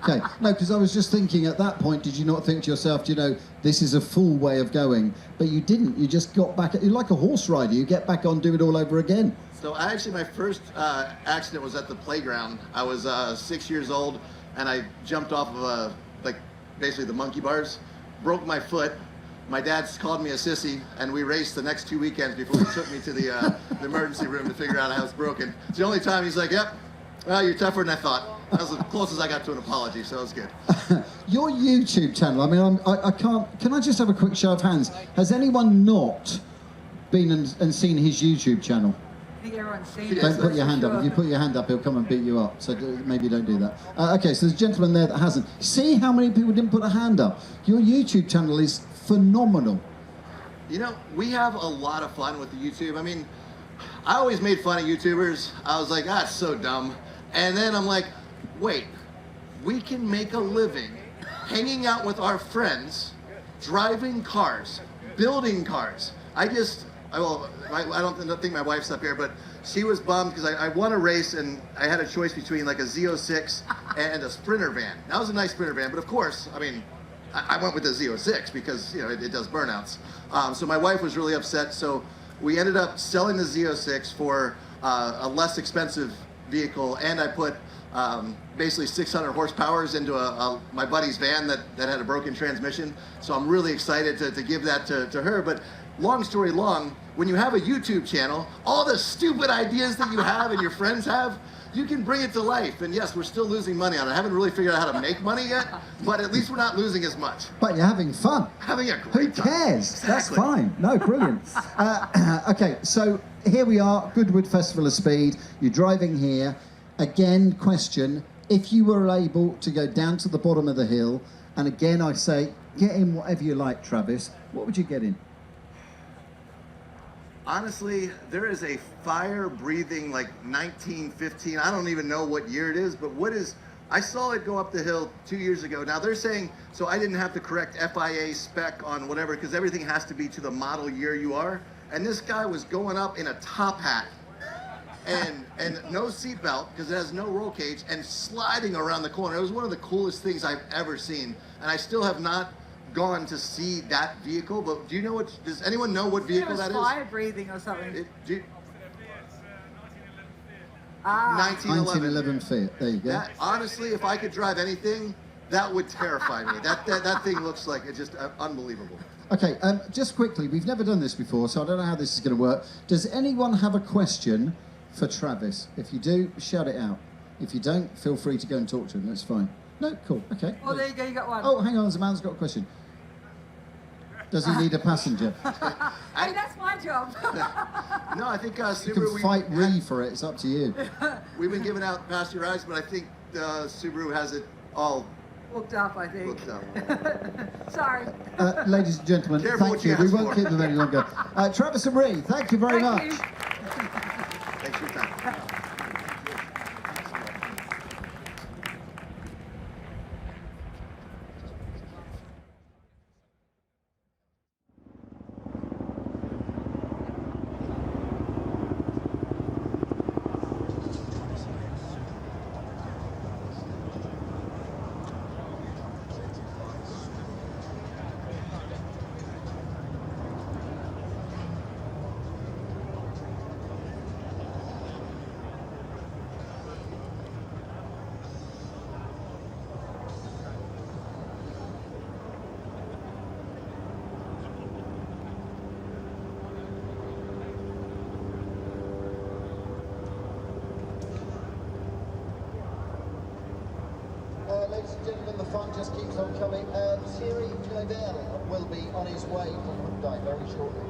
Okay, no, because I was just thinking at that point, did you not think to yourself, you know, this is a full way of going? But you didn't, you just got back, you're like a horse rider, you get back on, do it all over again. So my first accident was at the playground. I was 6 years old and I jumped off of basically the monkey bars, broke my foot. My dad's called me a sissy, and we raced the next 2 weekends before he took me to the emergency room to figure out how I was broken. It's the only time he's like, yep, well, you're tougher than I thought. That was the closest I got to an apology, so it was good. Your YouTube channel, I mean, I can't, can I just have a quick show of hands? Has anyone not been and seen his YouTube channel? I think everyone's seen it. Don't put your hand up. If you put your hand up, he'll come and beat you up. So maybe don't do that. Okay, so there's a gentleman there that hasn't. See how many people didn't put a hand up? Your YouTube channel is phenomenal. You know, we have a lot of fun with the YouTube. I mean, I always made fun of YouTubers. I was like, it's so dumb. And then I'm like, wait, we can make a living hanging out with our friends, driving cars, building cars. I don't think my wife's up here, but she was bummed because I won a race and I had a choice between like a Z06 and a Sprinter van. That was a nice Sprinter van, but of course, I mean, I went with the Z06 because, you know, it does burnouts. So my wife was really upset. So we ended up selling the Z06 for a less expensive vehicle, and I put basically 600 horsepowers into my buddy's van that had a broken transmission. So I'm really excited to give that to her. But long story long, when you have a YouTube channel, all the stupid ideas that you have and your friends have, you can bring it to life. And yes, we're still losing money on it. I haven't really figured out how to make money yet, but at least we're not losing as much. But you're having fun. Having a great time. Who cares? Exactly. That's fine. No, brilliant. Okay, so here we are, Goodwood Festival of Speed. You're driving here. Again, question, if you were able to go down to the bottom of the hill, and again I say, get in whatever you like, Travis, what would you get in? Honestly, there is a fire-breathing, like 1915, I don't even know what year it is, but what is I saw it go up the hill 2 years ago. Now they're saying, so I didn't have to correct FIA spec on whatever, because everything has to be to the model year you are. And this guy was going up in a top hat and no seatbelt because it has no roll cage and sliding around the corner. It was one of the coolest things I've ever seen. And I still have not gone to see that vehicle, but do you know what, does anyone know what vehicle that is? Fire breathing or something. 1911 Fiat, there you go. That, honestly, if I could drive anything, that would terrify me. That thing looks like it's just unbelievable. Okay, just quickly, we've never done this before, so I don't know how this is going to work. Does anyone have a question for Travis? If you do, shout it out. If you don't, feel free to go and talk to him. That's fine. No, cool. Okay. Oh, there you go. You got one. Oh, hang on. There's a man's got a question. Does he need a passenger? Hey, that's my job. No, I think You Subaru. can fight Ree for it. It's up to you. We've been giving out passenger rides, but I think Subaru has it all Hooked up, I think. hooked up. Sorry. Ladies and gentlemen, Careful thank what you. you We ask won't for. keep them any longer. Travis and Ree, thank you very much. Thanks for your time. Ladies and gentlemen, the fun just keeps on coming. Thierry Neuville will be on his way from Hyundai very shortly.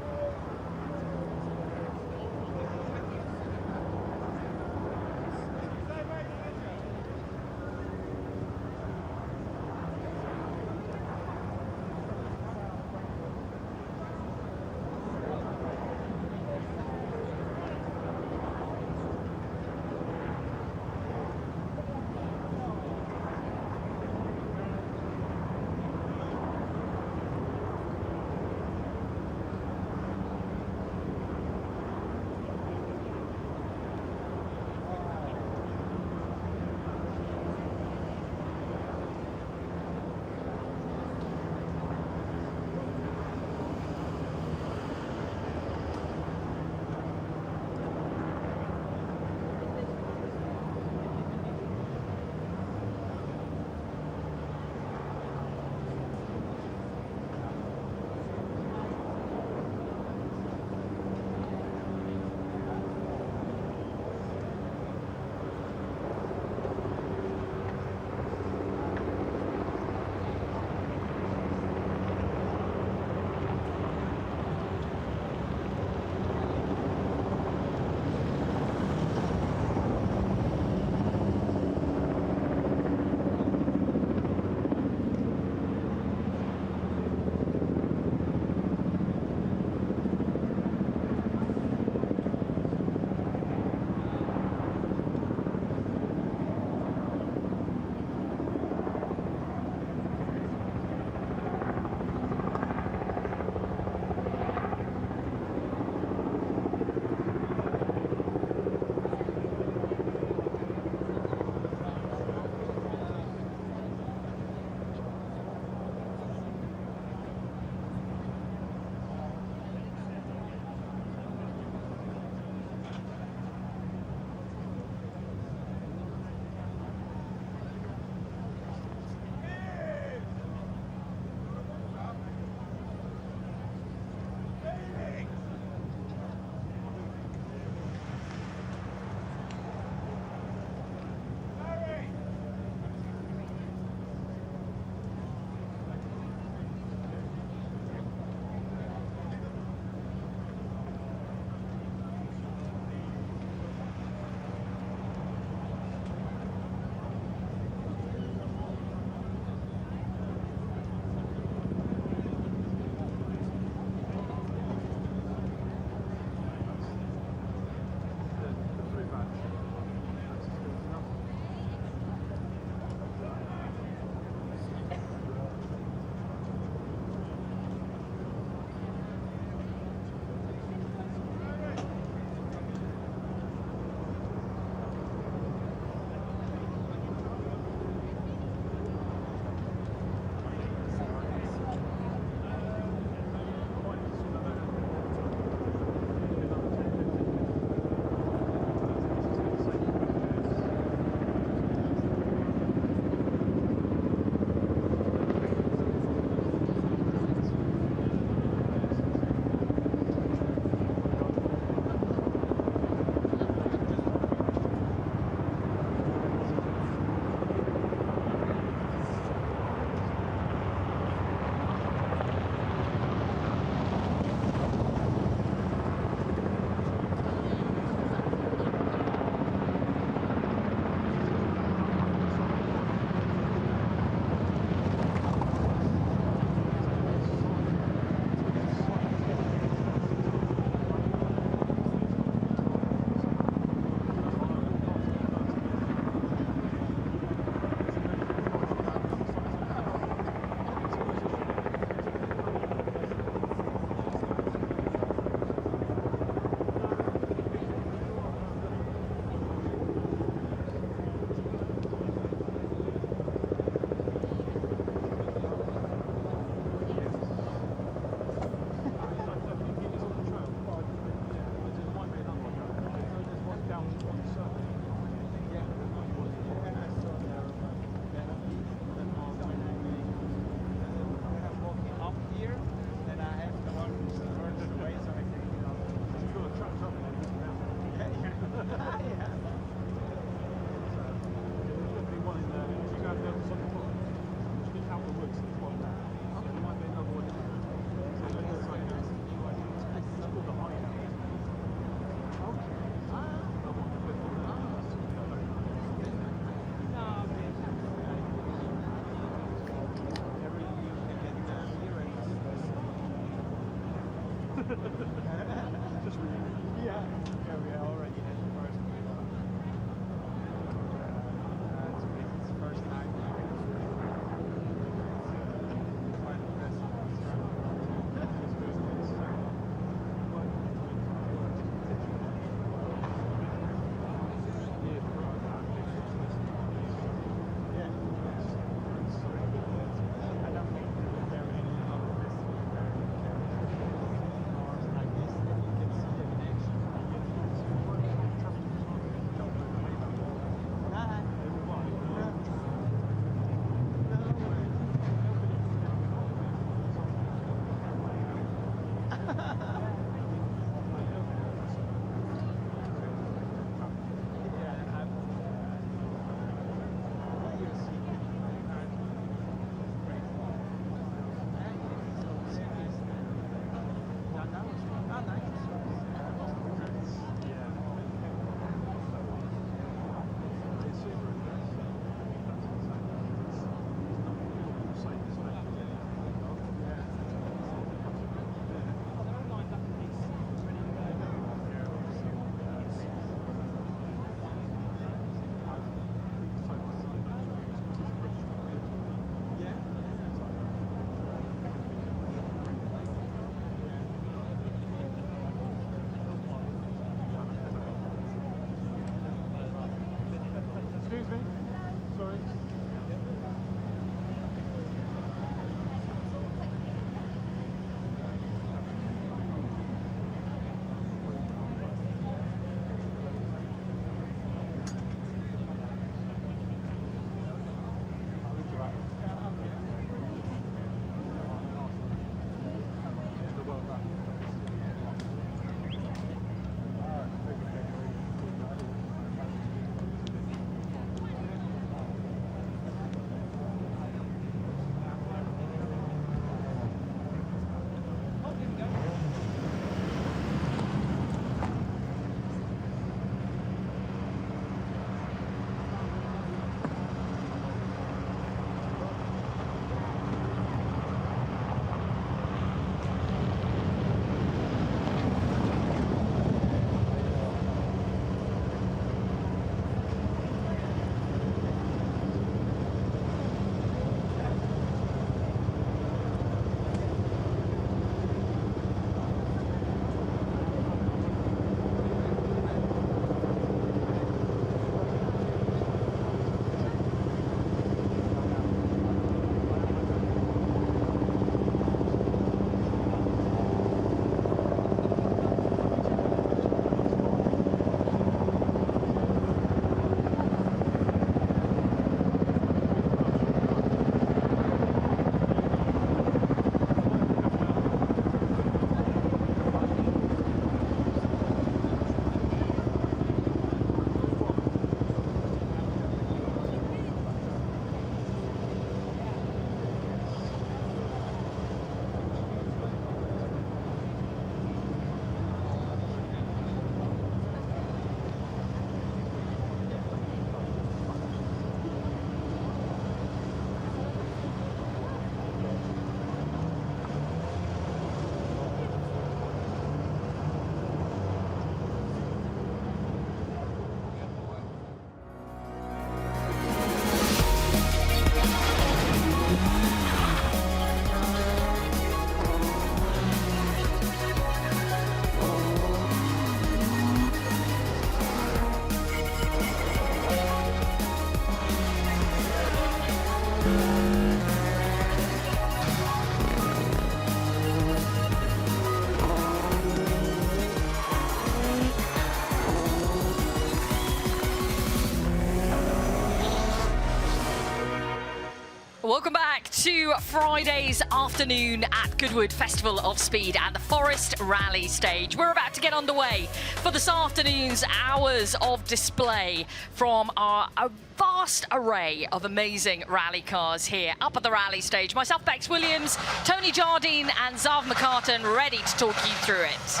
Welcome back to Friday's afternoon at Goodwood Festival of Speed and the Forest Rally Stage. We're about to get underway for this afternoon's hours of display from a vast array of amazing rally cars here up at the rally stage. Myself, Bex Williams, Tony Jardine and Zav McCartan ready to talk you through it.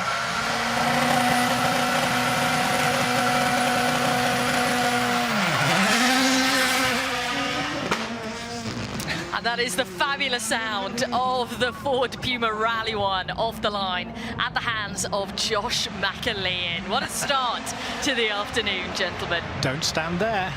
And that is the fabulous sound of the Ford Puma Rally 1 off the line at the hands of Josh McCrae. What a start to the afternoon, gentlemen. Don't stand there.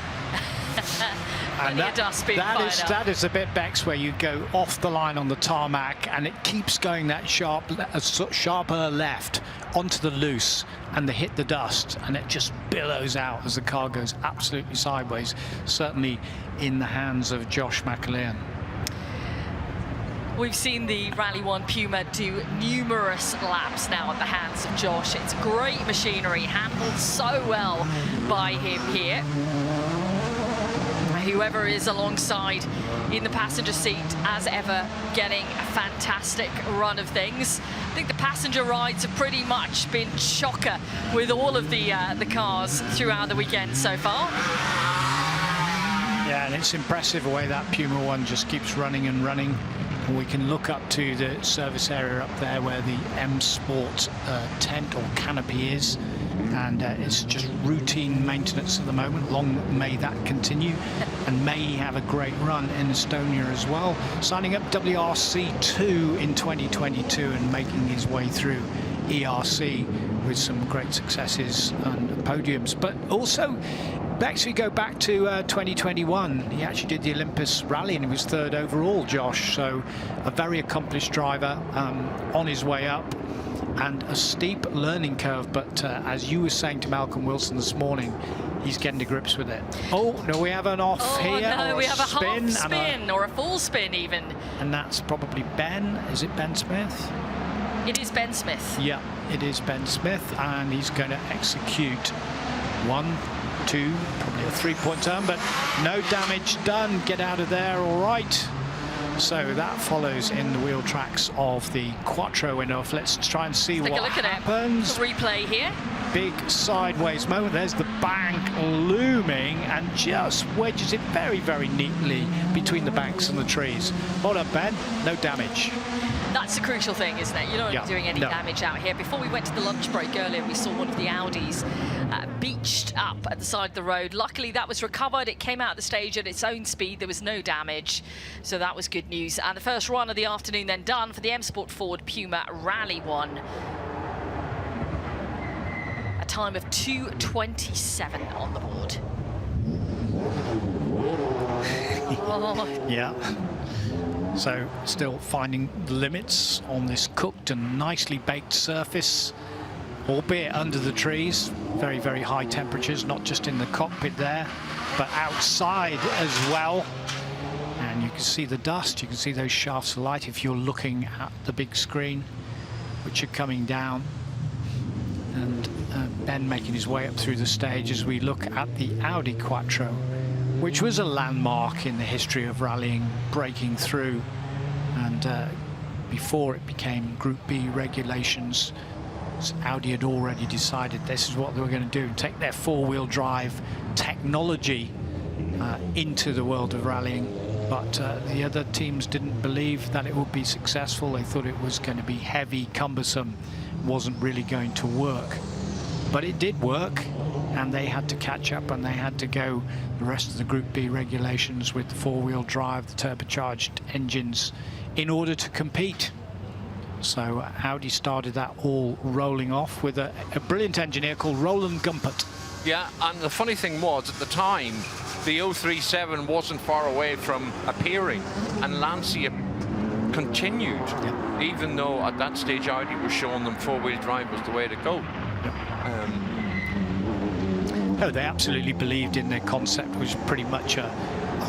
And that is a bit, Bex, where you go off the line on the tarmac and it keeps going that sharper left onto the loose, and they hit the dust and it just billows out as the car goes absolutely sideways, certainly in the hands of Josh McCrae. We've seen the Rally 1 Puma do numerous laps now at the hands of Josh. It's great machinery, handled so well by him here. Whoever is alongside in the passenger seat, as ever, getting a fantastic run of things. I think the passenger rides have pretty much been chocker with all of the cars throughout the weekend so far. Yeah, and it's impressive the way that Puma 1 just keeps running and running. And we can look up to the service area up there where the M Sport tent or canopy is, and it's just routine maintenance at the moment. Long may that continue, and may he have a great run in Estonia as well, signing up WRC2 in 2022 and making his way through ERC with some great successes and podiums. But also, Bex, we go back to 2021. He actually did the Olympus Rally and he was third overall, Josh. So a very accomplished driver on his way up, and a steep learning curve. But as you were saying to Malcolm Wilson this morning, he's getting to grips with it. Oh, no, we have an off here. No, we have a spin half spin or a full spin even. And that's probably Ben. Is it Ben Smith? It is Ben Smith. Yeah, it is Ben Smith, and he's going to execute 1, 2, probably a 3-point turn, but no damage done. Get out of there, all right. So that follows in the wheel tracks of the Quattro enough. Let's try and see what happens. Replay here. Big sideways moment. There's the bank looming and just wedges it very, very neatly between the banks and the trees. Hold up, Ben. No damage. That's the crucial thing, isn't it? You're not doing any damage out here. Before we went to the lunch break earlier, we saw one of the Audis beached up at the side of the road. Luckily, that was recovered. It came out of the stage at its own speed. There was no damage. So that was good news. And the first run of the afternoon then done for the M Sport Ford Puma Rally 1. A time of 2:27 on the board. Yeah. So still finding the limits on this cooked and nicely baked surface, albeit under the trees. Very, very high temperatures, not just in the cockpit there, but outside as well. And you can see the dust, you can see those shafts of light if you're looking at the big screen, which are coming down. And Ben making his way up through the stage as we look at the Audi Quattro, which was a landmark in the history of rallying, breaking through. And before it became Group B regulations, Audi had already decided this is what they were going to do, take their four-wheel drive technology into the world of rallying. But the other teams didn't believe that it would be successful. They thought it was going to be heavy, cumbersome, wasn't really going to work. But it did work, and they had to catch up, and they had to go the rest of the Group B regulations with the four-wheel drive, the turbocharged engines, in order to compete. So Audi started that all rolling off with a brilliant engineer called Roland Gumpert. Yeah, and the funny thing was, at the time, the 037 wasn't far away from appearing, and Lancia continued, even though at that stage Audi was showing them four-wheel drive was the way to go. No, they absolutely believed in their concept, which was pretty much a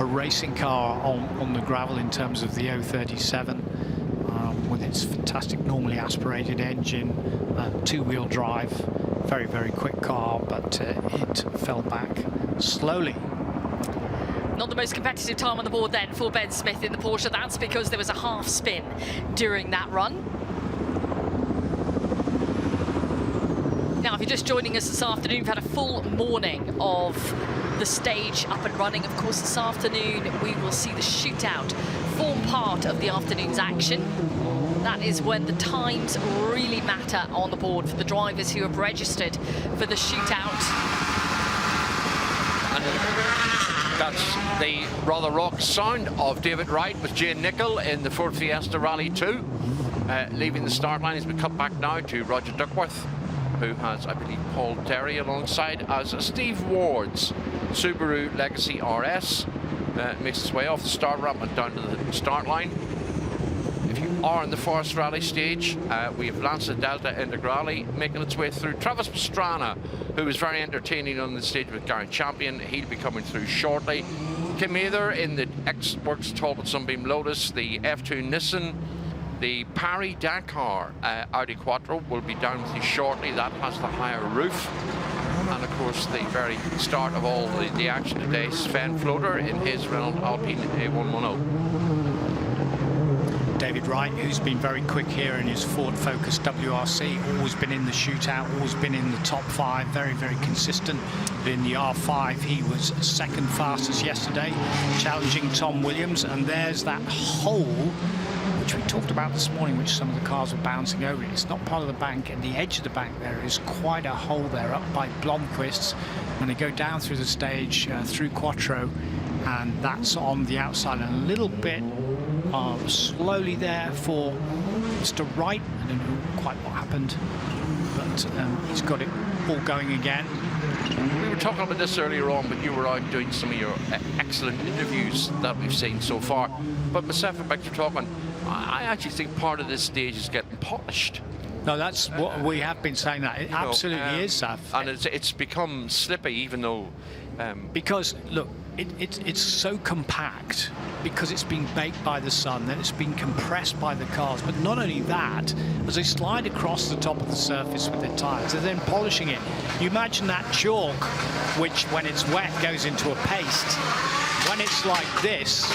racing car on the gravel in terms of the 037, with its fantastic normally aspirated engine, two-wheel drive, very, very quick car, but it fell back slowly. Not the most competitive time on the board then for Ben Smith in the Porsche. That's because there was a half spin during that run. Now, if you're just joining us this afternoon, we've had a full morning of the stage up and running. Of course, this afternoon we will see the shootout form part of the afternoon's action. That is when the times really matter on the board for the drivers who have registered for the shootout. And that's the rather rock sound of David Wright with Jane Nicholl in the Ford Fiesta Rally 2. Leaving the start line, has been cut back now to Roger Duckworth, who has, I believe, Paul Derry alongside as Steve Ward's Subaru Legacy RS makes its way off the start ramp and down to the start line. If you are in the Forest Rally stage, we have Lancia Delta Integrale making its way through. Travis Pastrana, who was very entertaining on the stage with Gary Champion, he'll be coming through shortly. Kim Mather in the X-Works Talbot Sunbeam Lotus, the F2 Nissan, the Paris Dakar Audi Quattro will be down with you shortly. That has the higher roof. And of course, the very start of all the action today, Sven Floater in his Renault Alpine A110. David Wright, who's been very quick here in his Ford Focus WRC, always been in the shootout, always been in the top 5, very, very consistent. In the R5, he was second fastest yesterday, challenging Tom Williams. And there's that hole, which we talked about this morning, which some of the cars were bouncing over. It's not part of the bank. At the edge of the bank, there is quite a hole there up by Blomqvist's. When they go down through the stage, through Quattro, and that's on the outside and a little bit slowly there for Mr. Wright. I don't know quite what happened, but he's got it all going again. We were talking about this earlier on, but you were out doing some of your excellent interviews that we've seen so far. But myself and Bex were talking, I actually think part of this stage is getting polished. No, that's what we have been saying. That it absolutely is, Sav. And it's become slippy, even though because look, it's so compact because it's been baked by the sun, then it's been compressed by the cars. But not only that, as they slide across the top of the surface with their tyres, they're then polishing it. You imagine that chalk, which when it's wet goes into a paste. When it's like this,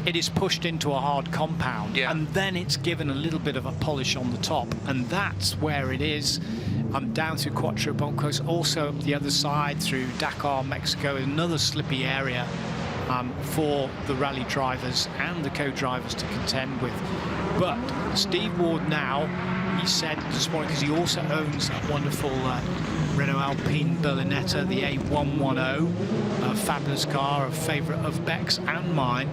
it is pushed into a hard compound, and then it's given a little bit of a polish on the top, and that's where it is. I'm down through Quattro Boncos, also up the other side through Dakar, Mexico, another slippy area for the rally drivers and the co-drivers to contend with. But Steve Ward now, he said this morning, because he also owns that wonderful Renault Alpine Berlinetta, the A110, a fabulous car, a favourite of Beck's and mine.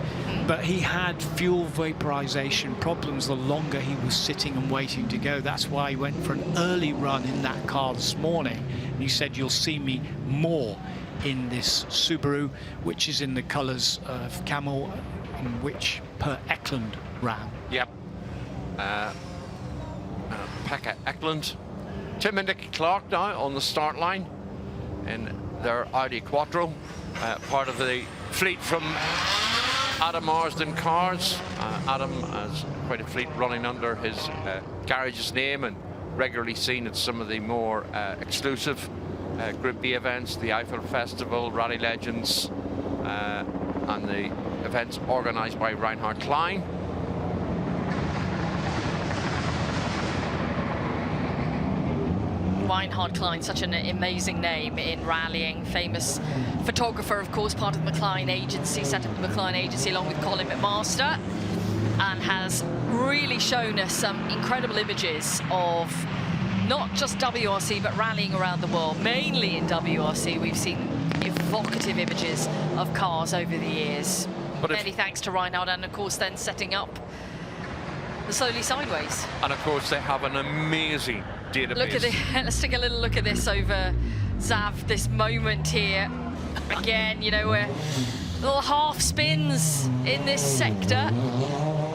But he had fuel vaporization problems the longer he was sitting and waiting to go. That's why he went for an early run in that car this morning. And he said, you'll see me more in this Subaru, which is in the colours of camel, in which Per Eklund ran. Yep. Pekka Eklund. Tim and Nicky Clark now on the start line in their Audi Quattro, part of the fleet from Adam Marsden Cars. Adam has quite a fleet running under his garage's name and regularly seen at some of the more exclusive Group B events, the Eiffel Festival, Rally Legends, and the events organised by Reinhard Klein. Reinhard Klein, such an amazing name in rallying, famous photographer, of course, part of the McClain agency, set up the McClain agency along with Colin McMaster, and has really shown us some incredible images of not just WRC, but rallying around the world. Mainly in WRC, we've seen evocative images of cars over the years. Many thanks to Reinhard, and of course then setting up the Slowly Sideways. And of course they have an amazing database. Look at it. Let's take a little look at this over Zav, this moment here. Again, you know, where little half spins in this sector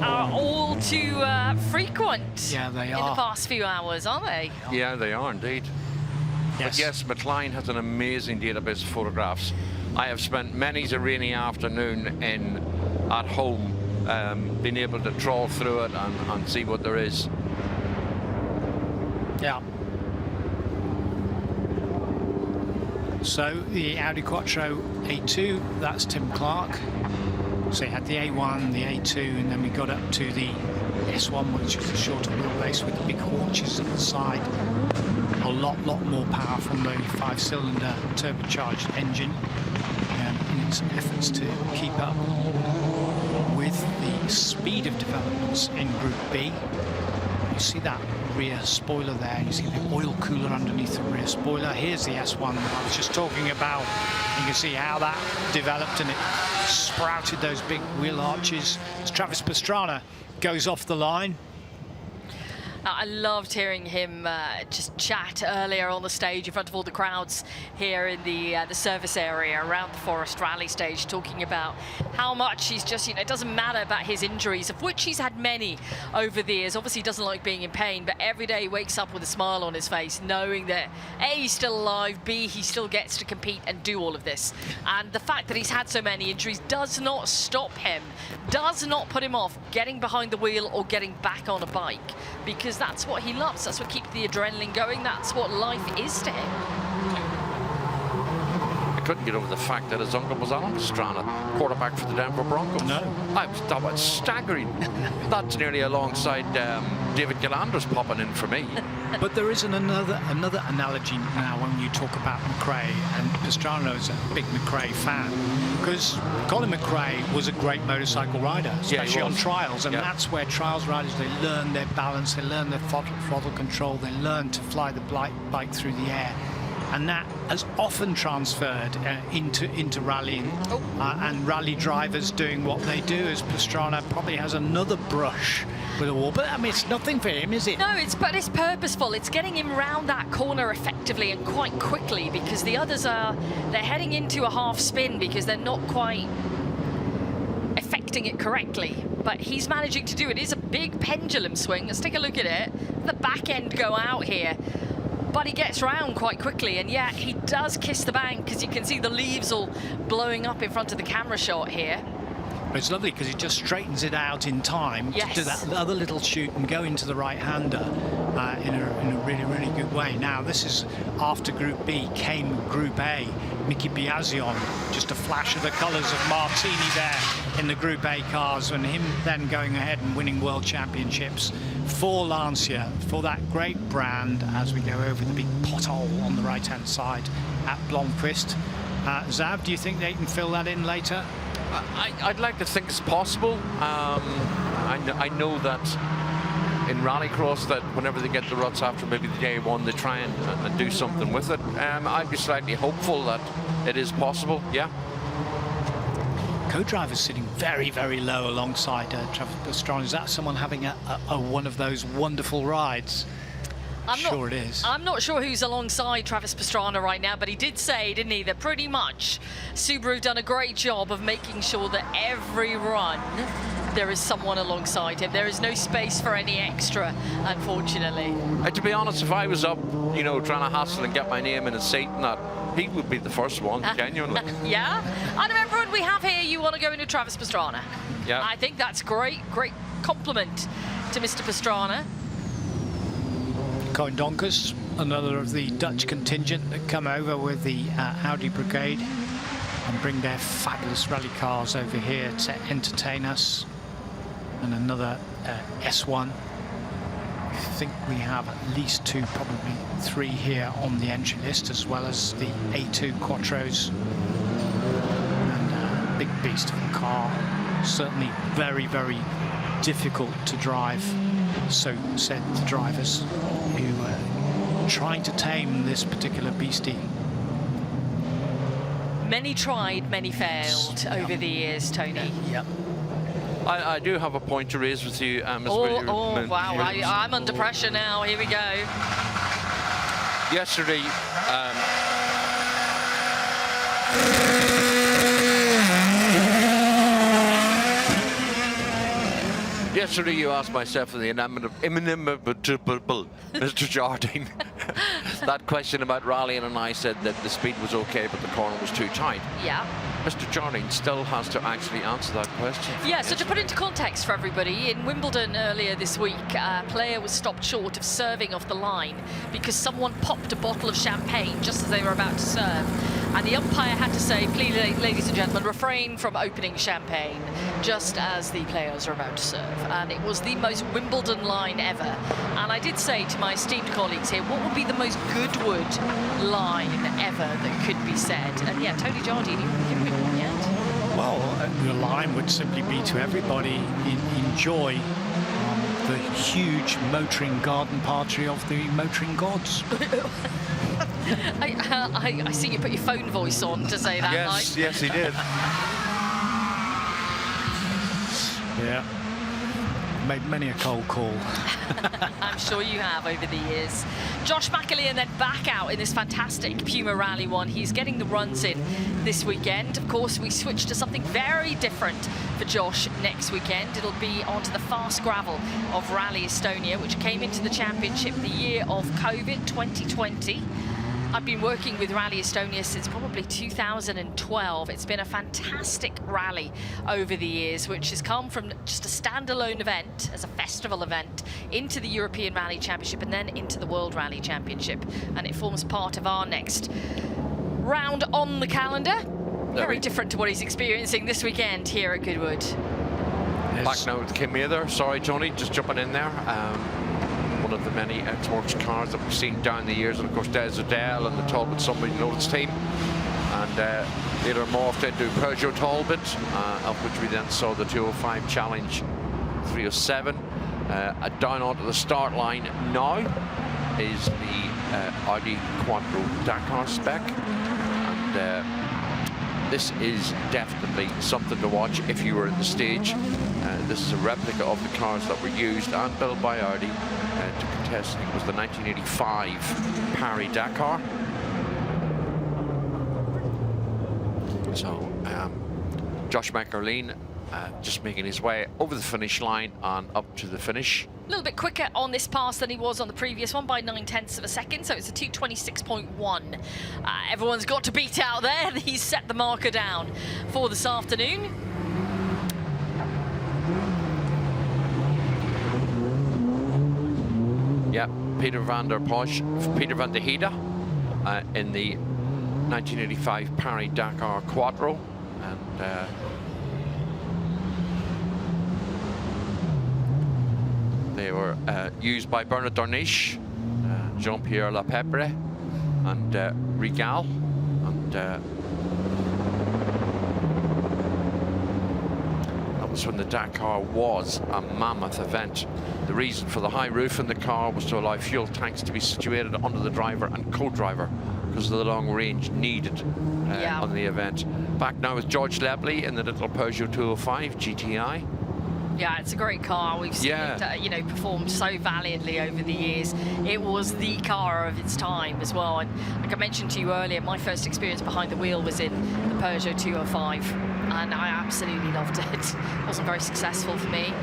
are all too frequent. Yeah, they are. In the past few hours, aren't they? Yeah, they are indeed. But yes, McClain has an amazing database of photographs. I have spent many's a rainy afternoon at home, being able to trawl through it and see what there is. Yeah. So the Audi Quattro A2, that's Tim Clark. So you had the A1, the A2, and then we got up to the S1, which is the shorter wheelbase with the big haunches at the side. A lot more power from the 5-cylinder turbocharged engine in its efforts to keep up with the speed of developments in Group B. You see that rear spoiler there, you see the oil cooler underneath the rear spoiler. Here's the S1 that I was just talking about. You can see how that developed and it sprouted those big wheel arches as Travis Pastrana goes off the line. I loved hearing him just chat earlier on the stage in front of all the crowds here in the service area around the Forest Rally Stage, talking about how much he's just, it doesn't matter about his injuries, of which he's had many over the years. Obviously, he doesn't like being in pain, but every day he wakes up with a smile on his face, knowing that A, he's still alive, B, he still gets to compete and do all of this. And the fact that he's had so many injuries does not stop him, does not put him off getting behind the wheel or getting back on a bike, because that's what he loves. That's what keeps the adrenaline going. That's what life is to him. I couldn't get over the fact that his uncle was Alan Pastrana, quarterback for the Denver Broncos. No. That was staggering. That's nearly alongside David Galanders popping in for me. But there is another analogy now when you talk about McCrae, and Pastrana is a big McCrae fan, because Colin McCrae was a great motorcycle rider, especially on trials, and that's where trials riders, they learn their balance, they learn their throttle control, they learn to fly the bike through the air. And that has often transferred into rallying, and rally drivers doing what they do, as Pastrana probably has another brush with a wall. But I mean, it's nothing for him, is it? No, but it's purposeful. It's getting him round that corner effectively and quite quickly, because the others they're heading into a half spin because they're not quite affecting it correctly. But he's managing to do it. It is a big pendulum swing. Let's take a look at it. The back end go out here. But he gets round quite quickly, and yeah, he does kiss the bank, because you can see the leaves all blowing up in front of the camera shot here. But it's lovely because he just straightens it out in time to do that other little shoot and go into the right-hander in a really, really good way. Now, this is after Group B came Group A. Mickey Biazion, just a flash of the colours of Martini there in the Group A cars, and him then going ahead and winning world championships for Lancia, for that great brand, as we go over the big pothole on the right-hand side at Blomqvist. Zav, do you think they can fill that in later? I'd like to think it's possible. I know that in Rallycross that whenever they get the ruts after maybe the day one, they try and do something with it. I'd be slightly hopeful that it is possible, yeah. Co-driver's sitting very, very low alongside Travis Pastrana. Is that someone having one of those wonderful rides? It is. I'm not sure who's alongside Travis Pastrana right now, but he did say, didn't he, that pretty much Subaru have done a great job of making sure that every run there is someone alongside him. There is no space for any extra, unfortunately. To be honest, if I was up, trying to hustle and get my name in a seat and that, he would be the first one, genuinely. Yeah? Out of everyone we have here, you want to go into Travis Pastrana. Yeah. I think that's great compliment to Mr. Pastrana. Colin Donkers, another of the Dutch contingent that come over with the Audi Brigade and bring their fabulous rally cars over here to entertain us. And another S1. I think we have at least two, probably three here on the entry list, as well as the A2 Quattros. And a big beast of a car. Certainly very, very difficult to drive, so said the drivers who are trying to tame this particular beastie. Many tried, many failed over the years, Tony. Yep. I do have a point to raise with you, Ms. Oh, wow, I'm under pressure now. Here we go. Yesterday, you asked myself the inimitable Mr. Jardine that question about rallying, and I said that the speed was okay, but the corner was too tight. Yeah. Mr. Jardine still has to actually answer that question. Yeah, so to put into context for everybody, in Wimbledon earlier this week, a player was stopped short of serving off the line because someone popped a bottle of champagne just as they were about to serve. And the umpire had to say, please, ladies and gentlemen, refrain from opening champagne just as the players are about to serve. And it was the most Wimbledon line ever. And I did say to my esteemed colleagues here, what would be the most Goodwood line ever that could be said? And yeah, Tony Jardine, you haven't given me one yet. Well, the line would simply be to everybody enjoy the huge motoring garden party of the motoring gods. I see you put your phone voice on to say that. Yes, yes, he did. Yeah. Made many a cold call. I'm sure you have over the years. Josh McAleer then back out in this fantastic Puma Rally 1. He's getting the runs in this weekend. Of course, we switch to something very different for Josh next weekend. It'll be onto the fast gravel of Rally Estonia, which came into the championship the year of COVID 2020. I've been working with Rally Estonia since probably 2012. It's been a fantastic rally over the years, which has come from just a standalone event as a festival event into the European Rally Championship and then into the World Rally Championship. And it forms part of our next round on the calendar. Very different to what he's experiencing this weekend here at Goodwood. Back now with Kim Mather. Sorry, Tony, just jumping in there. One of the many X-Works cars that we've seen down the years, and of course Des O'Dell and the Talbot Somebody Notice team, and later morphed into Peugeot Talbot, of which we then saw the 205 Challenge 307. Down onto the start line now is the Audi Quattro Dakar spec, and this is definitely something to watch if you were in the stage. This is a replica of the cars that were used and built by Audi to contest, I think it was the 1985 Paris Dakar. So Josh McAleer just making his way over the finish line and up to the finish. A little bit quicker on this pass than he was on the previous one by 9/10 of a second, so it's a 2:26.1. Everyone's got to beat out there. He's set the marker down for this afternoon. Yeah, Peter van der Heide in the 1985 Paris Dakar Quattro, and they were used by Bernard Dorniche, Jean-Pierre Lapepre, and Rigal, and that was when the Dakar was a mammoth event. The reason for the high roof in the car was to allow fuel tanks to be situated under the driver and co-driver because of the long range needed on the event. Back now with George Lebley in the little Peugeot 205 GTI. Yeah, it's a great car. We've seen it, you know, perform so valiantly over the years. It was the car of its time as well. And like I mentioned to you earlier, my first experience behind the wheel was in the Peugeot 205, and I absolutely loved it. It wasn't very successful for me.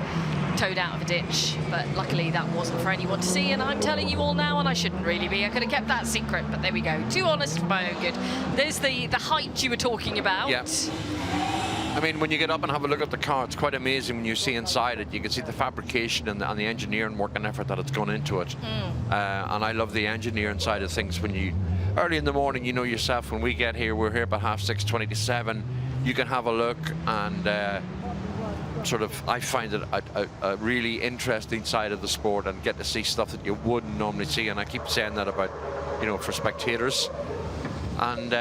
Towed out of a ditch, but luckily that wasn't for anyone to see, and I'm telling you all now, and I shouldn't really be. I could have kept that secret, but there we go. Too honest for my own good. There's the height you were talking about. Yeah. I mean, when you get up and have a look at the car, it's quite amazing when you see inside it. You can see the fabrication and the engineering work and effort that it's gone into it. And I love the engineering side of things. When you, early in the morning, you know yourself, when we get here, we're here about 6:30, 20 to 7. You can have a look and I find it a really interesting side of the sport and get to see stuff that you wouldn't normally see. And I keep saying that about, you know, for spectators. And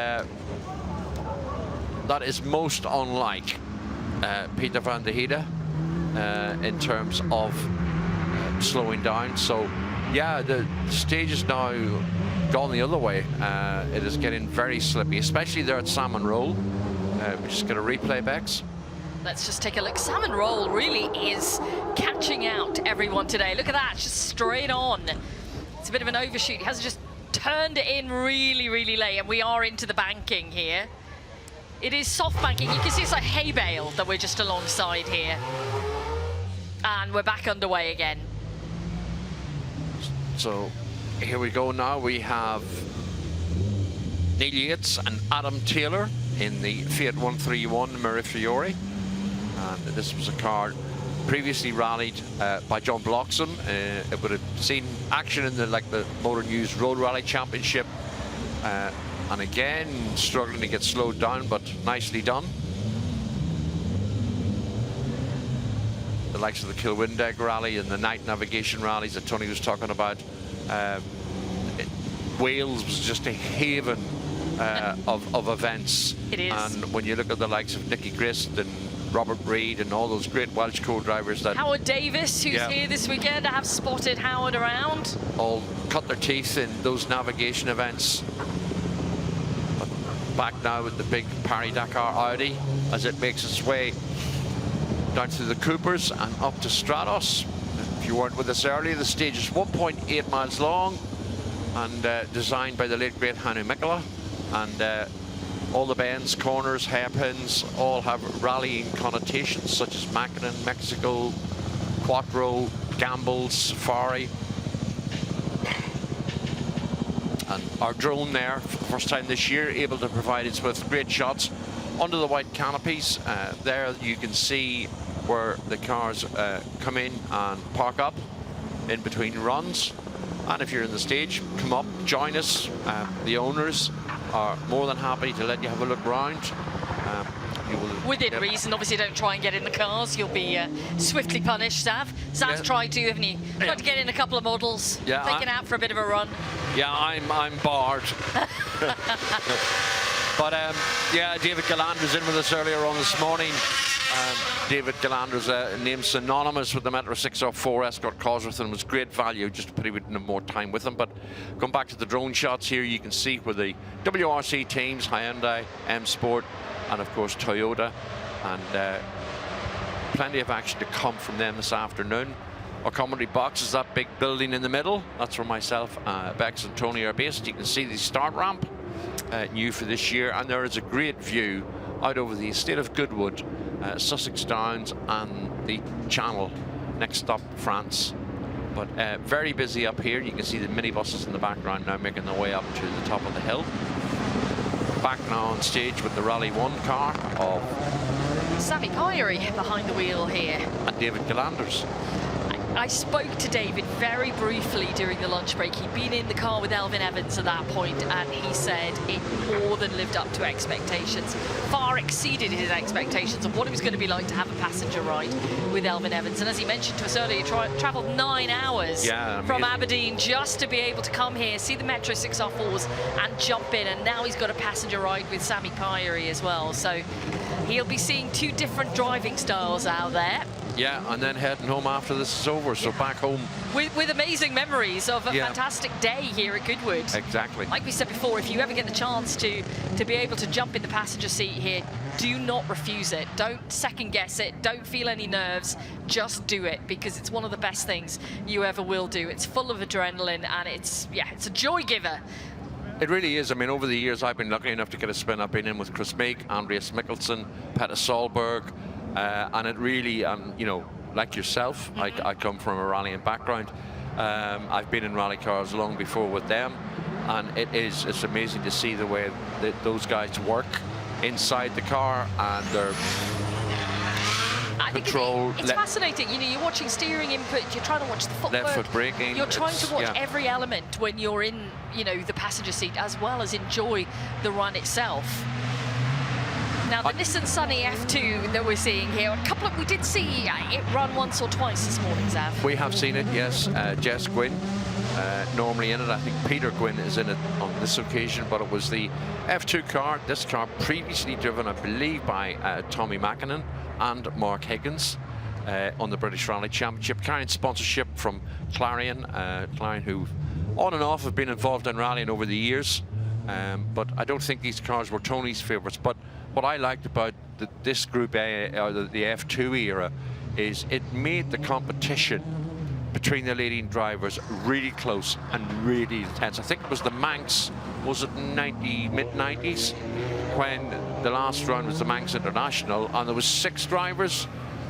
that is most unlike Peter van der Heide in terms of slowing down. So yeah, the stage is now gone the other way. It is getting very slippy, especially there at Salmon Roll. We just got a replay, Bex. Let's just take a look. Salmon Roll really is catching out everyone today. Look at that, just straight on. It's a bit of an overshoot. He has just turned it in really, really late, and we are into the banking here. It is soft banking. You can see it's like hay bale that we're just alongside here. And we're back underway again. So here we go now. We have Neil Yates and Adam Taylor in the Fiat 131 Mirafiori. And this was a car previously rallied by John Bloxham. It would have seen action in the Motor News Road Rally Championship. And again, struggling to get slowed down, but nicely done. The likes of the Kilwindeg Rally and the night navigation rallies that Tony was talking about. Wales was just a haven of events. It is. And when you look at the likes of Nicky Grist and Robert Reid and all those great Welsh co-drivers that... Howard Davis, who's here this weekend. I have spotted Howard around. All cut their teeth in those navigation events. But back now with the big Paris-Dakar Audi as it makes its way down through the Coopers and up to Stratos. If you weren't with us earlier, the stage is 1.8 miles long and designed by the late great Hannu Mikkola. And all the bends, corners, hairpins all have rallying connotations such as Mackinnon, Mexico, Quattro, Gambles, Safari. And our drone there, for the first time this year, able to provide us with great shots under the white canopies. There you can see where the cars come in and park up in between runs. And if you're in the stage, come up, join us. The owners are more than happy to let you have a look around. Within reason, obviously don't try and get in the cars. You'll be swiftly punished, Sav. Sav's tried to, haven't you? Tried to get in a couple of models, taken out for a bit of a run. Yeah, I'm barred. But yeah, David Galland was in with us earlier on this morning. David Galander's name synonymous with the Metro 604 Escort Cosworth, and was great value just to put even more time with them. But going back to the drone shots here, you can see where the WRC teams, Hyundai, M Sport, and of course Toyota, and plenty of action to come from them this afternoon. Our commentary box is that big building in the middle. That's where myself, Bex and Tony are based. You can see the start ramp, new for this year, and there is a great view out over the estate of Goodwood, Sussex Downs and the Channel. Next stop, France. But very busy up here. You can see the minibuses in the background now making their way up to the top of the hill. Back now on stage with the Rally 1 car of Sammy Pyrie behind the wheel here. And David Galanders. I spoke to David very briefly during the lunch break. He'd been in the car with Elvin Evans at that point, and he said it more than lived up to expectations, far exceeded his expectations of what it was going to be like to have a passenger ride with Elvin Evans. And as he mentioned to us earlier, he travelled 9 hours from Aberdeen just to be able to come here, see the Metro 6R4s and jump in, and now he's got a passenger ride with Sammy Pyrie as well. So he'll be seeing 2 different driving styles out there. Yeah, and then heading home after this is over, so back home. With amazing memories of a fantastic day here at Goodwood. Exactly. Like we said before, if you ever get the chance to be able to jump in the passenger seat here, do not refuse it. Don't second guess it. Don't feel any nerves. Just do it, because it's one of the best things you ever will do. It's full of adrenaline, and it's a joy giver. It really is. I mean, over the years, I've been lucky enough to get a spin. I've been in with Chris Meek, Andreas Mikkelsen, Petter Solberg, and it really, you know, like yourself, I come from a rallying background. I've been in rally cars long before with them, and it's amazing to see the way that those guys work inside the car and their control. It's fascinating. You know, you're watching steering input, you're trying to watch the footwork. Left foot braking. You're trying to watch every element when you're in, you know, the passenger seat, as well as enjoy the run itself. Now, the Nissan Sunny F2 that we're seeing here, we did see it run once or twice this morning, Zav. We have seen it, yes. Jess Gwynn normally in it. I think Peter Gwynn is in it on this occasion, but it was the F2 car. This car previously driven, I believe, by Tommy Mackinnon and Mark Higgins on the British Rally Championship, carrying sponsorship from Clarion. Clarion, who on and off have been involved in rallying over the years, but I don't think these cars were Tony's favourites. But what I liked about this Group A, or the F2 era, is it made the competition between the leading drivers really close and really intense. I think it was the Manx, was it mid-90s, when the last round was the Manx International, and there was 6 drivers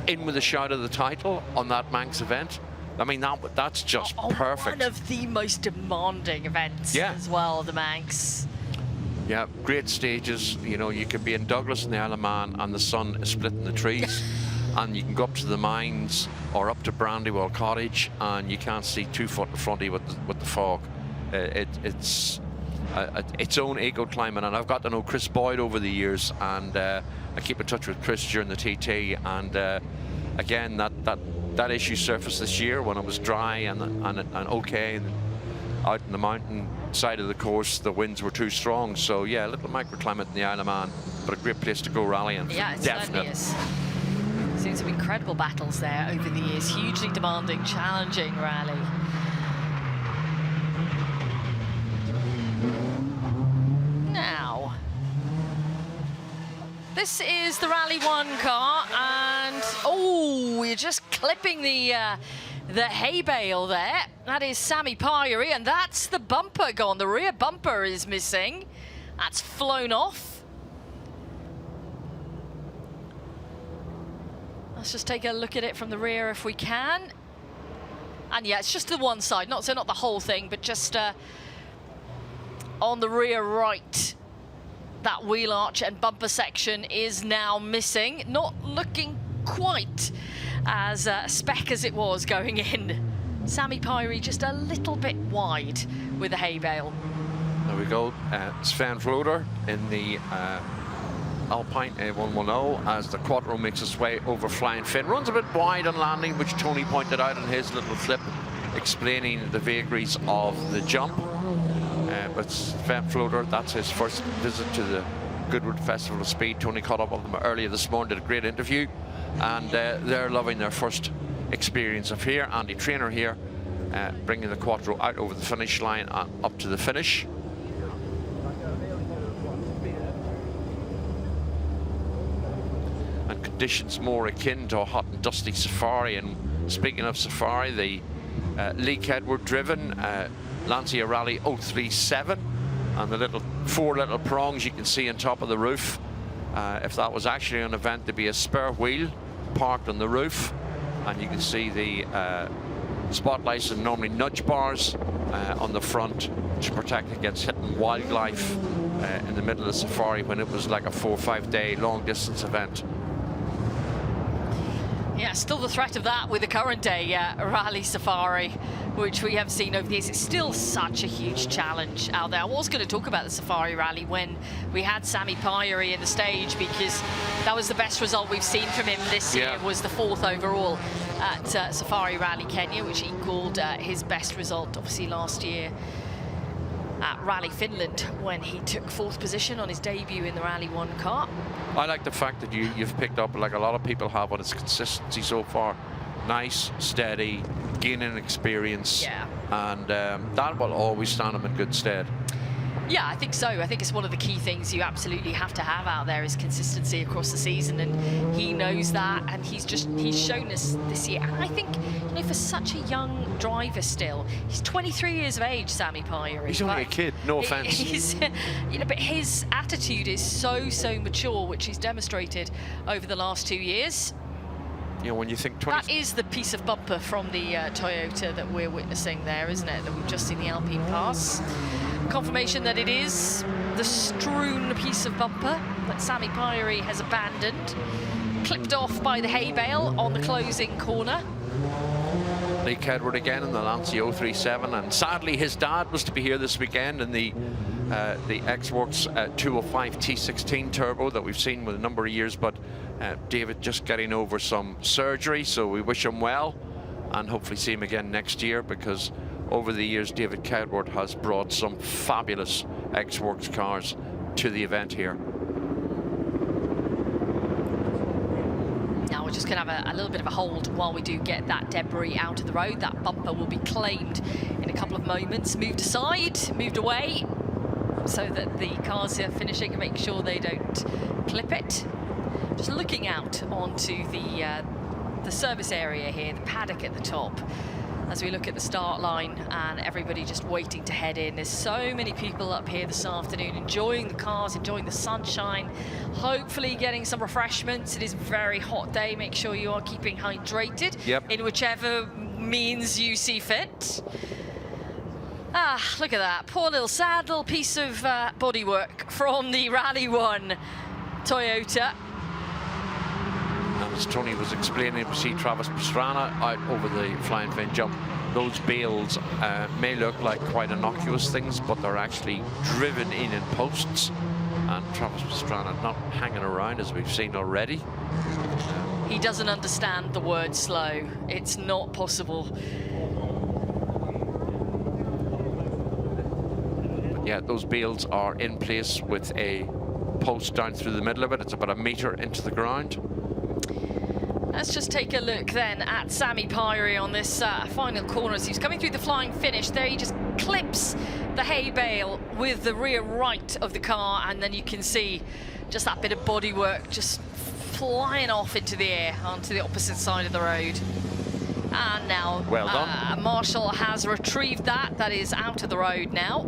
in with a shout of the title on that Manx event. I mean, that's just perfect. One of the most demanding events as well, the Manx. Yeah, great stages. You know, you could be in Douglas in the Isle of Man and the sun is splitting the trees. And you can go up to the mines or up to Brandywell Cottage and you can't see 2 foot in front of you with the fog. It's its own eco-climate, and I've got to know Chris Boyd over the years, and I keep in touch with Chris during the TT, and again, that issue surfaced this year when it was dry and okay, and out in the mountain side of the course the winds were too strong. So yeah, a little microclimate in the Isle of Man, but a great place to go rallying. Yeah, it certainly is. Seen some incredible battles there over the years. Hugely demanding, challenging rally. Now, this is the Rally 1 car, and oh, we're just clipping the hay bale there. That is Sammy Pyrie, and that's the bumper gone. The rear bumper is missing. That's flown off. Let's just take a look at it from the rear if we can. And yeah, it's just the one side, not the whole thing, but just on the rear right. That wheel arch and bumper section is now missing. Not looking quite as spec as it was going in. Sammy Pyrie just a little bit wide with the hay bale. There we go. Sven Vloder in the Alpine 110 as the Quattro makes its way over Flying Finn. Runs a bit wide on landing, which Tony pointed out in his little flip, explaining the vagaries of the jump. But Sven Vloder, that's his first visit to the Goodwood Festival of Speed. Tony caught up with him earlier this morning, did a great interview, and they're loving their first experience of here. Andy Trainer here, bringing the Quattro out over the finish line and up to the finish. And conditions more akin to a hot and dusty safari. And speaking of safari, the Lee Kedward driven Lancia Rally 037, and the four little prongs you can see on top of the roof. If that was actually an event, there'd be a spare wheel parked on the roof, and you can see the spotlights and normally nudge bars on the front to protect against hitting wildlife in the middle of the safari when it was like a 4 or 5 day long distance event. Yeah, still the threat of that with the current day rally safari, which we have seen over the years. It's still such a huge challenge out there. I was going to talk about the safari rally when we had Sammy Pyrie in the stage, because that was the best result we've seen from him this year, was the 4th overall at Safari Rally Kenya, which equalled his best result, obviously, last year at Rally Finland when he took 4th position on his debut in the Rally 1 car. I like the fact that you've picked up, like a lot of people have, on its consistency so far. Nice, steady, gaining experience, and that will always stand him in good stead. Yeah, I think so. I think it's one of the key things you absolutely have to have out there is consistency across the season, and he knows that, and he's shown us this year. And I think, you know, for such a young driver still, he's 23 years of age, Sammy Pyrie. He's only a kid, no offense. He's, you know, but his attitude is so mature, which he's demonstrated over the last 2 years. You know, when you think that is the piece of bumper from the Toyota that we're witnessing there, isn't it? That we've just seen the Alpine pass. Confirmation that it is the strewn piece of bumper that Sammy Pyrie has abandoned, clipped off by the hay bale on the closing corner. Lee Kedward again in the Lancia 037, and sadly his dad was to be here this weekend in the X-Works 205 T16 turbo that we've seen with a number of years, but David just getting over some surgery, so we wish him well and hopefully see him again next year, because over the years David Kedward has brought some fabulous X-Works cars to the event here. Now we're just going to have a little bit of a hold while we do get that debris out of the road. That bumper will be claimed in a couple of moments, moved aside, moved away, so that the cars are finishing and make sure they don't clip it. Just looking out onto the service area here, the paddock at the top, as we look at the start line and everybody just waiting to head in. There's so many people up here this afternoon enjoying the cars, enjoying the sunshine, hopefully getting some refreshments. It is a very hot day. Make sure you are keeping hydrated in whichever means you see fit. Ah, look at that. Poor little sad little piece of bodywork from the Rally 1 Toyota. And as Tony was explaining, we see Travis Pastrana out over the flying fin jump. Those bales may look like quite innocuous things, but they're actually driven in posts. And Travis Pastrana not hanging around, as we've seen already. He doesn't understand the word slow. It's not possible. But yeah, those bales are in place with a post down through the middle of it. It's about 1 metre into the ground. Let's just take a look then at Sami Pyrie on this final corner. As he's coming through the flying finish there, he just clips the hay bale with the rear right of the car, and then you can see just that bit of bodywork just flying off into the air onto the opposite side of the road. And now well done. Marshall has retrieved that. That is out of the road now.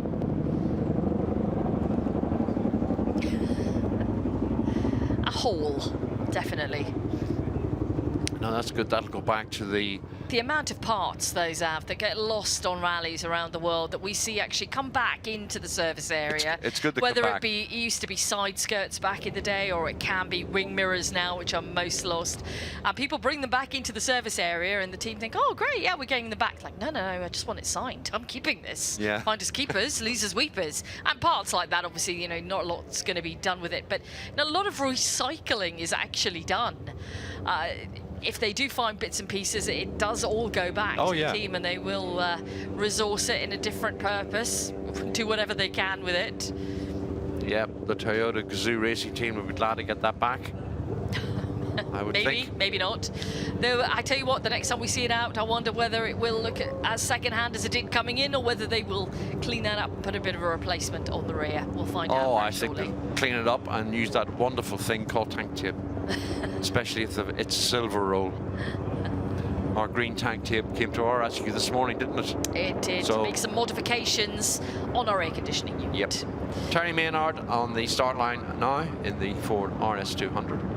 A hole, definitely. No, that's good. That'll go back to the amount of parts those have that get lost on rallies around the world that we see actually come back into the service area. It's good to whether come back. It used to be side skirts back in the day, or it can be wing mirrors now, which are most lost. And people bring them back into the service area, and the team think, oh great, yeah, we're getting them back. Like, no, I just want it signed. I'm keeping this. Yeah. Finders keepers, losers weepers. And parts like that, obviously, you know, not a lot's going to be done with it, but you know, a lot of recycling is actually done. If they do find bits and pieces, it does all go back to the team, and they will resource it in a different purpose, do whatever they can with it. Yeah, the Toyota Gazoo Racing team would be glad to get that back. I would think. Maybe not. Though I tell you what, the next time we see it out, I wonder whether it will look as second-hand as it did coming in, or whether they will clean that up and put a bit of a replacement on the rear. We'll find out. Oh, I think they'll clean it up and use that wonderful thing called tank tape, especially if it's silver roll. Our green tank tape came to our rescue this morning, didn't it? It did. So, make some modifications on our air conditioning unit. Yep. Terry Maynard on the start line now in the Ford RS200.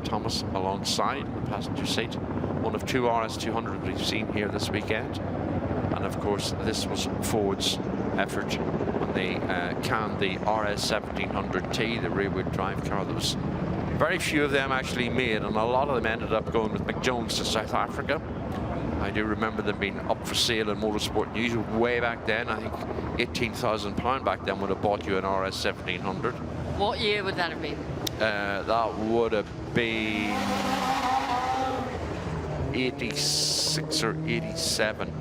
Thomas alongside the passenger seat. One of 2 RS200 we've seen here this weekend. And of course, this was Ford's effort when they canned the RS1700T, the rear-wheel drive car. There was very few of them actually made, and a lot of them ended up going with McJones to South Africa. I do remember them being up for sale in Motorsport News way back then. I think £18,000 back then would have bought you an RS1700. What year would that have been? That would have been 86 or 87.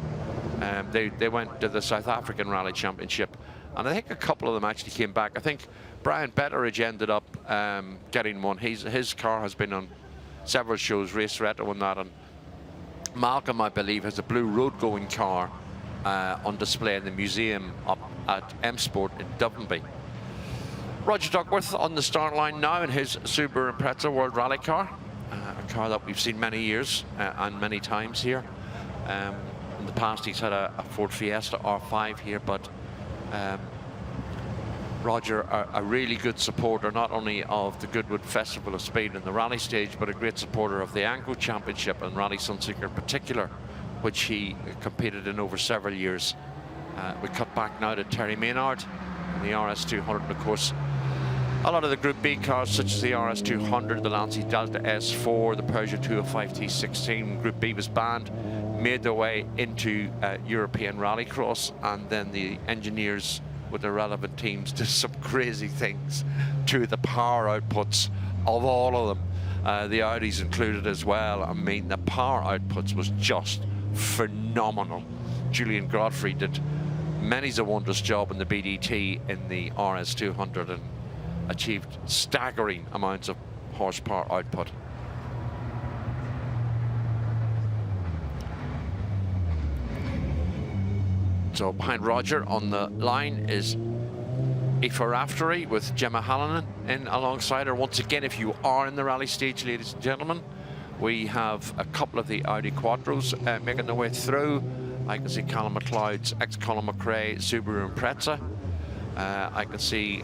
They went to the South African Rally Championship, and I think a couple of them actually came back. I think Brian Betteridge ended up getting one. His car has been on several shows, Race Retro and that, and Malcolm, I believe, has a blue road-going car on display in the museum up at M Sport in Dublin. Roger Duckworth on the start line now in his Subaru Impreza World Rally car, a car that we've seen many years and many times here. In the past, he's had a Ford Fiesta R5 here, but Roger, a really good supporter not only of the Goodwood Festival of Speed and the Rally Stage, but a great supporter of the Anglo Championship and Rally Sunseeker in particular, which he competed in over several years. We cut back now to Terry Maynard in the RS200, and of course a lot of the Group B cars, such as the RS200, the Lancia Delta S4, the Peugeot 205 T16, Group B was banned, made their way into European Rallycross, and then the engineers with the relevant teams did some crazy things to the power outputs of all of them. The Audis included as well. I mean, the power outputs was just phenomenal. Julian Godfrey did many's a wondrous job in the BDT in the RS200 and achieved staggering amounts of horsepower output. So behind Roger on the line is Aoife Raftery with Gemma Hallinan in alongside her. Once again, if you are in the rally stage, ladies and gentlemen, we have a couple of the Audi Quattros making their way through. I can see Colin McLeod's ex-Colin McCrae Subaru Impreza. I can see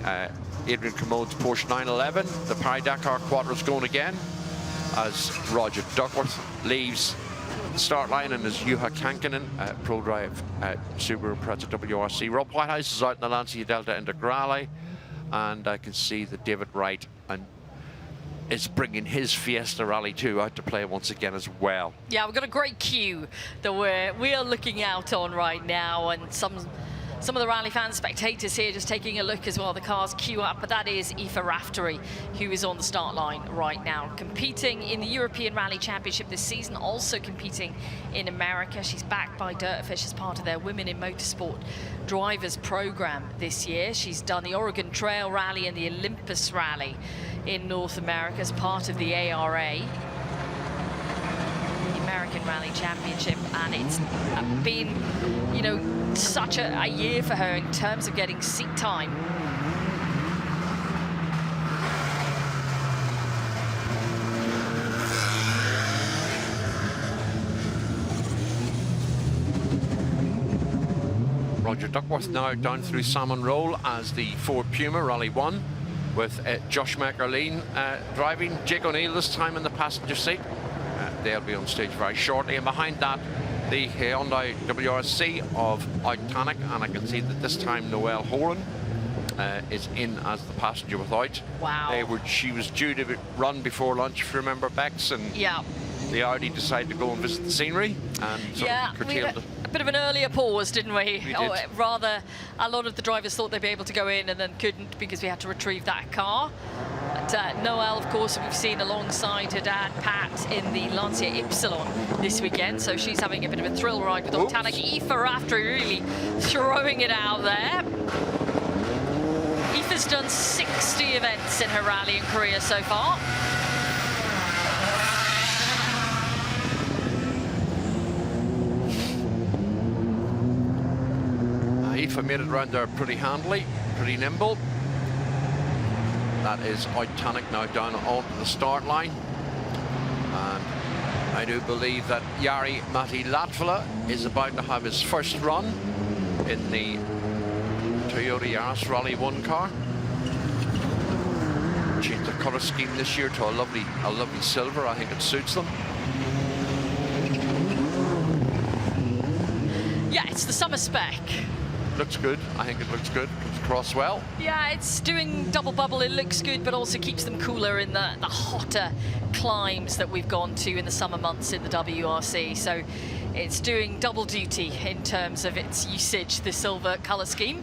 Adrian Commode's Porsche 911. The Paris Dakar Quattro's going again as Roger Duckworth leaves the start line, and is Juha Kankinen, Pro Drive Subaru Impreza WRC. Rob Whitehouse is out in the Lancia Delta Integrale, and I can see that David Wright is bringing his Fiesta Rally 2 out to play once again as well. Yeah, we've got a great queue that we are looking out on right now, and some of the rally fans, spectators here just taking a look as well. The cars queue up, but that is Aoife Raftery, who is on the start line right now, competing in the European Rally Championship this season, also competing in America. She's backed by Dirtfish as part of their Women in Motorsport Drivers program this year. She's done the Oregon Trail Rally and the Olympus Rally in North America as part of the ARA, the American Rally Championship, and it's been, you know, such a year for her in terms of getting seat time. Roger Duckworth now down through Salmon Roll as the Ford Puma Rally 1 with Josh McCrae driving, Jake O'Neill this time in the passenger seat. They'll be on stage very shortly, and behind that the Hyundai WRC of Outanic, and I can see that this time Noelle Horan is in as the passenger without. Wow. She was due to run before lunch, if you remember, Bex, and yeah, the Audi decided to go and visit the scenery and sort of curtailed it. A bit of an earlier pause, didn't we? We did. Rather, a lot of the drivers thought they'd be able to go in and then couldn't because we had to retrieve that car. But Noelle, of course, we've seen alongside her dad, Pat, in the Lancia Ypsilon this weekend, so she's having a bit of a thrill ride with Outanic. Aoife Raftery really throwing it out there. Aoife's done 60 events in her rallying career so far. Aoife made it around there pretty handily, pretty nimble. That is Outanic now down onto the start line. And I do believe that Jari Matti Latvala is about to have his first run in the Toyota Yaris Rally 1 car. Changed the colour scheme this year to a lovely silver. I think it suits them. Yeah, it's the summer spec. Looks good. I think it looks good. Comes across well. Yeah, it's doing double bubble. It looks good, but also keeps them cooler in the hotter climbs that we've gone to in the summer months in the WRC. So it's doing double duty in terms of its usage, the silver colour scheme.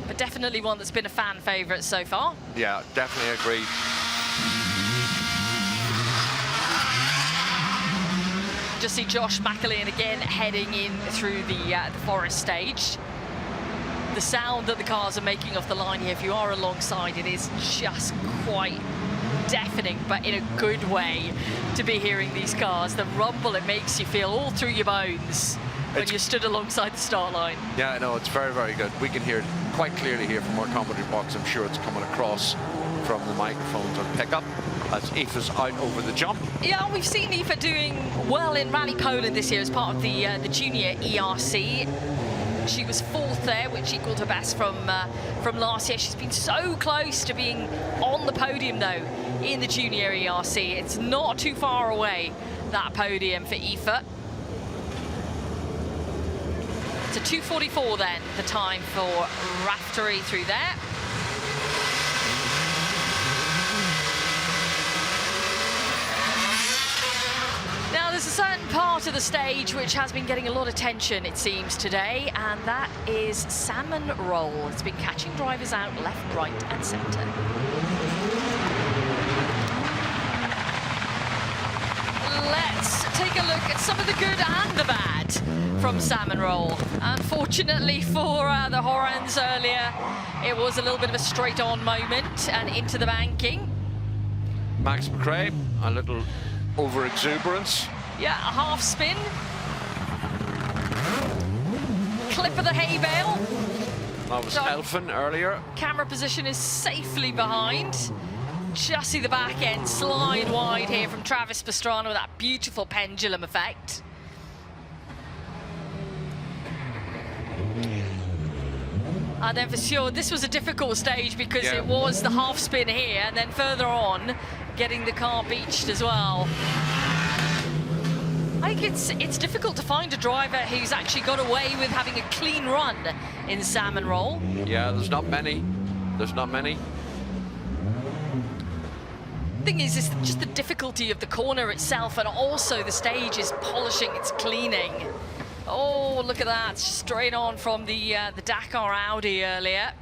But definitely one that's been a fan favourite so far. Yeah, definitely agree. Just see Josh McCrae again heading in through the forest stage. The sound that the cars are making off the line here, if you are alongside, it is just quite deafening, but in a good way to be hearing these cars. The rumble it makes you feel all through your bones when you stood alongside the start line. Yeah, no, it's very, very good. We can hear it quite clearly here from our commentary box. I'm sure it's coming across from the microphones on pickup as Aoife's out over the jump. Yeah, we've seen Aoife doing well in Rally Poland this year as part of the junior ERC. She was 4th there, which equaled her best from last year. She's been so close to being on the podium, though, in the junior ERC. It's not too far away, that podium for Aoife. It's a 2:44 then, the time for Raftery through there. Now, there's a certain part of the stage which has been getting a lot of attention, it seems, today, and that is Salmon Roll. It's been catching drivers out left, right, and centre. Let's take a look at some of the good and the bad from Salmon Roll. Unfortunately for the Horans earlier, it was a little bit of a straight-on moment and into the banking. Max McCrae, a little over-exuberance. Yeah, a half spin. Clip of the hay bale. That was Elfin earlier. Camera position is safely behind. Just see the back end slide wide here from Travis Pastrana with that beautiful pendulum effect. And then for sure, this was a difficult stage because it was the half spin here, and then further on, getting the car beached as well. Yeah, no, it's very, very good. We can hear quite clearly here from our commentary box. I'm sure it's coming across from the microphones on pickup as Aoife's out over the jump. I think it's difficult to find a driver who's actually got away with having a clean run in Salmon Roll. Yeah, there's not many. There's not many. The thing is just the difficulty of the corner itself, and also the stage is polishing, it's cleaning. Oh, look at that, straight on from the Dakar Audi earlier.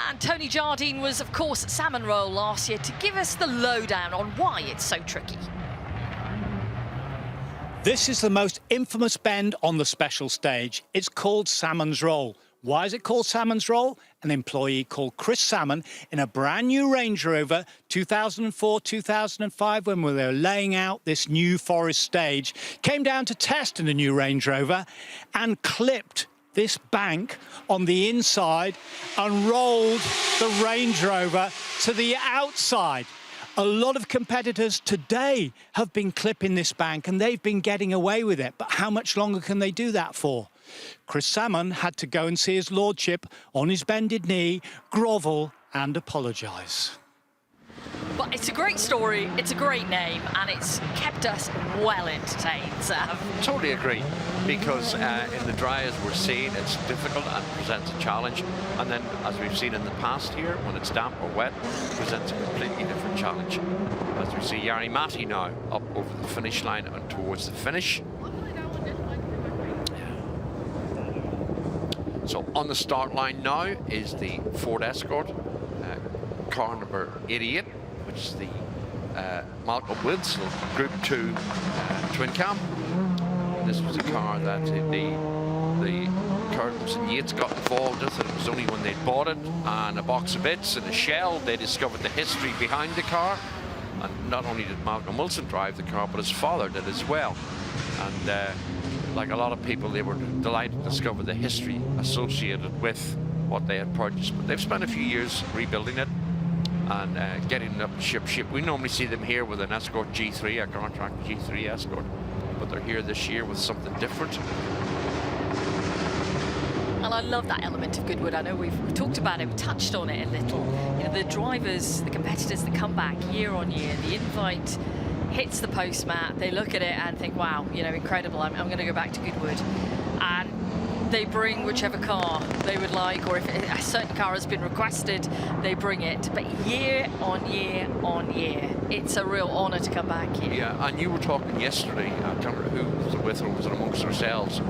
And Tony Jardine was, of course, at Salmon Roll last year to give us the lowdown on why it's so tricky. This is the most infamous bend on the special stage. It's called Salmon's Roll. Why is it called Salmon's Roll? An employee called Chris Salmon in a brand new Range Rover 2004-2005, when we were laying out this new forest stage, came down to test in the new Range Rover and clipped this bank on the inside and rolled the Range Rover to the outside. A lot of competitors today have been clipping this bank and they've been getting away with it. But how much longer can they do that for? Chris Salmon had to go and see his lordship on his bended knee, grovel and apologise. But it's a great story, it's a great name, and it's kept us well entertained, Sam. Totally agree, because in the dry, as we're seeing, it's difficult and presents a challenge. And then, as we've seen in the past here, when it's damp or wet, it presents a completely different challenge. As we see Jari Matti now up over the finish line and towards the finish. So on the start line now is the Ford Escort, car number 88, which is the Malcolm Wilson Group 2 twin cam. This was a car that the Curtis and Yates got involved with. It was only when they bought it and a box of bits and a shell they discovered the history behind the car. And not only did Malcolm Wilson drive the car, but his father did as well. And like a lot of people, they were delighted to discover the history associated with what they had purchased. But they've spent a few years rebuilding it and getting it up to ship. We normally see them here with an Escort G3, a contract G3 Escort, but they're here this year with something different. And I love that element of Goodwood. I know we've talked about it, we touched on it a little. You know, the drivers, the competitors that come back year on year, the invite hits the post mat, they look at it and think, wow, you know, incredible, I'm going to go back to Goodwood. And they bring whichever car they would like, or if a certain car has been requested, they bring it. But year on year on year, it's a real honour to come back here. Yeah, and you were talking yesterday, I can't remember who was with or was it amongst ourselves.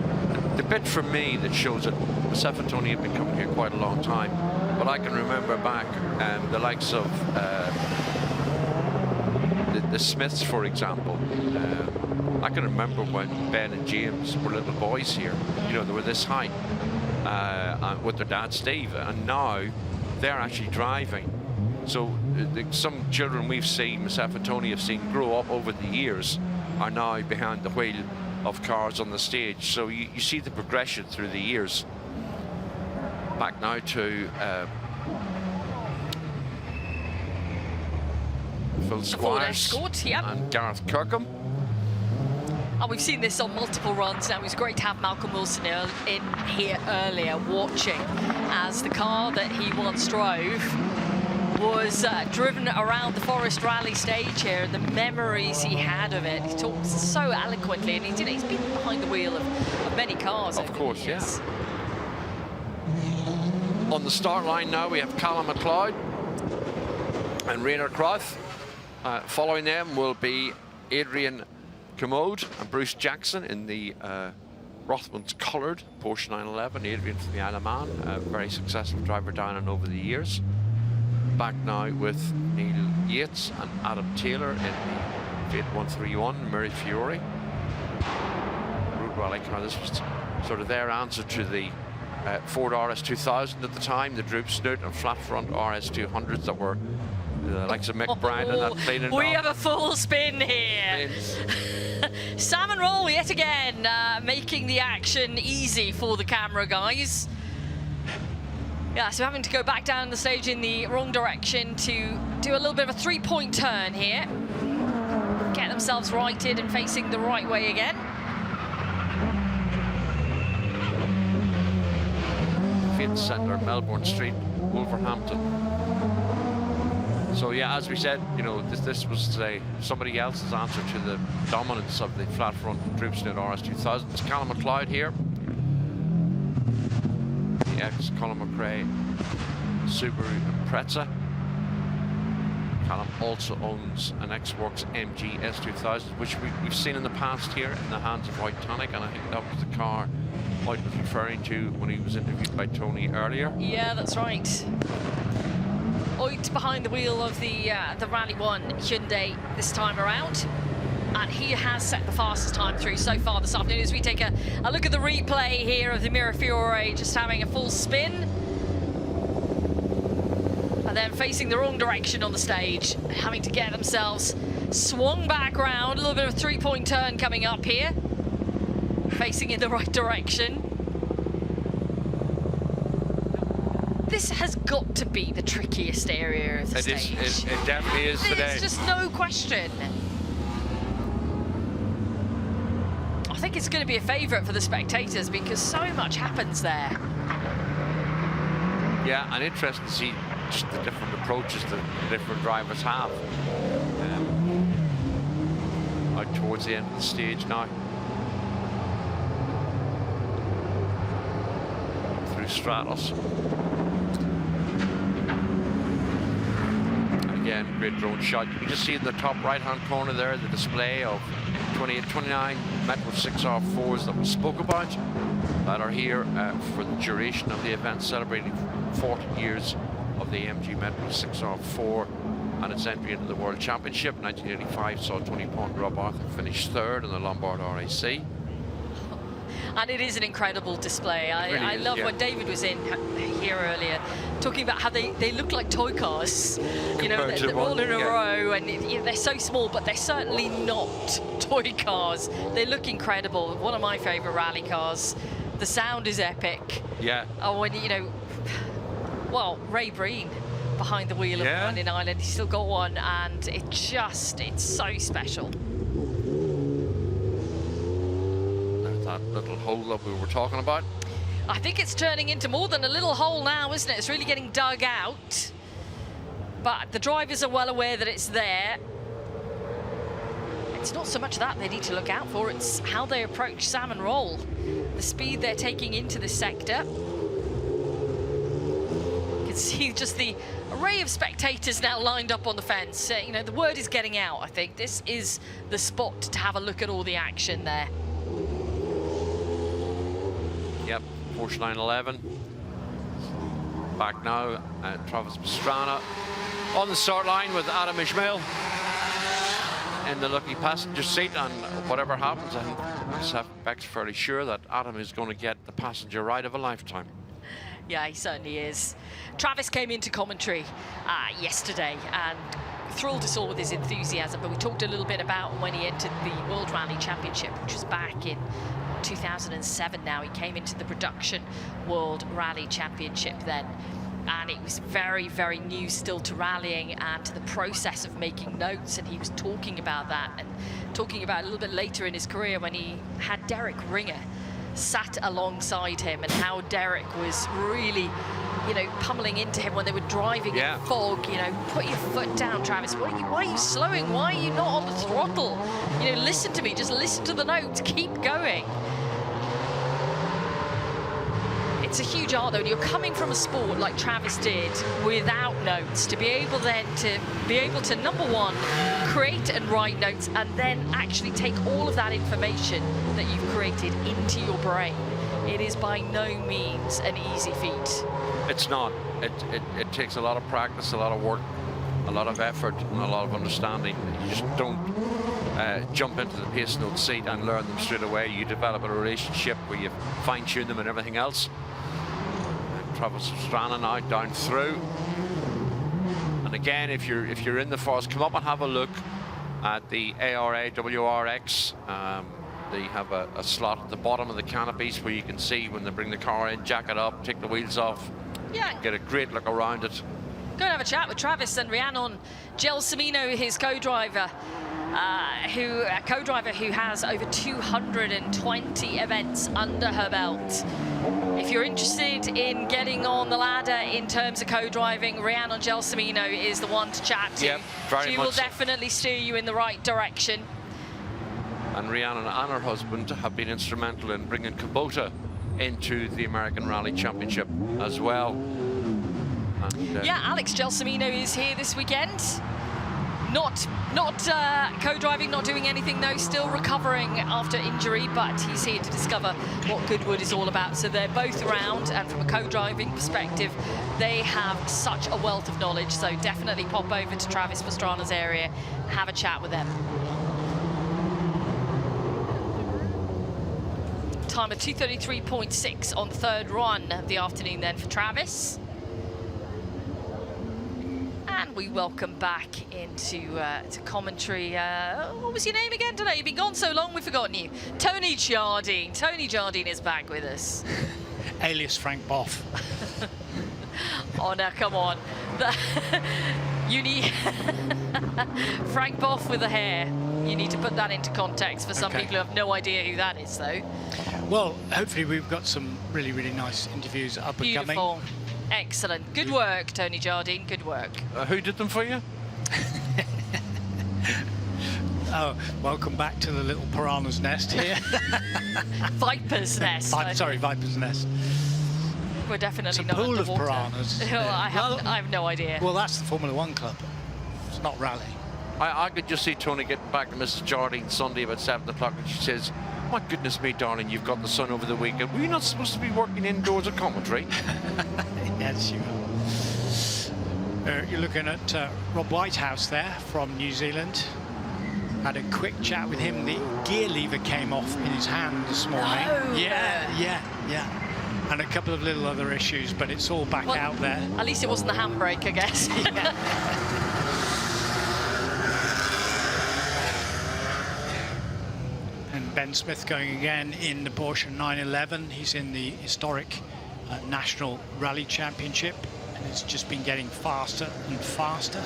The bit for me that shows that myself and Tony have been coming here quite a long time, but I can remember back the likes of the Smiths, for example. I can remember when Ben and James were little boys here. You know, they were this height with their dad Steve, and now they're actually driving. So some children we've seen, myself and Tony have seen grow up over the years, are now behind the wheel of cars on the stage. So you see the progression through the years. Back now to Phil Squires and Gareth Kirkham. Oh, we've seen this on multiple runs now. It was great to have Malcolm Wilson in here earlier watching as the car that he once drove was driven around the Forest Rally Stage here, and the memories he had of it. He talks so eloquently, and he's been behind the wheel of many cars. Of course, yes. Yeah. On the start line now, we have Callum McLeod and Rainer Croth. Following them will be Adrian Commode and Bruce Jackson in the Rothmans coloured Porsche 911. Adrian from the Isle of Man, a very successful driver down and over the years. Back now with Neil Yates and Adam Taylor in the Fiat 131 Murray Fiore Road Rally car. This was sort of their answer to the Ford RS2000 at the time, the droop snoot and flat front RS200s that were the likes of McCrae and that cleaning. We have a full spin here. Salmon Roll yet again, making the action easy for the camera guys. Yeah, so having to go back down the stage in the wrong direction to do a little bit of a three-point turn here. Get themselves righted and facing the right way again. Fiat Centre, Melbourne Street, Wolverhampton. So yeah, as we said, you know, this was somebody else's answer to the dominance of the flat front Droop Snit RS2000. It's Colin McLeod here. The ex-Colin McCrae Subaru Impreza. Colin also owns an X-Works MG S2000, which we've seen in the past here in the hands of Tonic, and I think that was the car White was referring to when he was interviewed by Tony earlier. Yeah, that's right. Oit behind the wheel of the Rally 1 Hyundai this time around. And he has set the fastest time through so far this afternoon. As we take a look at the replay here of the Mirafiore just having a full spin. And then facing the wrong direction on the stage, having to get themselves swung back round. A little bit of a three-point turn coming up here. Facing in the right direction. This has got to be the trickiest area of the stage. It definitely is today. There's just no question. I think it's going to be a favourite for the spectators because so much happens there. Yeah, and interesting to see just the different approaches that the different drivers have. Out towards the end of the stage now. Through Stratos. Again, great drone shot. You can just see in the top right-hand corner there the display of 28, 29 Metro 6R4s that we spoke about that are here for the duration of the event, celebrating 40 years of the MG Metro 6R4 and its entry into the World Championship. 1985 saw Tony Rob Arthur finish third in the Lombard RAC. And it is an incredible display. I is, love yeah. when David was in here earlier, talking about how they look like toy cars. You know, they're all in a row, and they're so small, but they're certainly not toy cars. They look incredible. One of my favourite rally cars. The sound is epic. Yeah. Oh, when, you know, well, Ray Breen behind the wheel of one in Ireland. He's still got one, and it's so special. That little hole that we were talking about. I think it's turning into more than a little hole now, isn't it? It's really getting dug out. But the drivers are well aware that it's there. It's not so much that they need to look out for, it's how they approach Salmon Roll. The speed they're taking into the sector. You can see just the array of spectators now lined up on the fence. You know, the word is getting out, I think. This is the spot to have a look at all the action there. Yep, Porsche 911. Back now, Travis Pastrana on the start line with Adam Ishmael in the lucky passenger seat, and whatever happens, I think Beck's fairly sure that Adam is going to get the passenger ride of a lifetime. Yeah, he certainly is. Travis came into commentary yesterday and thrilled us all with his enthusiasm, but we talked a little bit about when he entered the World Rally Championship, which was back in 2007 now. He came into the production World Rally Championship then, and it was very, very new still to rallying and to the process of making notes, and he was talking about that and talking about a little bit later in his career when he had Derek Ringer sat alongside him and how Derek was really, you know, pummeling into him when they were driving in fog. You know, put your foot down, Travis. Why are you slowing? Why are you not on the throttle? You know, listen to me, just listen to the notes, keep going. It's a huge art though, and you're coming from a sport like Travis did without notes, to be able then to number one, create and write notes, and then actually take all of that information that you've created into your brain. It is by no means an easy feat. It's not. It takes a lot of practice, a lot of work, a lot of effort, and a lot of understanding. You just don't jump into the pace note seat and learn them straight away. You develop a relationship where you fine-tune them and everything else. Travis Pastrana now down through. And again, if you're in the forest, come up and have a look at the ARA WRX. They have a slot at the bottom of the canopies where you can see when they bring the car in, jack it up, take the wheels off, get a great look around it. Go and have a chat with Travis and Rhiannon Gelsomino, his co-driver. a co-driver who has over 220 events under her belt. If you're interested in getting on the ladder in terms of co-driving, Rhiannon Gelsomino is the one to chat to. Yep, very she much will so. definitely steer you in the right direction. And Rhiannon and her husband have been instrumental in bringing Kubota into the American Rally Championship as well. And, Yeah, Alex Gelsomino is here this weekend. Not co-driving, not doing anything, no, still recovering after injury, but he's here to discover what Goodwood is all about. So they're both around, and from a co-driving perspective, they have such a wealth of knowledge. So definitely pop over to Travis Pastrana's area, have a chat with them. Time of 2:33.6 on third run of the afternoon then for Travis. And we welcome back into to commentary. What was your name again today? You've been gone so long, we've forgotten you. Tony Jardine. Tony Jardine is back with us. Alias Frank Boff. Oh, no, come on. You need... Frank Boff with the hair. You need to put that into context for some people who have no idea who that is, though. Well, hopefully we've got some really, really nice interviews up and coming. Beautiful. Excellent. Good work, Tony Jardine. Good work. who did them for you? Oh, welcome back to the little piranha's nest here. Viper's nest. Sorry, Viper's nest. We're definitely It's a not pool of underwater. piranhas. Well, I have no idea. Well, that's the Formula One club. It's not rally. I could just see Tony getting back to Mrs. Jardine Sunday about 7 o'clock, and she says, "My goodness me, darling, you've got the sun over the weekend. Were you not supposed to be working indoors at commentary?" Yes, you are. You're looking at Rob Whitehouse there from New Zealand. Had a quick chat with him. The gear lever came off in his hand this morning. No. Yeah. And a couple of little other issues, but it's all back out there. At least it wasn't the handbrake, I guess. And Ben Smith going again in the Porsche 911. He's in the historic National Rally Championship, and it's just been getting faster and faster.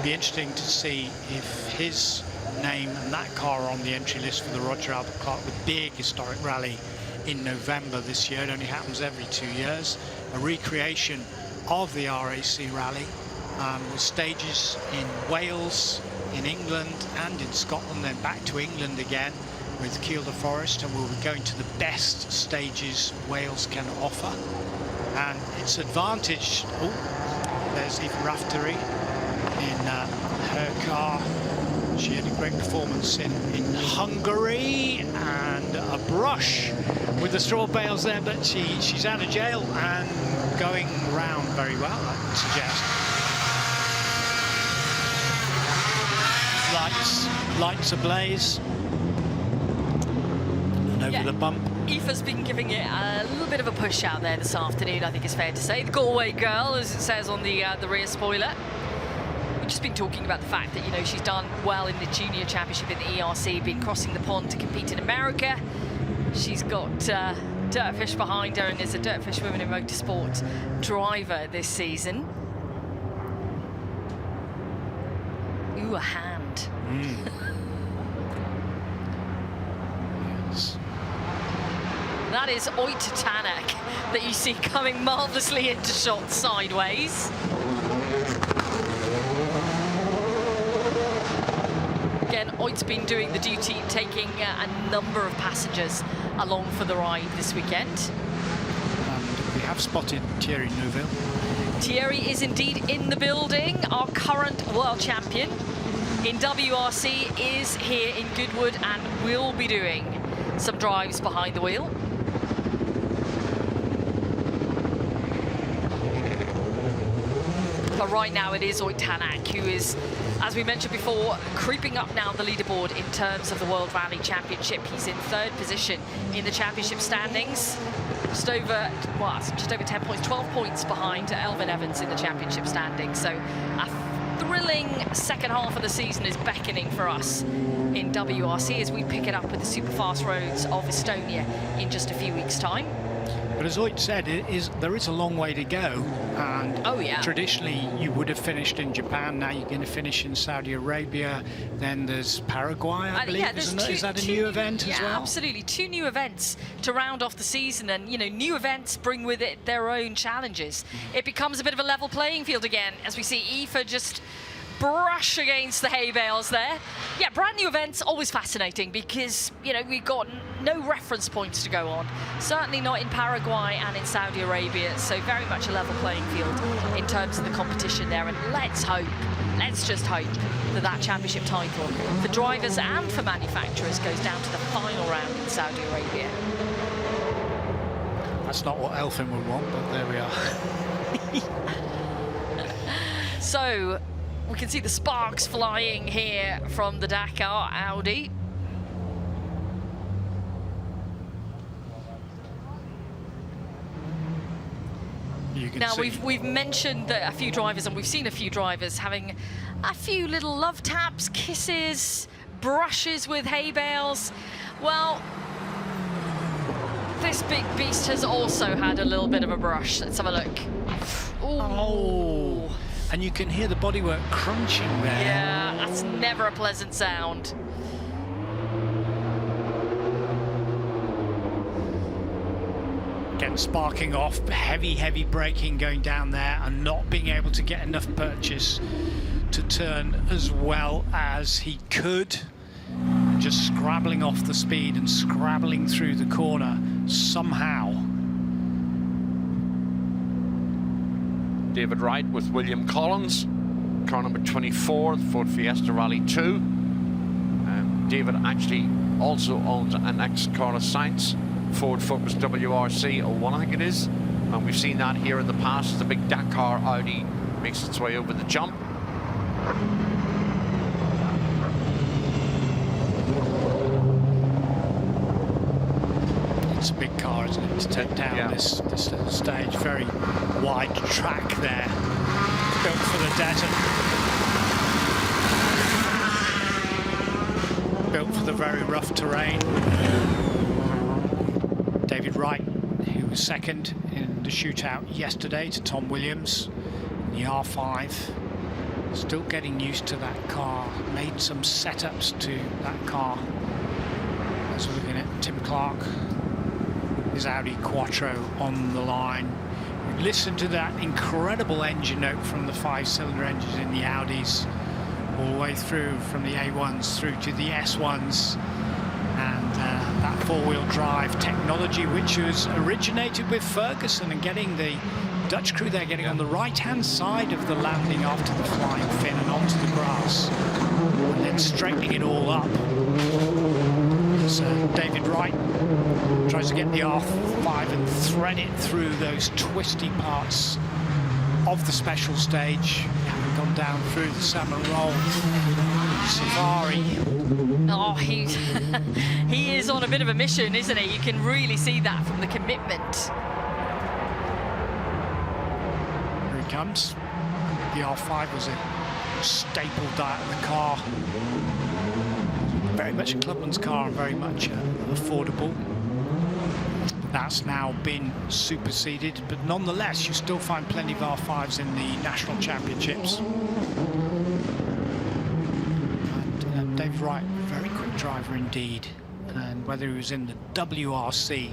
Be interesting to see if his name and that car are on the entry list for the Roger Albert Clark, the big historic rally in November this year. It only happens every 2 years. A recreation of the RAC rally with stages in Wales, in England and in Scotland, then back to England again with Kielder Forest, and we'll be going to the best stages Wales can offer. And it's advantaged. Oh, there's Eva Raftery in her car. She had a great performance in Hungary, and a brush with the straw bales there, but she's out of jail and going round very well, I would suggest. Lights ablaze. And over the bump. Aoife's been giving it a little bit of a push out there this afternoon, I think it's fair to say. The Galway girl, as it says on the rear spoiler. We've just been talking about the fact that, you know, she's done well in the junior championship in the ERC, been crossing the pond to compete in America. She's got Dirtfish behind her and is a Dirtfish Women in Motorsport driver this season. Ooh, a hand. Yes. That is Oit Tanak that you see coming marvellously into shot sideways. Again, Oit's been doing the duty, taking a number of passengers along for the ride this weekend. And we have spotted Thierry Neuville. Thierry is indeed in the building. Our current world champion in WRC is here in Goodwood and will be doing some drives behind the wheel. But right now it is Oit Tanak who is, as we mentioned before, creeping up now the leaderboard in terms of the World Rally Championship. He's in third position in the championship standings. Just over 10 points, 12 points behind Elvin Evans in the championship standings. So a thrilling second half of the season is beckoning for us in WRC as we pick it up with the super fast roads of Estonia in just a few weeks' time. But as Hoyt said, there is a long way to go. And oh, yeah. Traditionally, you would have finished in Japan. Now you're going to finish in Saudi Arabia. Then there's Paraguay, I believe. Yeah, Is that a new event as well? Yeah, absolutely. 2 new events to round off the season. And, you know, new events bring with it their own challenges. It becomes a bit of a level playing field again, as we see Aoife just brush against the hay bales there. Yeah, brand new events, always fascinating because, you know, we've got no reference points to go on. Certainly not in Paraguay and in Saudi Arabia, so very much a level playing field in terms of the competition there. And let's just hope that that championship title for drivers and for manufacturers goes down to the final round in Saudi Arabia. That's not what Elfin would want, but there we are. So, we can see the sparks flying here from the Dakar Audi. Now we've mentioned that a few drivers, and we've seen a few drivers having a few little love taps, kisses, brushes with hay bales. Well, this big beast has also had a little bit of a brush. Let's have a look. Ooh. Oh. And you can hear the bodywork crunching there. Yeah, that's never a pleasant sound. Again, sparking off, heavy braking going down there and not being able to get enough purchase to turn as well as he could. Just scrabbling off the speed and scrabbling through the corner somehow. David Wright with William Collins, car number 24, the Ford Fiesta Rally 2. David actually also owns an ex-Carlos Sainz Ford Focus WRC 01, I think it is. And we've seen that here in the past. The big Dakar Audi makes its way over the jump. It's a big car, isn't it, to take down this little stage. Very wide track there, built for the desert. Built for the very rough terrain. David Wright, who was second in the shootout yesterday to Tom Williams in the R5. Still getting used to that car. Made some setups to that car. As we're looking at Tim Clark, his Audi Quattro on the line. Listen to that incredible engine note from the 5-cylinder engines in the Audis, all the way through from the A1s through to the S1s, and that 4-wheel drive technology which was originated with Ferguson, and getting the Dutch crew there getting on the right-hand side of the landing after the flying fin and onto the grass, and then straightening it all up. So David Wright tries to get the R5 and thread it through those twisty parts of the special stage, having gone down through the Salmon Roll Safari. Oh, he is on a bit of a mission, isn't he? You can really see that from the commitment. Here he comes. The R5 was a staple diet of the car. Very much a clubman's car and very much affordable. That's now been superseded, but nonetheless you still find plenty of R5s in the national championships. And Dave Wright, very quick driver indeed, and whether he was in the WRC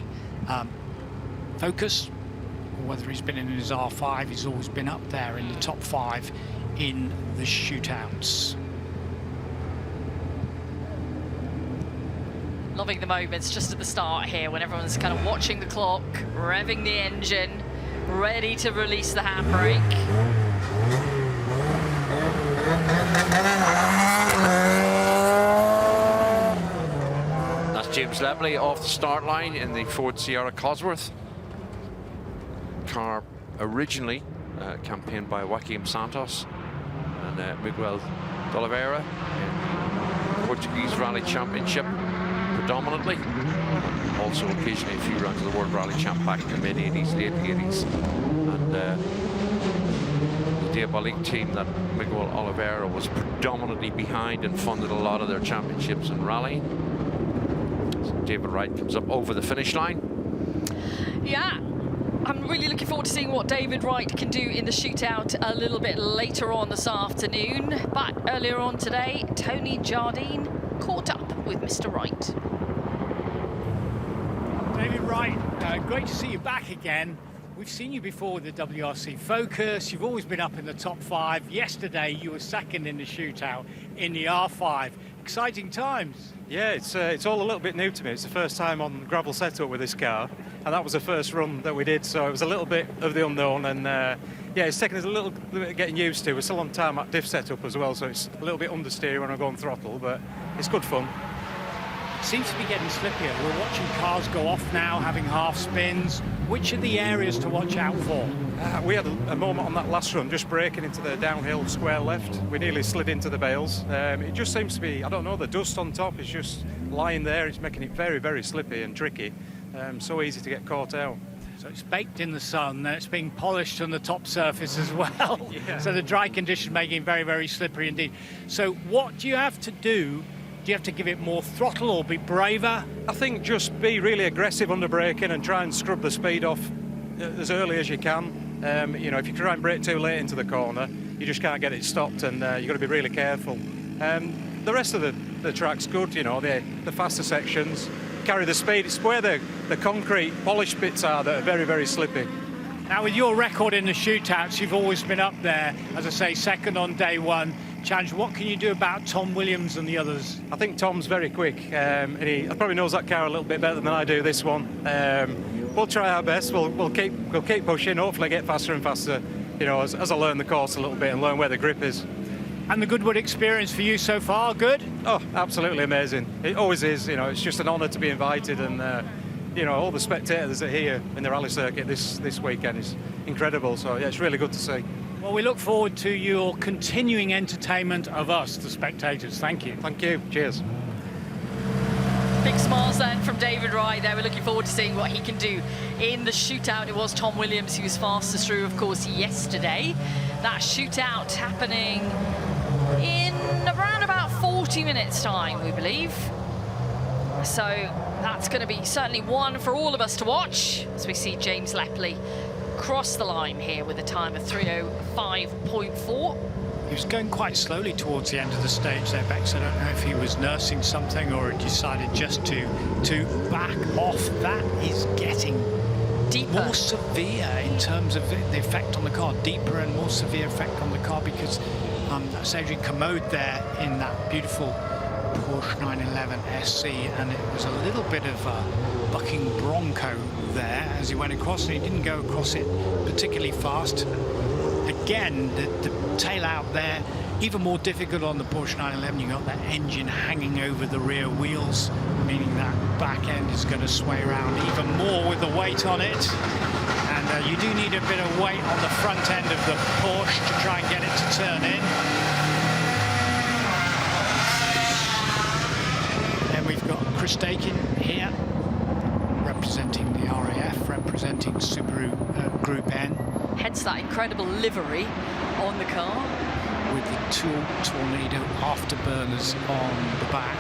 Focus or whether he's been in his R5, he's always been up there in the top 5 in the shootouts. Loving the moments just at the start here when everyone's kind of watching the clock, revving the engine, ready to release the handbrake. That's James Lepley off the start line in the Ford Sierra Cosworth. Car originally campaigned by Joaquim Santos and Miguel de Oliveira in the Portuguese Rally Championship predominantly, also occasionally a few rounds of the World Rally Champ back in the mid-80s, late 80s, and the Diabolique team that Miguel Oliveira was predominantly behind and funded a lot of their championships in rallying. So David Wright comes up over the finish line. Yeah, I'm really looking forward to seeing what David Wright can do in the shootout a little bit later on this afternoon. But earlier on today, Tony Jardine caught up with Mr. Wright. David Wright, great to see you back again. We've seen you before with the WRC Focus. You've always been up in the top 5. Yesterday, you were second in the shootout in the R5. Exciting times. Yeah, it's all a little bit new to me. It's the first time on gravel setup with this car, and that was the first run that we did, so it was a little bit of the unknown, and yeah, it's taken us a little bit of getting used to. We're still on tarmac diff setup as well, so it's a little bit understeer when I go on throttle, but it's good fun. Seems to be getting slippier. We're watching cars go off now, having half spins. Which are the areas to watch out for? We had a moment on that last run, just braking into the downhill square left. We nearly slid into the bales. It just seems to be, I don't know, the dust on top is just lying there. It's making it very, very slippy and tricky. So easy to get caught out. So it's baked in the sun, and it's being polished on the top surface as well. Yeah. So the dry condition making it very, very slippery indeed. So what do you have to do? Do you have to give it more throttle or be braver? I think just be really aggressive under braking and try and scrub the speed off as early as you can. You know, if you try and brake too late into the corner, you just can't get it stopped, and you've got to be really careful. The rest of the track's good, you know, the faster sections carry the speed. It's where the concrete polished bits are that are very, very slippy. Now, with your record in the shootouts, you've always been up there, as I say, second on day one. Challenge, what can you do about Tom Williams and the others? I think Tom's very quick, and he probably knows that car a little bit better than I do, this one. We'll try our best. We'll keep pushing, hopefully get faster and faster, you know, as I learn the course a little bit and learn where the grip is. And the Goodwood experience for you so far, good? Oh, absolutely amazing. It always is, you know, it's just an honour to be invited, and you know, all the spectators that are here in the rally circuit this weekend is incredible, so yeah, it's really good to see. Well, we look forward to your continuing entertainment of us, the spectators. Thank you. Thank you. Cheers. Big smiles then from David Wright there. We're looking forward to seeing what he can do in the shootout. It was Tom Williams who was fastest through, of course, yesterday. That shootout happening in around about 40 minutes time, we believe. So that's going to be certainly one for all of us to watch as we see James Lepley cross the line here with a time of 3:05.4. He was going quite slowly towards the end of the stage there, Bex. I don't know if he was nursing something or decided just to back off. That is getting deeper, more severe in terms of the effect on the car, deeper and more severe effect on the car, because that's Adrian Commode there in that beautiful Porsche 911 SC, and it was a little bit of a bucking bronco there as he went across, and he didn't go across it particularly fast. Again, the tail out there, even more difficult on the Porsche 911. You got that engine hanging over the rear wheels, meaning that back end is going to sway around even more with the weight on it. And you do need a bit of weight on the front end of the Porsche to try and get it to turn in. Then we've got Chris Dakin here, representing the RAF, representing Subaru Group N. Hence that incredible livery on the car. With the Tool Tornado afterburners on the back.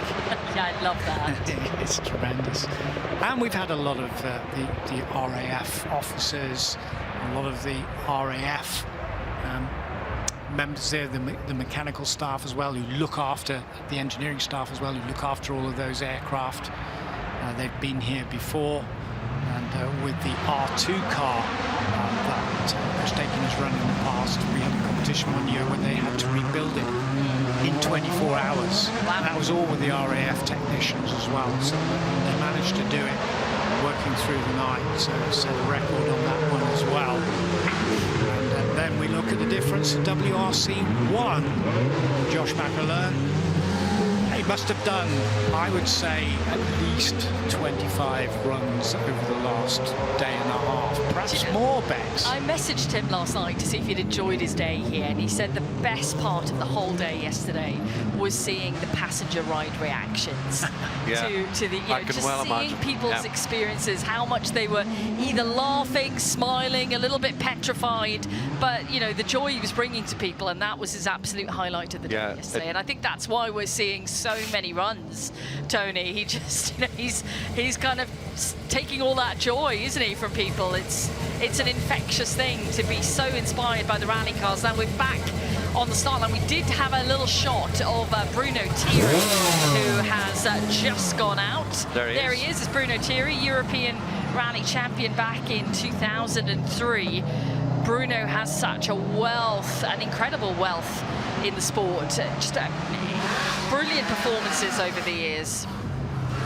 Yeah, I love that. It's tremendous. And we've had a lot of the RAF officers, a lot of the RAF members there, the mechanical staff as well, who look after, the engineering staff as well, who look after all of those aircraft. They've been here before, and with the R2 car that Chris Dakin has run in the past, we had a competition one year where they had to rebuild it in 24 hours. Wow. That was all with the RAF technicians as well, so they managed to do it working through the night, so set a record on that one as well. And then we look at the difference in WRC1. Josh McCrae, he must have done, I would say, at least 25 runs over the last day and a half, perhaps more, Bex. I messaged him last night to see if he'd enjoyed his day here, and he said the best part of the whole day yesterday was seeing the passenger ride reactions to the, you know, just seeing people's experiences, how much they were either laughing, smiling, a little bit petrified, but, you know, the joy he was bringing to people, and that was his absolute highlight of the day yesterday. And I think that's why we're seeing so so many runs, Tony. He just, you know, he's kind of taking all that joy, isn't he, from people? It's an infectious thing to be so inspired by the rally cars. Now we're back on the start line. We did have a little shot of Bruno Thierry, who has just gone out. There he is. It's Bruno Thierry, European rally champion back in 2003. Bruno has such a wealth, an incredible wealth in the sport. Just brilliant performances over the years.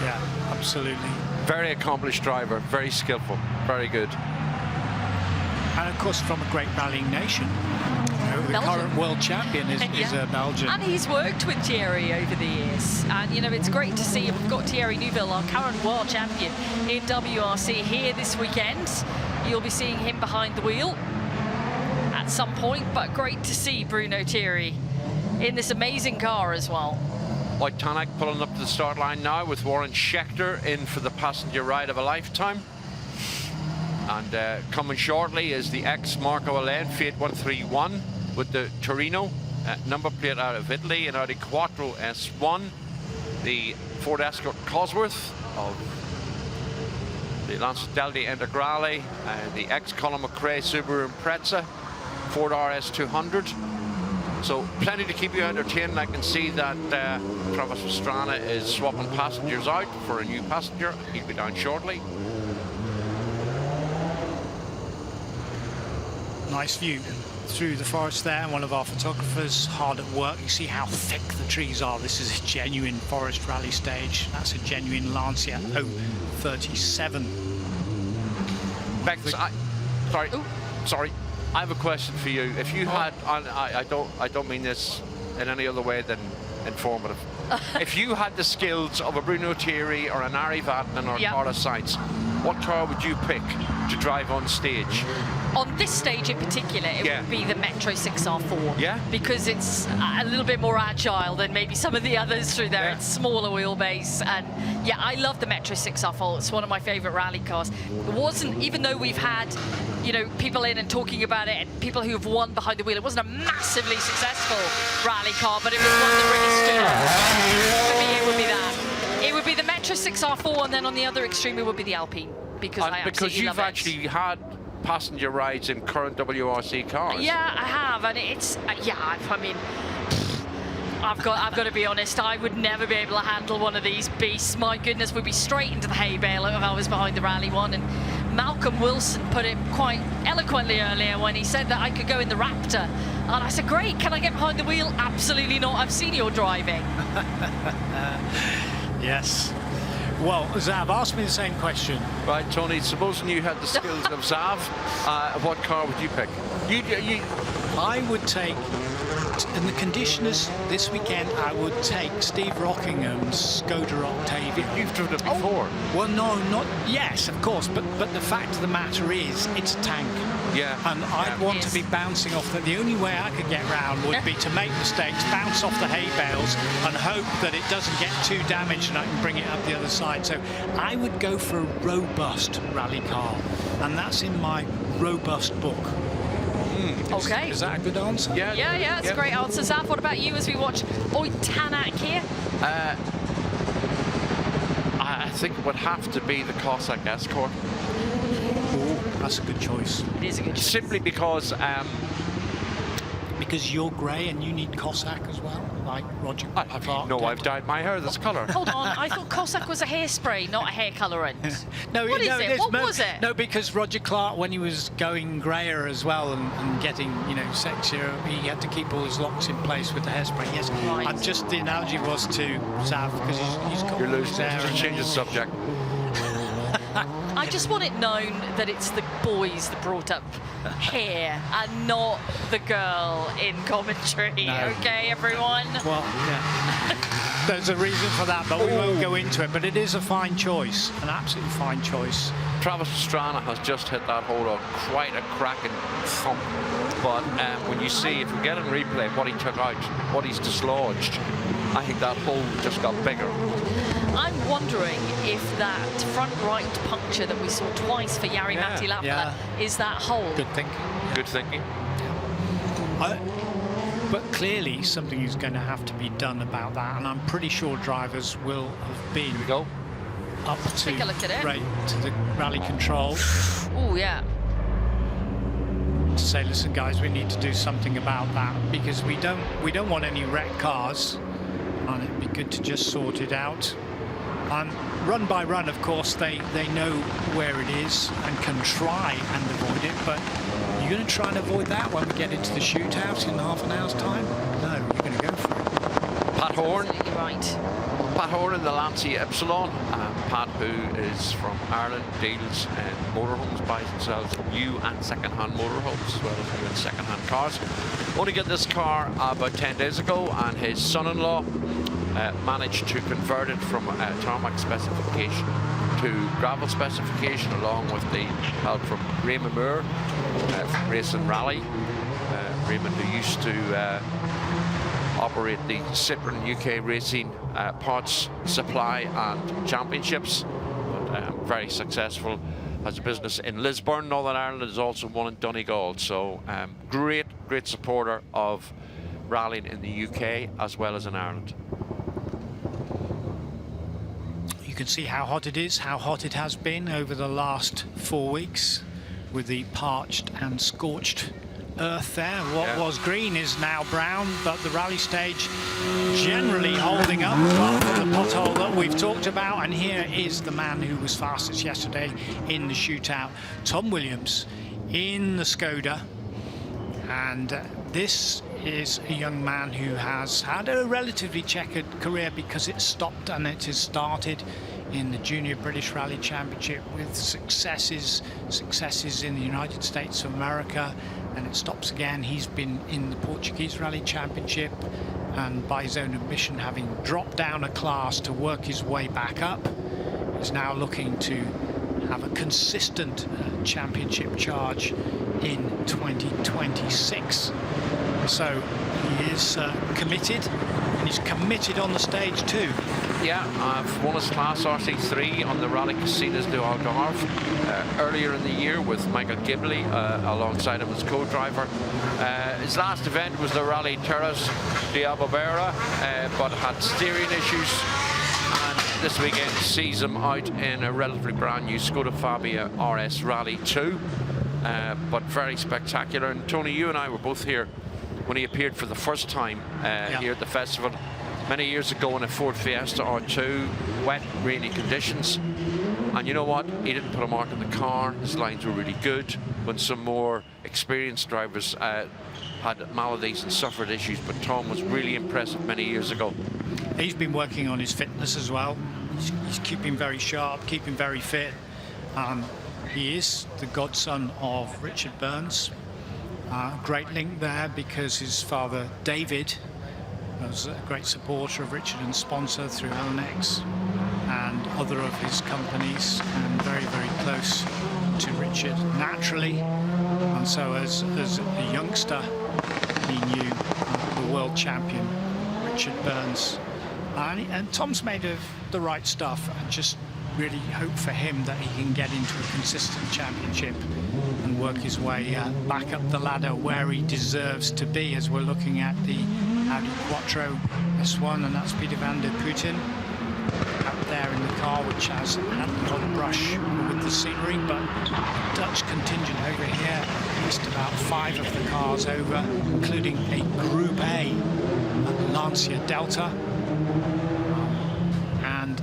Yeah, absolutely. Very accomplished driver, very skillful, very good. And of course, from a great rallying nation. The current world champion is Belgian. And he's worked with Thierry over the years. And, you know, it's great to see. We've got Thierry Neuville, our current world champion in WRC, here this weekend. You'll be seeing him behind the wheel at some point, but great to see Bruno Thierry in this amazing car as well. White Tanak pulling up to the start line now with Warren Schechter in for the passenger ride of a lifetime. And coming shortly is the ex-Marco Alain Fiat 131 with the Torino number plate out of Italy, an Audi Quattro S1, the Ford Escort Cosworth of the Lancia Delta Integrale, the ex-Colin McCrae Subaru Impreza, Ford RS 200. So plenty to keep you entertained. I can see that Travis Pastrana is swapping passengers out for a new passenger. He'll be down shortly. Nice view through the forest there, and one of our photographers hard at work. You see how thick the trees are. This is a genuine Forest Rally Stage. That's a genuine Lancia 037. Bex, sorry. I have a question for you. If you had, I don't mean this in any other way than informative. If you had the skills of a Bruno Thierry or an Ari Vatanen or Carlos Sainz, what car would you pick to drive on stage? On this stage in particular, it would be the Metro 6R4. Yeah? Because it's a little bit more agile than maybe some of the others through there. It's smaller wheelbase. And yeah, I love the Metro 6R4. It's one of my favorite rally cars. It wasn't, even though we've had, you know, people in and talking about it, and people who have won behind the wheel, it wasn't a massively successful rally car, but it was one that really stood out. For me, it would be that. It would be the Metro 6R4, and then on the other extreme, it would be the Alpine. Because you've actually had passenger rides in current WRC cars. Yeah, I have, and it's I mean, I've got to be honest. I would never be able to handle one of these beasts. My goodness, we'd be straight into the hay bale if I was behind the rally one. And Malcolm Wilson put it quite eloquently earlier when he said that I could go in the Raptor, and I said, "Great, can I get behind the wheel?" Absolutely not. I've seen your driving. Yes. Well, Zav, ask me the same question. Right, Tony, supposing you had the skills of Zav, what car would you pick? I would take, in the conditioners this weekend, I would take Steve Rockingham's Skoda Octavia. You've driven it before. Well, no, not, yes, of course, but the fact of the matter is, it's a tank. Yeah. And I'd want to be bouncing off that. The only way I could get round would be to make mistakes, bounce off the hay bales, and hope that it doesn't get too damaged and I can bring it up the other side. So I would go for a robust rally car, and that's in my robust book. Okay. Is that a good answer? Yeah, it's a great answer. Zaf, what about you as we watch White Tanak here? I think it would have to be the Cossack Escort. That's a good choice. It is a good choice. Simply because you're grey and you need Cossack as well, like Roger Clark. No, I've dyed my hair this colour. Hold on, I thought Cossack was a hairspray, not a hair colorant. What is it? What was it? No, because Roger Clark, when he was going greyer as well and getting, you know, sexier, he had to keep all his locks in place with the hairspray. Yes, right. And just the analogy was to Zav because he's got You're losing hair. it. Change the subject. I just want it known that it's the boys that brought up hair and not the girl in commentary. No. Okay, everyone? Well, yeah. There's a reason for that, but we won't go into it. But it is a fine choice, an absolutely fine choice. Travis Pastrana has just hit that hole on quite a cracking thump. But when you see, if we get in replay, what he took out, what he's dislodged, I think that hole just got bigger. I'm wondering if that front right puncture that we saw twice for Jari-Matti Latvala is that hole. Good thinking. Good thinking. But clearly something is going to have to be done about that, and I'm pretty sure drivers will have been up to Take a look at it. to the rally control. Oh yeah. To say, listen guys, we need to do something about that, because we don't want any wrecked cars, and it'd be good to just sort it out. And run by run, of course, they know where it is and can try and avoid it, but you're going to try and avoid that when we get into the shootout in half an hour's time? No, you're going to go for it. Pat Horn. Absolutely right. Pat Horn in the Lancia Ypsilon. Pat, who is from Ireland, deals in motorhomes, buys and sells new and second-hand motorhomes, as well as new and second-hand cars. Only got this car about 10 days ago, and his son-in-law managed to convert it from tarmac specification to gravel specification, along with the help from Raymond Moore from Racing Rally. Raymond, who used to operate the Citroen UK Racing parts supply and championships, but very successful. Has a business in Lisburn, Northern Ireland. Is also one in Donegal. So great supporter of rallying in the UK as well as in Ireland. You can see how hot it is, how hot it has been over the last 4 weeks, with the parched and scorched earth there. What was green is now brown, but the rally stage generally holding up, apart from the pothole that we've talked about. And here is the man who was fastest yesterday in the shootout, Tom Williams in the Skoda. And this is a young man who has had a relatively checkered career, because it stopped and it has started in the Junior British Rally Championship with successes in the United States of America, and it stops again. He's been in the Portuguese Rally Championship, and by his own admission, having dropped down a class to work his way back up, is now looking to have a consistent championship charge in 2026. So he is committed, and he's committed on the stage too. Yeah, I've won his class RC3 on the Rally Casinas de Algarve earlier in the year with Michael Gibley alongside him as co-driver. His last event was the Rally Terras de Albufeira, but had steering issues, and this weekend sees him out in a relatively brand new Skoda Fabia RS Rally 2, but very spectacular. And Tony, you and I were both here when he appeared for the first time here at the festival many years ago in a Ford Fiesta R2, wet, rainy conditions. And you know what? He didn't put a mark on the car. His lines were really good. When some more experienced drivers had maladies and suffered issues, but Tom was really impressive many years ago. He's been working on his fitness as well. He's keeping very sharp, keeping very fit. He is the godson of Richard Burns. Great link there, because his father, David, was a great supporter of Richard and sponsor through LNX and other of his companies, and very, very close to Richard naturally. And so as a youngster, he knew the world champion, Richard Burns. And Tom's made of the right stuff, and just really hope for him that he can get into a consistent championship and work his way back up the ladder where he deserves to be, as we're looking at the Audi Quattro S1, and that's Peter van der Putten out there in the car, which has had a lot of brush with the scenery. But the Dutch contingent over here, just about 5 of the cars over, including a Group A Lancia Delta, and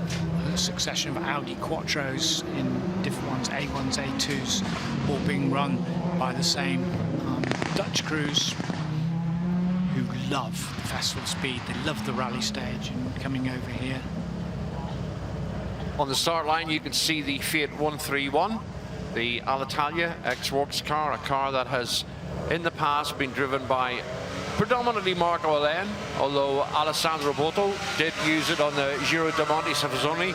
a succession of Audi Quattros in different ones, A1s, A2s, all being run by the same Dutch crews who love the festival speed. They love the rally stage, and coming over here. On the start line, you can see the Fiat 131, the Alitalia X-Works car, a car that has in the past been driven by predominantly Marco Alain, although Alessandro Boto did use it on the Giro de Monte Savazoni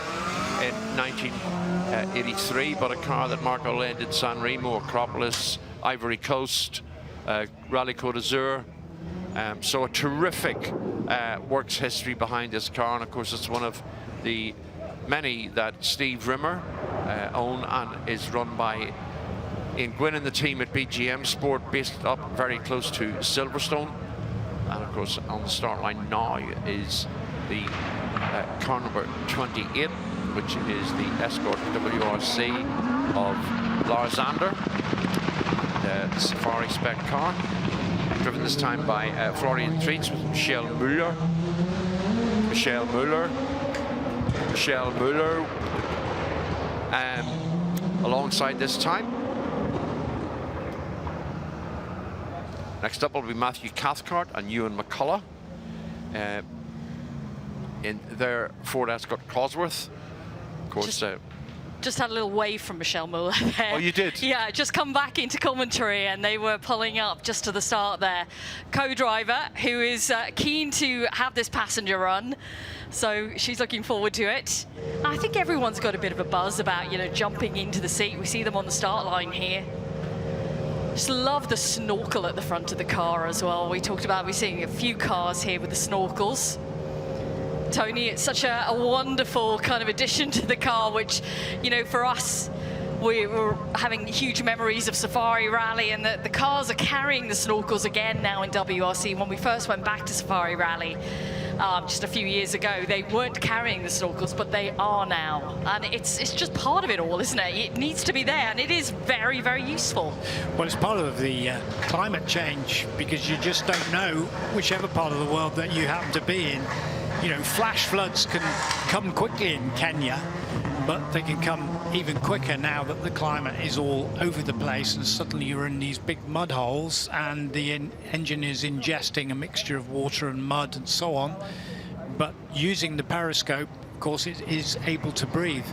in 1983, but a car that Marco Alain did San Remo, Acropolis, Ivory Coast, Rally Côte d'Azur. So a terrific works history behind this car, and of course it's one of the many that Steve Rimmer own and is run by Ian Gwynn and the team at BGM Sport, based up very close to Silverstone. And of course, on the start line now is the car number 28, which is the Escort WRC of Larsander, the Safari spec car, driven this time by Florian Treats with Michel Muller, alongside this time. Next up will be Matthew Cathcart and Ewan McCullough in their Ford Escort Cosworth. Of course, just had a little wave from Michelle Muller there. Oh, you did? Yeah, just come back into commentary and they were pulling up just to the start there. Co-driver who is keen to have this passenger run. So she's looking forward to it. I think everyone's got a bit of a buzz about, you know, jumping into the seat. We see them on the start line here. Just love the snorkel at the front of the car as well. We talked about, we're seeing a few cars here with the snorkels. Tony, it's such a wonderful kind of addition to the car, which, you know, for us, we were having huge memories of Safari Rally, and the cars are carrying the snorkels again now in WRC. When we first went back to Safari Rally just a few years ago, they weren't carrying the snorkels, but they are now. And it's just part of it all, isn't it? It needs to be there, and it is very, very useful. Well, it's part of the climate change, because you just don't know whichever part of the world that you happen to be in. You know, flash floods can come quickly in Kenya, but they can come even quicker now that the climate is all over the place, and suddenly you're in these big mud holes and the engine is ingesting a mixture of water and mud and so on. But using the periscope, of course, it is able to breathe.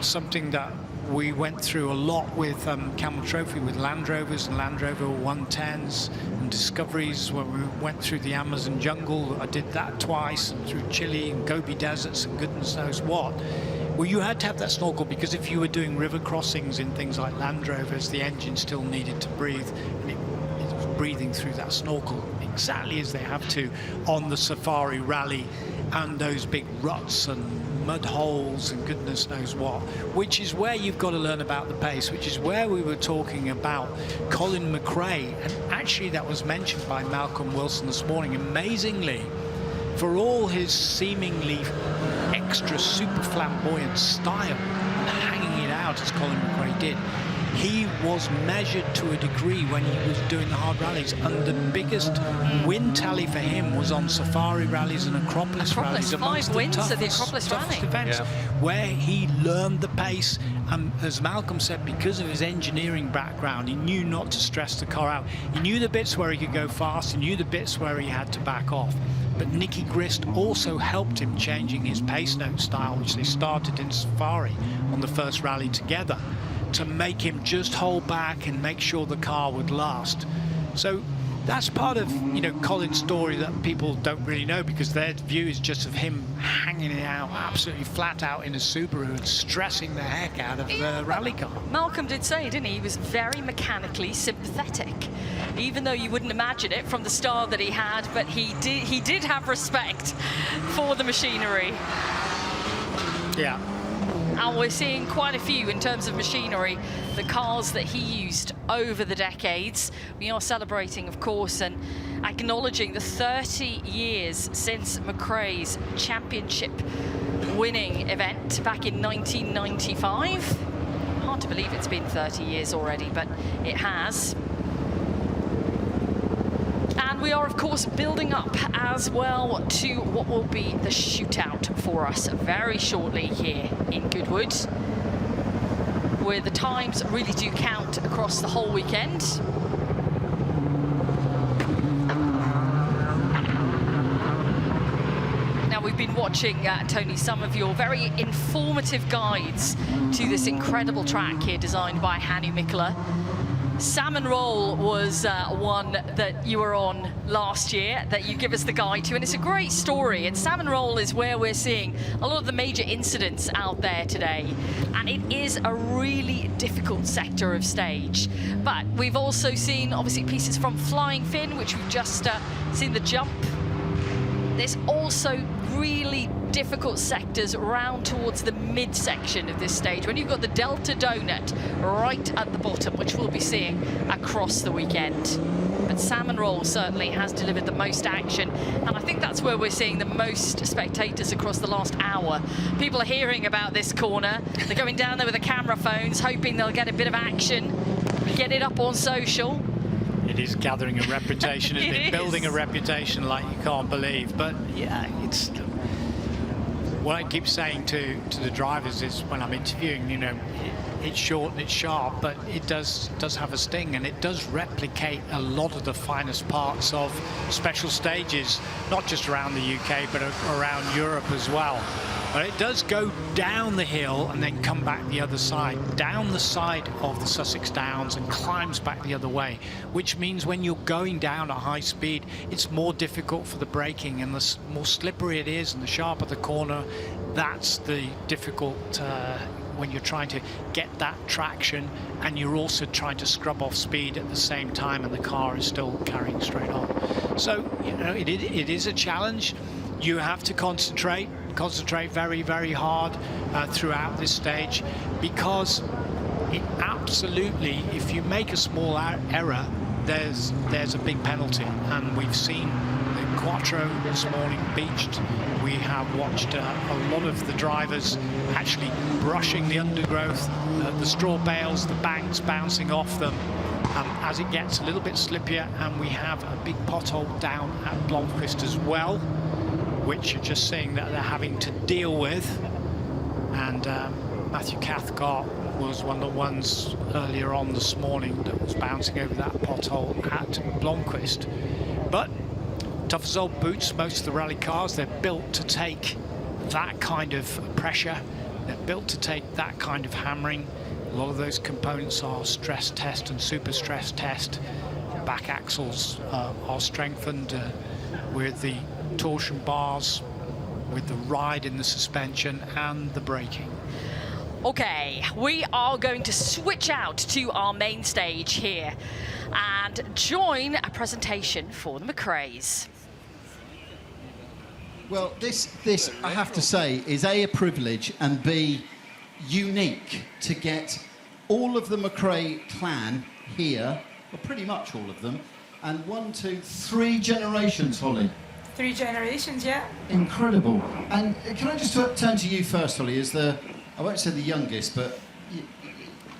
Something that we went through a lot with Camel Trophy, with Land Rovers and Land Rover 110s and Discoveries, when we went through the Amazon jungle. I did that twice, and through Chile and Gobi deserts and goodness knows what. Well, you had to have that snorkel, because if you were doing river crossings in things like Land Rovers, the engine still needed to breathe, and it was breathing through that snorkel exactly as they have to on the Safari Rally and those big ruts and mud holes and goodness knows what, which is where you've got to learn about the pace, which is where we were talking about Colin McCrae. And actually that was mentioned by Malcolm Wilson this morning. Amazingly, for all his seemingly extra super flamboyant style and hanging it out as Colin McCrae did, he was measured to a degree when he was doing the hard rallies, and the biggest win tally for him was on Safari rallies and Acropolis rallies, amongst 5 wins the at the Acropolis toughest Rally. events, where he learned the pace. And as Malcolm said, because of his engineering background, he knew not to stress the car out. He knew the bits where he could go fast, he knew the bits where he had to back off. But Nicky Grist also helped him changing his pace note style, which they started in Safari on the first rally together, to make him just hold back and make sure the car would last. So that's part of, you know, Colin's story that people don't really know, because their view is just of him hanging it out absolutely flat out in a Subaru and stressing the heck out of the rally car. Malcolm did say, didn't he? He was very mechanically sympathetic, even though you wouldn't imagine it from the style that he had, but he did have respect for the machinery. Yeah. And we're seeing quite a few in terms of machinery, the cars that he used over the decades. We are celebrating, of course, and acknowledging the 30 years since McCrae's championship winning event back in 1995. Hard to believe it's been 30 years already, but it has. And we are, of course, building up as well to what will be the shootout for us very shortly here in Goodwood, where the times really do count across the whole weekend. Now, we've been watching, Tony, some of your very informative guides to this incredible track here designed by Hannu Mikkola. Salmon Roll was one that you were on last year, that you give us the guide to, and it's a great story. And Salmon Roll is where we're seeing a lot of the major incidents out there today, and it is a really difficult sector of stage. But we've also seen, obviously, pieces from Flying Finn, which we've just seen the jump. There's also really difficult sectors around towards the midsection of this stage, when you've got the Delta Donut right at the bottom, which we'll be seeing across the weekend. But that salmon roll certainly has delivered the most action, and I think that's where we're seeing the most spectators across the last hour. People are hearing about this corner. They're going down there with the camera phones, hoping they'll get a bit of action, get it up on social. It is gathering a reputation, isn't it? Building a reputation like you can't believe. But yeah, it's what I keep saying to the drivers is when I'm interviewing, you know, it's short and it's sharp, but it does have a sting, and it does replicate a lot of the finest parts of special stages, not just around the UK, but around Europe as well. But it does go down the hill and then come back the other side, down the side of the Sussex Downs and climbs back the other way, which means when you're going down at high speed, it's more difficult for the braking, and the more slippery it is and the sharper the corner, that's the difficult when you're trying to get that traction and you're also trying to scrub off speed at the same time and the car is still carrying straight on. So, you know, it is a challenge. You have to concentrate very, very hard throughout this stage, because it absolutely, if you make a small error, there's a big penalty, and we've seen the Quattro this morning beached. We have watched a lot of the drivers actually brushing the undergrowth, the straw bales, the banks bouncing off them as it gets a little bit slippier, and we have a big pothole down at Blomqvist as well, which you're just seeing that they're having to deal with. And Matthew Cathcart was one of the ones earlier on this morning that was bouncing over that pothole at Blomqvist. But tough as old boots, most of the rally cars, they're built to take that kind of pressure. They're built to take that kind of hammering. A lot of those components are stress test and super stress test. Back axles are strengthened with the torsion bars, with the ride in the suspension and the braking. Okay, we are going to switch out to our main stage here and join a presentation for the McCraes. Well, this I have to say is A, a privilege, and B, unique to get all of the McCrae clan here, or pretty much all of them, and 1, 2, 3 generations, Holly. 3 generations, yeah. Incredible. And can I just turn to you first, Holly, as the, I won't say the youngest, but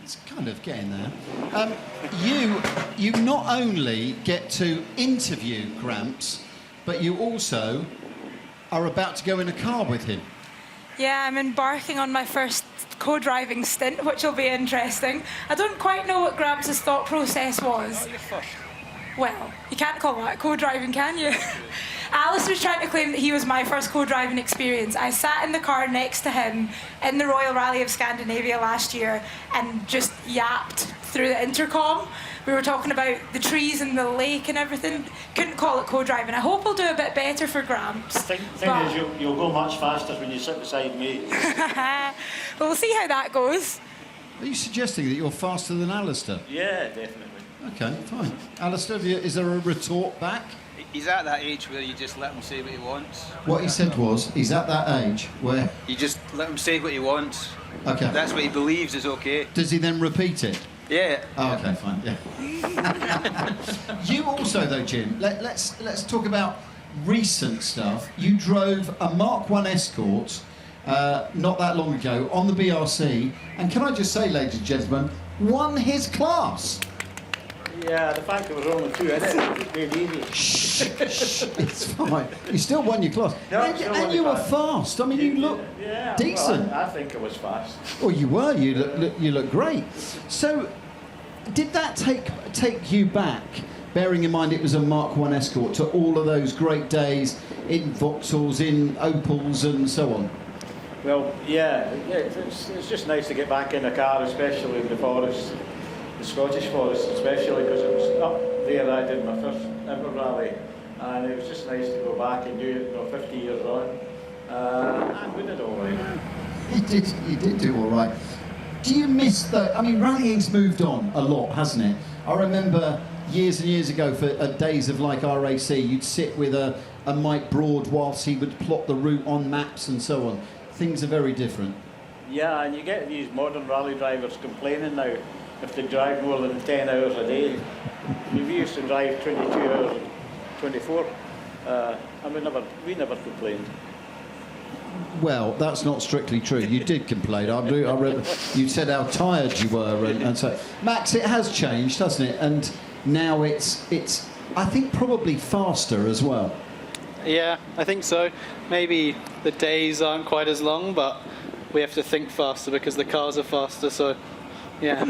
it's kind of getting there. You not only get to interview Gramps, but you also are about to go in a car with him. Yeah, I'm embarking on my first co-driving stint, which will be interesting. I don't quite know what Gramps' thought process was. Well, you can't call that co-driving, can you? Alice was trying to claim that he was my first co-driving experience. I sat in the car next to him in the Royal Rally of Scandinavia last year and just yapped through the intercom. We were talking about the trees and the lake and everything. Couldn't call it co-driving. I hope I'll do a bit better for Gramps. The thing is, you'll go much faster when you sit beside me. Well, we'll see how that goes. Are you suggesting that you're faster than Alistair? Yeah, definitely. Okay, fine. Alistair, is there a retort back? He's at that age where you just let him say what he wants. What he said was, he's at that age where... You just let him say what he wants. Okay. That's what he believes is okay. Does he then repeat it? Yeah. Oh, okay, fine, yeah. You also, though, Jim, let's talk about recent stuff. You drove a Mark 1 Escort not that long ago on the BRC, and can I just say, ladies and gentlemen, won his class. Yeah, the fact there was only 2 in it made it easy. Shh, it's fine. You still won your class. No, and you were fast. I mean, you look decent. Well, I think I was fast. Well, you were. You look great. So, did that take you back, bearing in mind it was a Mark 1 Escort, to all of those great days in Vauxhalls, in Opals and so on? Well, yeah, it's just nice to get back in the car, especially in the forest. The Scottish Forest especially, because it was up there I did my first ever rally, and it was just nice to go back and do it 50 years on, and we did all right. You did do all right. Do you miss I mean, rallying's moved on a lot, hasn't it? I remember years and years ago, for days of like RAC, you'd sit with a Mike Broad whilst he would plot the route on maps and so on. Things are very different. Yeah, and you get these modern rally drivers complaining now if they drive more than 10 hours a day. we used to drive 22 hours and 24, and we never complained. Well, that's not strictly true. You did complain. I read, you said how tired you were, and so Max, it has changed, hasn't it? And now it's I think probably faster as well. Yeah, I think so. Maybe the days aren't quite as long, but we have to think faster because the cars are faster. So, yeah.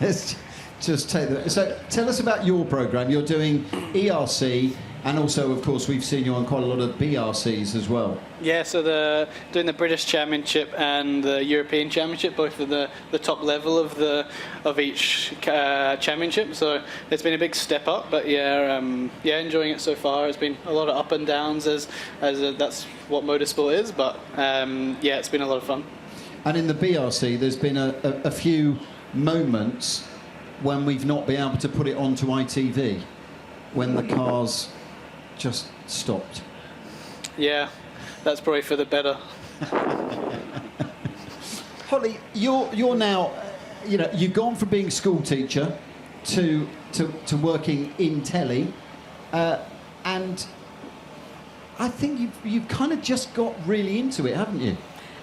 Let's just take that. So, tell us about your programme. You're doing ERC. And also, of course, we've seen you on quite a lot of BRCs as well. Yeah, so doing the British Championship and the European Championship, both at the top level of each championship. So it's been a big step up, but yeah, enjoying it so far. It's been a lot of up and downs as that's what motorsport is, but yeah, it's been a lot of fun. And in the BRC, there's been a few moments when we've not been able to put it onto ITV, when the cars just stopped. Yeah, that's probably for the better. Holly, you're now, you've gone from being school teacher to working in telly, and I think you've kind of just got really into it, haven't you?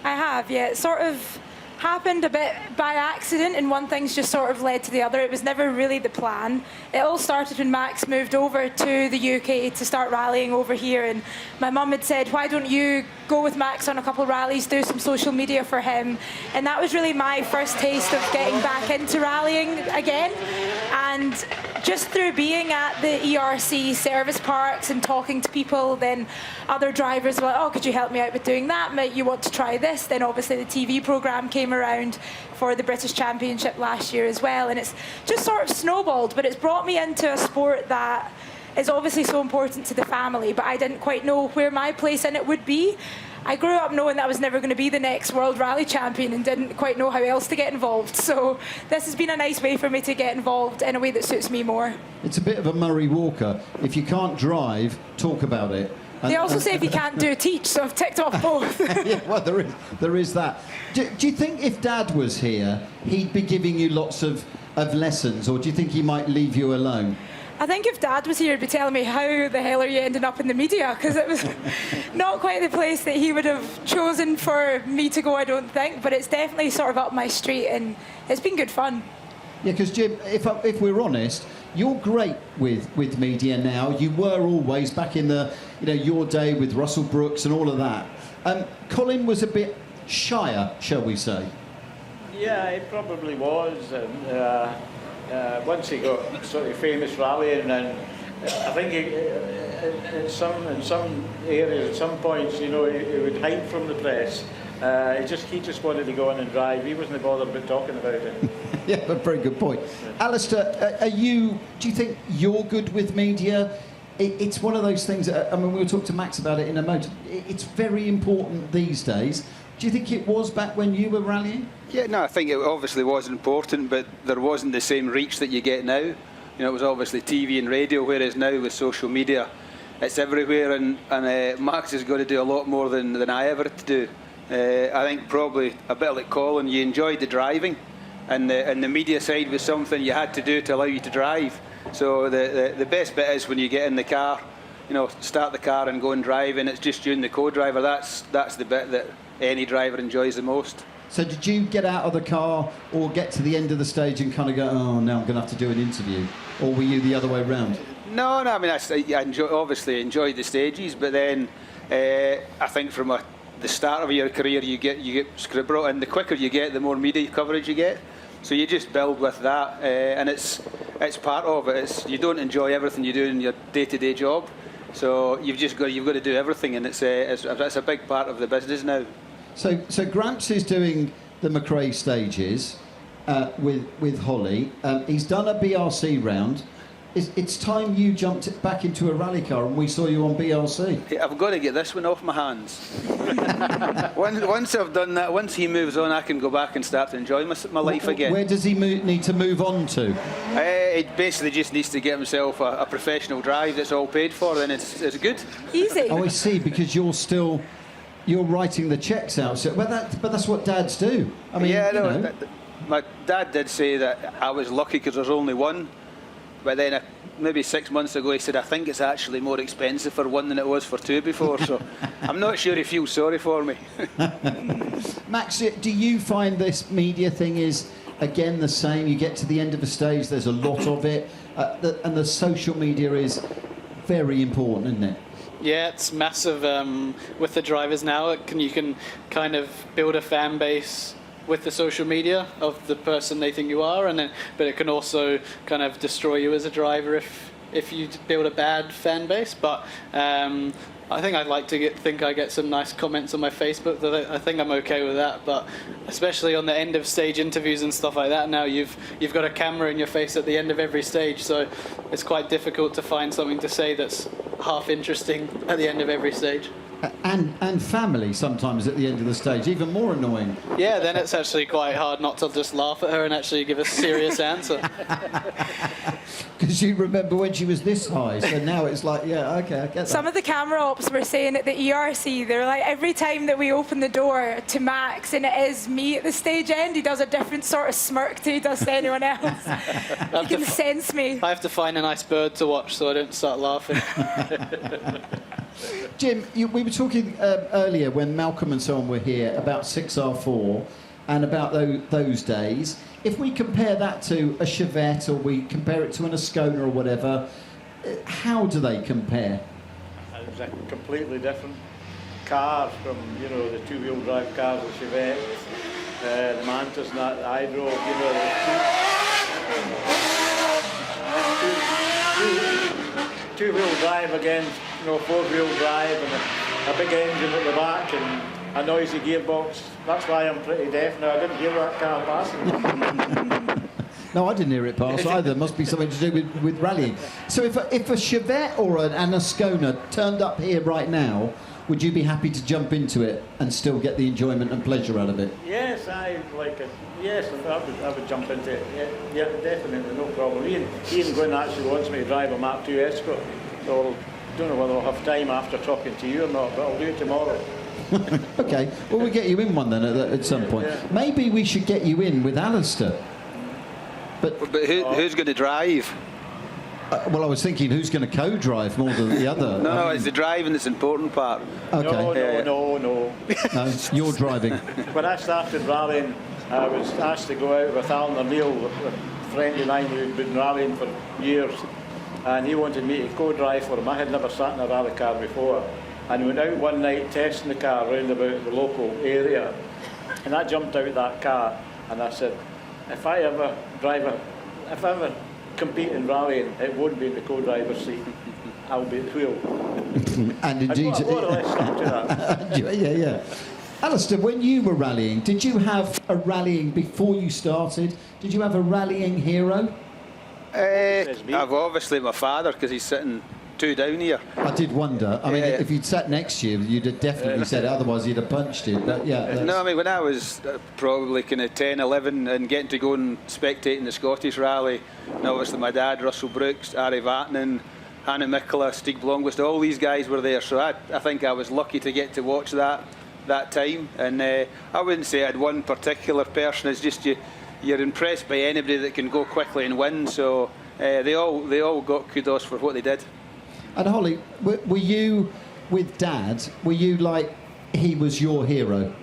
I have, yeah. It sort of happened a bit by accident, and one thing's just sort of led to the other. It was never really the plan. It all started when Max moved over to the UK to start rallying over here, and my mum had said, why don't you go with Max on a couple of rallies, do some social media for him, and that was really my first taste of getting back into rallying again. And just through being at the ERC service parks and talking to people, then other drivers were like, oh, could you help me out with doing that? Might you want to try this? Then obviously the TV programme came around for the British Championship last year as well, and it's just sort of snowballed, but it's brought me into a sport that is obviously so important to the family, but I didn't quite know where my place in it would be. I grew up knowing that I was never going to be the next World Rally Champion and didn't quite know how else to get involved. So this has been a nice way for me to get involved in a way that suits me more. It's a bit of a Murray Walker. If you can't drive, talk about it. They also say if you can't do, teach, so I've ticked off both. Yeah, well, there is that. Do you think if Dad was here, he'd be giving you lots of lessons, or do you think he might leave you alone? I think if Dad was here, he'd be telling me, how the hell are you ending up in the media? Because it was not quite the place that he would have chosen for me to go, I don't think. But it's definitely sort of up my street, and it's been good fun. Yeah, because Jim, if we're honest, you're great with media now. You were always back in your day with Russell Brooks and all of that. Colin was a bit shyer, shall we say? Yeah, it probably was. And once he got sort of famous rallying, and I think in some areas, at some points, he would hide from the press. He just wanted to go on and drive. He wasn't bothered about talking about it. Yeah, but very good point. Yeah. Alistair, do you think you're good with media? It's one of those things, we'll talk to Max about it in a moment. It's very important these days. Do you think it was back when you were rallying? Yeah, no, I think it obviously was important, but there wasn't the same reach that you get now. It was obviously TV and radio, whereas now with social media, it's everywhere, and Max has got to do a lot more than I ever had to do. I think probably a bit like Colin, you enjoyed the driving, and the media side was something you had to do to allow you to drive. So the best bit is when you get in the car, start the car and go and drive, and it's just you and the co-driver. That's the bit that any driver enjoys the most. So did you get out of the car or get to the end of the stage and kind of go, oh, now I'm going to have to do an interview? Or were you the other way around? No, I mean, I obviously enjoyed the stages, but then I think from the start of your career, you get scribbled, and the quicker you get, the more media coverage you get. So you just build with that, and it's part of it. You don't enjoy everything you do in your day-to-day job, so you've got to do everything, and it's a big part of the business now. So Gramps is doing the McCrae stages with Holly. He's done a BRC round. It's time you jumped back into a rally car and we saw you on BRC. I've got to get this one off my hands. Once I've done that, once he moves on, I can go back and start to enjoy my life again. Where does he need to move on to? He basically just needs to get himself a professional drive that's all paid for, then it's good. Easy. Oh, I see, because you're writing the checks out. So, but that's what dads do. I mean, yeah, my dad did say that I was lucky because there's only one, but then maybe 6 months ago he said, I think it's actually more expensive for one than it was for two before, so I'm not sure he feels sorry for me. Max, do you find this media thing is, again, the same? You get to the end of a stage, there's a lot of it, and the social media is very important, isn't it? Yeah, it's massive with the drivers now. You can kind of build a fan base with the social media of the person they think you are, but it can also kind of destroy you as a driver if you build a bad fan base. But I think I'd like to think I get some nice comments on my Facebook. That I think I'm okay with that. But especially on the end of stage interviews and stuff like that, now you've got a camera in your face at the end of every stage, so it's quite difficult to find something to say that's half interesting at the end of every stage. And family sometimes at the end of the stage, even more annoying. Yeah, then it's actually quite hard not to just laugh at her and actually give a serious answer. Because you remember when she was this high, so now it's like, yeah, okay, I get that. Some of the camera ops were saying at the ERC, they're like, every time that we open the door to Max and it is me at the stage end, he does a different sort of smirk to he does to anyone else. You can sense me. I have to find a nice bird to watch so I don't start laughing. Jim, we were talking earlier when Malcolm and so on were here about 6R4 and about those days. If we compare that to a Chevette or we compare it to an Ascona or whatever, how do they compare? It was a completely different car from, you know, the two-wheel drive cars, the Chevette, the Mantas and that I drove, you know, two-wheel drive against, you know, four-wheel drive and a big engine at the back and a noisy gearbox. That's why I'm pretty deaf now. I didn't hear that car passing. No, I didn't hear it pass either. Must be something to do with rallying. So if a Chevette or an Ascona turned up here right now, would you be happy to jump into it and still get the enjoyment and pleasure out of it? Yes, I like it. Yes, I would jump into it. Yeah, definitely, no problem. Ian Gwynn actually wants me to drive a Mark II Escort, so I don't know whether I'll have time after talking to you or not, but I'll do it tomorrow. Okay, well, we'll get you in one then at some point. Yeah. Maybe we should get you in with Alistair. But who's going to drive? Well, I was thinking who's going to co-drive more than the other. No, it's the driving that's the important part. Okay. No. No, you're driving. When I started rallying, I was asked to go out with Alan O'Neill, a friend of mine who'd been rallying for years, and he wanted me to co-drive for him. I had never sat in a rally car before, and we went out one night testing the car round about the local area, and I jumped out of that car and I said, if I ever compete in rallying, it won't be in the co-driver's seat. I'll be at the wheel. And indeed, I more or less stuck to that. yeah. Alistair, when you were rallying, did you have a rallying before you started? Did you have a rallying hero? I've obviously my father, because he's sitting two down here. I did wonder. I mean, if you'd sat next to you, you'd have definitely said it. Otherwise, you'd have punched it. But yeah. No, I mean, when I was probably kind of 10, 11 and getting to go and spectating the Scottish rally, and obviously my dad, Russell Brooks, Ari Vatanen, Hanne Mikkola, Stig Blomqvist, all these guys were there. So I think I was lucky to get to watch that time. And I wouldn't say I had one particular person. It's just you're impressed by anybody that can go quickly and win. So they all got kudos for what they did. And Holly, were you with Dad? Were you like he was your hero?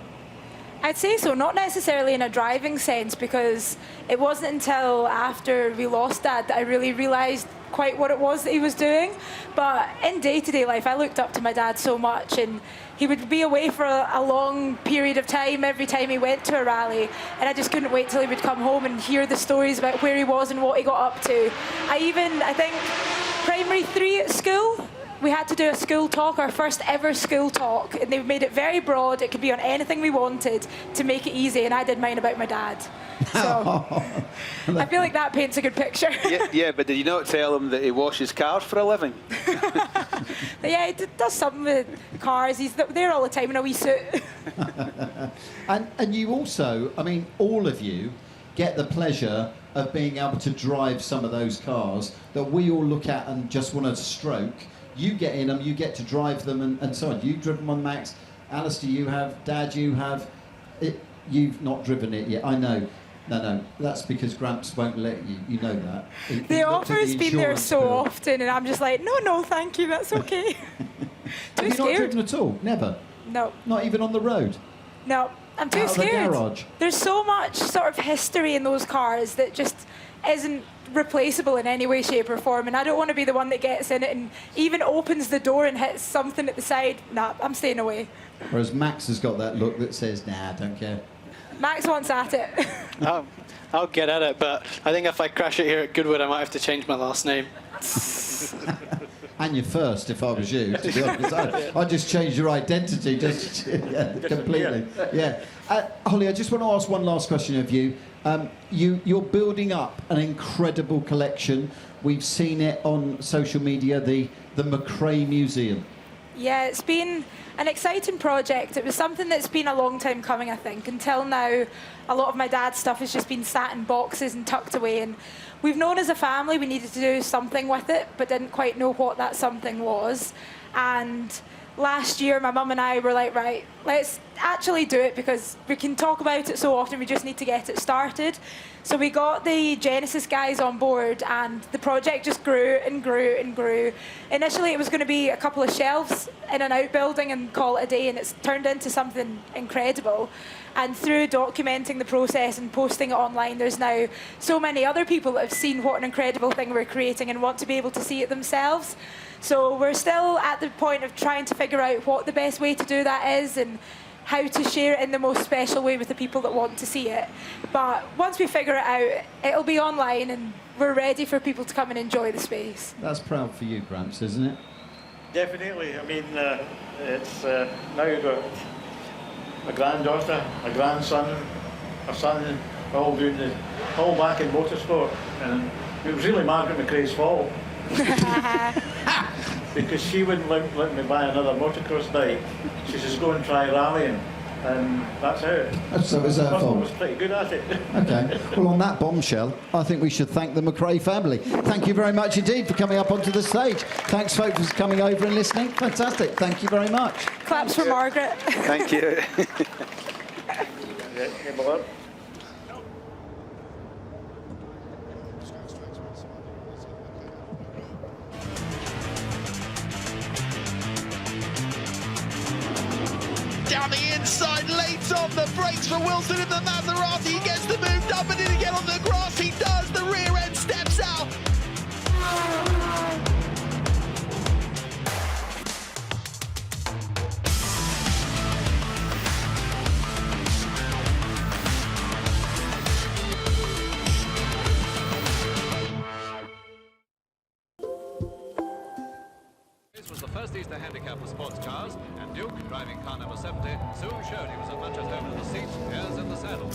I'd say so, not necessarily in a driving sense, because it wasn't until after we lost Dad that I really realised quite what it was that he was doing. But in day-to-day life, I looked up to my dad so much, and he would be away for a long period of time every time he went to a rally, and I just couldn't wait till he would come home and hear the stories about where he was and what he got up to. I think primary 3 at school, we had to do a school talk, our first ever school talk, and they made it very broad. It could be on anything we wanted to make it easy, and I did mine about my dad. So I feel like that paints a good picture. Yeah, but did you not tell him that he washes cars for a living? Yeah, he does something with cars. He's there all the time in a wee suit. And you also, I mean, all of you get the pleasure of being able to drive some of those cars that we all look at and just want to stroke. You get in them, you get to drive them and so on. You've driven one, Max. Alistair, you have. Dad, you have. You've not driven it yet, I know. No, that's because Gramps won't let you. You know that. The offer's been there so often, and I'm just like, no, thank you, that's okay. Have you not driven at all? Never? No. Not even on the road? No, I'm too Out of the scared. garage? There's so much sort of history in those cars that just isn't replaceable in any way, shape or form, and I don't want to be the one that gets in it and even opens the door and hits something at the side. Nah, I'm staying away. Whereas Max has got that look that says, nah, I don't care. Max wants at it. I'll get at it, but I think if I crash it here at Goodwood, I might have to change my last name. And your first, if I was you, to be honest. I'd just change your identity, just completely. Yeah. Holly, I just want to ask one last question of you. You're building up an incredible collection. We've seen it on social media, the McCrae Museum. Yeah, it's been an exciting project. It was something that's been a long time coming, I think. Until now, a lot of my dad's stuff has just been sat in boxes and tucked away. And we've known as a family we needed to do something with it, but didn't quite know what that something was. And last year, my mum and I were like, right, let's actually do it, because we can talk about it so often, we just need to get it started. So we got the Genesis guys on board, and the project just grew and grew and grew. Initially, it was going to be a couple of shelves in an outbuilding and call it a day, and it's turned into something incredible. And through documenting the process and posting it online, there's now so many other people that have seen what an incredible thing we're creating and want to be able to see it themselves. So we're still at the point of trying to figure out what the best way to do that is and how to share it in the most special way with the people that want to see it. But once we figure it out, it'll be online and we're ready for people to come and enjoy the space. That's proud for you, Gramps, isn't it? Definitely. I mean, it's now you've got a granddaughter, a grandson, a son, all back in motorsport. And it was really Margaret McCrae's fault. Because she wouldn't let me buy another motocross bike. She says, go and try rallying. And that's how. So it was her I fault. was pretty good at it. Okay. Well, on that bombshell, I think we should thank the McCrae family. Thank you very much indeed for coming up onto the stage. Thanks, folks, for coming over and listening. Fantastic. Thank you very much. Claps for Margaret. Thank you. Down the inside, late on the brakes for Wilson in the Maserati. He gets the move up, and did he get on the grass? He does. The rear end steps out. This was the first Easter handicap for sports cars, and Duke, driving car number 70, soon showed he was as much at home in the seat as in the saddle.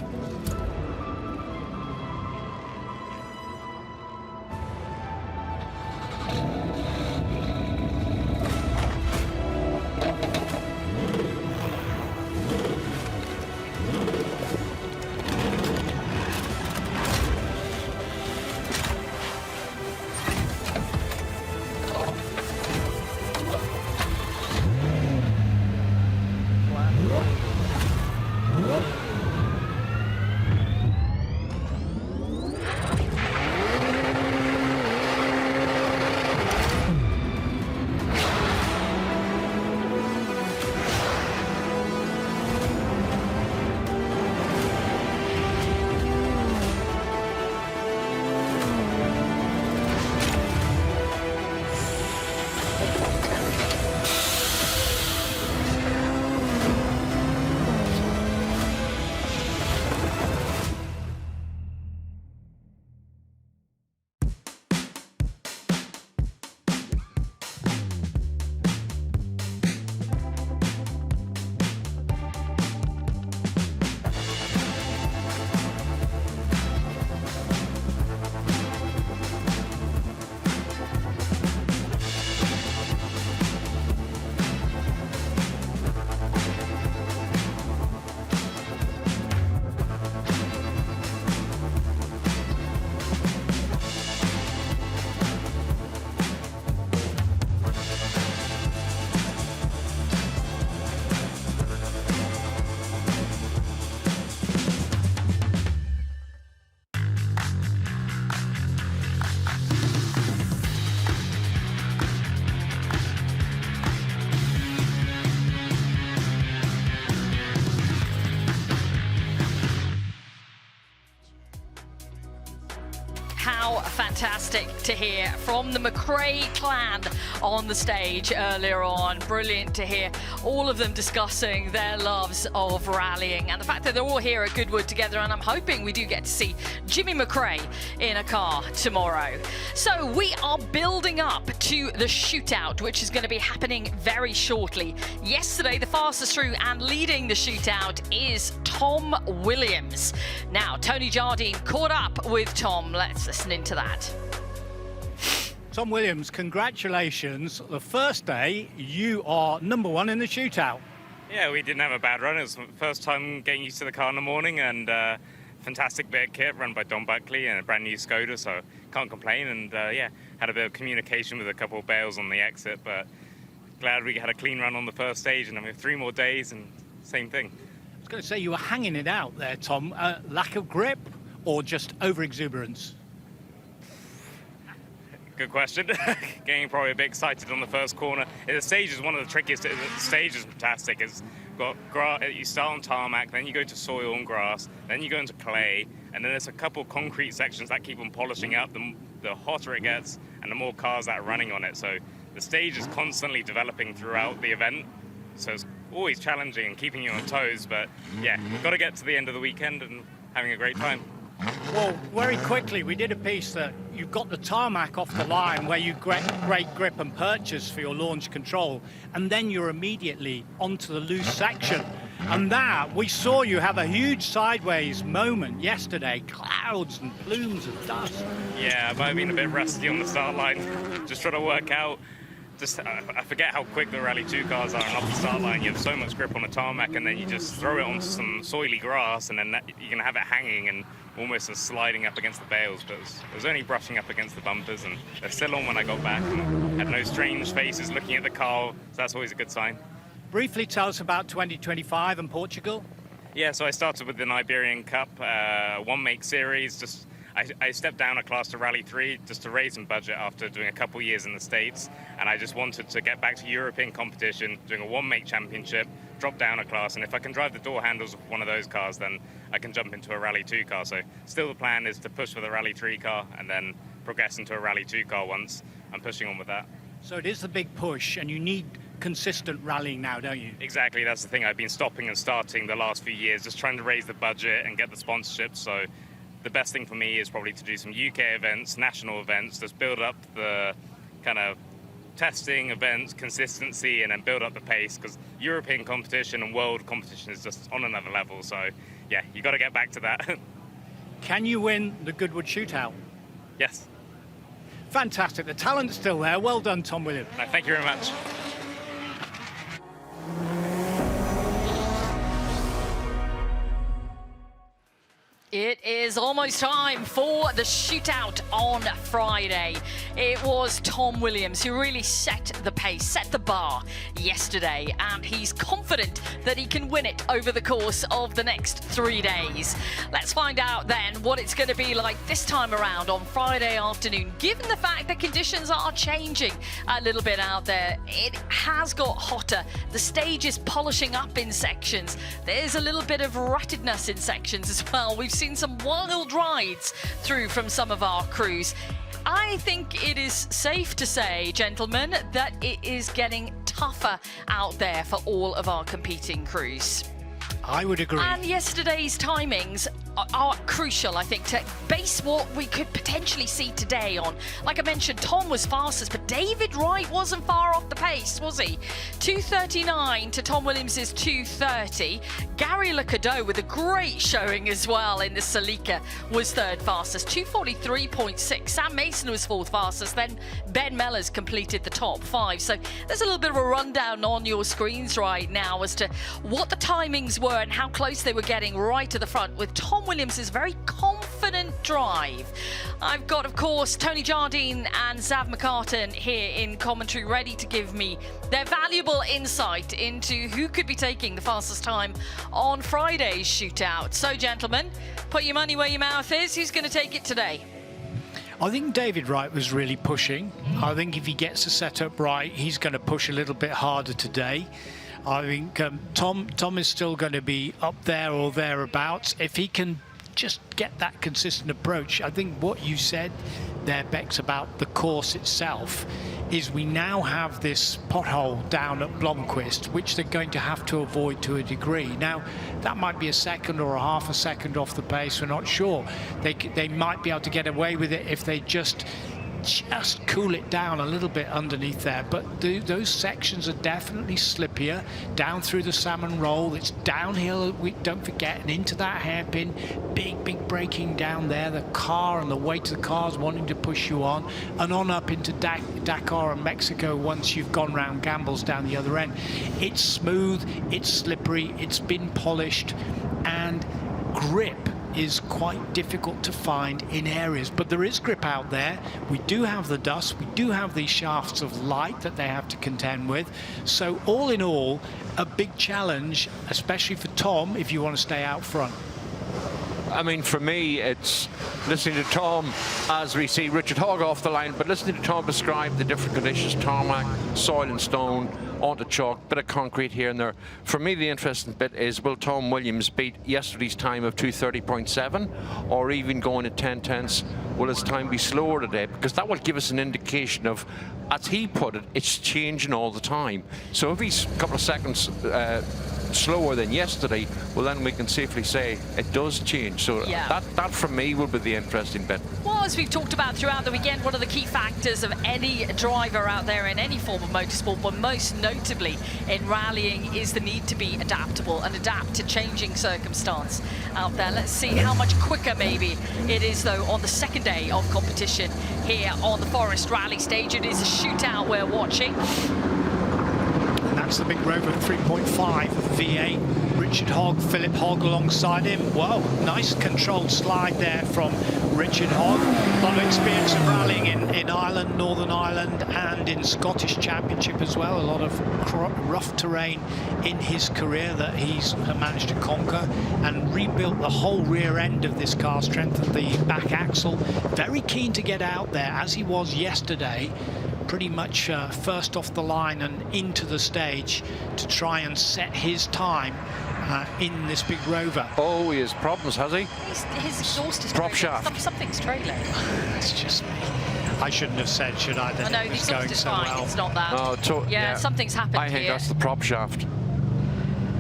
fantastic to hear from the McCrae clan on the stage earlier on. Brilliant to hear all of them discussing their loves of rallying and the fact that they're all here at Goodwood together, and I'm hoping we do get to see Jimmy McCrae in a car tomorrow. So we are building up to the shootout, which is going to be happening very shortly. Yesterday, the fastest through and leading the shootout is Tom Williams. Now, Tony Jardine caught up with Tom. Let's listen into that. Tom Williams, congratulations. The first day, you are #1 in the shootout. Yeah, we didn't have a bad run. It was the first time getting used to the car in the morning, and fantastic bit of kit run by Don Buckley and a brand new Skoda, so can't complain. And yeah, had a bit of communication with a couple of bales on the exit, but glad we had a clean run on the first stage, and then we have 3 more days and same thing. I was going to say, you were hanging it out there, Tom. Lack of grip or just over-exuberance? Good question. Getting probably a bit excited on the first corner. The stage is one of the trickiest. The stage is fantastic. It's got grass. You start on tarmac, then you go to soil and grass, then you go into clay, and then there's a couple of concrete sections that keep on polishing up. The hotter it gets, and the more cars that are running on it. So the stage is constantly developing throughout the event. So it's always challenging and keeping you on toes. But yeah, we've got to get to the end of the weekend and having a great time. Well, very quickly, we did a piece that you've got the tarmac off the line where you great grip and purchase for your launch control, and then you're immediately onto the loose section. And that, we saw you have a huge sideways moment yesterday, clouds and plumes of dust. Yeah, I might have been a bit rusty on the start line, just trying to work out. I forget how quick the Rally 2 cars are, and off the start line you have so much grip on the tarmac, and then you just throw it onto some soily grass, and then you can have it hanging and almost sliding up against the bales. But it was only brushing up against the bumpers, and they're still on when I got back, and had no strange faces looking at the car, so that's always a good sign. Briefly tell us about 2025 and Portugal. Yeah, so I started with the Iberian Cup, one make series. I stepped down a class to Rally 3 just to raise some budget after doing a couple years in the States, and I just wanted to get back to European competition, doing a one-make championship, drop down a class, and if I can drive the door handles of one of those cars, then I can jump into a Rally 2 car. So still the plan is to push for the Rally 3 car and then progress into a Rally 2 car once I'm pushing on with that. So it is the big push, and you need consistent rallying now, don't you? Exactly, that's the thing. I've been stopping and starting the last few years, just trying to raise the budget and get the sponsorships. So the best thing for me is probably to do some UK events, national events, just build up the kind of testing events, consistency, and then build up the pace, because European competition and world competition is just on another level. So yeah, you got to get back to that. Can you win the Goodwood shootout? Yes. Fantastic. The talent's still there. Well done, Tom Williams. No, thank you very much. It is almost time for the shootout on Friday. It was Tom Williams who really set the pace, set the bar yesterday, and he's confident that he can win it over the course of the next 3 days. Let's find out then what it's going to be like this time around on Friday afternoon. Given the fact that conditions are changing a little bit out there, it has got hotter. The stage is polishing up in sections. There's a little bit of ruttedness in sections as well. We've seen some wild rides through from some of our crews. I think it is safe to say, gentlemen, that it is getting tougher out there for all of our competing crews. I would agree. And yesterday's timings are crucial, I think, to base what we could potentially see today on. Like I mentioned, Tom was fastest, but David Wright wasn't far off the pace, was he? 2:39 to Tom Williams's 2:30. Gary Lecadeau with a great showing as well in the Celica was third fastest, 2:43.6. Sam Mason was fourth fastest, then Ben Mellors completed the top 5. So there's a little bit of a rundown on your screens right now as to what the timings were and how close they were getting right to the front, with Tom Williams' very confident drive. I've got, of course, Tony Jardine and Zav McCartan here in commentary, ready to give me their valuable insight into who could be taking the fastest time on Friday's shootout. So, gentlemen, put your money where your mouth is. Who's going to take it today? I think David Wright was really pushing. I think if he gets the setup right, he's going to push a little bit harder today. I think Tom is still going to be up there or thereabouts. If he can just get that consistent approach. I think what you said there, Bex, about the course itself is we now have this pothole down at Blomqvist, which they're going to have to avoid to a degree. Now, that might be a second or a half a second off the pace, we're not sure. They might be able to get away with it if they just cool it down a little bit underneath there, but those sections are definitely slippier down through the Salmon Roll. It's downhill, don't forget, and into that hairpin. Big braking down there, the car and the weight of the cars wanting to push you on, and on up into Dakar and Mexico once you've gone round Gambles down the other end. It's smooth, it's slippery, it's been polished, and grip is quite difficult to find in areas, but there is grip out there. We do have the dust, we do have these shafts of light that they have to contend with. So all in all, a big challenge, especially for Tom, if you want to stay out front. I mean, for me, it's listening to Tom as we see Richard Hogg off the line, but listening to Tom describe the different conditions, tarmac, soil and stone, onto chalk, bit of concrete here and there. For me, the interesting bit is, will Tom Williams beat yesterday's time of 2:30.7, or even going at 10/10ths, will his time be slower today? Because that will give us an indication of, as he put it, it's changing all the time. So if he's a couple of seconds slower than yesterday, well, then we can safely say it does change. So yeah, that for me will be the interesting bit. Well, as we've talked about throughout the weekend, one of the key factors of any driver out there in any form of motorsport, but most notably in rallying, is the need to be adaptable and adapt to changing circumstance out there. Let's see how much quicker maybe it is, though, on the second day of competition here on the Forest Rally Stage. It is a shootout we're watching. That's the big Rover 3.5 V8. Richard Hogg, Philip Hogg alongside him. Whoa, nice controlled slide there from Richard Hogg. A lot of experience of rallying in Ireland, Northern Ireland, and in Scottish Championship as well. A lot of rough terrain in his career that he's managed to conquer, and rebuilt the whole rear end of this car, strengthened the back axle. Very keen to get out there, as he was yesterday. Pretty much first off the line and into the stage to try and set his time in this big Rover. Oh, he has problems, has he? His exhaust is prop trailing. shaft. Something's trailing. It's just me. I shouldn't have said, should I? That I know, it the was exhaust going is so fine. well. It's not that. Oh, yeah, something's happened I think here. that's the prop shaft.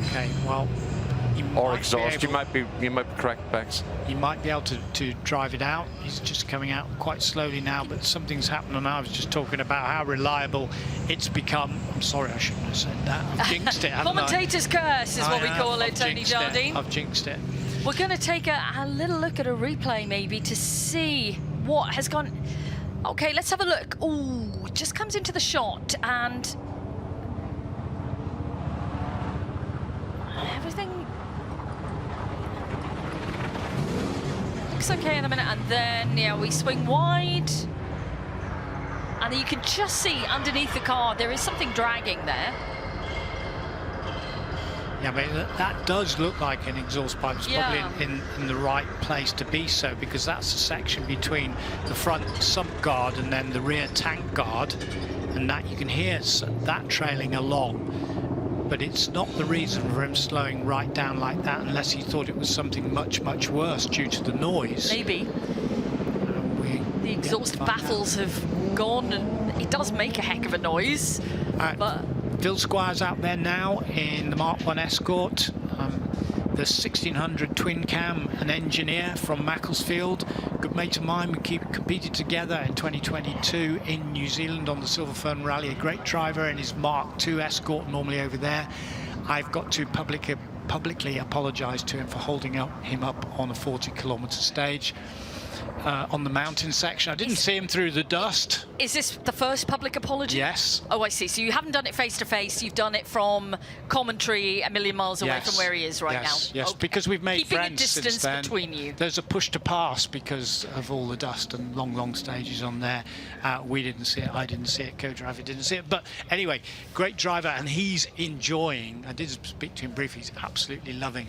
Okay, well, or exhaust. You might be correct, Bex. He might be able to drive it out. He's just coming out quite slowly now, but something's happened, and I was just talking about how reliable it's become. I'm sorry, I shouldn't have said that. I've jinxed it, haven't Commentator's curse is what we call it, Tony Jardine. I've jinxed it. We're going to take a little look at a replay maybe to see what has gone. Okay, let's have a look. Oh, just comes into the shot, and everything looks okay in a minute, and then yeah, we swing wide, and you can just see underneath the car there is something dragging there. Yeah, I mean, that does look like an exhaust pipe. It's probably in the right place to be so, because that's the section between the front sump guard and then the rear tank guard, and that you can hear that trailing along. But it's not the reason for him slowing right down like that, unless he thought it was something much worse due to the noise. Maybe. The exhaust baffles have gone, and it does make a heck of a noise. But Phil Squire's out there now in the Mark 1 Escort. The 1600 twin cam, an engineer from Macclesfield, good mate of mine. We competed together in 2022 in New Zealand on the Silver Fern Rally. A great driver in his Mark 2 Escort, normally over there. I've got to publicly apologise to him for holding him up on a 40-kilometre stage on the mountain section. I didn't see him through the dust. Is this the first public apology? Yes. Oh, I see. So you haven't done it face to face. You've done it from commentary a million miles away from where he is right now. Yes, because we've made keeping friends a distance since then. between you. There's a push to pass because of all the dust and long stages on there. We didn't see it. I didn't see it. Co-driver didn't see it. But anyway, great driver, and he's enjoying. I did speak to him briefly. He's absolutely loving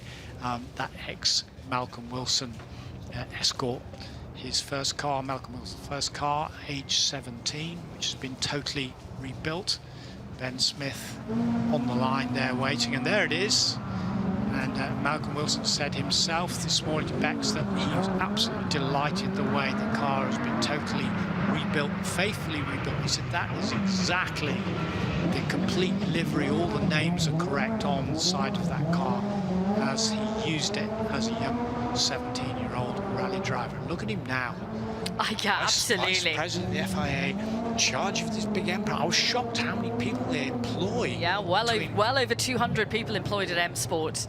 that ex-Malcolm Wilson Escort. His first car, Malcolm Wilson's first car, age 17, which has been totally rebuilt. Ben Smith on the line there waiting, and there it is. And Malcolm Wilson said himself this morning to Bex that he was absolutely delighted the way the car has been totally rebuilt, faithfully rebuilt. He said that is exactly the complete livery. All the names are correct on the side of that car as he used it as a young 17-year-old rally driver. Look at him now. Yeah, absolutely. Vice President of the FIA, in charge of this big empire. I was shocked how many people they employ. Yeah, well over 200 people employed at M Sport.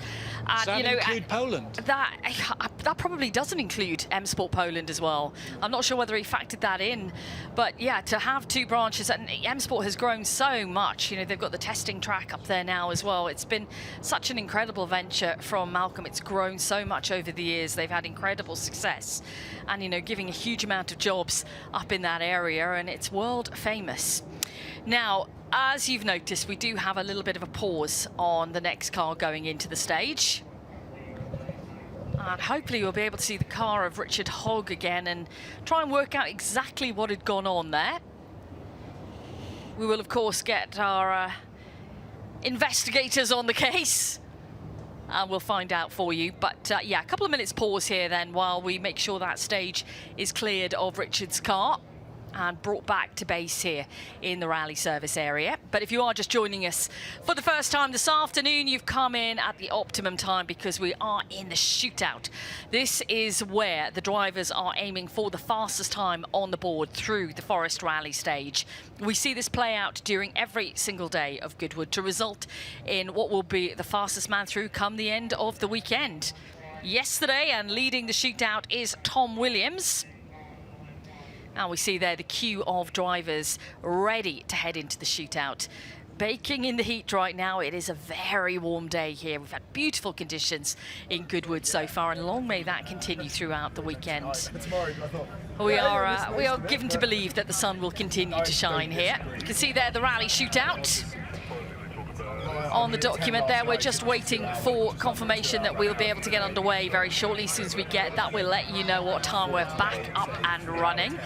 Does that include Poland? That probably doesn't include M Sport Poland as well. I'm not sure whether he factored that in, but yeah, to have 2 branches, and M Sport has grown so much. You know, they've got the testing track up there now as well. It's been such an incredible venture from Malcolm. It's grown so much over the years. They've had incredible success, and you know, giving a huge amount of jobs up in that area, and it's world famous. Now, as you've noticed, we do have a little bit of a pause on the next car going into the stage. And hopefully we'll be able to see the car of Richard Hogg again and try and work out exactly what had gone on there. We will, of course, get our investigators on the case, and we'll find out for you. But yeah, a couple of minutes pause here then while we make sure that stage is cleared of Richard's car and brought back to base here in the rally service area. But if you are just joining us for the first time this afternoon, you've come in at the optimum time because we are in the shootout. This is where the drivers are aiming for the fastest time on the board through the Forest Rally Stage. We see this play out during every single day of Goodwood to result in what will be the fastest man through come the end of the weekend. Yesterday, and leading the shootout, is Tom Williams. Now we see there the queue of drivers ready to head into the shootout. Baking in the heat right now. It is a very warm day here. We've had beautiful conditions in Goodwood so far, and long may that continue throughout the weekend. We are given to believe that the sun will continue to shine here. You can see there the rally shootout on the document there. We're just waiting for confirmation that we'll be able to get underway very shortly. As soon as we get that, we'll let you know what time we're back up and running.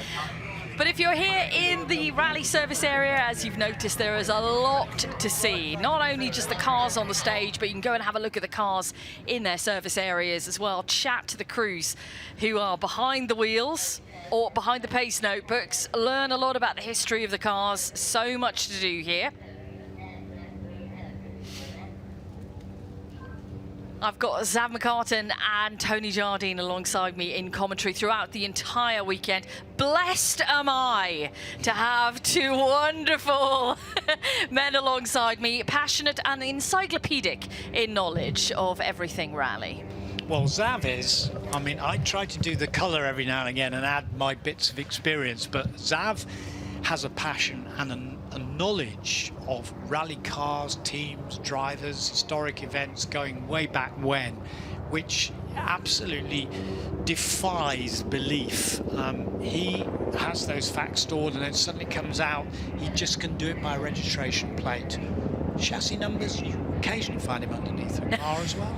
But if you're here in the rally service area, as you've noticed, there is a lot to see. Not only just the cars on the stage, but you can go and have a look at the cars in their service areas as well. Chat to the crews who are behind the wheels or behind the pace notebooks. Learn a lot about the history of the cars. So much to do here. I've got Zav McCartan and Tony Jardine alongside me in commentary throughout the entire weekend. Blessed am I to have 2 wonderful men alongside me, passionate and encyclopedic in knowledge of everything rally. Well, Zav is, I mean, I try to do the colour every now and again and add my bits of experience, but Zav has a passion and a knowledge of rally cars, teams, drivers, historic events going way back when, which absolutely defies belief. He has those facts stored, and then suddenly comes out, he just can do it by registration plate. Chassis numbers, you occasionally find him underneath a car as well.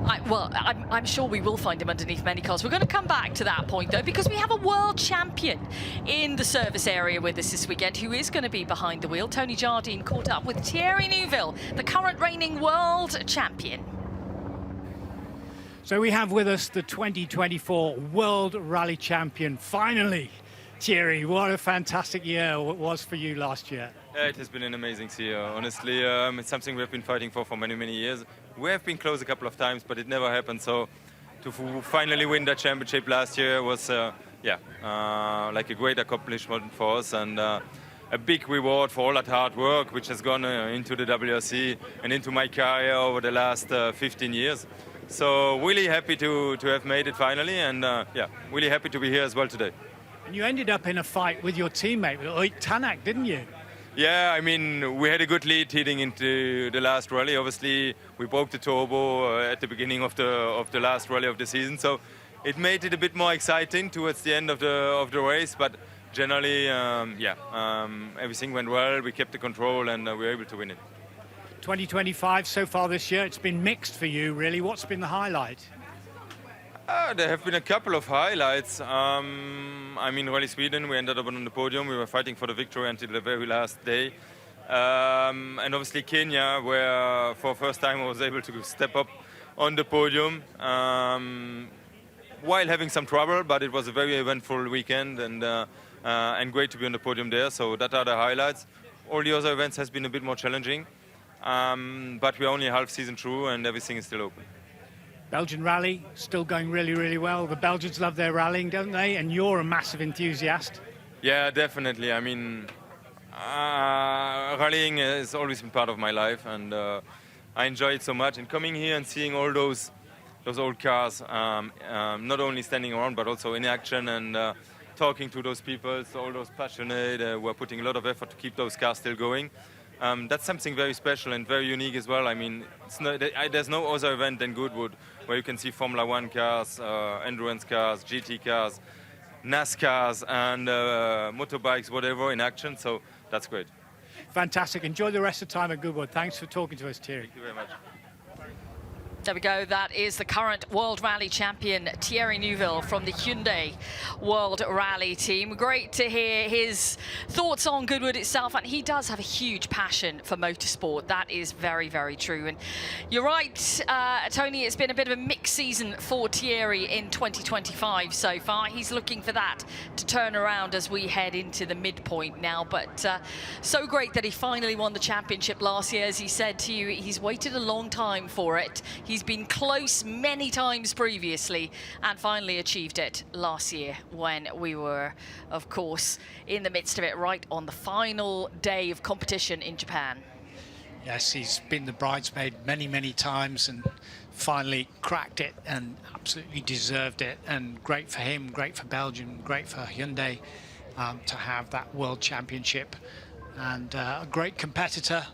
I'm sure we will find him underneath many cars. We're going to come back to that point, though, because we have a world champion in the service area with us this weekend who is going to be behind the wheel. Tony Jardine caught up with Thierry Neuville, the current reigning world champion. So we have with us the 2024 World Rally Champion, finally. Thierry, what a fantastic year it was for you last year. Yeah, it has been an amazing year. Honestly, it's something we've been fighting for many, many years. We have been close a couple of times, but it never happened. So to finally win that championship last year was, like a great accomplishment for us, and a big reward for all that hard work, which has gone into the WRC and into my career over the last 15 years. So really happy to have made it finally, and really happy to be here as well today. And you ended up in a fight with your teammate, with Tanak, didn't you? Yeah, I mean, we had a good lead heading into the last rally. Obviously, we broke the turbo at the beginning of the last rally of the season, so it made it a bit more exciting towards the end of the race. But generally, everything went well. We kept the control, and we were able to win it. 2025 so far this year, it's been mixed for you, really. What's been the highlight? There have been a couple of highlights. I mean, Rally Sweden, we ended up on the podium. We were fighting for the victory until the very last day. And obviously Kenya, where for the first time I was able to step up on the podium while having some trouble, but it was a very eventful weekend and great to be on the podium there. So that are the highlights. All the other events has been a bit more challenging, but we're only half season through and everything is still open. Belgian rally still going really, really well. The Belgians love their rallying, don't they? And you're a massive enthusiast. Yeah, definitely. I mean, rallying has always been part of my life, and I enjoy it so much. And coming here and seeing all those old cars, not only standing around but also in action, and talking to those people, so all those passionate who are putting a lot of effort to keep those cars still going. That's something very special and very unique as well. I mean, there's no other event than Goodwood where you can see Formula 1 cars, endurance cars, GT cars, NASCARs and motorbikes, whatever, in action. So that's great. Fantastic. Enjoy the rest of the time at Goodwood. Thanks for talking to us, Thierry. Thank you very much. There we go. That is the current World Rally Champion, Thierry Neuville, from the Hyundai World Rally team. Great to hear his thoughts on Goodwood itself. And he does have a huge passion for motorsport. That is very, very true. And you're right, Tony, it's been a bit of a mixed season for Thierry in 2025 so far. He's looking for that to turn around as we head into the midpoint now. But so great that he finally won the championship last year. As he said to you, he's waited a long time for it. He's been close many times previously and finally achieved it last year when we were, of course, in the midst of it right on the final day of competition in Japan. Yes, he's been the bridesmaid many, many times and finally cracked it and absolutely deserved it. And great for him, great for Belgium, great for Hyundai to have that World Championship. And a great competitor.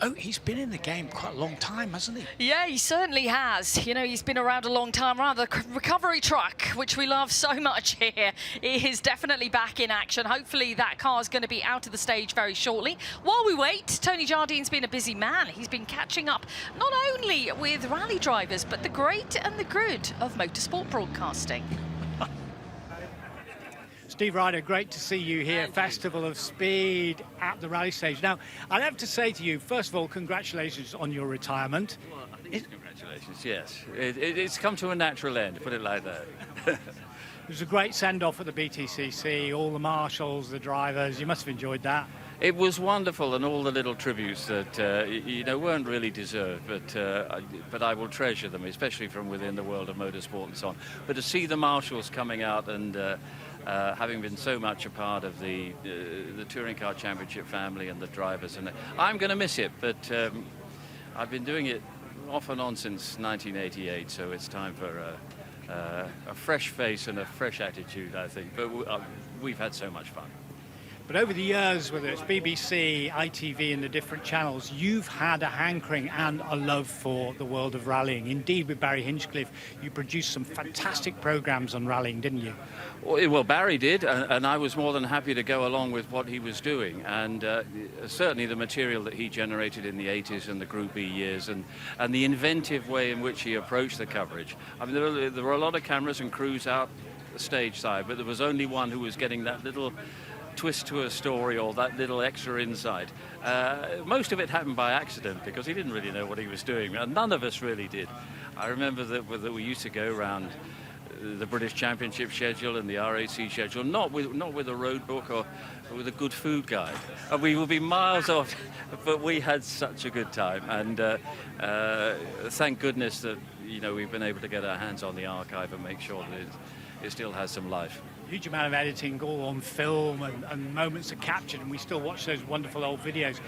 Oh, he's been in the game quite a long time, hasn't he? Yeah, he certainly has. You know, he's been around a long time. Rather, the recovery truck, which we love so much here, is definitely back in action. Hopefully that car is going to be out of the stage very shortly. While we wait, Tony Jardine's been a busy man. He's been catching up not only with rally drivers, but the great and the good of motorsport broadcasting. Steve Ryder, great to see you here. Festival of Speed at the rally stage. Now, I'd have to say to you, first of all, congratulations on your retirement. Well, I think it's congratulations, yes. It's come to a natural end, put it like that. It was a great send-off at the BTCC, all the marshals, the drivers. You must have enjoyed that. It was wonderful, and all the little tributes that, you know, weren't really deserved, but I will treasure them, especially from within the world of motorsport and so on. But to see the marshals coming out and having been so much a part of the Touring Car Championship family and the drivers, and I'm going to miss it, but I've been doing it off and on since 1988, so it's time for a fresh face and a fresh attitude, I think. But we've had so much fun. But over the years, whether it's BBC, ITV and the different channels, you've had a hankering and a love for the world of rallying. Indeed, with Barry Hinchcliffe, you produced some fantastic programmes on rallying, didn't you? Well, Barry did, and I was more than happy to go along with what he was doing. And certainly the material that he generated in the 80s and the Group B years, and the inventive way in which he approached the coverage. I mean, there were a lot of cameras and crews out the stage side, but there was only one who was getting that little twist to a story or that little extra insight. Most of it happened by accident because he didn't really know what he was doing, and none of us really did. I remember that we used to go around the British Championship schedule and the RAC schedule, not with a road book or with a good food guide. And we would be miles off, but we had such a good time. And thank goodness that, you know, we've been able to get our hands on the archive and make sure that it still has some life. Huge amount of editing all on film, and moments are captured, and we still watch those wonderful old videos.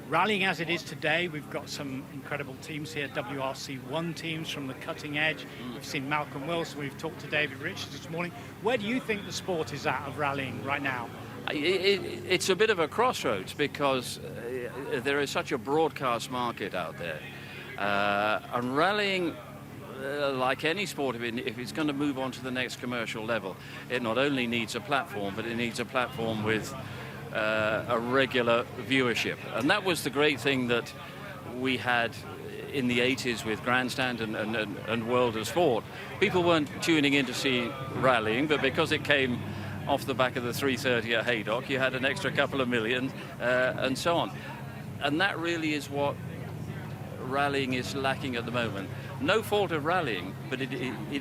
Rallying as it is today, we've got some incredible teams here, WRC1 teams from the cutting edge. We've seen Malcolm Wilson, we've talked to David Richards this morning. Where do you think the sport is at of rallying right now? It's a bit of a crossroads because there is such a broadcast market out there. And rallying, like any sport, if it's going to move on to the next commercial level, it not only needs a platform, but it needs a platform with a regular viewership. And that was the great thing that we had in the 80s with Grandstand and World of Sport. People weren't tuning in to see rallying, but because it came off the back of the 330 at Haydock, you had an extra couple of million and so on. And that really is what rallying is lacking at the moment. No fault of rallying, but it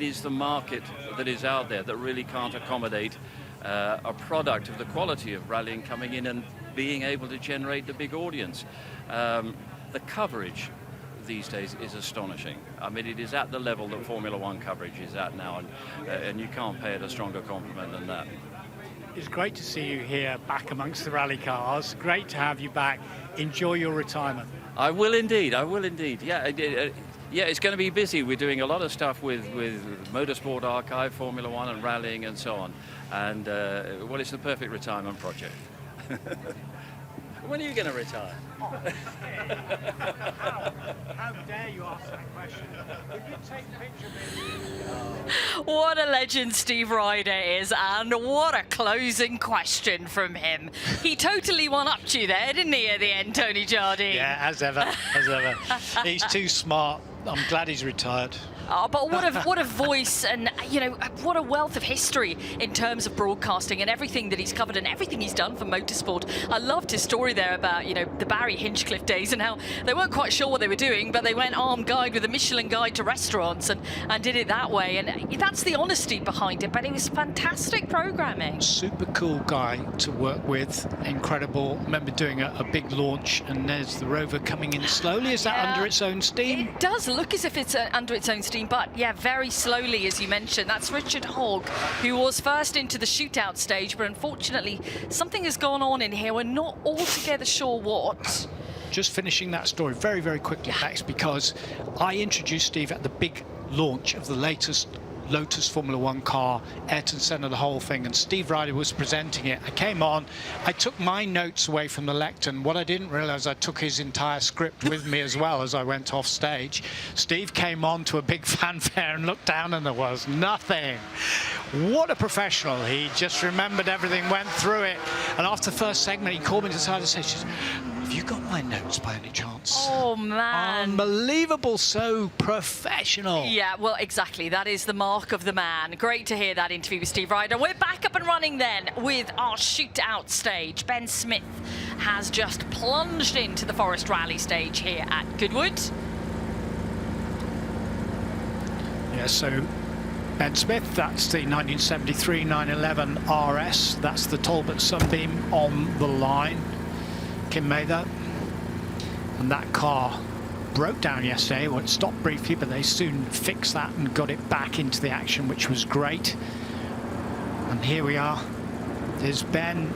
is the market that is out there that really can't accommodate a product of the quality of rallying coming in and being able to generate the big audience. The coverage these days is astonishing. I mean, it is at the level that Formula One coverage is at now, and you can't pay it a stronger compliment than that. It's great to see you here back amongst the rally cars. Great to have you back. Enjoy your retirement. I will indeed. I will indeed. Yeah, yeah. It's going to be busy. We're doing a lot of stuff with Motorsport Archive, Formula One, and rallying, and so on. And well, it's the perfect retirement project. When are you going to retire? How dare you ask that question? Would you take a picture of me? What a legend Steve Ryder is, and what a closing question from him. He totally one-upped you there, didn't he, at the end, Tony Jardine? Yeah, as ever, as ever. He's too smart. I'm glad he's retired. Oh, but what a voice, and you know, what a wealth of history in terms of broadcasting and everything that he's covered and everything he's done for motorsport. I loved his story there about, you know, the Barry Hinchcliffe days and how they weren't quite sure what they were doing, but they went armed guide with a Michelin guide to restaurants and did it that way. And that's the honesty behind it, but it was fantastic programming. Super cool guy to work with, incredible. I remember doing a big launch, and there's the Rover coming in slowly. Is that under its own steam? It does look as if it's under its own steam, but yeah, very slowly, as you mentioned. That's Richard Hogg, who was first into the shootout stage, but unfortunately something has gone on in here. We're not altogether sure what. Just finishing that story very, very quickly, Max, because I introduced Steve at the big launch of the latest Lotus Formula One car, Ayrton Senna, the whole thing, and Steve Ryder was presenting it. I came on, I took my notes away from the lectern. What I didn't realize, I took his entire script with me as well as I went off stage. Steve came on to a big fanfare and looked down, and there was nothing. What a professional. He just remembered everything, went through it, and after the first segment he called me to the side and said, "Have you got my notes by any chance?" Oh man, unbelievable, so professional. Yeah, well, exactly, that is the mark of the man. Great to hear that interview with Steve Ryder. We're back up and running then with our shootout stage. Ben Smith has just plunged into the Forest Rally stage here at Goodwood. Yeah, so Ben Smith, that's the 1973 911 RS. That's the Talbot Sunbeam on the line. Kim Mather. And that car broke down yesterday. Well, it stopped briefly, but they soon fixed that and got it back into the action, which was great. And here we are. There's Ben.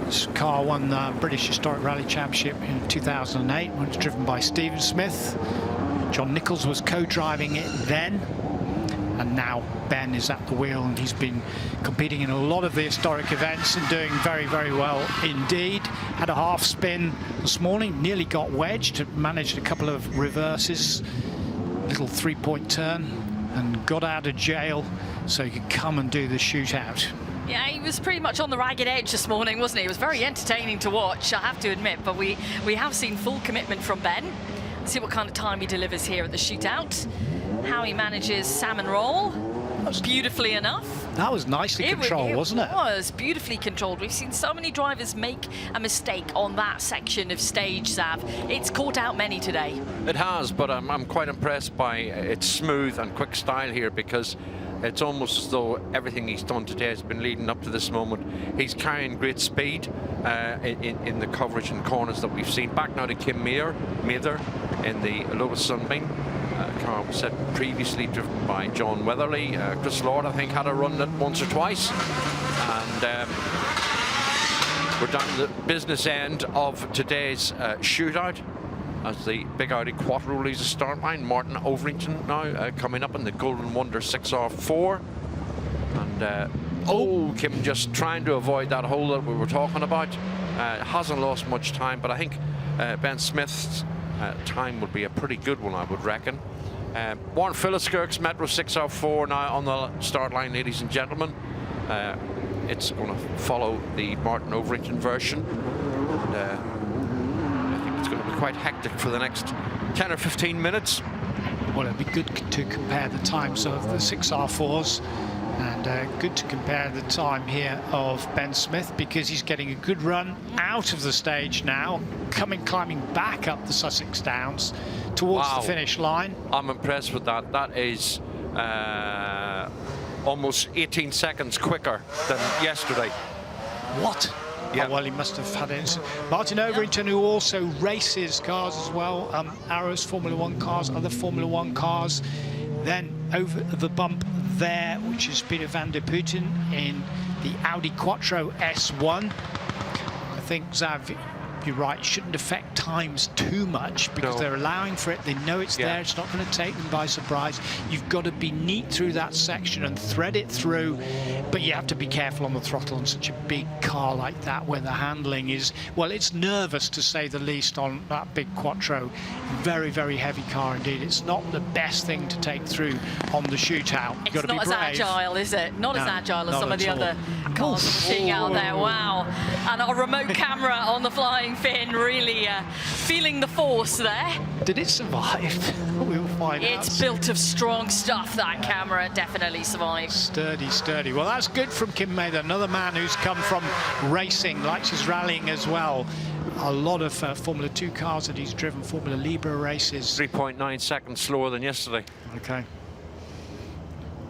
This car won the British Historic Rally Championship in 2008 when it was driven by Stephen Smith. John Nichols was co-driving it then. And now Ben is at the wheel, and he's been competing in a lot of the historic events and doing very, very well indeed. Had a half spin this morning, nearly got wedged, managed a couple of reverses, little three-point turn, and got out of jail so he could come and do the shootout. Yeah, he was pretty much on the ragged edge this morning, wasn't he? It was very entertaining to watch, I have to admit, but we have seen full commitment from Ben. Let's see what kind of time he delivers here at the shootout. How he manages salmon roll, beautifully enough. That was nicely controlled, wasn't it? It was beautifully controlled. We've seen so many drivers make a mistake on that section of stage, Zav. It's caught out many today. It has, but I'm quite impressed by its smooth and quick style here, because it's almost as though everything he's done today has been leading up to this moment. He's carrying great speed in the coverage and corners that we've seen. Back now to Kim Mather in the Lotus Sunbeam. Car was said previously driven by John Weatherly. Chris Lord, I think, had a run at once or twice. And we're down to the business end of today's shootout as the big Audi Quattro leaves the start line. Martin Overington now coming up in the Golden Wonder 6R4. And Kim just trying to avoid that hole that we were talking about. Hasn't lost much time, but I think Ben Smith's time would be a pretty good one, I would reckon. Warren Philliskirk's Metro 6R4 now on the start line, ladies and gentlemen. It's going to follow the Martin Overington version. And, I think it's going to be quite hectic for the next 10 or 15 minutes. Well, it'd be good to compare the times of the 6R4s And good to compare the time here of Ben Smith, because he's getting a good run out of the stage now, climbing back up the Sussex Downs towards the finish line. I'm impressed with that. That is almost 18 seconds quicker than yesterday. What? Yeah. Oh, well, he must have had it. Martin Overington, who also races cars as well, Arrows Formula 1 cars, other Formula 1 cars. Then over the bump there, which is Peter van der Putten in the Audi Quattro S1. I think, Zav, you're right, it shouldn't affect times too much, because they're allowing for it. They know it's there. It's not going to take them by surprise. You've got to be neat through that section and thread it through, but you have to be careful on the throttle on such a big car like that, where the handling is, well, it's nervous to say the least on that big Quattro. Very, very heavy car indeed. It's not the best thing to take through on the shootout. You've got to be brave. It's not as agile, is it? Not as agile as some of the other cars we're seeing out there. Wow. And a remote camera on the flying fin, really feeling the force there. Did it survive? We'll find out. It's built of strong stuff, that camera. Definitely survived. Sturdy, sturdy. Well, that's good from Kim Mather, another man who's come from racing, likes his rallying as well. A lot of Formula 2 cars that he's driven, Formula Libre races. 3.9 seconds slower than yesterday. Okay.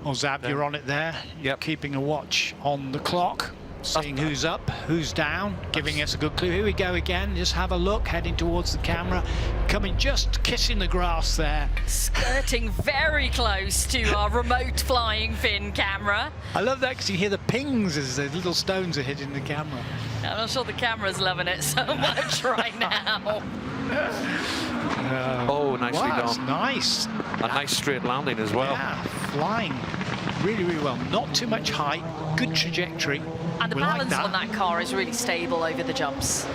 Well, Zab, you're on it there. Yep. Keeping a watch on the clock, seeing who's up, who's down, giving us a good clue. Here we go again. Just have a look, heading towards the camera, coming just kissing the grass there. Skirting very close to our remote flying fin camera. I love that, because you hear the pings as the little stones are hitting the camera. I'm not sure the camera's loving it so much right now. Oh, nicely done. That's nice. A nice straight landing as well. Yeah, flying really, really well. Not too much height, good trajectory. And the balance on that car is really stable over the jumps.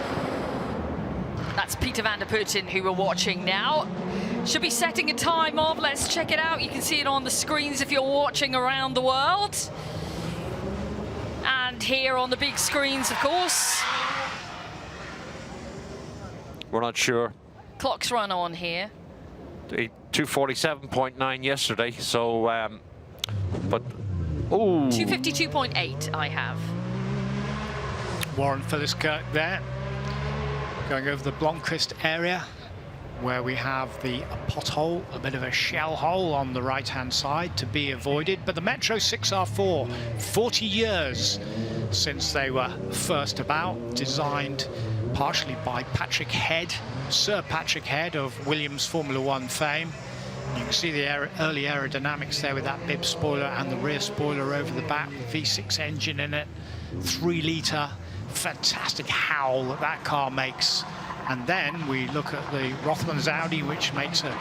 That's Peter van der Putten, who we're watching now. Should be setting a time of, let's check it out. You can see it on the screens if you're watching around the world. And here on the big screens, of course. We're not sure. Clocks run on here. 247.9 yesterday, so, but, oh. 252.8 I have. Warren Philliskirk there, going over the Blomqvist area, where we have the pothole, a bit of a shell hole on the right-hand side to be avoided. But the Metro 6R4, 40 years since they were first about, designed partially by Patrick Head, Sir Patrick Head of Williams Formula 1 fame. You can see the early aerodynamics there with that bib spoiler and the rear spoiler over the back, the V6 engine in it, 3-litre, fantastic howl that that car makes. And then we look at the Rothmans Audi, which makes an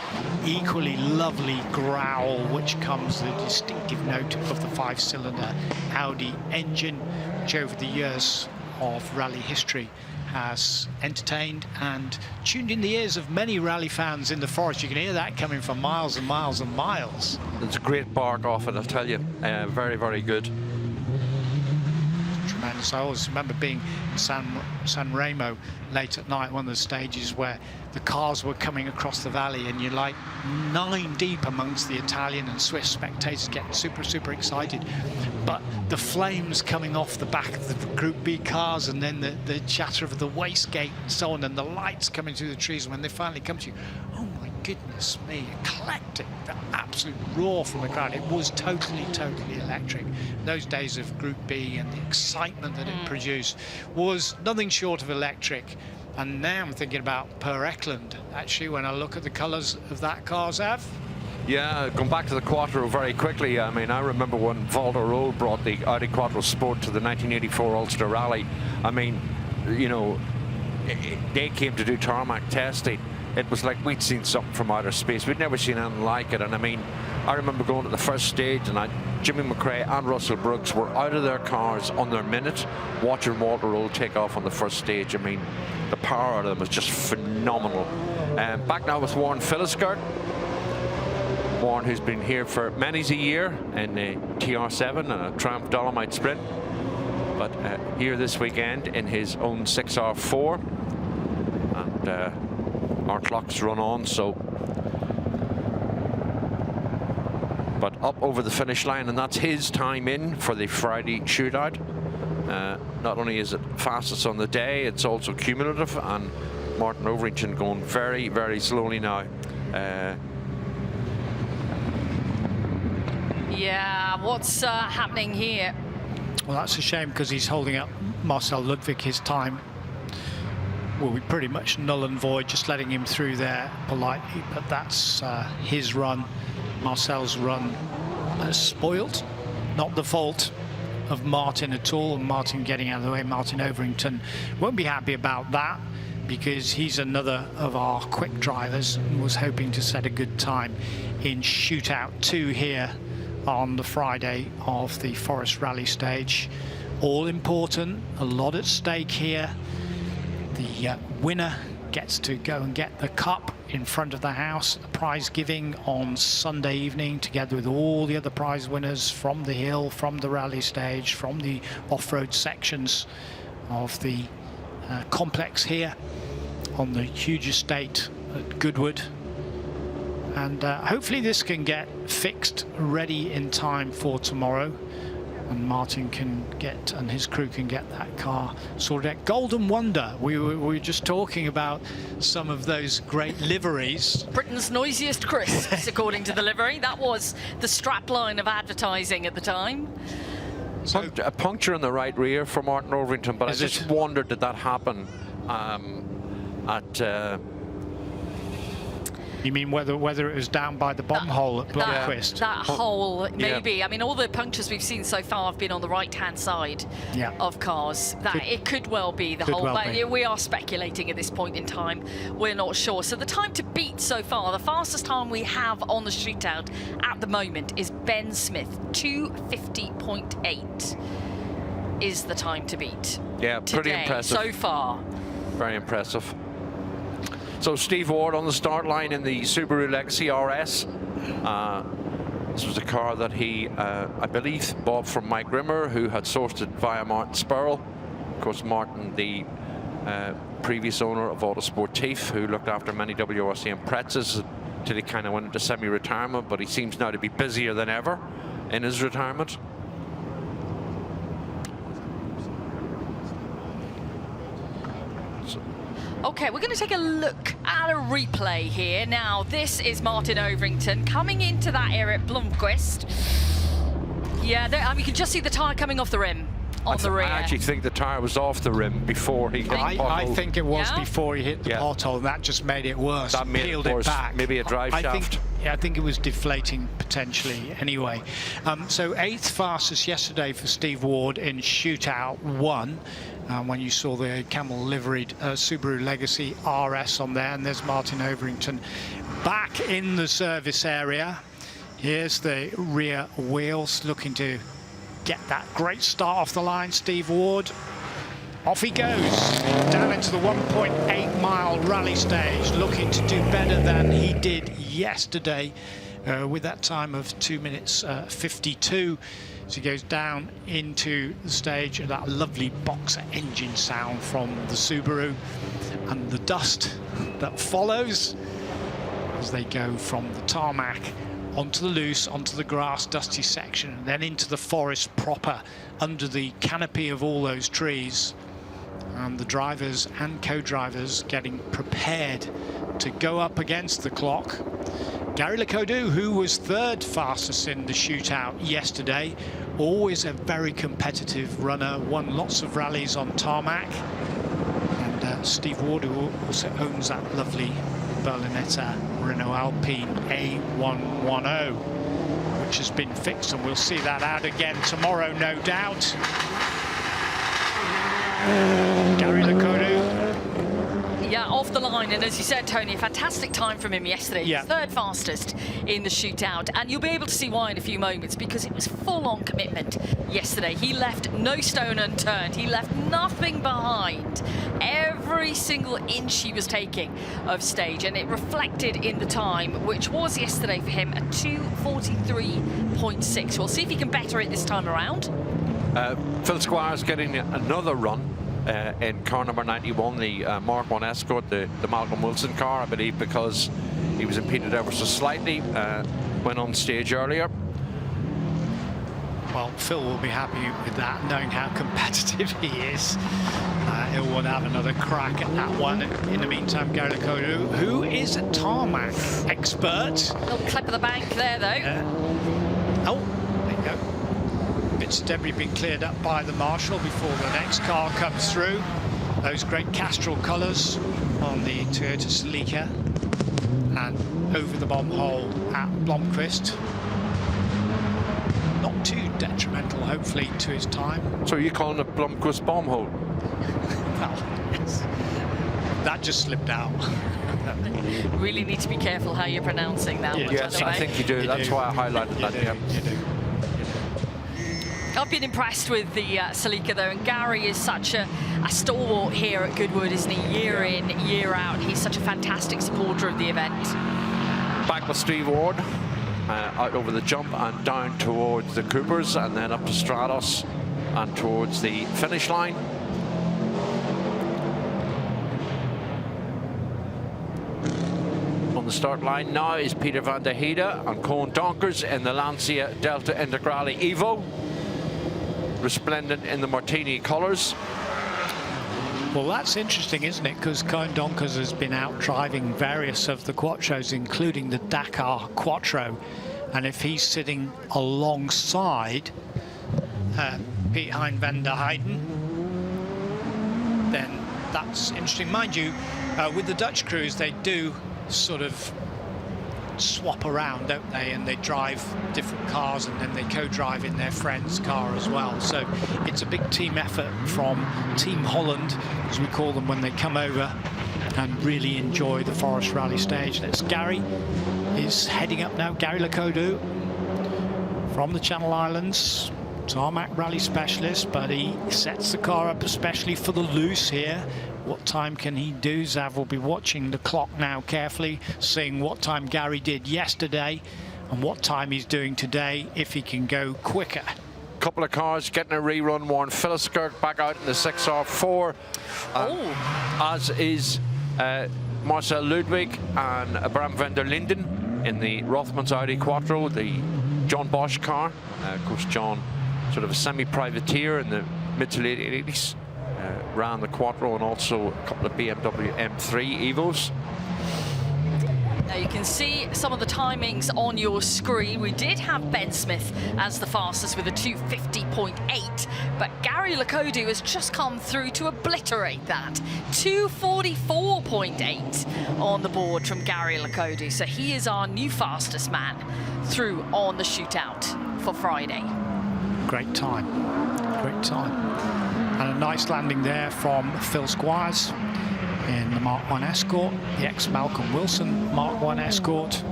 equally lovely growl, which comes the distinctive note of the 5-cylinder Audi engine, which over the years of rally history has entertained and tuned in the ears of many rally fans in the forest. You can hear that coming from miles and miles and miles. It's a great bark off it, I'll tell you. Very, very good. Tremendous. I always remember being in San Remo late at night, one of the stages where the cars were coming across the valley, and you're like 9 deep amongst the Italian and Swiss spectators getting super, super excited. But the flames coming off the back of the Group B cars, and then the chatter of the wastegate and so on, and the lights coming through the trees, and when they finally come to you, oh my goodness me, eclectic, the absolute roar from the crowd. It was totally, totally electric. Those days of Group B and the excitement that it produced was nothing short of electric. And now I'm thinking about Per Eklund, actually, when I look at the colours of that car, Zav. Yeah, going back to the Quattro very quickly. I mean, I remember when Valderol brought the Audi Quattro Sport to the 1984 Ulster Rally. I mean, you know, they came to do tarmac testing. It was like we'd seen something from outer space. We'd never seen anything like it. And I mean, I remember going to the first stage, and Jimmy McCrae and Russell Brooks were out of their cars on their minute, watching Valderol take off on the first stage. I mean, the power out of them was just phenomenal. Back now with Warren Philliskirk. Warren, who's been here for many's a year in a TR7 and a Triumph Dolomite Sprint, but here this weekend in his own 6R4, and our clocks run on, so but up over the finish line, and that's his time in for the Friday shootout. Not only is it fastest on the day, it's also cumulative, and Martin Overington going very, very slowly now. Yeah, what's happening here? Well, that's a shame because he's holding up Marcel Ludwig. His time will be pretty much null and void, just letting him through there politely, but that's his run. Marcel's run spoiled, not the fault of Martin at all, and Martin getting out of the way. Martin Overington won't be happy about that because he's another of our quick drivers and was hoping to set a good time in shootout 2 here on the Friday of the Forest Rally Stage. All important, a lot at stake here. The winner gets to go and get the cup in front of the house, the prize giving on Sunday evening, together with all the other prize winners from the hill, from the rally stage, from the off-road sections of the complex here on the huge estate at Goodwood. And hopefully this can get fixed ready in time for tomorrow, and Martin can get, and his crew can get that car sorted out. Golden Wonder, we were just talking about some of those great liveries. Britain's noisiest crisps, according to the livery. That was the strapline of advertising at the time. So, a puncture in the right rear for Martin Overington, but I just wondered, did that happen at... You mean whether it was down by the bomb hole at Blomqvist? That hole, maybe. Yeah. I mean, all the punctures we've seen so far have been on the right-hand side of cars. It could well be the hole, but we are speculating at this point in time. We're not sure. So the time to beat so far, the fastest time we have on the shootout at the moment is Ben Smith. 2:50.8 is the time to beat. Yeah, pretty impressive. So far. Very impressive. So Steve Ward on the start line in the Subaru Legacy RS. This was a car that he, I believe, bought from Mike Rimmer, who had sourced it via Martin Spurrell. Of course, Martin, the previous owner of Autosportif, who looked after many WRC and Pretzes until he kind of went into semi-retirement, but he seems now to be busier than ever in his retirement. Okay, we're going to take a look at a replay here. Now, this is Martin Overington coming into that area at Blomqvist. Yeah, you can just see the tyre coming off the rim on the rear. I actually think the tyre was off the rim before he hit the pothole. I think it was before he hit the pothole, and that just made it worse. That made peeled it worse. It back. Maybe a drive shaft. I think it was deflating potentially anyway. So 8th fastest yesterday for Steve Ward in shootout 1. When you saw the camel liveried Subaru Legacy RS on there, and there's Martin Overington back in the service area. Here's the rear wheels looking to get that great start off the line. Steve Ward, off he goes down into the 1.8 mile rally stage, looking to do better than he did yesterday with that time of 2 minutes 52. So he goes down into the stage, and that lovely boxer engine sound from the Subaru, and the dust that follows as they go from the tarmac onto the loose, onto the grass dusty section, and then into the forest proper under the canopy of all those trees. And the drivers and co-drivers getting prepared to go up against the clock. Gary Lecoudou, who was 3rd fastest in the shootout yesterday, always a very competitive runner, won lots of rallies on tarmac. And Steve Ward, who also owns that lovely Berlinetta Renault Alpine A110, which has been fixed, and we'll see that out again tomorrow, no doubt. Gary Lecoudou. Yeah, off the line, and as you said, Tony, a fantastic time from him yesterday. Yeah. 3rd fastest in the shootout, and you'll be able to see why in a few moments, because it was full-on commitment yesterday. He left no stone unturned. He left nothing behind. Every single inch he was taking of stage, and it reflected in the time, which was yesterday for him at 2:43.6. We'll see if he can better it this time around. Phil Squire's getting another run in car number 91, the Mark 1 Escort, the Malcolm Wilson car, I believe, because he was impeded ever so slightly, went on stage earlier. Well, Phil will be happy with that, knowing how competitive he is. He'll want to have another crack at that one. In the meantime, Gary Lakodu, who is a tarmac expert. Little clip of the bank there, though. Oh, there you go. Bits of debris being cleared up by the marshal before the next car comes through. Those great Castrol colours on the Toyota Celica, and over the bomb hole at Blomqvist. Not too detrimental, hopefully, to his time. So you're calling it Blomqvist bomb hole? Well, that just slipped out. Really need to be careful how you're pronouncing that one. Yes, I think you do. That's why I highlighted that. You do. I've been impressed with the Celica, though, and Gary is such a stalwart here at Goodwood, isn't he? Year in, year out. He's such a fantastic supporter of the event. Back with Steve Ward, out over the jump and down towards the Coopers, and then up to Stratos and towards the finish line. On the start line now is Peter van der Heide and Koen Donkers in the Lancia Delta Integrale Evo, resplendent in the Martini colours. Well, that's interesting, isn't it? Because Koen Donkers has been out driving various of the Quattros, including the Dakar Quattro. And if he's sitting alongside Piet Hein van der Heijden, then that's interesting. Mind you, with the Dutch crews, they do sort of swap around, don't they? And they drive different cars, and then they co-drive in their friend's car as well. So it's a big team effort from Team Holland, as we call them, when they come over and really enjoy the Forest Rally Stage. That's Gary is heading up now. Gary Lakodu from the Channel Islands, tarmac rally specialist, but he sets the car up especially for the loose here. What time can he do? Zav will be watching the clock now carefully, seeing what time Gary did yesterday and what time he's doing today, if he can go quicker. Couple of cars getting a rerun. Warren Philiskirk back out in the 6R4, as is Marcel Ludwig and Bram van der Linden in the Rothmans Audi Quattro, the John Bosch car. Of course, John, sort of a semi-privateer in the mid to late 80s. Ran the Quattro and also a couple of BMW M3 Evos. Now you can see some of the timings on your screen. We did have Ben Smith as the fastest with a 250.8, but Gary Lakodu has just come through to obliterate that. 244.8 on the board from Gary Lakodu. So he is our new fastest man through on the shootout for Friday. Great time, great time. And a nice landing there from Phil Squires in the Mark 1 Escort, the ex-Malcolm Wilson Mark 1 Escort.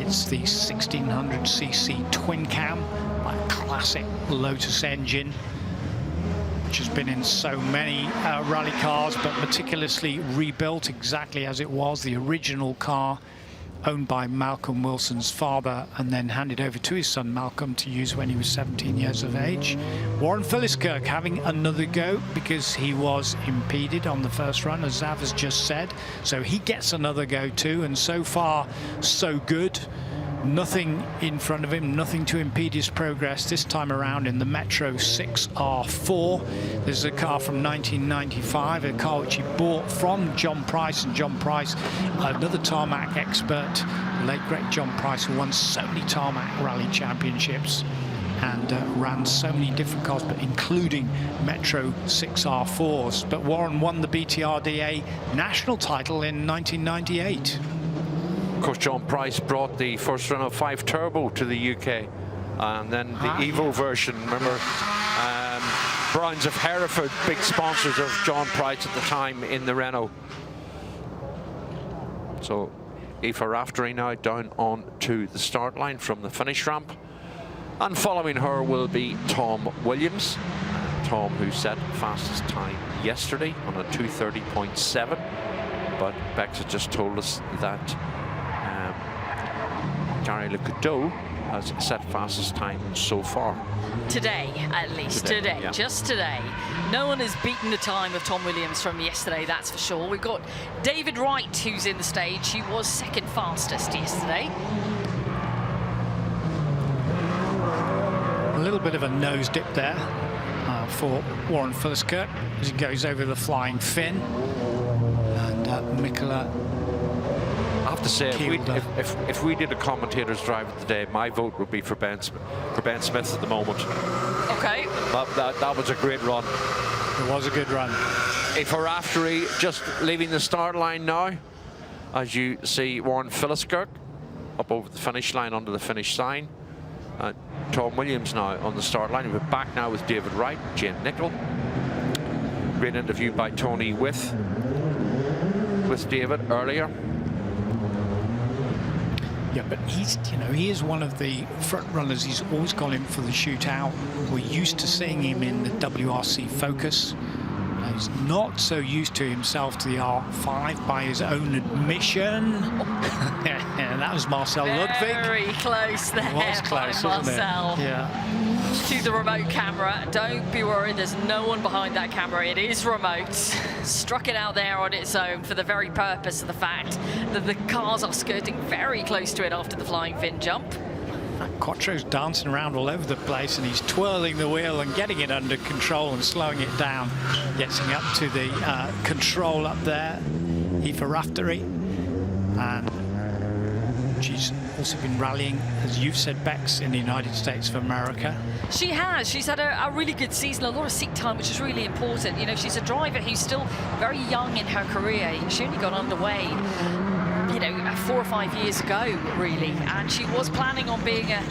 It's the 1600cc twin cam, that classic Lotus engine, which has been in so many rally cars, but meticulously rebuilt exactly as it was, the original car owned by Malcolm Wilson's father and then handed over to his son Malcolm to use when he was 17 years of age. Warren Philiskirk having another go because he was impeded on the first run, as Zav has just said, so he gets another go too, and so far so good. Nothing in front of him, nothing to impede his progress this time around in the Metro 6R4. This is a car from 1995, a car which he bought from John Price, and John Price, another tarmac expert, the late great John Price, who won so many tarmac rally championships and ran so many different cars, but including Metro 6R4s. But Warren won the BTRDA national title in 1998. Of course, John Price brought the first Renault 5 Turbo to the UK, and then the Evo version. Remember, Browns of Hereford, big sponsors of John Price at the time in the Renault. So Aoife Raftery now down on to the start line from the finish ramp, and following her will be Tom Williams. Tom, who set fastest time yesterday on a 2:30.7, but Bex had just told us that Gary Lakodu has set fastest time so far. Today, at least. Today, yeah. Just today. No one has beaten the time of Tom Williams from yesterday, that's for sure. We've got David Wright, who's in the stage. He was second fastest yesterday. little bit of a nose dip there for Warren Philliskirk as he goes over the flying fin. And Mikola, I have to say, if we did a commentator's drive of the day, my vote would be for Ben Smith at the moment. Okay. That was a great run. It was a good run. For Raftery, just leaving the start line now, as you see Warren Philliskirk up over the finish line under the finish sign. Tom Williams now on the start line. We're back now with David Wright, Jane Nicholl. Great interview by Tony with David earlier. Yeah, but he's, he is one of the front runners. He's always gone in for the shootout. We're used to seeing him in the WRC Focus. He's not so used to himself to the R5 by his own admission. And that was Marcel Ludwig. Very close there. It was close, by wasn't it? Marcel. Yeah. To the remote camera. Don't be worried, there's no one behind that camera. It is remote. Struck it out there on its own for the very purpose of the fact that the cars are skirting very close to it after the flying fin jump. Quattro's dancing around all over the place, and he's twirling the wheel and getting it under control and slowing it down. Getting up to the control up there. Aoife Raftery. And she's also been rallying, as you've said, Bex, in the United States of America. She has. She's had a really good season, a lot of seat time, which is really important. She's a driver who's still very young in her career. She only got underway 4 or 5 years ago, really, and she was planning on being a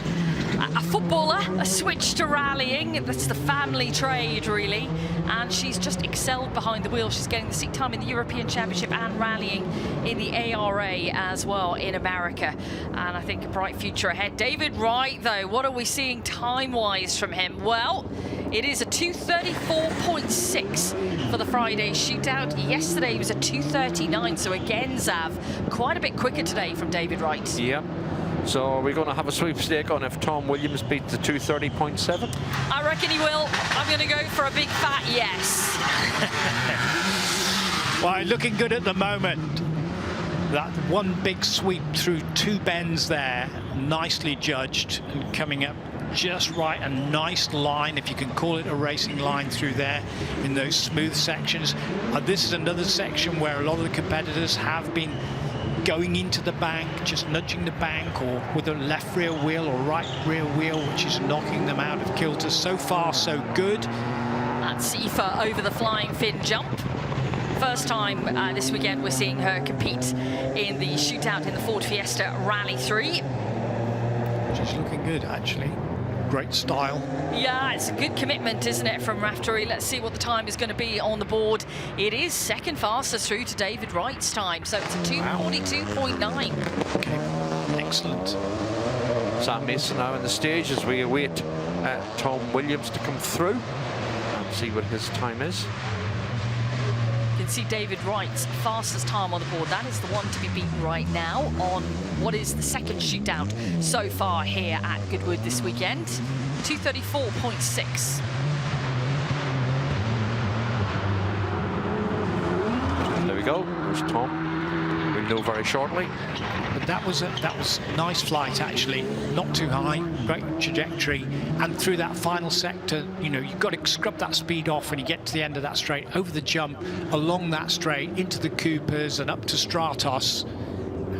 footballer, a switch to rallying. That's the family trade, really, and she's just excelled behind the wheel. She's getting the seat time in the European Championship and rallying in the ARA as well in America, and I think a bright future ahead. David Wright, though, what are we seeing time-wise from him? Well, it is a 2:34.6 for the Friday shootout. Yesterday it was a 2:39, so again, Zav, quite a bit quicker today from David Wright. Yep. So we're going to have a sweepstake on if Tom Williams beats the 2:30.7? I reckon he will. I'm going to go for a big fat yes. Well, looking good at the moment. That one big sweep through 2 bends there, nicely judged and coming up just right. A nice line, if you can call it a racing line, through there in those smooth sections. This is another section where a lot of the competitors have been going into the bank, just nudging the bank, or with a left rear wheel or right rear wheel, which is knocking them out of kilter. So far, so good. That's Aoife over the flying fin jump. First time this weekend we're seeing her compete in the shootout in the Ford Fiesta Rally 3. She's looking good, actually. Great style. Yeah, it's a good commitment, isn't it, from Raftery? Let's see what the time is going to be on the board. It is second fastest through to David Wright's time, so it's a 2:42.9. Okay, excellent. Sam Mason now in the stage as we await Tom Williams to come through and see what his time is. You can see David Wright's fastest time on the board. That is the one to be beaten right now on what is the second shootout so far here at Goodwood this weekend. 2:34.6. There we go. There's Tom. We'll know very shortly. But that was nice flight, actually. Not too high, great trajectory, and through that final sector, you've got to scrub that speed off when you get to the end of that straight, over the jump, along that straight, into the Coopers and up to Stratos,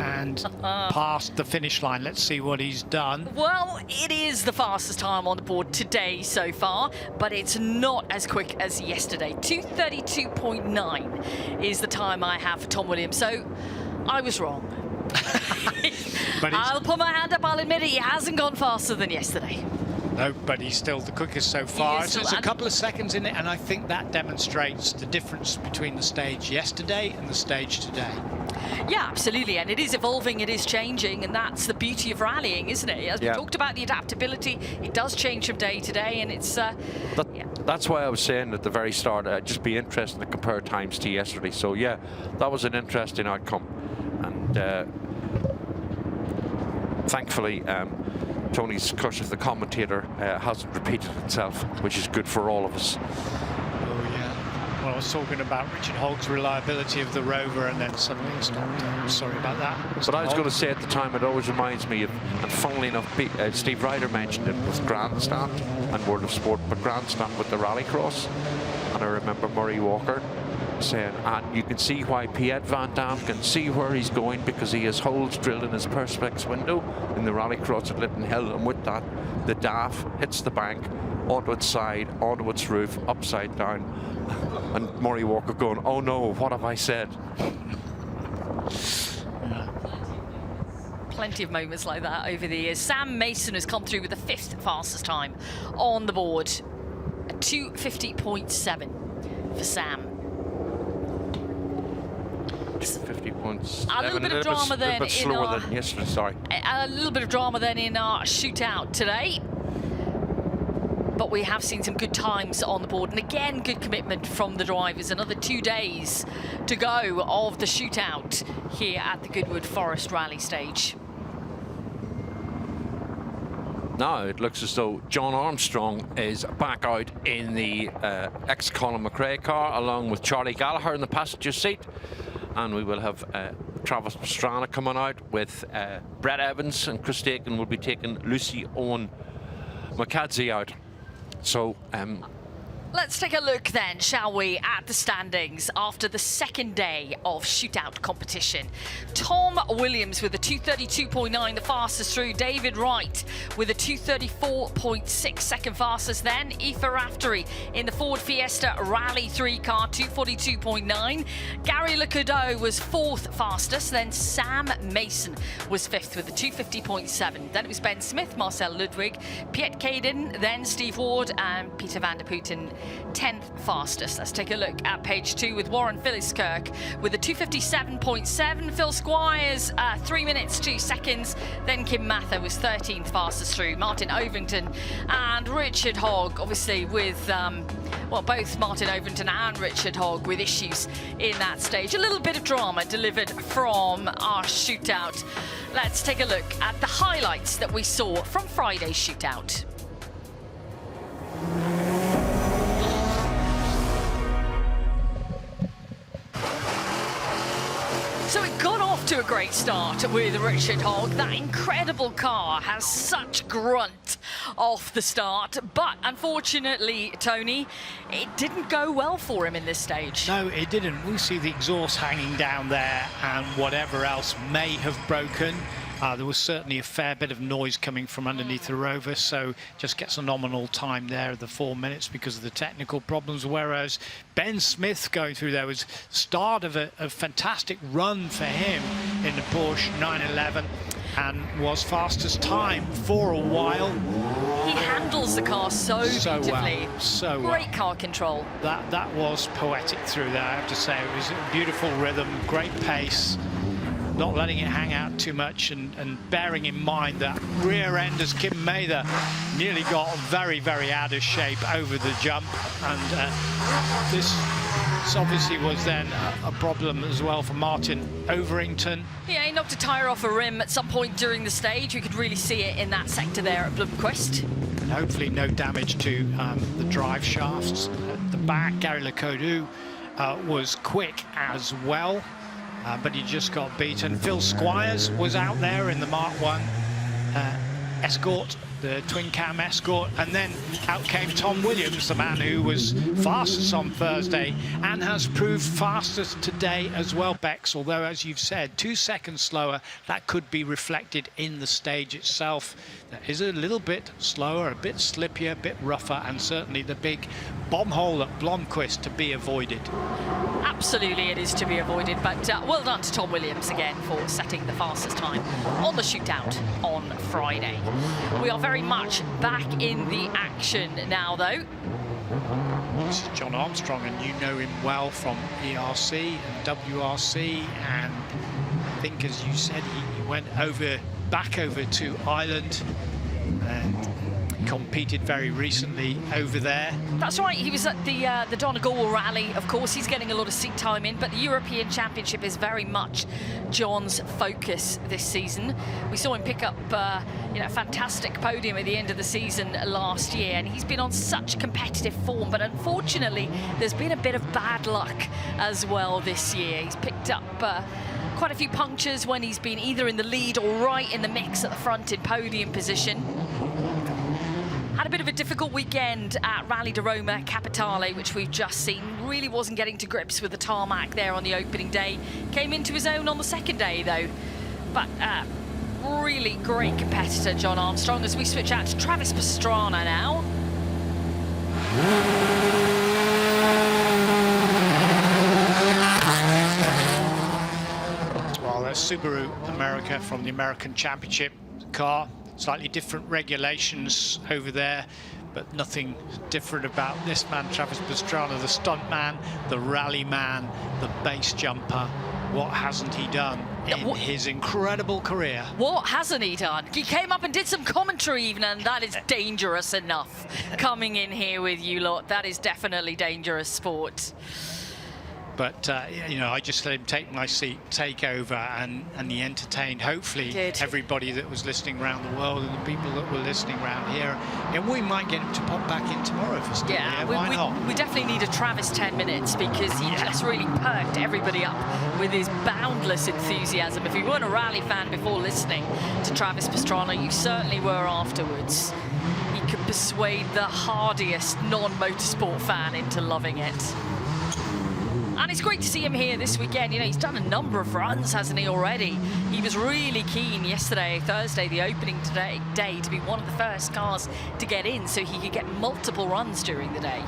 and past the finish line. Let's see what he's done. Well, it is the fastest time on the board today so far, but it's not as quick as yesterday. 2:32.9 is the time I have for Tom Williams, so I was wrong. I'll put my hand up, I'll admit it, he hasn't gone faster than yesterday. No, but he's still the quickest so far. He is So it's still- a couple of seconds in it, and I think that demonstrates the difference between the stage yesterday and the stage today. Yeah, absolutely, and it is evolving, it is changing, and that's the beauty of rallying, isn't it? As we talked about the adaptability, it does change from day to day, and it's... That's why I was saying at the very start, just be interested to compare times to yesterday. So yeah, that was an interesting outcome. And thankfully, Tony's curse of the commentator hasn't repeated itself, which is good for all of us. Oh yeah. Well, I was talking about Richard Hogg's reliability of the Rover, and then suddenly it stopped. Sorry about that. But I was going to say at the time, it always reminds me of, and funnily enough, Steve Ryder mentioned it with Grandstand and World of Sport, but Grandstand with the Rallycross. And I remember Murray Walker saying, and you can see why Piet Van Dam can see where he's going, because he has holes drilled in his Perspex window in the Rallycross at Lytton Hill, and with that, the DAF hits the bank, onto its side, onto its roof, upside down, and Murray Walker going, oh no, what have I said? Plenty of moments like that over the years. Sam Mason has come through with the 5th fastest time on the board. A 2:50.7 for Sam. 50.7. A little bit of drama then. A bit slower than yesterday, sorry. A little bit of drama then in our shootout today. But we have seen some good times on the board, and again, good commitment from the drivers. Another 2 days to go of the shootout here at the Goodwood Forest Rally Stage. Now it looks as though John Armstrong is back out in the ex-Colin McCrae car, along with Charlie Gallagher in the passenger seat. And we will have Travis Pastrana coming out with Brett Evans, and Chris Dakin will be taking Lucy Owen McCadsey out. So let's take a look then, shall we, at the standings after the second day of shootout competition. Tom Williams with a 2:32.9, the fastest through. David Wright with a 2:34.6, second fastest. Then Aoife Raftery in the Ford Fiesta Rally 3 car, 2:42.9. Gary Lecoudreau was 4th fastest. Then Sam Mason was 5th with a 2:50.7. Then it was Ben Smith, Marcel Ludwig, Piet Caden, then Steve Ward and Peter van der Putten 10th fastest. Let's take a look at page 2 with Warren Philliskirk with a 2:57.7. Phil Squires 3 minutes 2 seconds. Then Kim Mather was 13th fastest through. Martin Ovington and Richard Hogg, obviously with well, both Martin Ovington and Richard Hogg with issues in that stage. A little bit of drama delivered from our shootout. Let's take a look at the highlights that we saw from Friday's shootout. So it got off to a great start with Richard Hogg. That incredible car has such grunt off the start, but unfortunately, Tony, it didn't go well for him in this stage. No, it didn't. We see the exhaust hanging down there, and whatever else may have broken. There was certainly a fair bit of noise coming from underneath the Rover, so just gets a nominal time there of the 4 minutes because of the technical problems, whereas Ben Smith going through there was start of a fantastic run for him in the Porsche 911 and was fastest time for a while. He handles the car so beautifully. Well, so great car control. That was poetic through there, I have to say. It was a beautiful rhythm, great pace. Not letting it hang out too much, and bearing in mind that rear end, as Kim Mather nearly got very, very out of shape over the jump, and this obviously was then a problem as well for Martin Overington. Yeah, he knocked a tyre off a rim at some point during the stage. We could really see it in that sector there at Blomqvist. And hopefully no damage to the drive shafts at the back. Gary Lecoudreau was quick as well. But he just got beaten. Phil Squires was out there in the Mark 1 Escort, the twin cam Escort, and then out came Tom Williams, the man who was fastest on Thursday and has proved fastest today as well, Bex, although as you've said 2 seconds slower. That could be reflected in the stage itself. That is a little bit slower, a bit slippier, a bit rougher, and certainly the big bomb hole at Blomqvist to be avoided. Absolutely, it is to be avoided, but well done to Tom Williams again for setting the fastest time on the shootout on Friday. We are very much back in the action now, though. This is John Armstrong, and you know him well from ERC and WRC, and I think, as you said, he went back over to Ireland, and competed very recently over there. That's right, he was at the Donegal rally. Of course, he's getting a lot of seat time in, but the European Championship is very much John's focus this season. We saw him pick up a fantastic podium at the end of the season last year, and he's been on such competitive form, but unfortunately there's been a bit of bad luck as well this year. He's picked up quite a few punctures when he's been either in the lead or right in the mix at the front in podium position. Had a bit of a difficult weekend at Rally di Roma Capitale, which we've just seen. Really wasn't getting to grips with the tarmac there on the opening day. Came into his own on the second day though. But really great competitor, John Armstrong, as we switch out to Travis Pastrana now. Well, there's Subaru America from the American Championship car. Slightly different regulations over there, but nothing different about this man, Travis Pastrana, the stunt man, the rally man, the base jumper. What hasn't he done in his incredible career? What hasn't he done? He came up and did some commentary even, and that is dangerous enough. Coming in here with you lot, that is definitely dangerous sport. But, I just let him take my seat, take over, and he entertained, hopefully, everybody that was listening around the world and the people that were listening around here. And we might get him to pop back in tomorrow if he's still here. Why not? We definitely need a Travis 10 minutes because he just really perked everybody up with his boundless enthusiasm. If you weren't a rally fan before listening to Travis Pastrana, you certainly were afterwards. He could persuade the hardiest non-motorsport fan into loving it. And it's great to see him here this weekend. He's done a number of runs, hasn't he, already? He was really keen yesterday, Thursday, the opening day, to be one of the first cars to get in so he could get multiple runs during the day.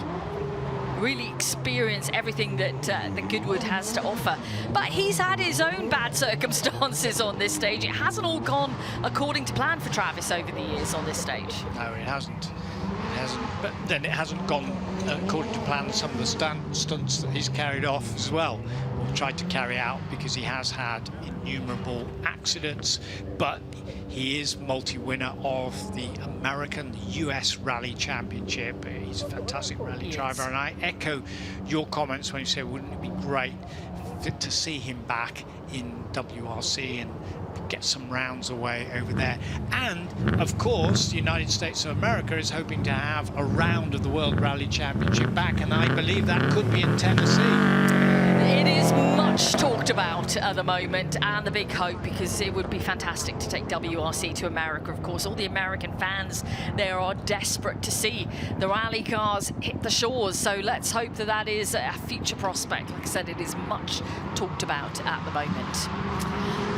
Really experience everything that Goodwood has to offer. But he's had his own bad circumstances on this stage. It hasn't all gone according to plan for Travis over the years on this stage. No, it hasn't. But then it hasn't gone according to plan. Some of the stunts that he's carried off as well, or tried to carry out, because he has had innumerable accidents. But he is multi-winner of the American, US Rally Championship. He's a fantastic rally driver, and I echo your comments when you say, wouldn't it be great to see him back in WRC and get some rounds away over there. And of course, the United States of America is hoping to have a round of the World Rally Championship back, and I believe that could be in Tennessee. It is much talked about at the moment, and the big hope, because it would be fantastic to take WRC to America. Of course, all the American fans there are desperate to see the rally cars hit the shores, so let's hope that that is a future prospect. Like I said, it is much talked about at the moment.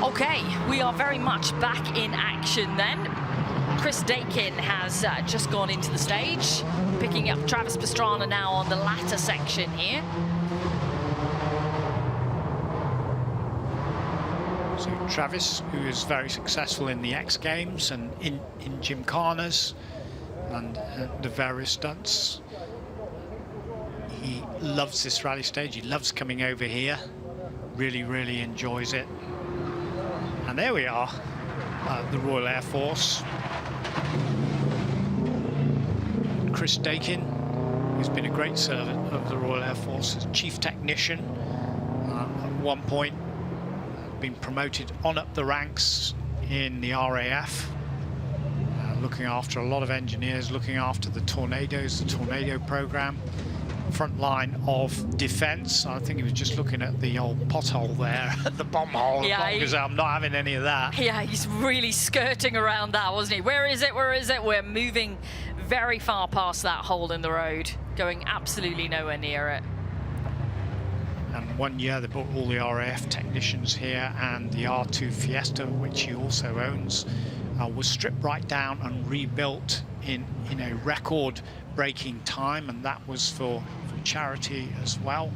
Okay, we are very much back in action then. Chris Dakin has just gone into the stage, picking up Travis Pastrana now on the latter section here. So Travis, who is very successful in the X Games and in Gymkhanas and the various stunts. He loves this rally stage. He loves coming over here. Really, really enjoys it. And there we are, the Royal Air Force. Chris Dakin, who's been a great servant of the Royal Air Force as chief technician. At one point, been promoted on up the ranks in the RAF, looking after a lot of engineers, looking after the Tornadoes, the Tornado program. Front line of defense. I think he was just looking at the old pothole there, at the bomb hole, because I'm not having any of that. Yeah, he's really skirting around that, wasn't he? Where is it? Where is it? We're moving very far past that hole in the road, going absolutely nowhere near it. And one year they brought all the RAF technicians here, and the R2 Fiesta, which he also owns, was stripped right down and rebuilt in a record-breaking time, and that was for charity as well.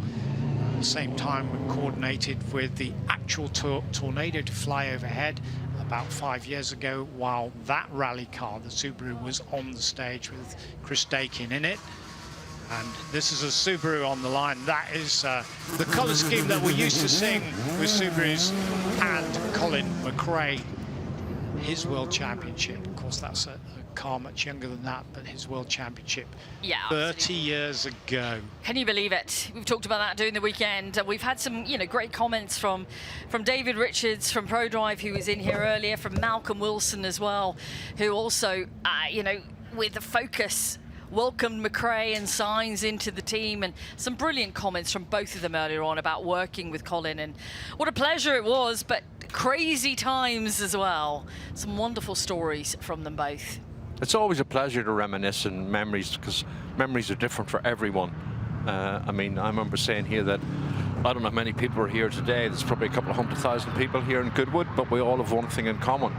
At the same time, we coordinated with the actual Tornado to fly overhead about 5 years ago, while that rally car, the Subaru, was on the stage with Chris Dakin in it. And this is a Subaru on the line. That is the colour scheme that we're used to seeing with Subarus, and Colin McCrae his World Championship. Of course, that's a car much younger than that, but his World Championship 30 years ago. Can you believe it? We've talked about that during the weekend. We've had some, great comments from David Richards from ProDrive, who was in here earlier, from Malcolm Wilson as well, who also, with the focus, welcomed McCrae and Sainz into the team, and some brilliant comments from both of them earlier on about working with Colin, and what a pleasure it was, but crazy times as well. Some wonderful stories from them both. It's always a pleasure to reminisce and memories, because memories are different for everyone. I mean, I remember saying here that I don't know how many people are here today. There's probably a couple of 100,000 people here in Goodwood, but we all have one thing in common.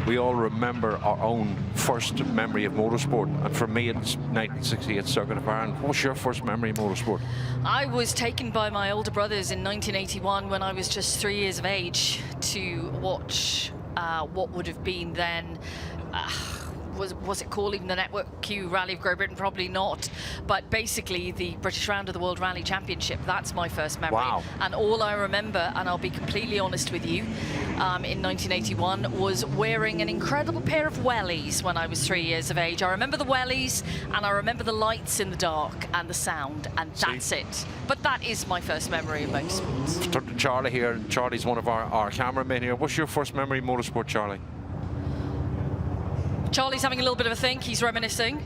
We all remember our own first memory of motorsport, and for me it's 1968 Circuit of Ireland. What was your first memory of motorsport? I was taken by my older brothers in 1981 when I was just 3 years of age to watch what would have been then, was it called even the Network Q Rally of Great Britain? Probably not, but basically the British Round of the World Rally Championship. That's my first memory. Wow. And all I remember, and I'll be completely honest with you, in 1981 was wearing an incredible pair of wellies when I was 3 years of age. I remember the wellies, and I remember the lights in the dark and the sound, and that's it. But that is my first memory of motorsports. Charlie here. Charlie's one of our cameramen here. What's your first memory of motorsport, Charlie? Charlie's having a little bit of a think. He's reminiscing.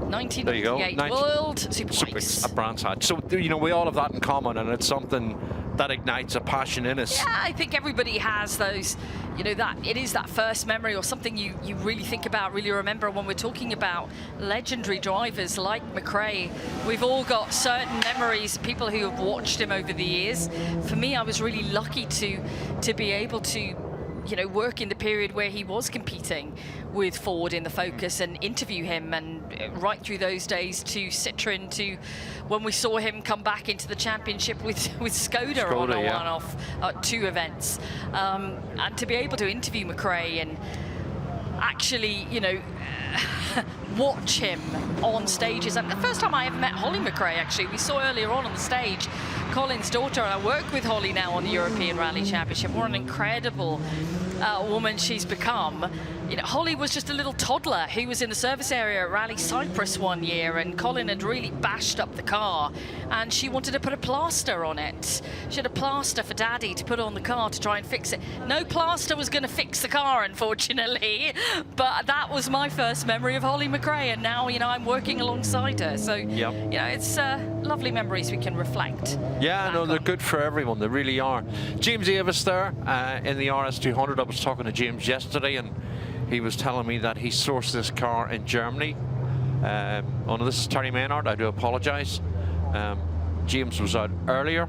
1998 World Superbikes. A Brands Hatch. So, we all have that in common, and it's something that ignites a passion in us. Yeah, I think everybody has those, that it is that first memory or something you really think about, really remember. When we're talking about legendary drivers like McCrae, we've all got certain memories, people who have watched him over the years. For me, I was really lucky to be able to work in the period where he was competing with Ford in the Focus and interview him, and right through those days to Citroën, to when we saw him come back into the championship with Skoda on a one-off at 2 events. And to be able to interview McCrae and actually, watch him on stages. And the first time I ever met Holly McCrae, actually, we saw earlier on the stage, Colin's daughter, and I work with Holly now on the European Rally Championship. What an incredible woman she's become. Holly was just a little toddler who was in the service area at Rally Cyprus one year, and Colin had really bashed up the car, and she wanted to put a plaster on it. She had a plaster for Daddy to put on the car to try and fix it. No plaster was going to fix the car, unfortunately, but that was my first memory of Holly McCrae, and now, I'm working alongside her. So, it's lovely memories we can reflect. Yeah, no, they're good for everyone. They really are. James Davis there in the RS200. I was talking to James yesterday, and he was telling me that he sourced this car in Germany. Oh no, this is Terry Maynard. I do apologise. James was out earlier.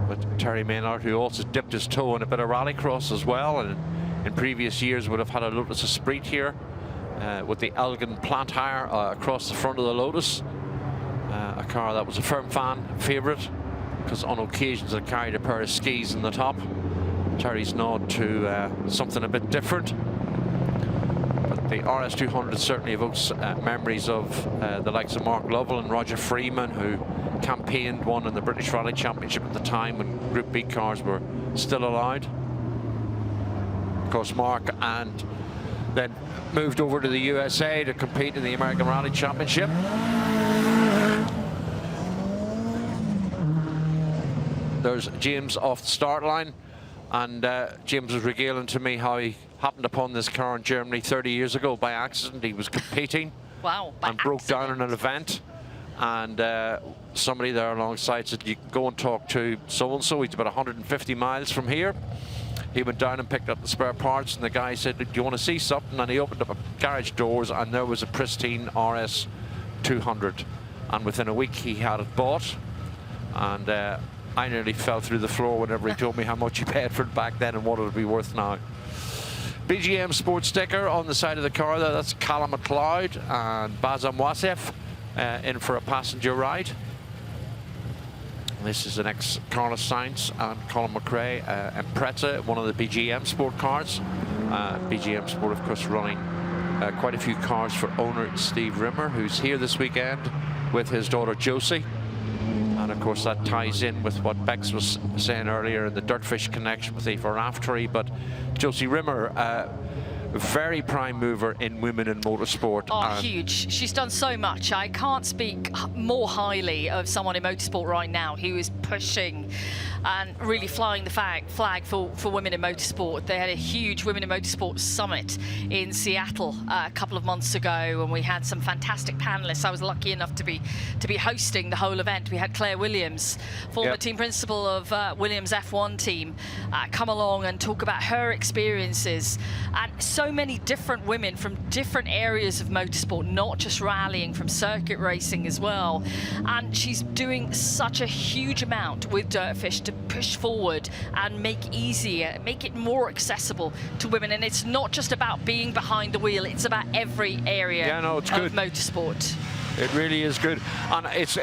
But Terry Maynard, who also dipped his toe in a bit of rallycross as well, and in previous years would have had a Lotus Esprit here with the Elgin plant hire across the front of the Lotus. A car that was a firm fan favourite, because on occasions it carried a pair of skis in the top. Terry's nod to something a bit different. But the RS200 certainly evokes memories of the likes of Mark Lovell and Roger Freeman, who campaigned, won in the British Rally Championship at the time when Group B cars were still allowed. Of course, Mark and then moved over to the USA to compete in the American Rally Championship. There's James off the start line, and James was regaling to me how he happened upon this car in Germany 30 years ago by accident. He was competing and broke down in an event, and somebody there alongside said, "You can go and talk to so-and-so, he's about 150 miles from here." He went down and picked up the spare parts, and the guy said, "Do you want to see something?" And he opened up a garage doors, and there was a pristine RS200, and within a week he had it bought. And I nearly fell through the floor whenever he told me how much he paid for it back then and what it would be worth now. BGM Sports sticker on the side of the car there. That's Callum MacLeod and Bazam Wasef in for a passenger ride. This is an ex-Carlos Sainz and Colin McCrae Impreza, one of the BGM Sport cars. BGM Sport, of course, running quite a few cars for owner Steve Rimmer, who's here this weekend with his daughter Josie. And of course, course, that ties in with what Bex was saying earlier, the Dirtfish connection with Aoife Raftery. But Josie Rimmer, very prime mover in women in motorsport. Oh, huge. She's done so much. I can't speak more highly of someone in motorsport right now who is pushing and really flying the flag for women in motorsport. They had a huge Women in Motorsport summit in Seattle a couple of months ago, and we had some fantastic panelists. I was lucky enough to be hosting the whole event. We had Claire Williams, former team principal of Williams F1 team, come along and talk about her experiences. And so many different women from different areas of motorsport, not just rallying, from circuit racing as well. And she's doing such a huge amount with Dirtfish to push forward and make it more accessible to women. And it's not just about being behind the wheel, it's about every area of motorsport. It really is good, and it's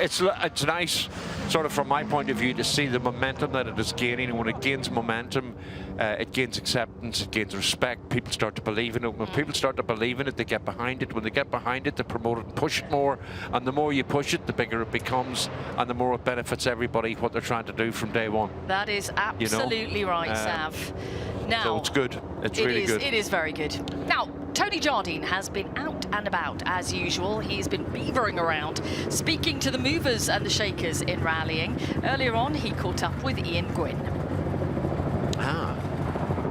nice, sort of from my point of view, to see the momentum that it is gaining. And when it gains momentum, it gains acceptance, it gains respect. People start to believe in it. When people start to believe in it, they get behind it. When they get behind it, they promote it and push it more. And the more you push it, the bigger it becomes, and the more it benefits everybody, what they're trying to do from day one. That is absolutely right, Sav. Now, so it's good. It's really good. It is very good. Now, Tony Jardine has been out and about as usual. He's been beavering around, speaking to the movers and the shakers in rallying. Earlier on, he caught up with Ian Gwynn.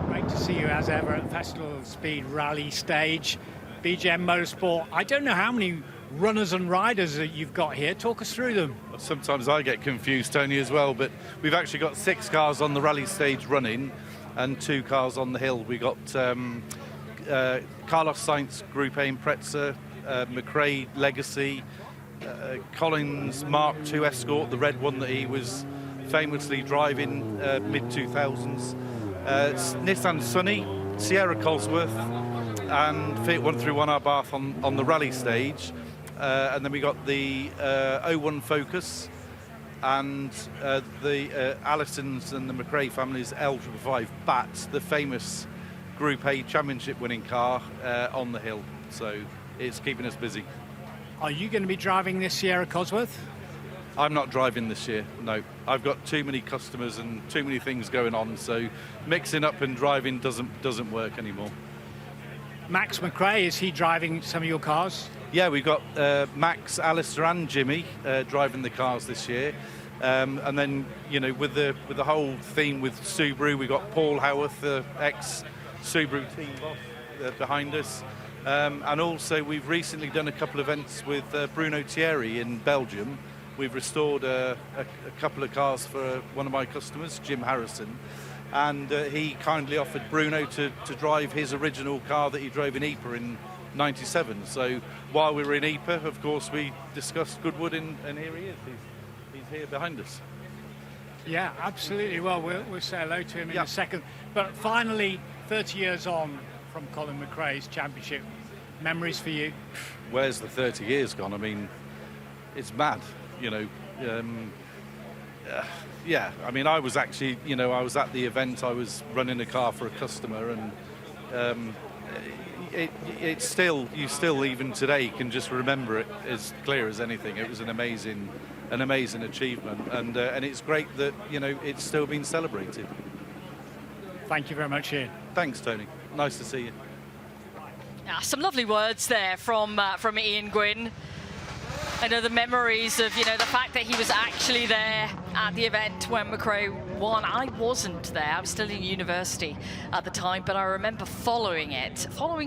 Great to see you as ever at Festival of Speed Rally Stage, BGM Motorsport. I don't know how many runners and riders that you've got here. Talk us through them. Sometimes I get confused, Tony, as well, but we've actually got 6 cars on the rally stage running and 2 cars on the hill. We got Carlos Sainz Group A Impreza, McCrae Legacy, Colin's Mark II Escort, the red one that he was famously driving mid-2000s, Nissan Sunny, Sierra Cosworth, and Fiat 131R Bath on the rally stage. And then we got the 01 Focus and the Allisons and the McCrae family's L555 Bat, the famous Group A championship winning car on the hill. So it's keeping us busy. Are you going to be driving this Sierra Cosworth? I'm not driving this year, no. I've got too many customers and too many things going on, so mixing up and driving doesn't work anymore. Max McCrae, is he driving some of your cars? Yeah, we've got Max, Alistair and Jimmy driving the cars this year. And then, you know, with the whole theme with Subaru, we've got Paul Howarth, the ex-Subaru team boss behind us. And also we've recently done a couple of events with Bruno Thierry in Belgium. We've restored a couple of cars for one of my customers, Jim Harrison. And he kindly offered Bruno to drive his original car that he drove in Ypres in '97. So while we were in Ypres, of course, we discussed Goodwood, and here he is. He's here behind us. Yeah, absolutely. Well, we'll say hello to him in a second. But finally, 30 years on from Colin McCrae's championship, memories for you? Where's the 30 years gone? I mean, it's mad, you know. Yeah, I mean, I was actually, you know, I was at the event, I was running a car for a customer, and it's still, you still even today can just remember it as clear as anything. It was an amazing achievement, and it's great that, you know, it's still being celebrated. Thank you very much, Ian. Thanks, Tony. Nice to see you. Some lovely words there from Ian Gwynn. I know the memories of, you know, the fact that he was actually there at the event when McCrae won. I wasn't there. I was still in university at the time, but I remember following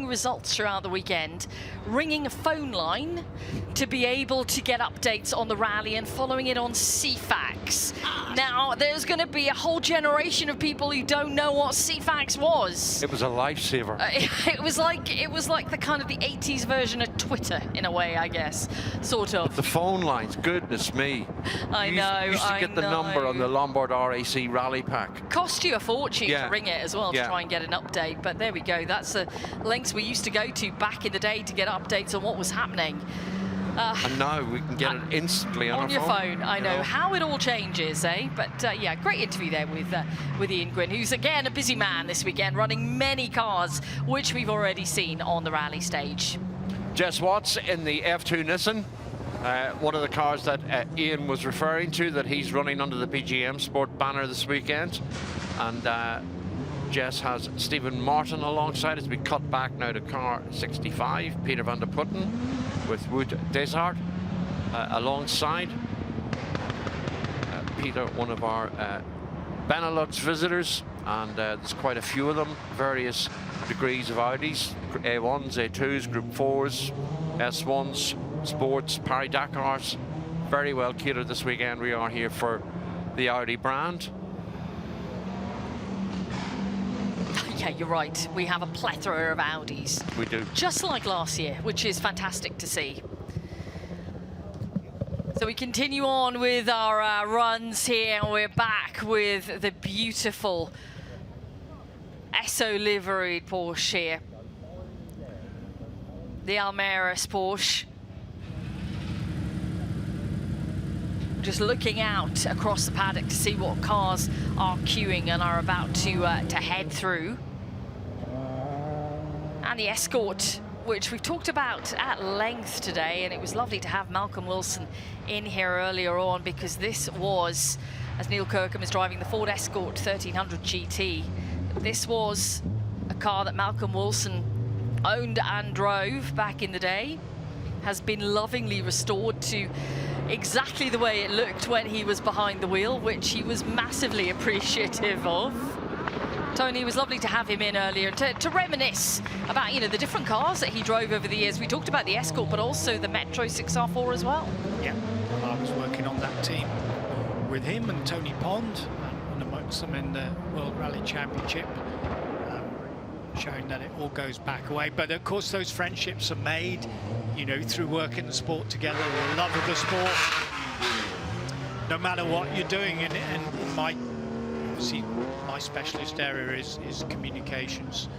results throughout the weekend, ringing a phone line to be able to get updates on the rally and following it on CFAX. Now, there's going to be a whole generation of people who don't know what CFAX was. It was a lifesaver. It was like the kind of the 80s version of Twitter, in a way, I guess, sort of. The phone lines, goodness me. I know. You used to get the number on the Lombard RAC rally pack. Cost you a fortune to ring it as well to try and get an update, but there we go. That's the lengths we used to go to back in the day to get updates on what was happening. And now we can get it instantly on our your phone. I know how it all changes, eh? But yeah, great interview there with Ian Gwynn, who's again a busy man this weekend, running many cars, which we've already seen on the rally stage. Jess Watts in the F2 Nissan. One of the cars that Ian was referring to, that he's running under the PGM Sport banner this weekend. And Jess has Stephen Martin alongside. It's been cut back now to car 65, Peter van der Putten with Wout Desart alongside. Peter, one of our Benelux visitors, and there's quite a few of them, various degrees of Audis, A1s, A2s, Group 4s, S1s, Sports, Paris-Dakars. Very well catered this weekend. We are here for the Audi brand. Yeah, you're right. We have a plethora of Audis. We do. Just like last year, which is fantastic to see. So we continue on with our runs here, and we're back with the beautiful Esso liveried Porsche here. The Almeris Porsche. Just looking out across the paddock to see what cars are queuing and are about to head through. And the Escort, which we've talked about at length today, and it was lovely to have Malcolm Wilson in here earlier on, because this was, as Neil Kirkham is driving the Ford Escort 1300 GT, this was a car that Malcolm Wilson owned and drove back in the day, has been lovingly restored to exactly the way it looked when he was behind the wheel, which he was massively appreciative of. Tony, it was lovely to have him in earlier to reminisce about, you know, the different cars that he drove over the years. We talked about the Escort, but also the Metro 6R4 as well. Yeah, I was working on that team with him and Tony Pond, and amongst them in the World Rally Championship, showing that it all goes back away. But of course, those friendships are made, you know, through working the sport together, the love of the sport, no matter what you're doing. And obviously, my specialist area is communications.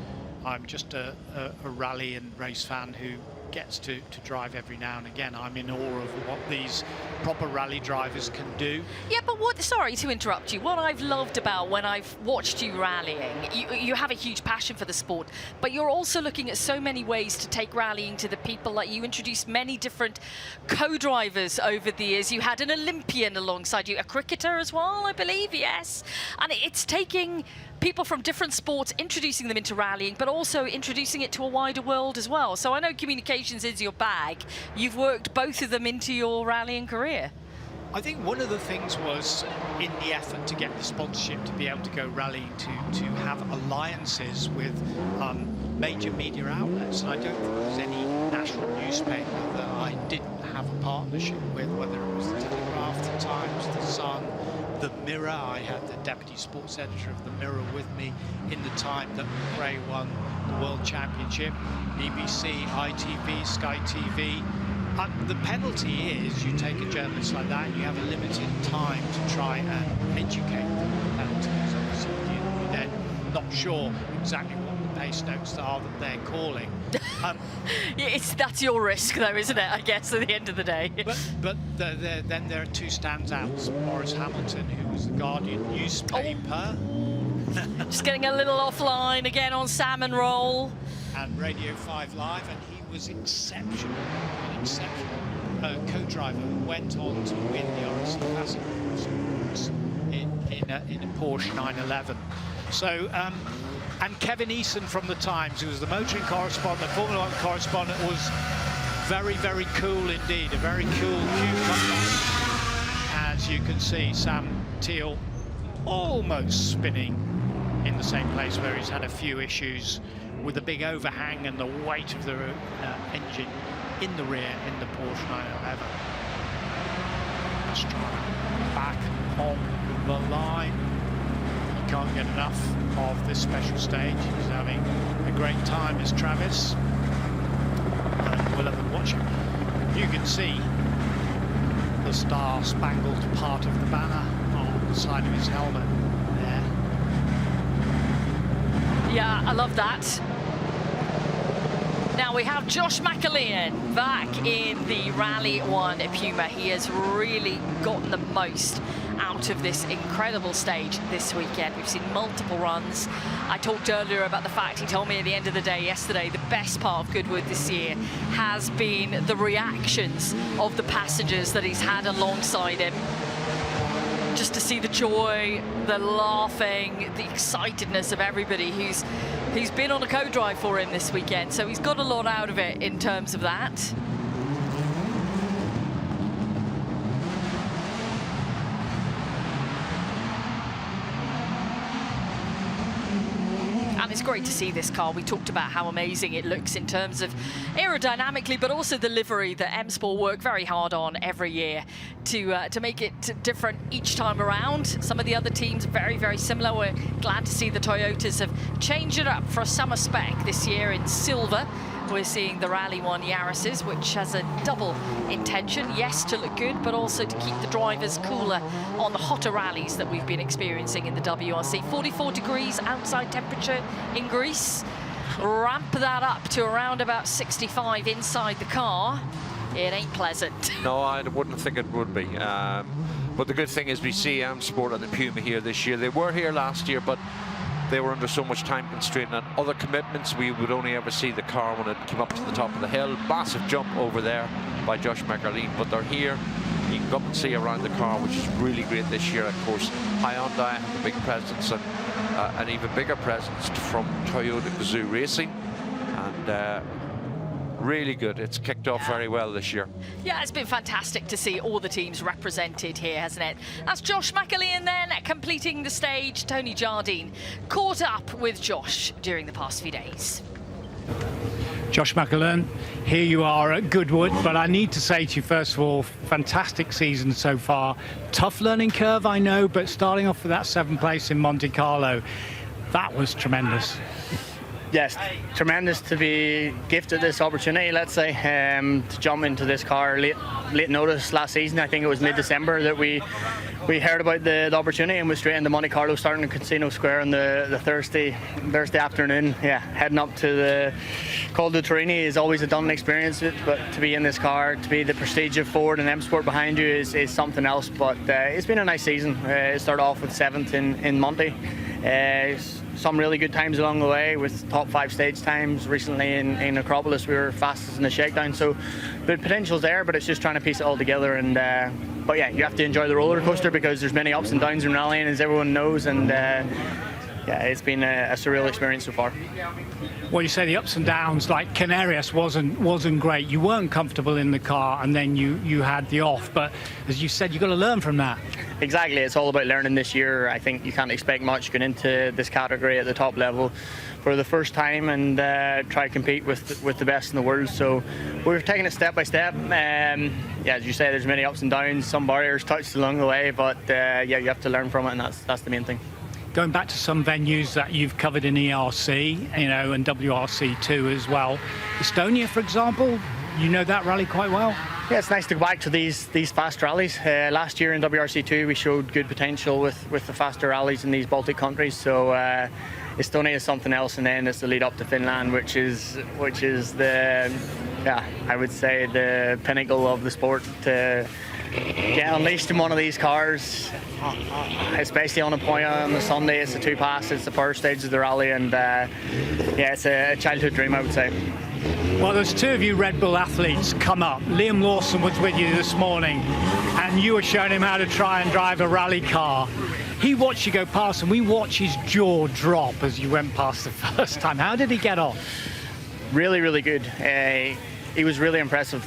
I'm just a rally and race fan who gets to drive every now and again. I'm in awe of what these proper rally drivers can do. Yeah, but what, sorry to interrupt you, what I've loved about when I've watched you rallying, you have a huge passion for the sport, but you're also looking at so many ways to take rallying to the people. Like, you introduced many different co-drivers over the years. You had an Olympian alongside you, a cricketer as well, I believe, yes. And it's taking people from different sports, introducing them into rallying, but also introducing it to a wider world as well. So I know communications is your bag. You've worked both of them into your rallying career. I think one of the things was, in the effort to get the sponsorship to be able to go rallying, to have alliances with major media outlets. And I don't think there's any national newspaper that I didn't have a partnership with, whether it was the Telegraph, the Times, the Sun, the Mirror. I had the deputy sports editor of the Mirror with me in the time that McCrae won the World Championship, BBC, ITV, Sky TV. The penalty is you take a journalist like that and you have a limited time to try and educate them. The penalties, obviously, you're then not sure exactly what the pace notes are that they're calling. That's your risk, though, isn't it? I guess at the end of the day. But then there are two standouts: Maurice Hamilton, who was the Guardian newspaper. Just getting a little offline again on Salmon Roll. And Radio 5 Live, and he was exceptional, an exceptional co-driver who went on to win the RSC Classic in a Porsche 911. So, and Kevin Eason from the Times, who was the motoring correspondent, Formula 1 correspondent, was very, very cool indeed, a very cool cucumber. As you can see, Sam Teal almost spinning in the same place where he's had a few issues with the big overhang and the weight of the engine in the rear in the Porsche 911. Just back on the line. He can't get enough of this special stage. He's having a great time as Travis. And we'll have a watch him. You can see the star-spangled part of the banner on the side of his helmet there. Yeah, I love that. Now we have Josh McAlean back in the Rally 1 Puma. He has really gotten the most out of this incredible stage this weekend. We've seen multiple runs. I talked earlier about the fact, he told me at the end of the day yesterday, the best part of Goodwood this year has been the reactions of the passengers that he's had alongside him. Just to see the joy, the laughing, the excitedness of everybody who's been on a co-drive for him this weekend. So he's got a lot out of it in terms of that. And it's great to see this car. We talked about how amazing it looks in terms of aerodynamically, but also the livery that M Sport work very hard on every year to make it different each time around. Some of the other teams very, very similar. We're glad to see the Toyotas have changed it up for a summer spec this year in silver. We're seeing the Rally 1 Yaris's, which has a double intention, yes, to look good, but also to keep the drivers cooler on the hotter rallies that we've been experiencing in the WRC. 44 degrees outside temperature in Greece. Ramp that up to around about 65 inside the car. It ain't pleasant. No, I wouldn't think it would be. But the good thing is we see M Sport and the Puma here this year. They were here last year, but they were under so much time constraint and other commitments. We would only ever see the car when it came up to the top of the hill. Massive jump over there by Josh McCrae, but they're here. You can come and see around the car, which is really great this year. Of course, Hyundai have a big presence and an even bigger presence from Toyota Gazoo Racing. And really good. It's kicked off very well this year. Yeah, it's been fantastic to see all the teams represented here, hasn't it? That's Josh McCrae, and then completing the stage, Tony Jardine caught up with Josh during the past few days. Josh McCrae, here you are at Goodwood, but I need to say to you, first of all, fantastic season so far. Tough learning curve, I know, but starting off with that 7th place in Monte Carlo, that was tremendous. Yes, tremendous to be gifted this opportunity, let's say, to jump into this car late notice last season. I think it was mid-December that we heard about the opportunity and was straight into Monte Carlo, starting in Casino Square on the Thursday afternoon. Yeah, heading up to the Col du Torini is always a done experience, but to be in this car, to be the prestige of Ford and M Sport behind you is something else. But it's been a nice season. It started off with 7th in Monte. Some really good times along the way with top 5 stage times. Recently in Acropolis we were fastest in the shakedown, so the potential's there, but it's just trying to piece it all together. And but yeah, you have to enjoy the roller coaster because there's many ups and downs in rallying, as everyone knows, and yeah, it's been a surreal experience so far. Well, you say the ups and downs, like Canarias wasn't great. You weren't comfortable in the car, and then you had the off. But as you said, you've got to learn from that. Exactly, it's all about learning this year. I think you can't expect much going into this category at the top level for the first time and try to compete with the best in the world. So we've taken it step by step. Yeah, as you say, there's many ups and downs, some barriers touched along the way, but yeah, you have to learn from it, and that's the main thing. Going back to some venues that you've covered in ERC, you know, and WRC too as well. Estonia, for example, you know that rally quite well. Yeah, it's nice to go back to these fast rallies. Last year in WRC2 we showed good potential with the faster rallies in these Baltic countries. So Estonia is something else, and then it's the lead up to Finland, which is the, yeah, I would say the pinnacle of the sport to get unleashed in one of these cars, especially on a point on the Sunday. It's a 2-pass, it's the first stage of the rally, and yeah, it's a childhood dream, I would say. Well, there's 2 of you Red Bull athletes come up. Liam Lawson was with you this morning, and you were showing him how to try and drive a rally car. He watched you go past, and we watched his jaw drop as you went past the first time. How did he get on? Really, really good. He was really impressive.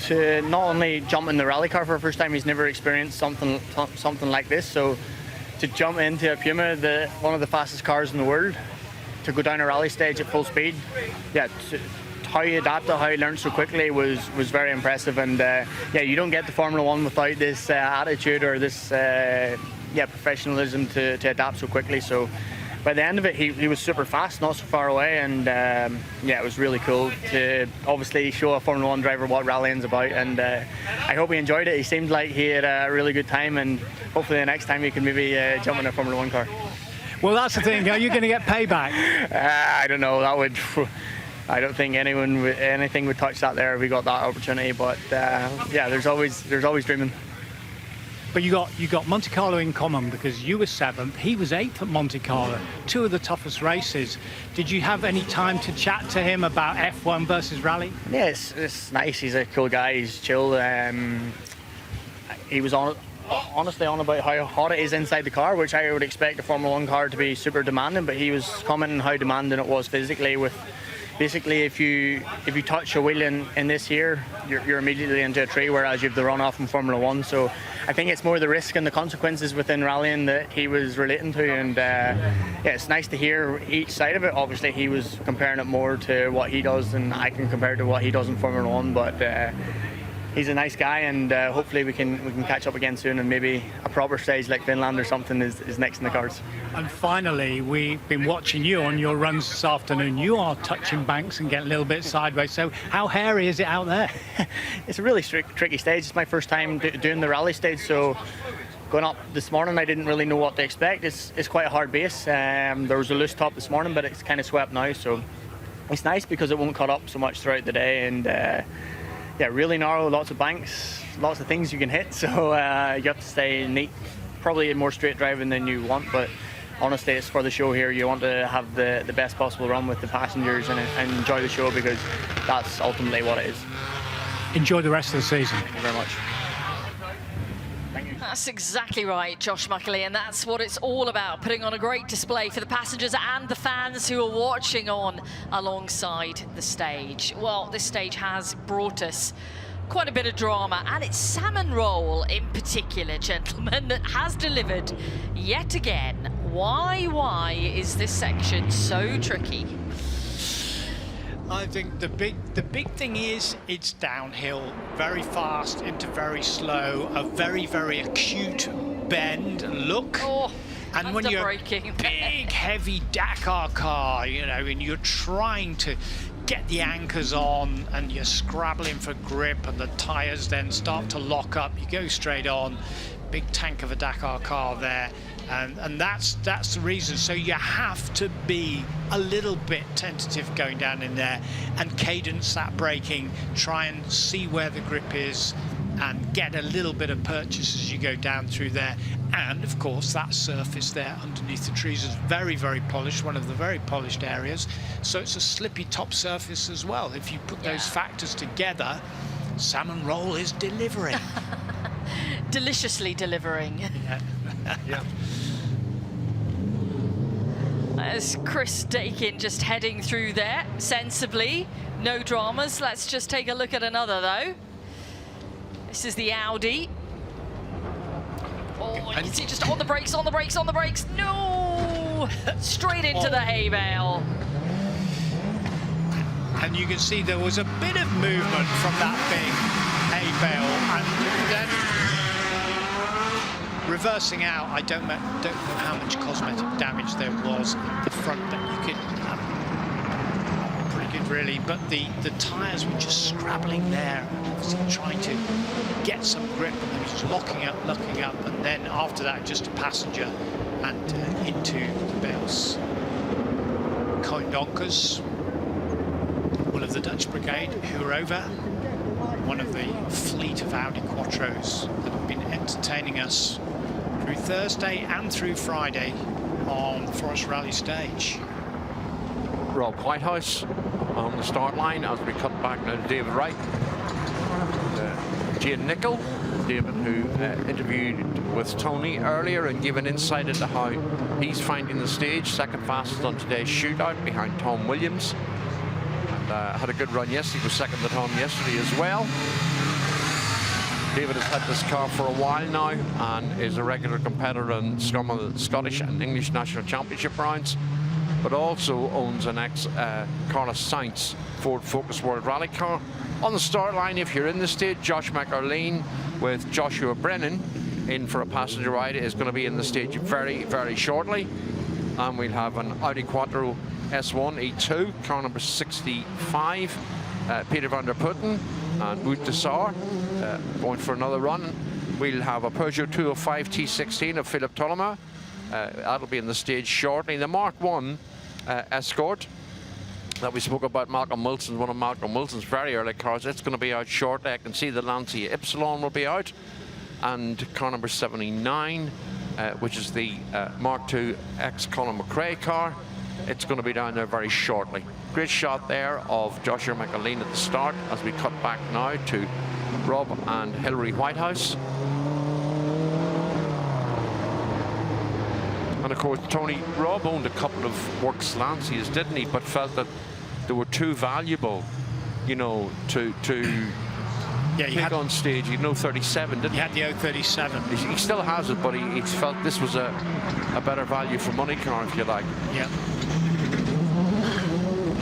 To not only jump in the rally car for the first time, he's never experienced something like this. So to jump into a Puma, one of the fastest cars in the world, to go down a rally stage at full speed, yeah, how he adapted, how he learned so quickly was very impressive. And yeah, you don't get to Formula One without this attitude or this yeah, professionalism to adapt so quickly. So by the end of it, he was super fast, not so far away, and yeah, it was really cool to obviously show a Formula One driver what rallying's about, and I hope he enjoyed it. He seemed like he had a really good time, and hopefully the next time he can maybe jump in a Formula One car. Well, that's the thing. Are you going to get payback? I don't know. That would. I don't think anything would touch that there if we got that opportunity. But yeah, there's always dreaming. But you got Monte Carlo in common, because you were 7th, he was 8th at Monte Carlo, 2 of the toughest races. Did you have any time to chat to him about F1 versus rally? Yeah, it's nice. He's a cool guy. He's chill. He was honestly on about how hot it is inside the car, which I would expect a Formula 1 car to be super demanding, but he was commenting how demanding it was physically. With basically, if you touch a wheel in this here, you're immediately into a tree, whereas you have the runoff in Formula 1. So I think it's more the risk and the consequences within rallying that he was relating to, and yeah, it's nice to hear each side of it. Obviously, he was comparing it more to what he does, and I can compare it to what he does in Formula 1, but he's a nice guy, and hopefully we can catch up again soon, and maybe a proper stage like Finland or something is next in the cards. And finally, we've been watching you on your runs this afternoon. You are touching banks and getting a little bit sideways. So how hairy is it out there? It's a really tricky stage. It's my first time doing the rally stage, so going up this morning, I didn't really know what to expect. It's quite a hard base. There was a loose top this morning, but it's kind of swept now, so it's nice because it won't cut up so much throughout the day, and yeah, really narrow, lots of banks, lots of things you can hit, so you have to stay neat. Probably more straight driving than you want, but honestly, it's for the show here. You want to have the best possible run with the passengers and enjoy the show, because that's ultimately what it is. Enjoy the rest of the season. Thank you very much. That's exactly right, Josh McCrae, and that's what it's all about, putting on a great display for the passengers and the fans who are watching on alongside the stage. Well, this stage has brought us quite a bit of drama, and it's Salmon Roll in particular, gentlemen, that has delivered yet again. Why is this section so tricky? I think the big thing is it's downhill, very fast into very slow, a very, very acute bend look. Oh, and when you're a big, heavy Dakar car, you know, and you're trying to get the anchors on and you're scrabbling for grip, and the tyres then start to lock up, you go straight on. Big tank of a Dakar car there. And that's the reason. So you have to be a little bit tentative going down in there and cadence that braking, try and see where the grip is and get a little bit of purchase as you go down through there. And of course that surface there underneath the trees is very, very polished, one of the very polished areas. So it's a slippy top surface as well. If you put those factors together, Salmon Roll is delivering. Deliciously delivering. Yeah. Yeah. As Chris Dakin just heading through there sensibly, no dramas. Let's just take a look at another though. This is the Audi. Oh, you can see just on the brakes, on the brakes, on the brakes. No! Straight into the hay bale. And you can see there was a bit of movement from that big hay bale, and then reversing out. I don't know how much cosmetic damage there was in the front that you could pretty good really, but the tyres were just scrabbling there, obviously trying to get some grip, and they were just locking up, and then after that just a passenger and into the bales. Colin Donkers, one of the Dutch brigade who are over, one of the fleet of Audi Quattros that have been entertaining us through Thursday and through Friday on the Forest Rally Stage. Rob Whitehouse on the start line as we cut back now to David Wright. Jane Nicol, David, who interviewed with Tony earlier and gave an insight into how he's finding the stage, second fastest on today's shootout behind Tom Williams. And had a good run yesterday, he was second to Tom yesterday as well. David has had this car for a while now and is a regular competitor in some of the Scottish and English National Championship rounds, but also owns an ex-Carlos Sainz Ford Focus World Rally car. On the start line, if you're in the stage, Josh McCrae with Joshua Brennan in for a passenger ride is going to be in the stage very, very shortly. And we'll have an Audi Quattro S1 E2, car number 65, Peter van der Putten and Wout de Sar going for another run. We'll have a Peugeot 205 T16 of Philip Toloma. That'll be in the stage shortly. The Mark 1 Escort that we spoke about, Malcolm Wilson, one of Malcolm Wilson's very early cars, it's going to be out shortly. I can see the Lancia Ypsilon will be out. and car number 79, which is the Mark II X Colin McCrae car. It's going to be down there very shortly. Great shot there of Joshua McAleen at the start as we cut back now to Rob and Hilary Whitehouse. And of course, Tony, Rob owned a couple of Works Lancias, didn't he? But felt that they were too valuable, you know, to yeah, he pick had on stage. He had 037, didn't he? He had the 037. He still has it, but he felt this was a better value for money car, if you like. Yeah.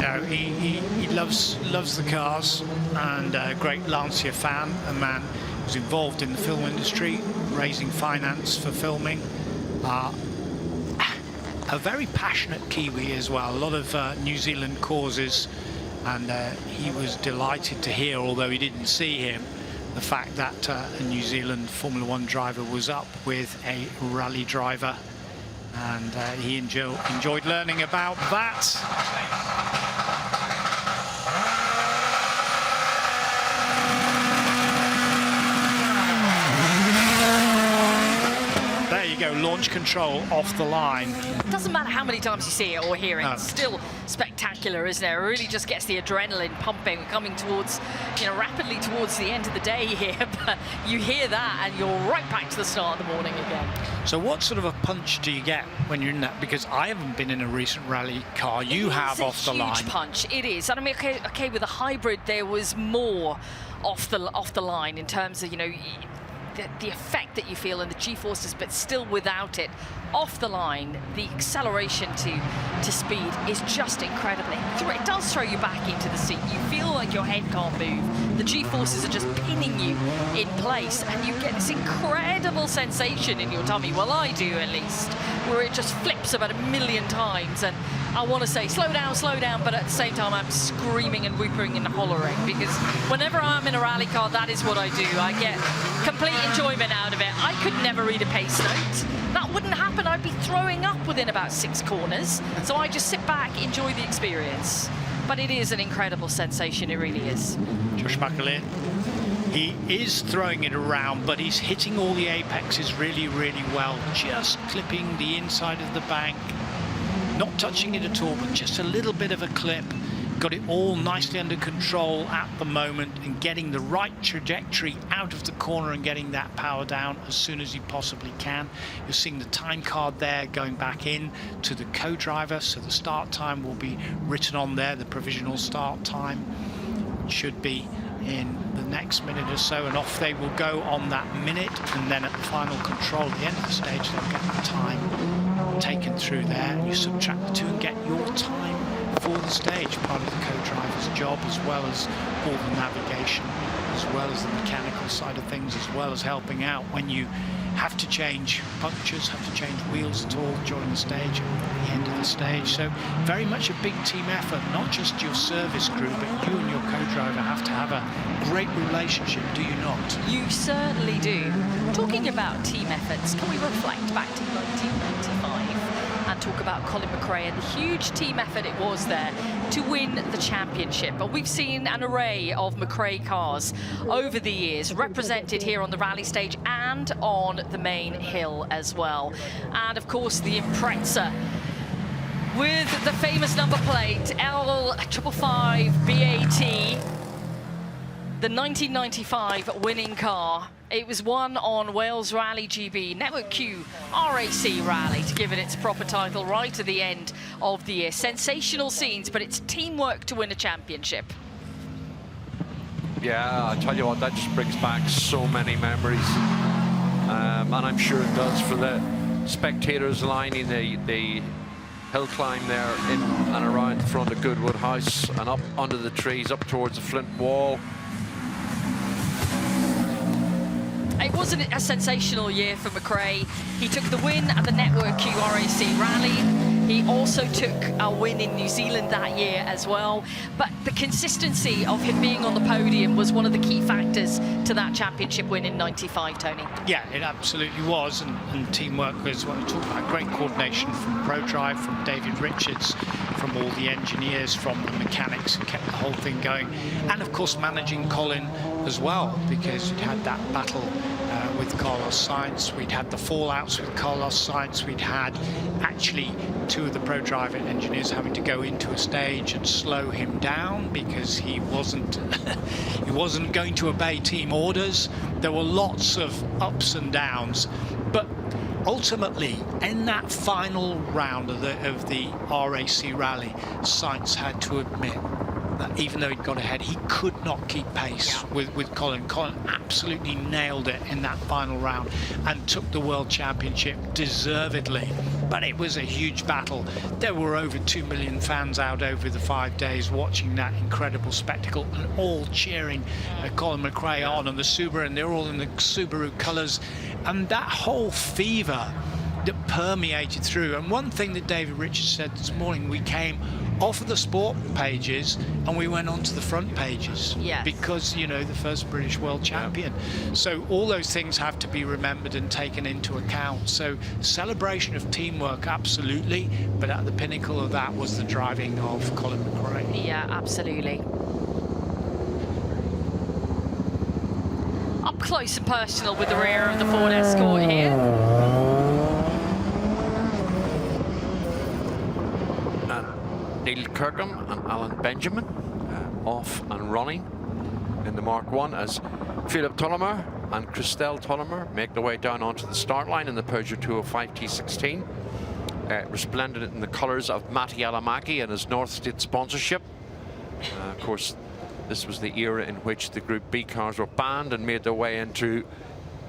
No, he loves the cars, and a great Lancia fan, a man who's involved in the film industry, raising finance for filming. A very passionate Kiwi as well, a lot of New Zealand causes, and he was delighted to hear, although he didn't see him, the fact that a New Zealand Formula One driver was up with a rally driver, and he enjoyed learning about that. There you go, launch control off the line. It doesn't matter how many times you see it or hear it, it's still spectacular, isn't it? It really just gets the adrenaline pumping. We're coming towards, you know, rapidly towards the end of the day here, but you hear that and you're right back to the start of the morning again. So what sort of a punch do you get when you're in that? Because I haven't been in a recent rally car. You have off the line. It's a huge punch. It is. And I mean, okay, with a hybrid, there was more off the line in terms of, you know, the effect that you feel and the G-forces, but still without it, off the line, the acceleration to speed is just incredible. It does throw you back into the seat. You feel like your head can't move. The G-forces are just pinning you in place, and you get this incredible sensation in your tummy. Well, I do at least, where it just flips about 1,000,000 times, and I want to say slow down, but at the same time I'm screaming and whooping and hollering, because whenever I'm in a rally car, that is what I do. I get complete enjoyment out of it. I could never read a pace note. That wouldn't happen. I'd be throwing up within about 6 corners. So I just sit back, enjoy the experience. But it is an incredible sensation, it really is. Josh McAleen, he is throwing it around, but he's hitting all the apexes really, really well. Just clipping the inside of the bank. Not touching it at all, but just a little bit of a clip. Got it all nicely under control at the moment, and getting the right trajectory out of the corner and getting that power down as soon as you possibly can. You're seeing the time card there going back in to the co-driver, so the start time will be written on there, the provisional start time. Should be in the next minute or so, and off they will go on that minute, and then at the final control at the end of the stage they'll get the time taken through there, and you subtract the two and get your time for the stage, part of the co-driver's job, as well as all the navigation, as well as the mechanical side of things, as well as helping out when you have to change punctures, have to change wheels at all during the stage, at the end of the stage. So very much a big team effort, not just your service crew, but you and your co-driver have to have a great relationship, do you not? You certainly do. Talking about team efforts, can we reflect back to 1995 and talk about Colin McCrae and the huge team effort it was there to win the championship? But we've seen an array of McCrae cars over the years represented here on the rally stage and on the main hill as well. And of course the Impreza with the famous number plate L555 BAT, the 1995 winning car. It was won on Wales Rally GB Network Q RAC Rally, to give it its proper title, right at the end of the year. Sensational scenes, but it's teamwork to win a championship. Yeah, I tell you what, that just brings back so many memories. And I'm sure it does for the spectators lining the hill climb there in and around the front of Goodwood House and up under the trees, up towards the Flint Wall. It wasn't a sensational year for McCrae. He took the win at the Network Q RAC Rally. He also took a win in New Zealand that year as well. But the consistency of him being on the podium was one of the key factors to that championship win in '95, Tony. Yeah, it absolutely was, and teamwork was what we talked about. Great coordination from ProDrive, from David Richards, from all the engineers, from the mechanics who kept the whole thing going, and of course managing Colin as well, because you had that battle with Carlos Sainz. We'd had the fallouts with Carlos Sainz. We'd had actually 2 of the pro driver engineers having to go into a stage and slow him down because he wasn't he wasn't going to obey team orders. There were lots of ups and downs, but ultimately in that final round of the RAC rally, Sainz had to admit that even though he'd got ahead, he could not keep pace with Colin. Colin absolutely nailed it in that final round and took the World Championship deservedly. But it was a huge battle. There were over 2 million fans out over the 5 days watching that incredible spectacle and all cheering Colin McCrae on and the Subaru, and they're all in the Subaru colours. And that whole fever that permeated through. And one thing that David Richards said this morning, we came off of the sport pages and we went onto the front pages because, you know, the first British world champion. So all those things have to be remembered and taken into account. So celebration of teamwork, absolutely, but at the pinnacle of that was the driving of Colin McCrae. Yeah, absolutely. Up close and personal with the rear of the Ford Escort here. Neil Kirkham and Alan Benjamin off and running in the Mark 1 as Philip Tollimer and Christelle Tollimer make their way down onto the start line in the Peugeot 205 T16, resplendent in the colours of Matti Alamaki and his North State sponsorship. Of course, this was the era in which the Group B cars were banned and made their way into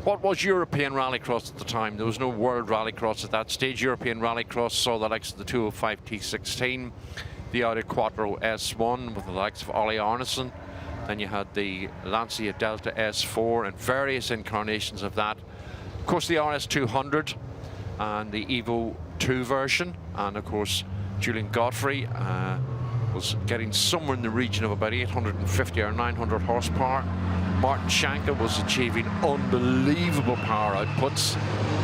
what was European Rallycross at the time. There was no World Rallycross at that stage. European Rallycross saw the likes of the 205 T16, the Audi Quattro S1 with the likes of Ollie Arneson. Then you had the Lancia Delta S4 and various incarnations of that. Of course, the RS200 and the Evo 2 version. And of course, Julian Godfrey was getting somewhere in the region of about 850 or 900 horsepower. Martin Schanke was achieving unbelievable power outputs,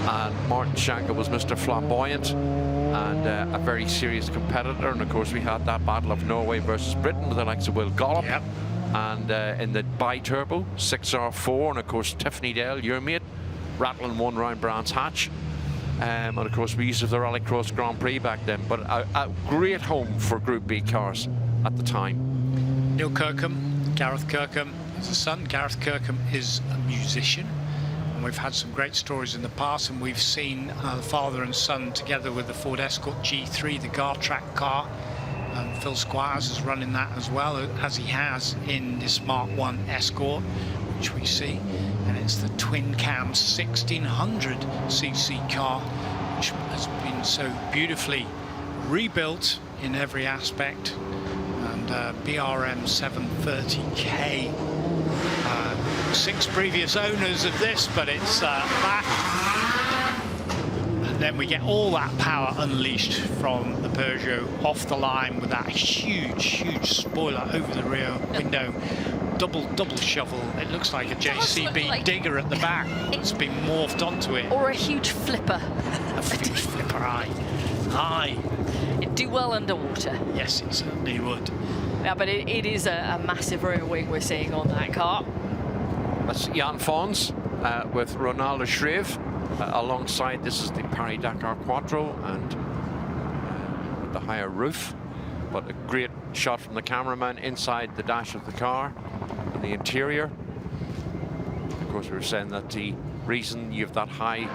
and Martin Schanke was Mr. Flamboyant and a very serious competitor. And of course, we had that battle of Norway versus Britain with the likes of Will Gollop, and in the bi-turbo 6R4, and of course Tiffany Dale, your mate, rattling one round Brands Hatch. And of course, we used the Rallycross Grand Prix back then, but a great home for Group B cars at the time. Neil Kirkham, Gareth Kirkham, his son. Gareth Kirkham is a musician, and we've had some great stories in the past, and we've seen the father and son together with the Ford Escort G3, the Gartrack car, and Phil Squires is running that as well, as he has in this Mark 1 Escort, which we see, and it's the twin cam 1600cc car, which has been so beautifully rebuilt in every aspect, and BRM 730K. 6 previous owners of this, but it's back. And then we get all that power unleashed from the Peugeot off the line with that huge spoiler over the rear window. Double shovel. It looks like a JCB digger at the back. It's been morphed onto it. Or a huge flipper. A huge flipper, aye. It'd do well underwater. Yes, it certainly would. Yeah, but it is a massive rear wing we're seeing on that car. That's Jan Fons with Ronaldo Shreve alongside. This is the Paris-Dakar Quattro, and with the higher roof, but a great shot from the cameraman inside the dash of the car and the interior. Of course, we were saying that the reason you have that high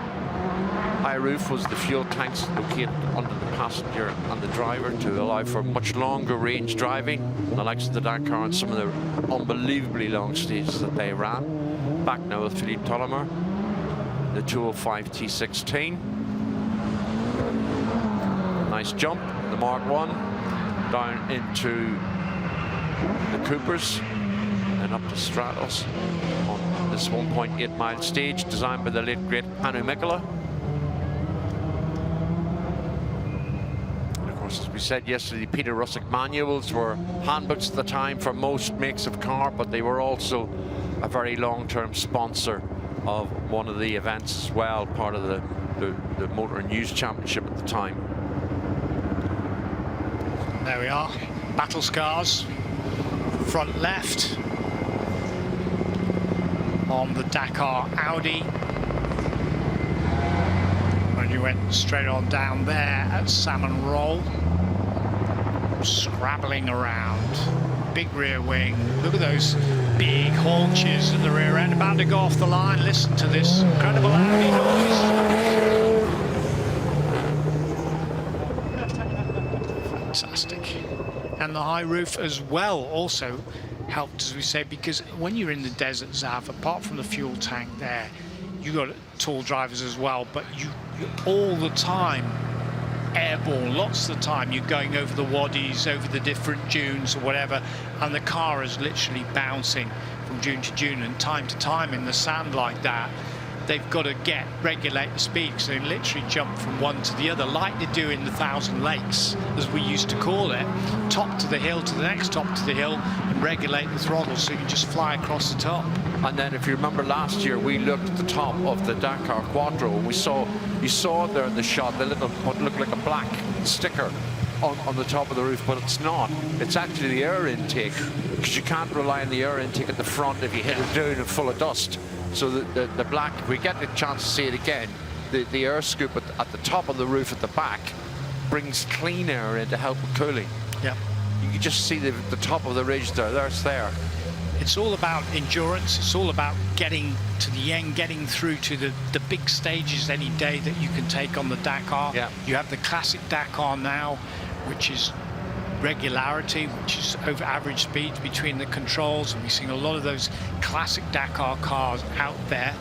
roof was the fuel tanks located under the passenger and the driver to allow for much longer range driving, the likes of the Dakar and some of the unbelievably long stages that they ran. Back now with Philippe Tollimer, the 205 T16. Nice jump, the Mark 1, down into the Coopers and up to Stratos on this 1.8 mile stage designed by the late great Hannu Mikkola. And of course, as we said yesterday, Peter Russick manuals were handbooks at the time for most makes of car, but they were also a very long-term sponsor of one of the events as well, part of the Motor News Championship at the time. There we are, battle scars, front left on the Dakar Audi, went straight on down there at Salmon Roll. Scrabbling around. Big rear wing. Look at those big haunches at the rear end. About to go off the line. Listen to this incredible Audi noise. Fantastic. And the high roof as well also helped, as we say, because when you're in the desert, Zav, apart from the fuel tank there, you got tall drivers as well, but you all the time airborne, lots of the time you're going over the wadis, over the different dunes or whatever, and the car is literally bouncing from dune to dune, and time to time in the sand like that they've got to regulate the speed, so they literally jump from one to the other like they do in the Thousand Lakes, as we used to call it, top to the hill to the next top to the hill, and regulate the throttle so you can just fly across the top. And then if you remember last year, we looked at the top of the Dakar Quattro, and you saw there in the shot the little, what looked like a black sticker on the top of the roof, but it's not. It's actually the air intake, because you can't rely on the air intake at the front if you hit it down and full of dust. So the black, if we get the chance to see it again, the air scoop at the top of the roof at the back brings clean air in to help with cooling. Yeah. You can just see the top of the ridge there. There's there. It's all about endurance. It's all about getting to the end, getting through to the big stages any day that you can take on the Dakar. Yeah. You have the classic Dakar now, which is regularity, which is over average speed between the controls, and we've seen a lot of those classic Dakar cars out there,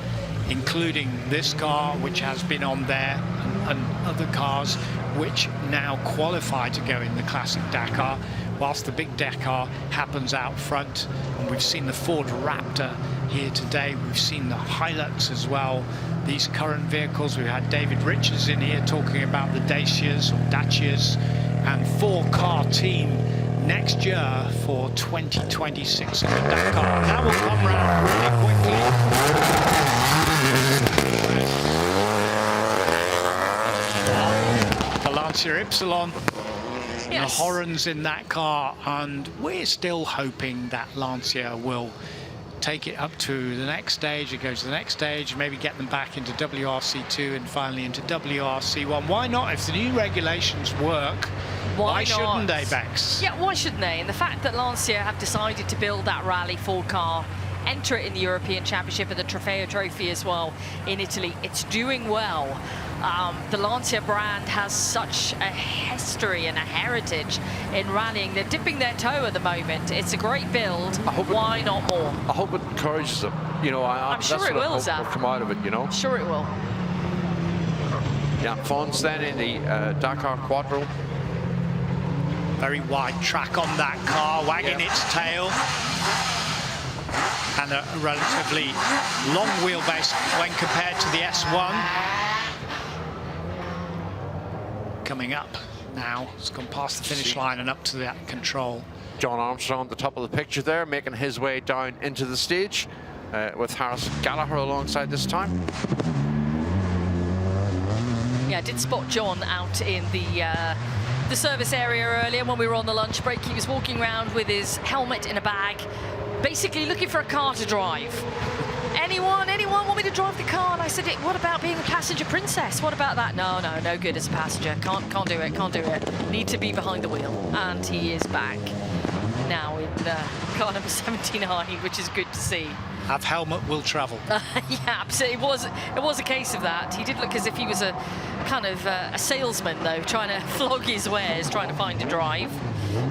including this car, which has been on there, and other cars which now qualify to go in the classic Dakar, whilst the big Dakar happens out front. And we've seen the Ford Raptor here today, we've seen the Hilux as well, these current vehicles. We had David Richards in here talking about the Dacias or Dacias, and 4-car team next year for 2026 in the Dakar. That will come round really quickly. The Lancia Ypsilon, Yes. the Horons in that car, and we're still hoping that Lancia will take it up to the next stage. It goes to the next stage, maybe get them back into WRC2 and finally into WRC1. Why not? If the new regulations work, why shouldn't they, Bex? Yeah, why shouldn't they? And the fact that Lancia have decided to build that Rally 4-car, enter it in the European Championship and the Trofeo Trophy as well in Italy, it's doing well. The Lancia brand has such a history and a heritage in rallying. They're dipping their toe at the moment. It's a great build. Why not more? I hope it encourages them. You know, I'm sure that's it what will, I hope Zaf. will come out of it, you know. Sure it will. Yeah, Fons then in the Dakar Quattro. Very wide track on that car, wagging its tail. And a relatively long wheelbase when compared to the S1. Coming up now, it's gone past the finish line and up to that control. John Armstrong at the top of the picture there, making his way down into the stage with Harrison Gallagher alongside this time. Yeah, I did spot John out in the service area earlier when we were on the lunch break. He was walking around with his helmet in a bag, basically looking for a car to drive. Anyone want me to drive the car? And I said, what about being a passenger princess? What about that? No good as a passenger. Can't do it. Need to be behind the wheel. And he is back now in car number 79, which is good to see. Have helmet, will travel. Yeah, absolutely. It was a case of that. He did look as if he was a kind of a salesman, though, trying to flog his wares, trying to find a drive.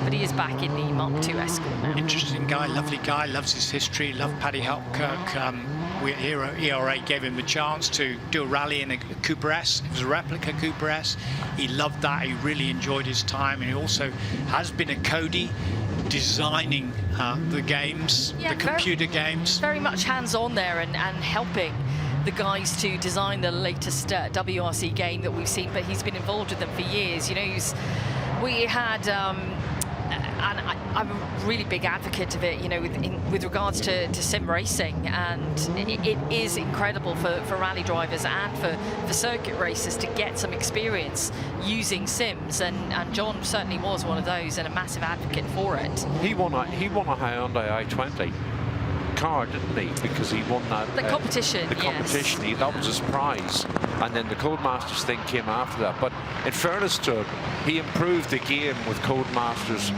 But he is back in the Mark II Escort now. Interesting guy, lovely guy, loves his history, loved Paddy Helpkirk. ERA gave him the chance to do a rally in a Cooper S. It was a replica Cooper S. He loved that. He really enjoyed his time, and he also has been a Cody designing the games, the computer games. Very much hands-on there and helping the guys to design the latest WRC game that we've seen, but he's been involved with them for years. You know, we had, and I'm a really big advocate of it, you know, with regards to sim racing, and it is incredible for rally drivers and for circuit racers to get some experience using sims, and John certainly was one of those and a massive advocate for it. He won a Hyundai i20 car, didn't he? Because he won that. The competition, The competition. yes. That was his prize. And then the Codemasters thing came after that. But in fairness to him, he improved the game with Codemasters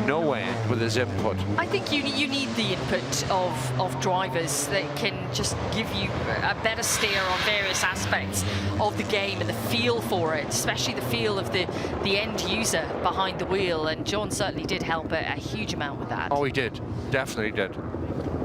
no end with his input. I think you need the input of drivers that can just give you a better steer on various aspects of the game and the feel for it, especially the feel of the end user behind the wheel. And John certainly did help a huge amount with that. Oh, he did. Definitely did.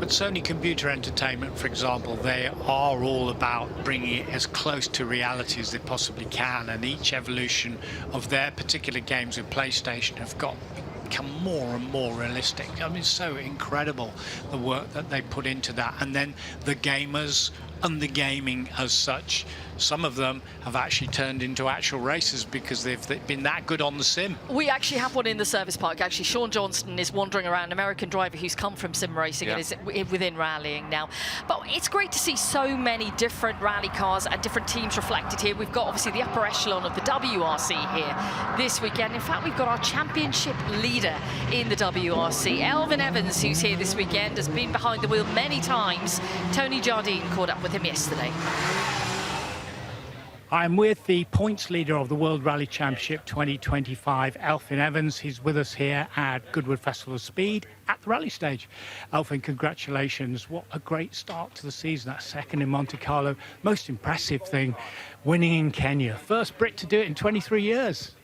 But Sony Computer Entertainment, for example, they are all about bringing it as close to reality as they possibly can, and each evolution of their particular games with PlayStation have become more and more realistic. I mean, it's so incredible the work that they put into that, and then the gamers and the gaming as such, some of them have actually turned into actual races because they've been that good on the sim. We actually have one in the service park. Actually, Sean Johnston is wandering around, an American driver who's come from sim racing and is within rallying now. But it's great to see so many different rally cars and different teams reflected here. We've got obviously the upper echelon of the WRC here this weekend. In fact, we've got our championship leader in the WRC, Elvin Evans, who's here this weekend, has been behind the wheel many times. Tony Jardine caught up with him yesterday. I'm with the points leader of the World Rally Championship 2025, Alpine Evans. He's with us here at Goodwood Festival of Speed at the rally stage. Alpine, congratulations. What a great start to the season. That second in Monte Carlo. Most impressive thing, winning in Kenya. First Brit to do it in 23 years.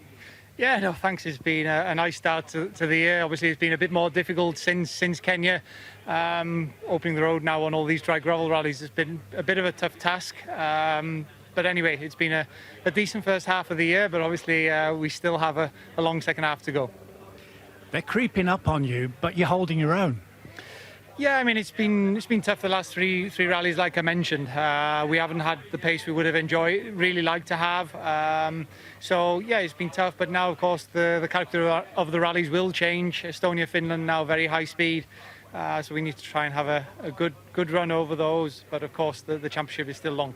Yeah, no, thanks. It's been a nice start to the year. Obviously, it's been a bit more difficult since Kenya. Opening the road now on all these dry gravel rallies has been a bit of a tough task. But anyway, it's been a decent first half of the year, but obviously we still have a long second half to go. They're creeping up on you, but you're holding your own. Yeah, I mean, it's been tough the last three rallies, like I mentioned. We haven't had the pace we would have really liked to have. So yeah, it's been tough. But now, of course, the character of the rallies will change. Estonia, Finland now very high speed. So we need to try and have a good run over those. But of course, the championship is still long.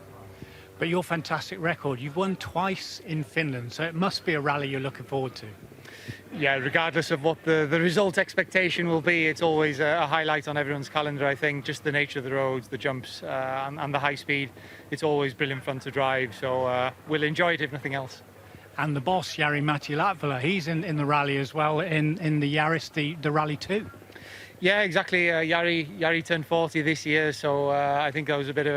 But your fantastic record, you've won twice in Finland, so it must be a rally you're looking forward to. Yeah, regardless of what the result expectation will be, it's always a highlight on everyone's calendar, I think. Just the nature of the roads, the jumps, and the high speed. It's always brilliant fun to drive, so we'll enjoy it if nothing else. And the boss, Jari Matti-Latvala, he's in the rally as well, in the Yaris, the Rally 2. Yeah, exactly. Jari turned 40 this year, so I think that was a bit of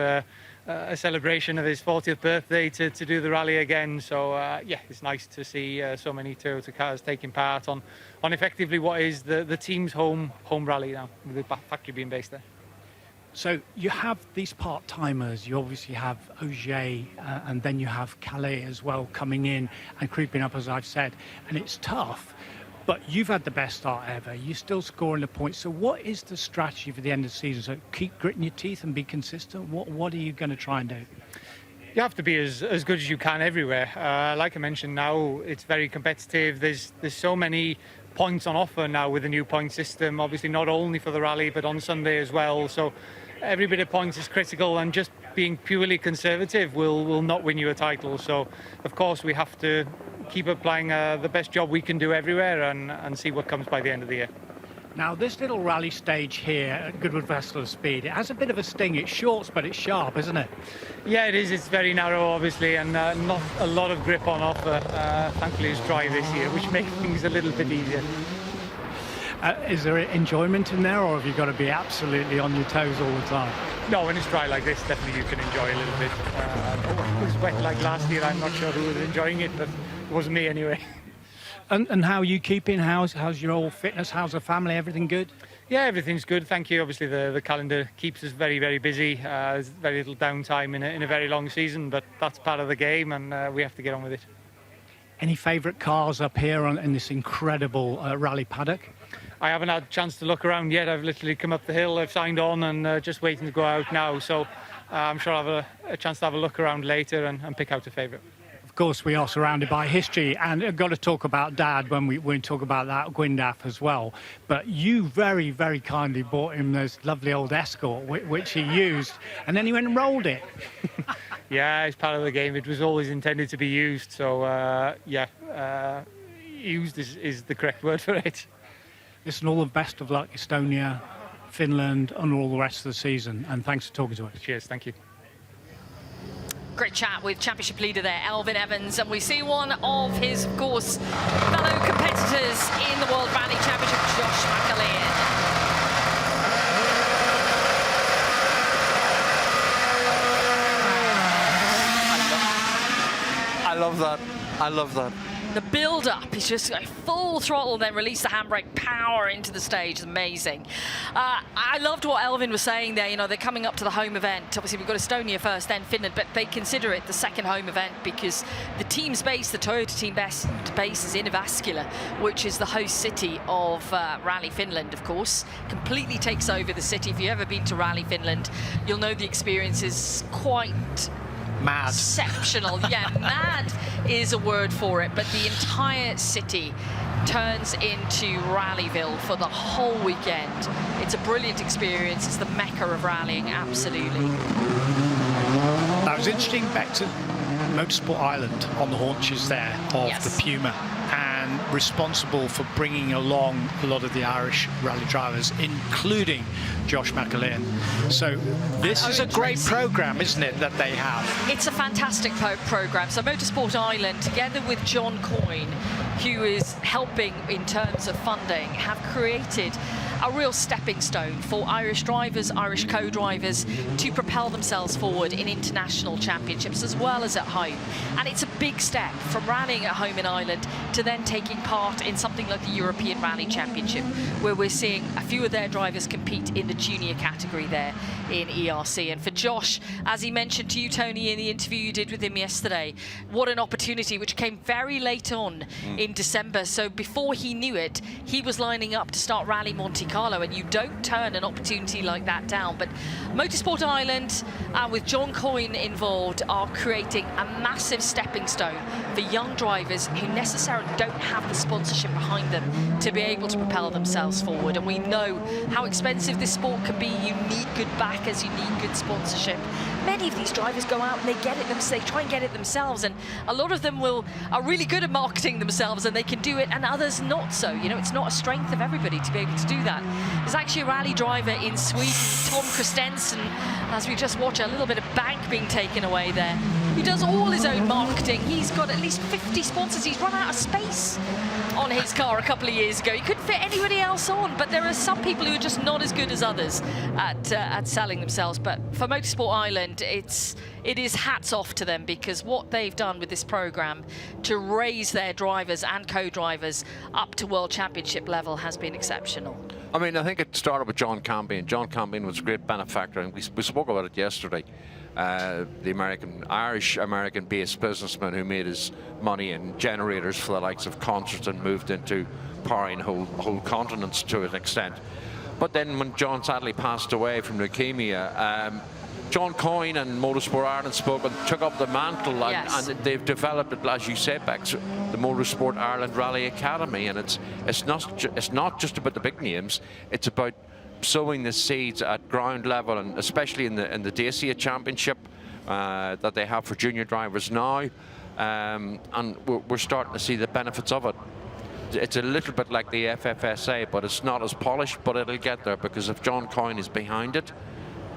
a celebration of his 40th birthday to do the rally again. So yeah, it's nice to see so many Toyota cars taking part on effectively what is the team's home rally now, with the factory being based there. So you have these part-timers, you obviously have Auger, and then you have Calais as well coming in and creeping up, as I've said, and it's tough. But you've had the best start ever. You're still scoring the points. So what is the strategy for the end of the season? So keep gritting your teeth and be consistent? What are you going to try and do? You have to be as good as you can everywhere. Like I mentioned, now it's very competitive. There's so many points on offer now with the new point system. Obviously not only for the rally, but on Sunday as well. So every bit of points is critical, and just being purely conservative will not win you a title. So of course we have to keep applying the best job we can do everywhere and see what comes by the end of the year. Now, this little rally stage here at Goodwood Festival of Speed, it has a bit of a sting. It's short, but it's sharp, isn't it? Yeah, it is. It's very narrow, obviously, and not a lot of grip on offer. Thankfully, it's dry this year, which makes things a little bit easier. Is there enjoyment in there, or have you got to be absolutely on your toes all the time? No, when it's dry like this, definitely you can enjoy a little bit. It was wet like last year. I'm not sure who was enjoying it, but it wasn't me anyway. And how are you keeping? How's your whole fitness? How's the family? Everything good? Yeah, everything's good. Thank you. Obviously, the calendar keeps us very, very busy. There's very little downtime in a very long season, but that's part of the game, and we have to get on with it. Any favourite cars up here in this incredible rally paddock? I haven't had a chance to look around yet. I've literally come up the hill, I've signed on, and just waiting to go out now. So I'm sure I'll have a chance to have a look around later and pick out a favourite. Of course, we are surrounded by history, and I've got to talk about Dad when we talk about that Gwyndaff as well. But you very, very kindly bought him this lovely old Escort, which he used, and then he went and rolled it. Yeah, it's part of the game. It was always intended to be used, so yeah, used is the correct word for it. Listen, all the best of luck, Estonia, Finland and all the rest of the season. And thanks for talking to us. Cheers, thank you. Great chat with championship leader there, Elfyn Evans, and we see one of his, of course, fellow competitors in the World Rally Championship, Josh McCrae. I love that. I love that. The build-up is just like full throttle, then release the handbrake power into the stage. Amazing. I loved what Elfyn was saying there. You know, they're coming up to the home event. Obviously, we've got Estonia first, then Finland, but they consider it the second home event because the team's base, the Toyota team base is in Jyväskylä, which is the host city of Rally Finland, of course. Completely takes over the city. If you've ever been to Rally Finland, you'll know the experience is quite mad. Exceptional. Yeah, mad is a word for it, but the entire city turns into Rallyville for the whole weekend. It's a brilliant experience. It's the mecca of rallying, absolutely. That was interesting. Back to Motorsport Island on the haunches there of the Puma, and responsible for bringing along a lot of the Irish rally drivers, including Josh McCrae. So this is a great program, isn't it, that they have? It's a fantastic program. So Motorsport Island, together with John Coyne, who is helping in terms of funding, have created a real stepping stone for Irish drivers, Irish co-drivers to propel themselves forward in international championships as well as at home. And it's a big step from rallying at home in Ireland to then taking part in something like the European Rally Championship, where we're seeing a few of their drivers compete in the junior category there in ERC. And for Josh, as he mentioned to you, Tony, in the interview you did with him yesterday, what an opportunity, which came very late on in December. So before he knew it, he was lining up to start Rally Monte Carlo, and you don't turn an opportunity like that down. But Motorsport Island, with John Coyne involved, are creating a massive stepping stone for young drivers who necessarily don't have the sponsorship behind them to be able to propel themselves forward. And we know how expensive this sport can be. You need good backers, you need good sponsorship. Many of these drivers go out and they get it they try and get it themselves, and a lot of them are really good at marketing themselves, and they can do it, and others not so. You know, it's not a strength of everybody to be able to do that. There's actually a rally driver in Sweden, Tom Christensen, as we just watch a little bit of bank being taken away there, who does all his own marketing. He's got at least 50 sponsors. He's run out of space on his car a couple of years ago. He couldn't fit anybody else on, but there are some people who are just not as good as others at selling themselves. But for Motorsport Island, it is hats off to them, because what they've done with this program to raise their drivers and co-drivers up to World Championship level has been exceptional. I mean, I think it started with John Campion. John Campion was a great benefactor, and we spoke about it yesterday. The Irish-American-based businessman who made his money in generators for the likes of concerts and moved into powering whole continents to an extent. But then when John sadly passed away from leukemia, John Coyne and Motorsport Ireland spoke and took up the mantle, and they've developed it, as you said, Bex, the Motorsport Ireland Rally Academy, and it's not just about the big names. It's about sowing the seeds at ground level, and especially in the Dacia Championship that they have for junior drivers now, and we're starting to see the benefits of it. It's a little bit like the FFSA, but it's not as polished, but it'll get there, because if John Coyne is behind it,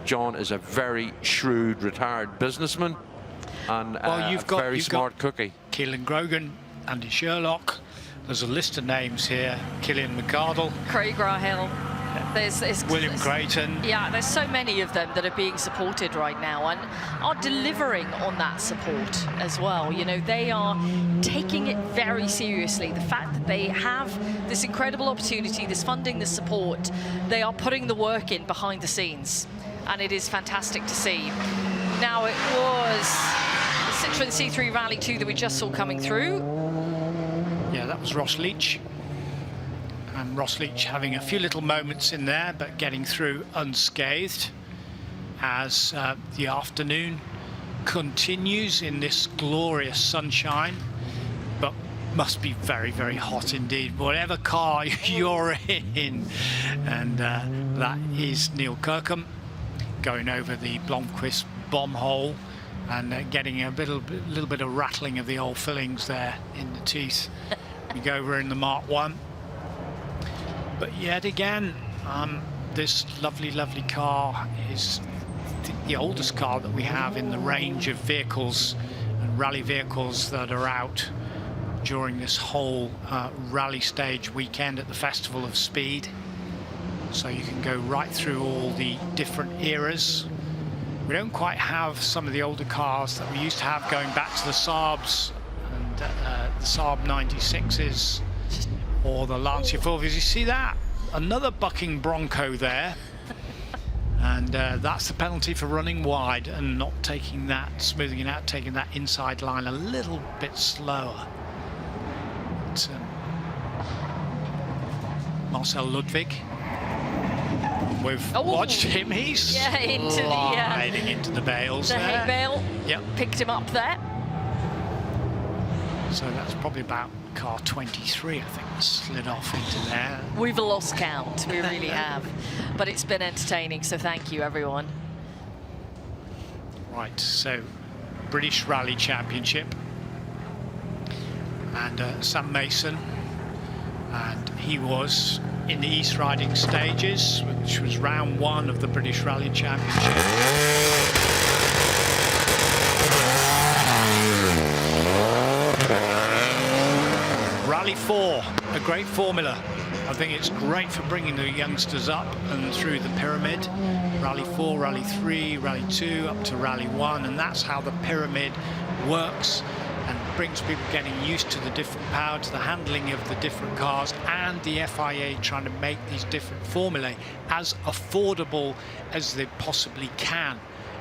John is a very shrewd retired businessman and a very smart cookie. Keelan Grogan, Andy Sherlock, there's a list of names here, Killian McCardle, Craig Rahill. There's William Creighton. Yeah, there's so many of them that are being supported right now and are delivering on that support as well. You know, they are taking it very seriously. The fact that they have this incredible opportunity, this funding, this support, they are putting the work in behind the scenes, and it is fantastic to see. Now, it was the Citroën C3 Rally 2 that we just saw coming through. Yeah, that was Ross Leach. And Ross Leach having a few little moments in there, but getting through unscathed as the afternoon continues in this glorious sunshine, but must be very, very hot indeed, whatever car you're in. And that is Neil Kirkham going over the Blomqvist bomb hole and getting a little bit of rattling of the old fillings there in the teeth. You go over in the Mark 1. But yet again, this lovely, lovely car is the oldest car that we have in the range of vehicles and rally vehicles that are out during this whole rally stage weekend at the Festival of Speed. So you can go right through all the different eras. We don't quite have some of the older cars that we used to have, going back to the Saabs and the Saab 96s or the Lancia Fulvias. You see that? Another bucking Bronco there. And that's the penalty for running wide and not taking that, smoothing it out, taking that inside line a little bit slower. But, Marcel Ludwig. We've watched him. He's sliding into the bales. The hay bale. Yep. Picked him up there. So that's probably about car 23, I think, that slid off into there. We've lost count. We really have. But it's been entertaining, so thank you, everyone. Right, so British Rally Championship. And Sam Mason. And he was in the East Riding stages, which was round 1 of the British Rally Championship. Rally 4, a great formula. I think it's great for bringing the youngsters up and through the pyramid. Rally 4, Rally 3, Rally 2, up to Rally 1, and that's how the pyramid works and brings people getting used to the different power, to the handling of the different cars, and the FIA trying to make these different formulae as affordable as they possibly can,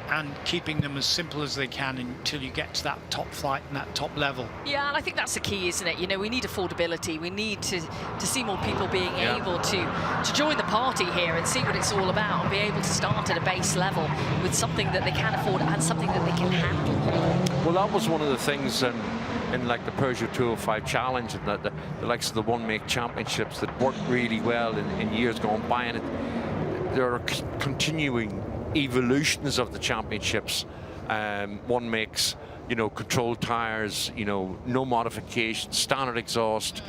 and keeping them as simple as they can until you get to that top flight and that top level. Yeah, and I think that's the key, isn't it? You know, we need affordability. We need to see more people being able to join the party here and see what it's all about, and be able to start at a base level with something that they can afford and something that they can handle. Well, that was one of the things in like the Peugeot 205 Challenge and the likes of the one-make championships that worked really well in years gone by, and there are continuing evolutions of the championships. One makes, you know, controlled tires, you know, no modifications, standard exhaust,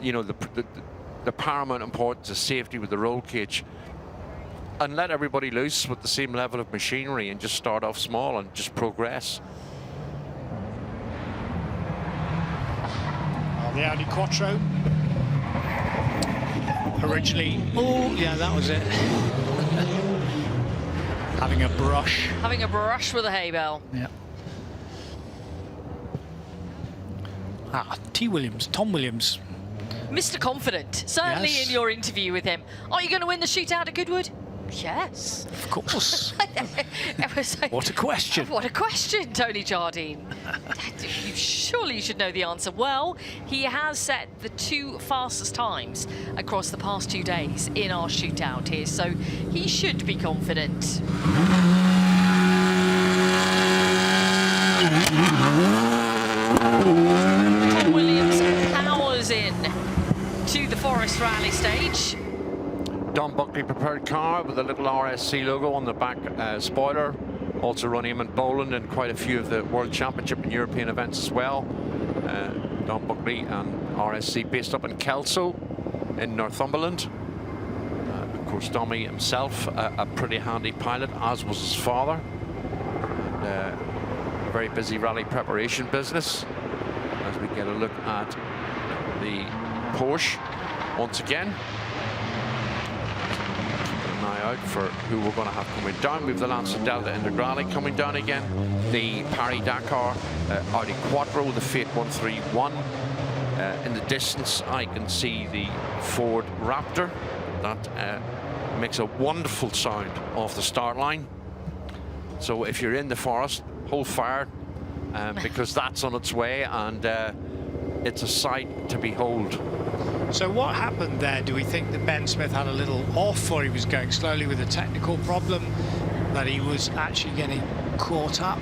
you know, the paramount importance of safety with the roll cage, and let everybody loose with the same level of machinery and just start off small and just progress. The Audi Quattro. Originally, oh yeah, that was it. Having a brush. Having a brush with a hay bale. Yeah. Tom Williams. Mr. Confident, certainly Yes. in your interview with him. Are you going to win the shootout at Goodwood? Yes. Of course. It was like, What a question. what a question, Tony Jardine. Surely you should know the answer. Well, he has set the 2 fastest times across the past 2 days in our shootout here, so he should be confident. Tom Williams powers in to the Forest Rally stage. Don Buckley prepared car with a little RSC logo on the back spoiler. Also running him in Poland and quite a few of the World Championship and European events as well. Don Buckley and RSC based up in Kelso in Northumberland. Of course, Dommy himself, a pretty handy pilot, as was his father. And, a very busy rally preparation business. As we get a look at the Porsche once again. Out for who we're going to have coming down. We have the Lancer Delta Integrale coming down again, the Paris-Dakar Audi Quattro, the Fiat 131. In the distance, I can see the Ford Raptor. That makes a wonderful sound off the start line. So if you're in the forest, hold fire, because that's on its way, and it's a sight to behold. So what happened there? Do we think that Ben Smith had a little off, or he was going slowly with a technical problem, that he was actually getting caught up?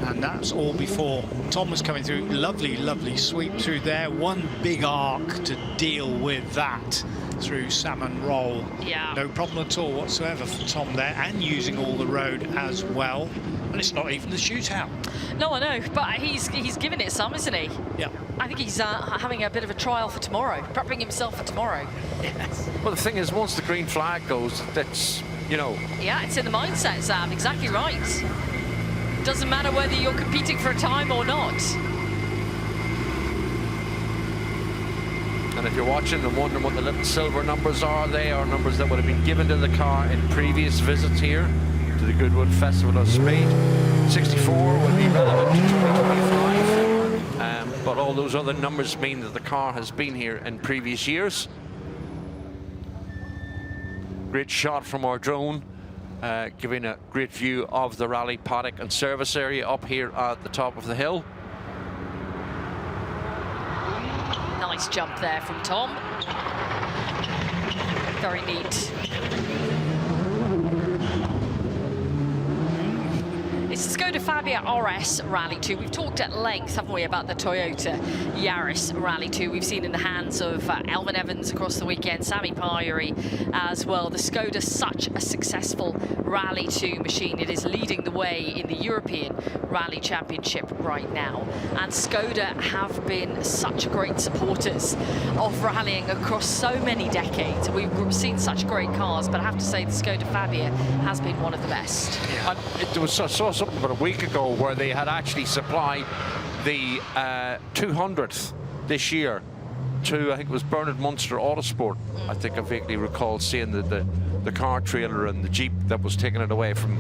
And that's all before Tom was coming through. Lovely, lovely sweep through there. One big arc to deal with that through Salmon Roll. Yeah. No problem at all whatsoever for Tom there, and using all the road as well. And it's not even the shootout. No, I know, but he's giving it some, isn't he? Yeah. I think he's having a bit of a trial for tomorrow, prepping himself for tomorrow. Yes. Well, the thing is, once the green flag goes, that's, you know. Yeah, it's in the mindset, Sam. Exactly right. Doesn't matter whether you're competing for a time or not. And if you're watching and wondering what the little silver numbers are, they are numbers that would have been given to the car in previous visits here to the Goodwood Festival of Speed. 64 will be relevant to 2025, but all those other numbers mean that the car has been here in previous years. Great shot from our drone, giving a great view of the rally paddock and service area up here at the top of the hill. Nice jump there from Tom. Very neat. It's the Skoda Fabia RS Rally 2. We've talked at length, haven't we, about the Toyota Yaris Rally 2. We've seen in the hands of Elvin Evans across the weekend, Sami Pajari as well. The Skoda, such a successful Rally 2 machine. It is leading the way in the European Rally Championship right now. And Skoda have been such great supporters of rallying across so many decades. We've seen such great cars, but I have to say the Skoda Fabia has been one of the best. Yeah. I saw something about a week ago where they had actually supplied the 200th this year to, I think it was Bernard Munster Autosport. I think I vaguely recall seeing the car trailer and the Jeep that was taking it away from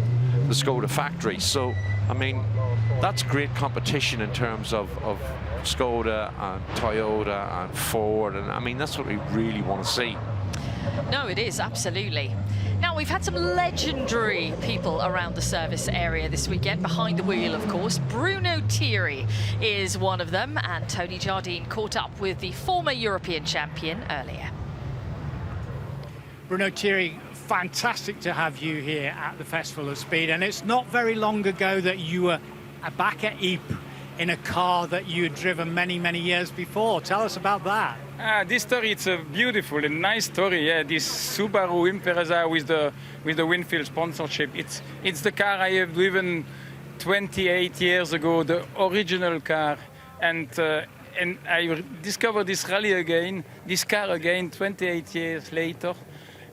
the Skoda factory. So, I mean, that's great competition in terms of Skoda and Toyota and Ford, and I mean, that's what we really want to see. No, it is, absolutely. Now, we've had some legendary people around the service area this weekend, behind the wheel, of course. Bruno Thierry is one of them, and Tony Jardine caught up with the former European champion earlier. Bruno Thierry, fantastic to have you here at the Festival of Speed, and it's not very long ago that you were back at Ypres in a car that you had driven many, many years before. Tell us about that. This story, it's a beautiful and nice story. Yeah, this Subaru Impreza with the Winfield sponsorship. It's the car I have driven 28 years ago, the original car, and I discovered this car again 28 years later,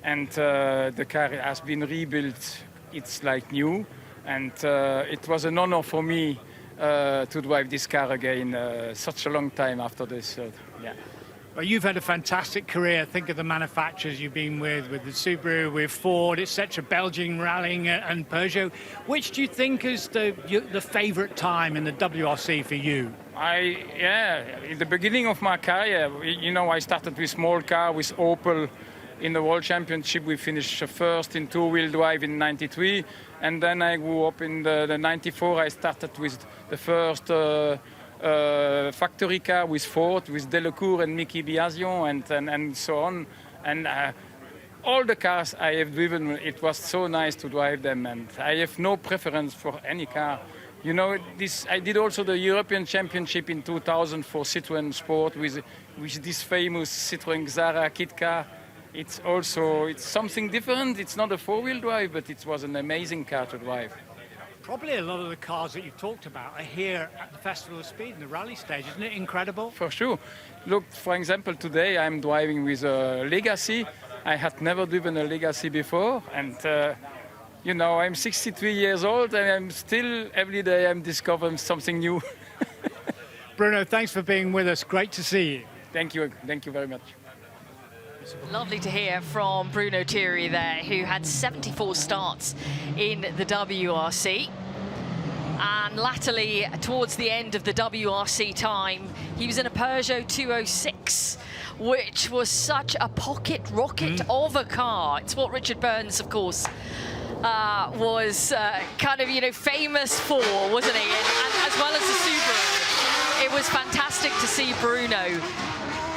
and the car has been rebuilt. It's like new, and it was an honor for me to drive this car again such a long time after this. Yeah. Well, you've had a fantastic career. Think of the manufacturers you've been with the Subaru, with Ford, etc., Belgian rallying and Peugeot. Which do you think is the favourite time in the WRC for you? In the beginning of my career, you know, I started with small car with Opel. In the World Championship, we finished first in two-wheel drive in '93, and then I grew up in the '94. I started with the first factory car with Ford, with Delacour and Mickey Biasion, and so on. And all the cars I have driven, it was so nice to drive them, and I have no preference for any car. You know, I did also the European Championship in 2000 for Citroën Sport with this famous Citroën Xara kit car. It's something different. It's not a four-wheel drive, but it was an amazing car to drive. Probably a lot of the cars that you've talked about are here at the Festival of Speed in the rally stage. Isn't it incredible? For sure. Look, for example, today I'm driving with a Legacy. I had never driven a Legacy before, and you know, I'm 63 years old, and I'm still, every day I'm discovering something new. Bruno, thanks for being with us. Great to see you. Thank you very much. Lovely to hear from Bruno Thierry there, who had 74 starts in the WRC. And latterly, towards the end of the WRC time, he was in a Peugeot 206, which was such a pocket rocket of a car. It's what Richard Burns, of course, was kind of, you know, famous for, wasn't he? And as well as the Subaru. It was fantastic to see Bruno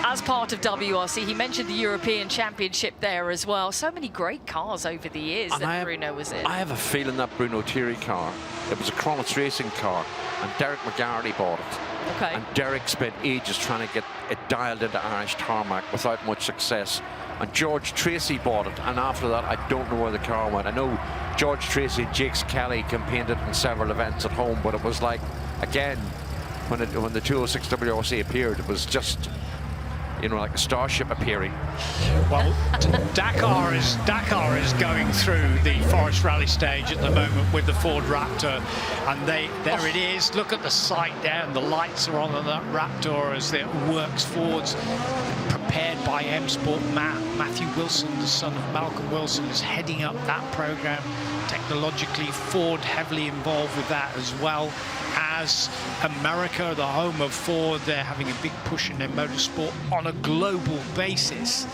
as part of WRC. He mentioned the European Championship there as well. So many great cars over the years that Bruno was in. I have a feeling that Bruno Thierry car, it was a Kronos Racing car, and Derek McGarry bought it. Okay. And Derek spent ages trying to get it dialed into Irish tarmac without much success. And George Tracy bought it, and after that, I don't know where the car went. I know George Tracy, Jakes Kelly campaigned it in several events at home, but it was like, again, when the 206 WRC appeared, it was just, you know, like a starship appearing. Well, Dakar is going through the Forest Rally Stage at the moment with the Ford Raptor, and there it is. Look at the sight there, and the lights are on that Raptor as it works forwards. Prepared by M Sport. Matthew Wilson, the son of Malcolm Wilson, is heading up that program. Technologically, Ford heavily involved with that, as well as America, the home of Ford. They're having a big push in their motorsport on a global basis,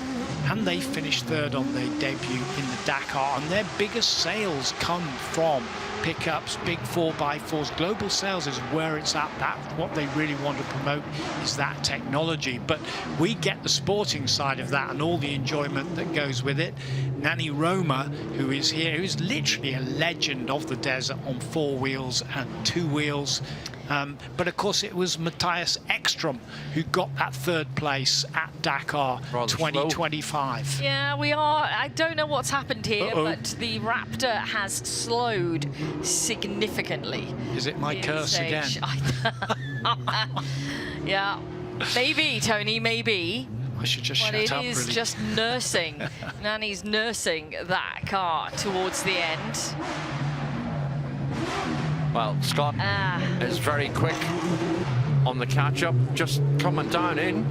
and they finished third on their debut in the Dakar, and their biggest sales come from pickups, big 4x4s. Global sales is where it's at. That's what they really want to promote, is that technology. But we get the sporting side of that and all the enjoyment that goes with it. Nani Roma, who is here, who's literally a legend of the desert on 4 wheels and 2 wheels. But of course it was Matthias Ekstrom who got that 3rd place at Dakar 2025. Yeah, we are. I don't know what's happened here, but the Raptor has slowed significantly. Is it my curse again? Yeah, maybe, Tony, maybe. I should just shut up, But it is really. just nursing. Nani's nursing that car towards the end. Well, Scott is very quick on the catch-up, just coming down in.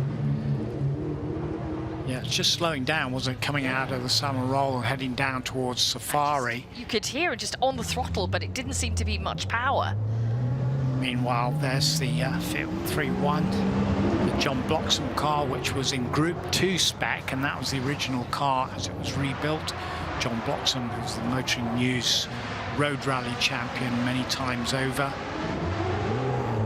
Yeah, it's just slowing down, wasn't it? Coming out of the summer roll and heading down towards Safari. You could hear it just on the throttle, but it didn't seem to be much power. Meanwhile, there's the Fiat 3-1, the John Bloxham car, which was in Group 2 spec, and that was the original car as it was rebuilt. John Bloxham, who's the Motoring News Road Rally champion many times over.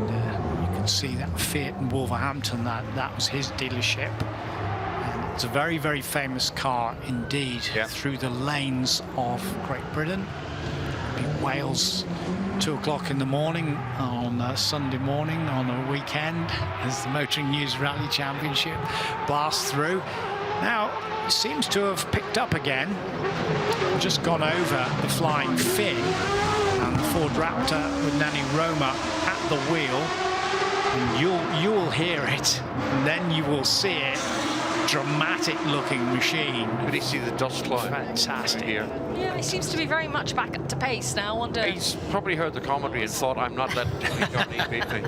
And you can see that Fiat in Wolverhampton, that was his dealership. And it's a very, very famous car indeed, through the lanes of Great Britain. Wales, 2 o'clock in the morning on a Sunday morning on a weekend as the Motoring News Rally Championship blasts through. Now, it seems to have picked up again. Just gone over the Flying Finn, and the Ford Raptor with Nani Roma at the wheel. And you'll hear it, and then you will see it. Dramatic looking machine. Did he see the dust cloud? Fantastic. Yeah, he seems to be very much back up to pace now. Wonder. He's probably heard the commentary and thought, I'm not letting Johnny beat me.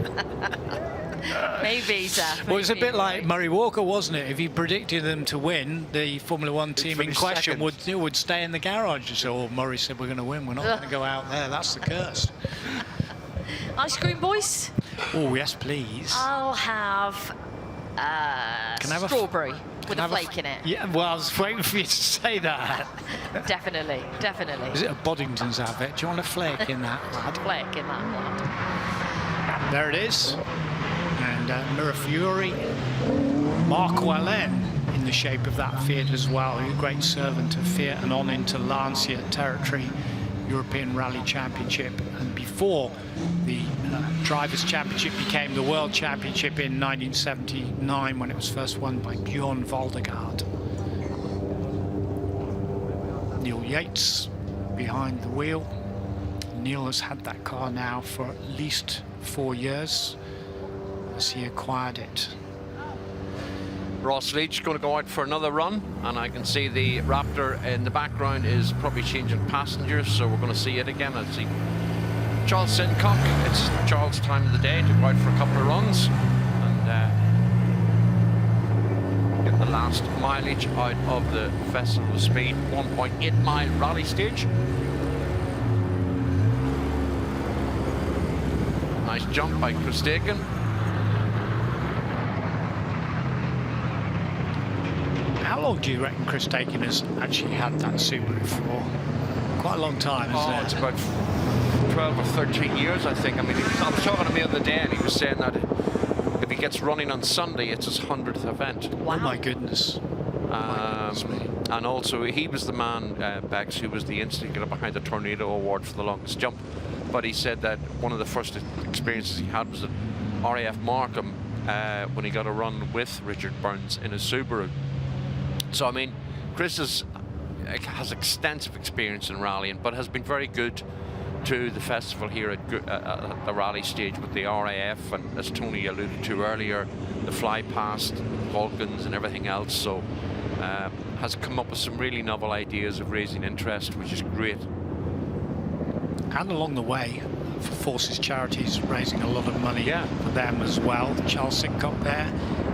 Maybe, sir. Well, it's a bit like Murray Walker, wasn't it? If you predicted them to win, the Formula One team in question would stay in the garage. And so, Murray said, we're going to win. We're not going to go out there. That's the curse. Ice cream, boys? Oh, yes, please. I'll have strawberry with a flake in it. Yeah, well, I was waiting for you to say that. Definitely, definitely. Is it a Boddington's outfit? Do you want a flake in that, lad? Flake in that, lad. There it is. And Mirafiori, Mark Wellen in the shape of that Fiat as well. A great servant of Fiat and on into Lancia territory, European Rally Championship. And before the Drivers' Championship became the World Championship in 1979 when it was first won by Bjorn Valdegaard. Neil Yates behind the wheel. Neil has had that car now for at least 4 years as he acquired it. Ross Leach going to go out for another run, and I can see the Raptor in the background is probably changing passengers, so we're going to see it again. I see Charles Sincock. It's Charles' time of the day to go out for a couple of runs and get the last mileage out of the Festival of Speed 1.8 mile rally stage. Nice jump by Chris Dakin. How long do you reckon Chris Dakin has actually had that Subaru for? Quite a long time, isn't it? It's about 12 or 13 years, I think. I mean, I was talking to him the other day, and he was saying that if he gets running on Sunday, it's his 100th event. Wow. Oh my goodness. And also, he was the man, Bex, who was the instigator behind the Tornado Award for the longest jump. But he said that one of the first experiences he had was at RAF Markham when he got a run with Richard Burns in a Subaru. So, I mean, Chris is has extensive experience in rallying, but has been very good to the festival here at the rally stage with the RAF, and as Tony alluded to earlier, the fly past, Vulcans and everything else. So has come up with some really novel ideas of raising interest, which is great. And along the way, for Forces Charities, raising a lot of money for them as well. Charles Sidcup there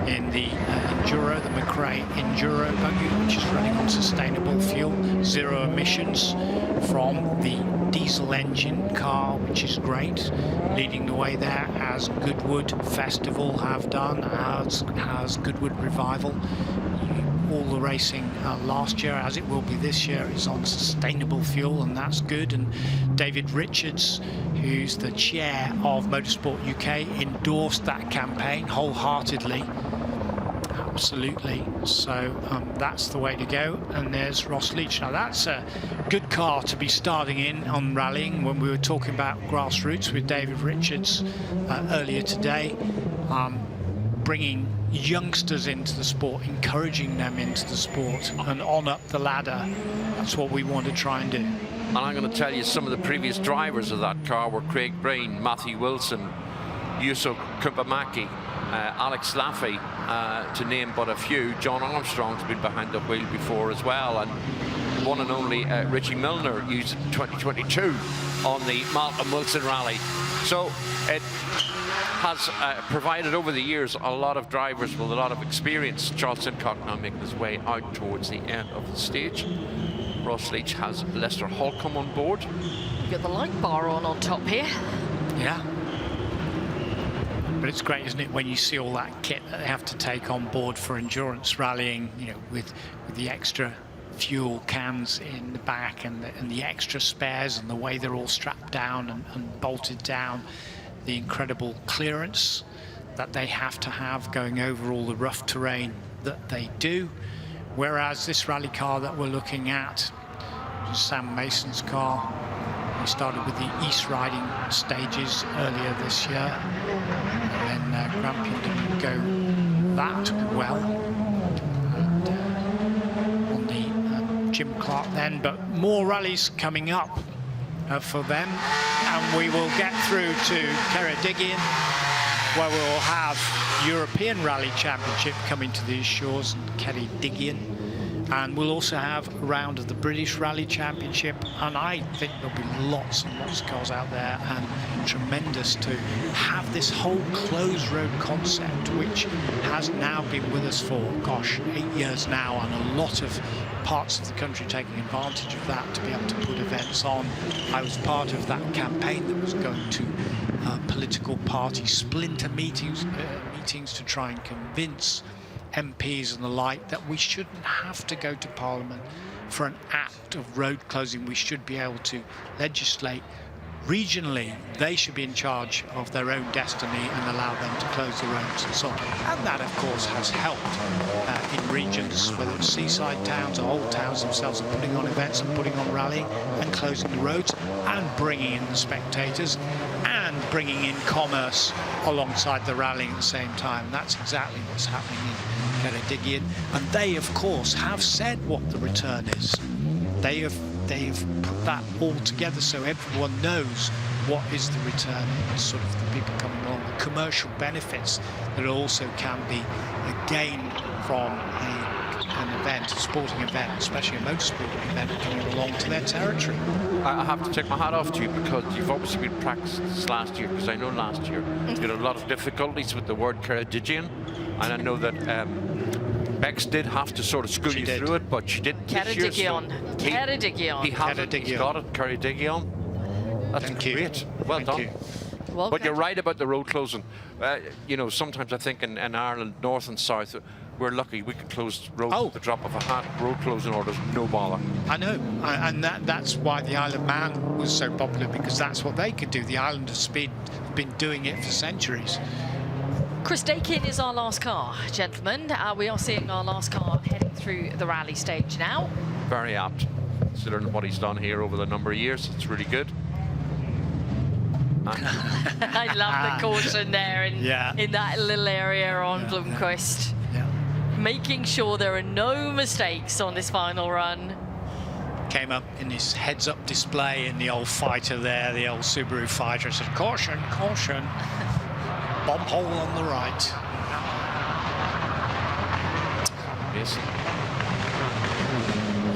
in the Enduro, the McCrae Enduro buggy, which is running on sustainable fuel, 0 emissions from the diesel engine car, which is great. Leading the way there, as Goodwood Festival have done, as Goodwood Revival. All the racing last year, as it will be this year, is on sustainable fuel, and that's good. And David Richards, who's the chair of Motorsport UK, endorsed that campaign wholeheartedly. Absolutely. So that's the way to go. And there's Ross Leach. Now that's a good car to be starting in on rallying. When we were talking about grassroots with David Richards earlier today, bringing youngsters into the sport, encouraging them into the sport and on up the ladder. That's what we want to try and do. And I'm going to tell you, some of the previous drivers of that car were Craig Breen, Matthew Wilson, Yusuf Kumpamaki, Alex Laffey, to name but a few. John Armstrong's been behind the wheel before as well, and one and only Richie Milner used it in 2022 on the Malcolm Wilson Rally. So it has provided over the years a lot of drivers with a lot of experience. Charles Sidcup now making his way out towards the end of the stage. Ross Leach has Lester Holcomb on board. You've got the light bar on top here. Yeah. But it's great, isn't it, when you see all that kit that they have to take on board for endurance rallying, you know, with the extra fuel cans in the back and the extra spares and the way they're all strapped down and bolted down, the incredible clearance that they have to have going over all the rough terrain that they do. Whereas this rally car that we're looking at, Sam Mason's car, we started with the East Riding stages earlier this year, and then Grampian didn't go that well. And on the Jim Clark then, but more rallies coming up for them, and we will get through to Ceredigion, where we will have European Rally Championship coming to these shores in Ceredigion. And we'll also have a round of the British Rally Championship, and I think there'll be lots and lots of cars out there, and tremendous to have this whole closed road concept, which has now been with us for, gosh, 8 years now, and a lot of parts of the country taking advantage of that to be able to put events on. I was part of that campaign that was going to political party splinter meetings to try and convince MPs and the like that we shouldn't have to go to Parliament for an act of road closing. We should be able to legislate regionally. They should be in charge of their own destiny and allow them to close the roads and so on. And that, of course, has helped in regions, whether it's seaside towns or old towns themselves, are putting on events and putting on rallying and closing the roads and bringing in the spectators and bringing in commerce alongside the rallying at the same time. That's exactly what's happening in Ceredigion. And they, of course, have said what the return is. They've put that all together so everyone knows what is the return. It's sort of the people coming along, the commercial benefits that also can be gained from an event, a sporting event, especially a motorsporting event coming along to their territory. I have to take my hat off to you, because you've obviously been practicing this last year, because I know last year you had a lot of difficulties with the word Ceredigion, and I know that Bex did have to sort of school you through it, but she did this year. Ceredigion. He has it, he's got it, Ceredigion. That's great. Well done. Well, but you're right about the road closing. You know, sometimes I think in Ireland, north and south, we're lucky we can close roads at the drop of a hat. Road closing orders, no bother. I know, and that's why the Isle of Man was so popular, because that's what they could do. The Islanders have been doing it for centuries. Chris Dakin is our last car, gentlemen. We are seeing our last car heading through the rally stage now. Very apt, considering what he's done here over the number of years. It's really good. I love the caution there in that little area on Blomqvist. Yeah. Making sure there are no mistakes on this final run. came up in this heads-up display in the old fighter there, the old Subaru fighter, said, caution, caution, bomb hole on the right. Yes.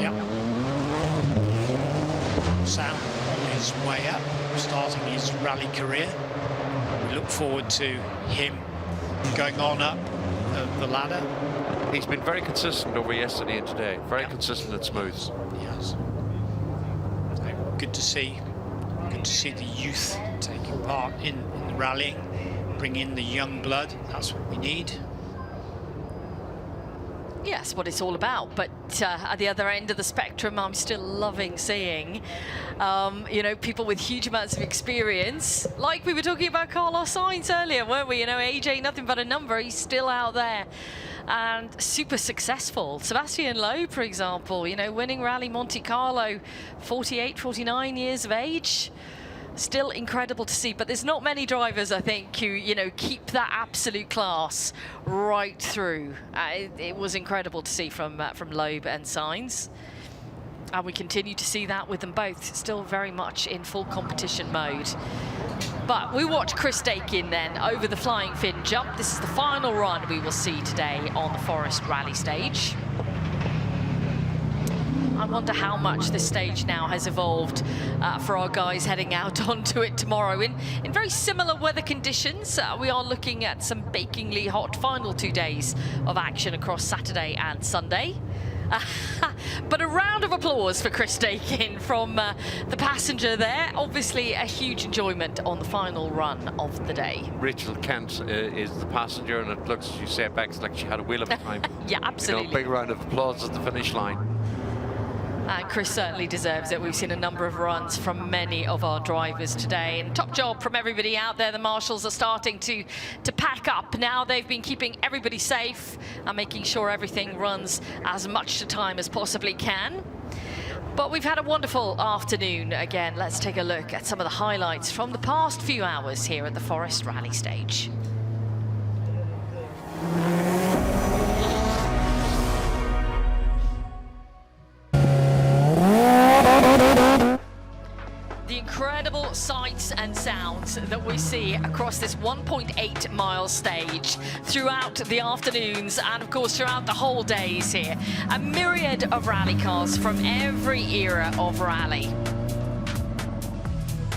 Yep. Sam on his way up, starting his rally career. We look forward to him going on up the ladder. He's been very consistent over yesterday and today. Very consistent and smooth. Yes. So good to see. Good to see the youth taking part in the rallying. Bring in the young blood. That's what we need. Yes, what it's all about. But at the other end of the spectrum, I'm still loving seeing, you know, people with huge amounts of experience. Like we were talking about Carlos Sainz earlier, weren't we? You know, AJ, nothing but a number. He's still out there and super successful. Sebastian Loeb, for example, you know, winning Rally Monte Carlo, 48, 49 years of age. Still incredible to see, but there's not many drivers, I think, who, you know, keep that absolute class right through. It was incredible to see from Loeb and Sainz. And we continue to see that with them both, still very much in full competition mode. But we watch Chris Dakin then over the flying fin jump. This is the final run we will see today on the Forest Rally Stage. I wonder how much this stage now has evolved for our guys heading out onto it tomorrow. In very similar weather conditions, we are looking at some bakingly hot final 2 days of action across Saturday and Sunday. But a round of applause for Chris Dakin from the passenger there. Obviously a huge enjoyment on the final run of the day. Rachel Kent is the passenger, and it looks, as you say, Bex, like she had a wheel of a time. Yeah, absolutely. You know, big round of applause at the finish line. And Chris certainly deserves it. We've seen a number of runs from many of our drivers today, and top job from everybody out there. The marshals are starting to pack up now. They've been keeping everybody safe and making sure everything runs as much to time as possibly can. But we've had a wonderful afternoon. Again, let's take a look at some of the highlights from the past few hours here at the Forest Rally Stage. The incredible sights and sounds that we see across this 1.8 mile stage throughout the afternoons and of course throughout the whole days here. A myriad of rally cars from every era of rally.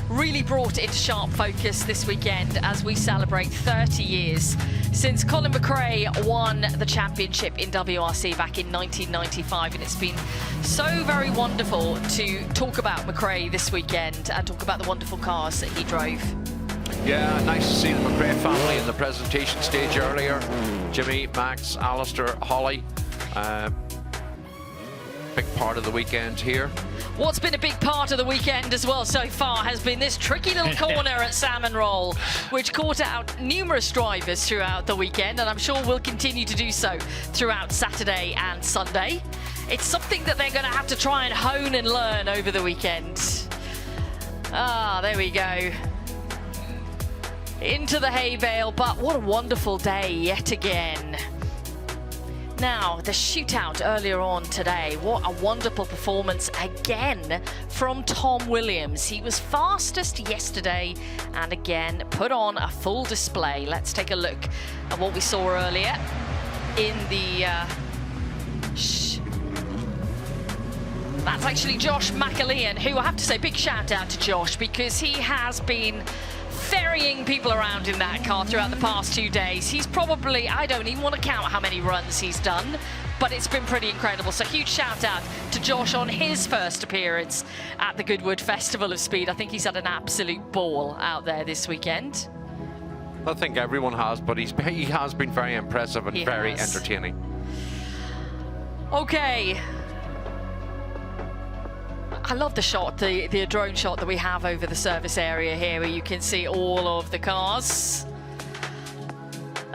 Really brought into sharp focus this weekend as we celebrate 30 years since Colin McCrae won the championship in WRC back in 1995, and it's been so very wonderful to talk about McCrae this weekend and talk about the wonderful cars that he drove. Yeah, nice to see the McCrae family in the presentation stage earlier. Jimmy, Max, Alistair, Holly. Big part of the weekend here. What's been a big part of the weekend as well so far has been this tricky little corner at Salmon Roll, which caught out numerous drivers throughout the weekend, and I'm sure will continue to do so throughout Saturday and Sunday. It's something that they're going to have to try and hone and learn over the weekend. Ah, there we go. Into the hay bale, but what a wonderful day yet again. Now, the shootout earlier on today, what a wonderful performance again from Tom Williams. He was fastest yesterday and again put on a full display. Let's take a look at what we saw earlier in the... That's actually Josh McAlean, who I have to say big shout out to Josh because he has been ferrying people around in that car throughout the past 2 days. He's probably, I don't even want to count how many runs he's done, but it's been pretty incredible. So huge shout out to Josh on his first appearance at the Goodwood Festival of Speed. I think he's had an absolute ball out there this weekend. I think everyone has, but he has been very impressive and very entertaining. Okay. I love the shot, the drone shot that we have over the service area here, where you can see all of the cars.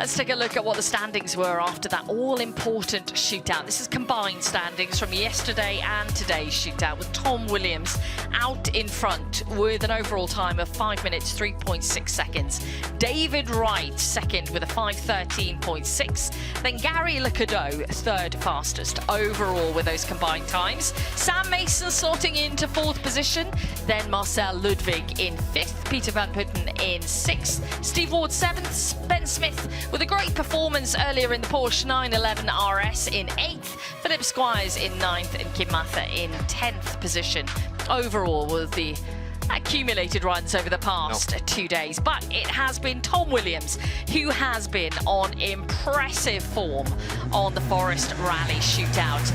Let's take a look at what the standings were after that all-important shootout. This is combined standings from yesterday and today's shootout, with Tom Williams out in front with an overall time of 5 minutes, 3.6 seconds. David Wright second with a 5:13.6. Then Gary Lecadeau third fastest overall with those combined times. Sam Mason slotting into fourth position. Then Marcel Ludwig in fifth. Peter Van Putten in sixth. Steve Ward seventh. Ben Smith with a great performance earlier in the Porsche 911 RS in 8th, Philip Squires in 9th, and Kim Mather in 10th position. Overall, with the accumulated runs over the past 2 days. But it has been Tom Williams who has been on impressive form on the Forest Rally Shootout.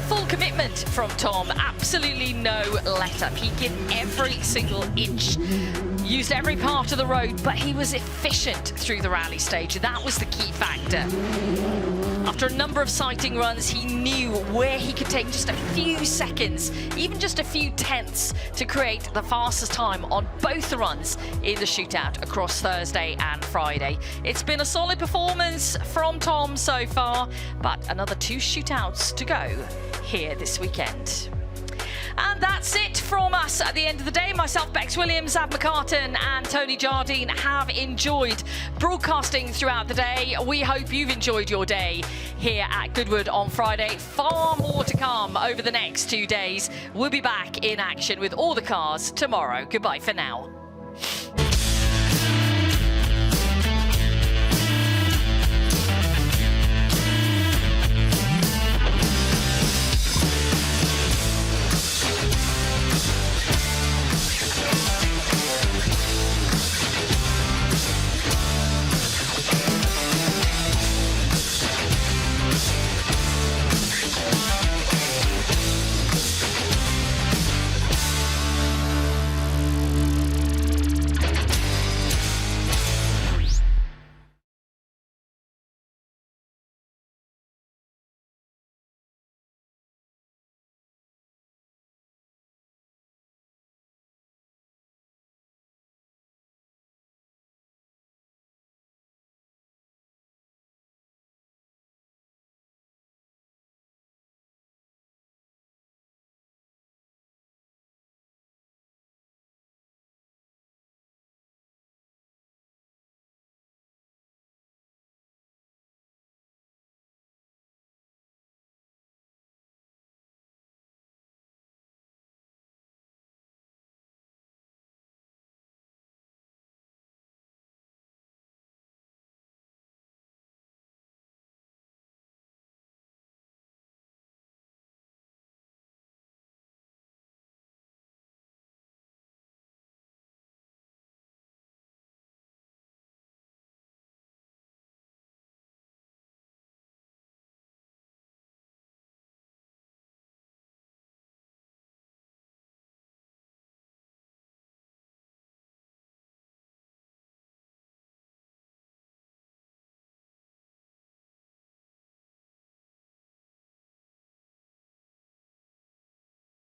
Full commitment from Tom, absolutely no let-up. He gave every single inch, used every part of the road, but he was efficient through the rally stage. That was the key factor. After a number of sighting runs, he knew where he could take just a few seconds, even just a few tenths, to create the fastest time on both the runs in the shootout across Thursday and Friday. It's been a solid performance from Tom so far, but another 2 shootouts to go here this weekend. And that's it from us at the end of the day. Myself, Bex Williams, Ab McCartan and Tony Jardine have enjoyed broadcasting throughout the day. We hope you've enjoyed your day here at Goodwood on Friday. Far more to come over the next 2 days. We'll be back in action with all the cars tomorrow. Goodbye for now.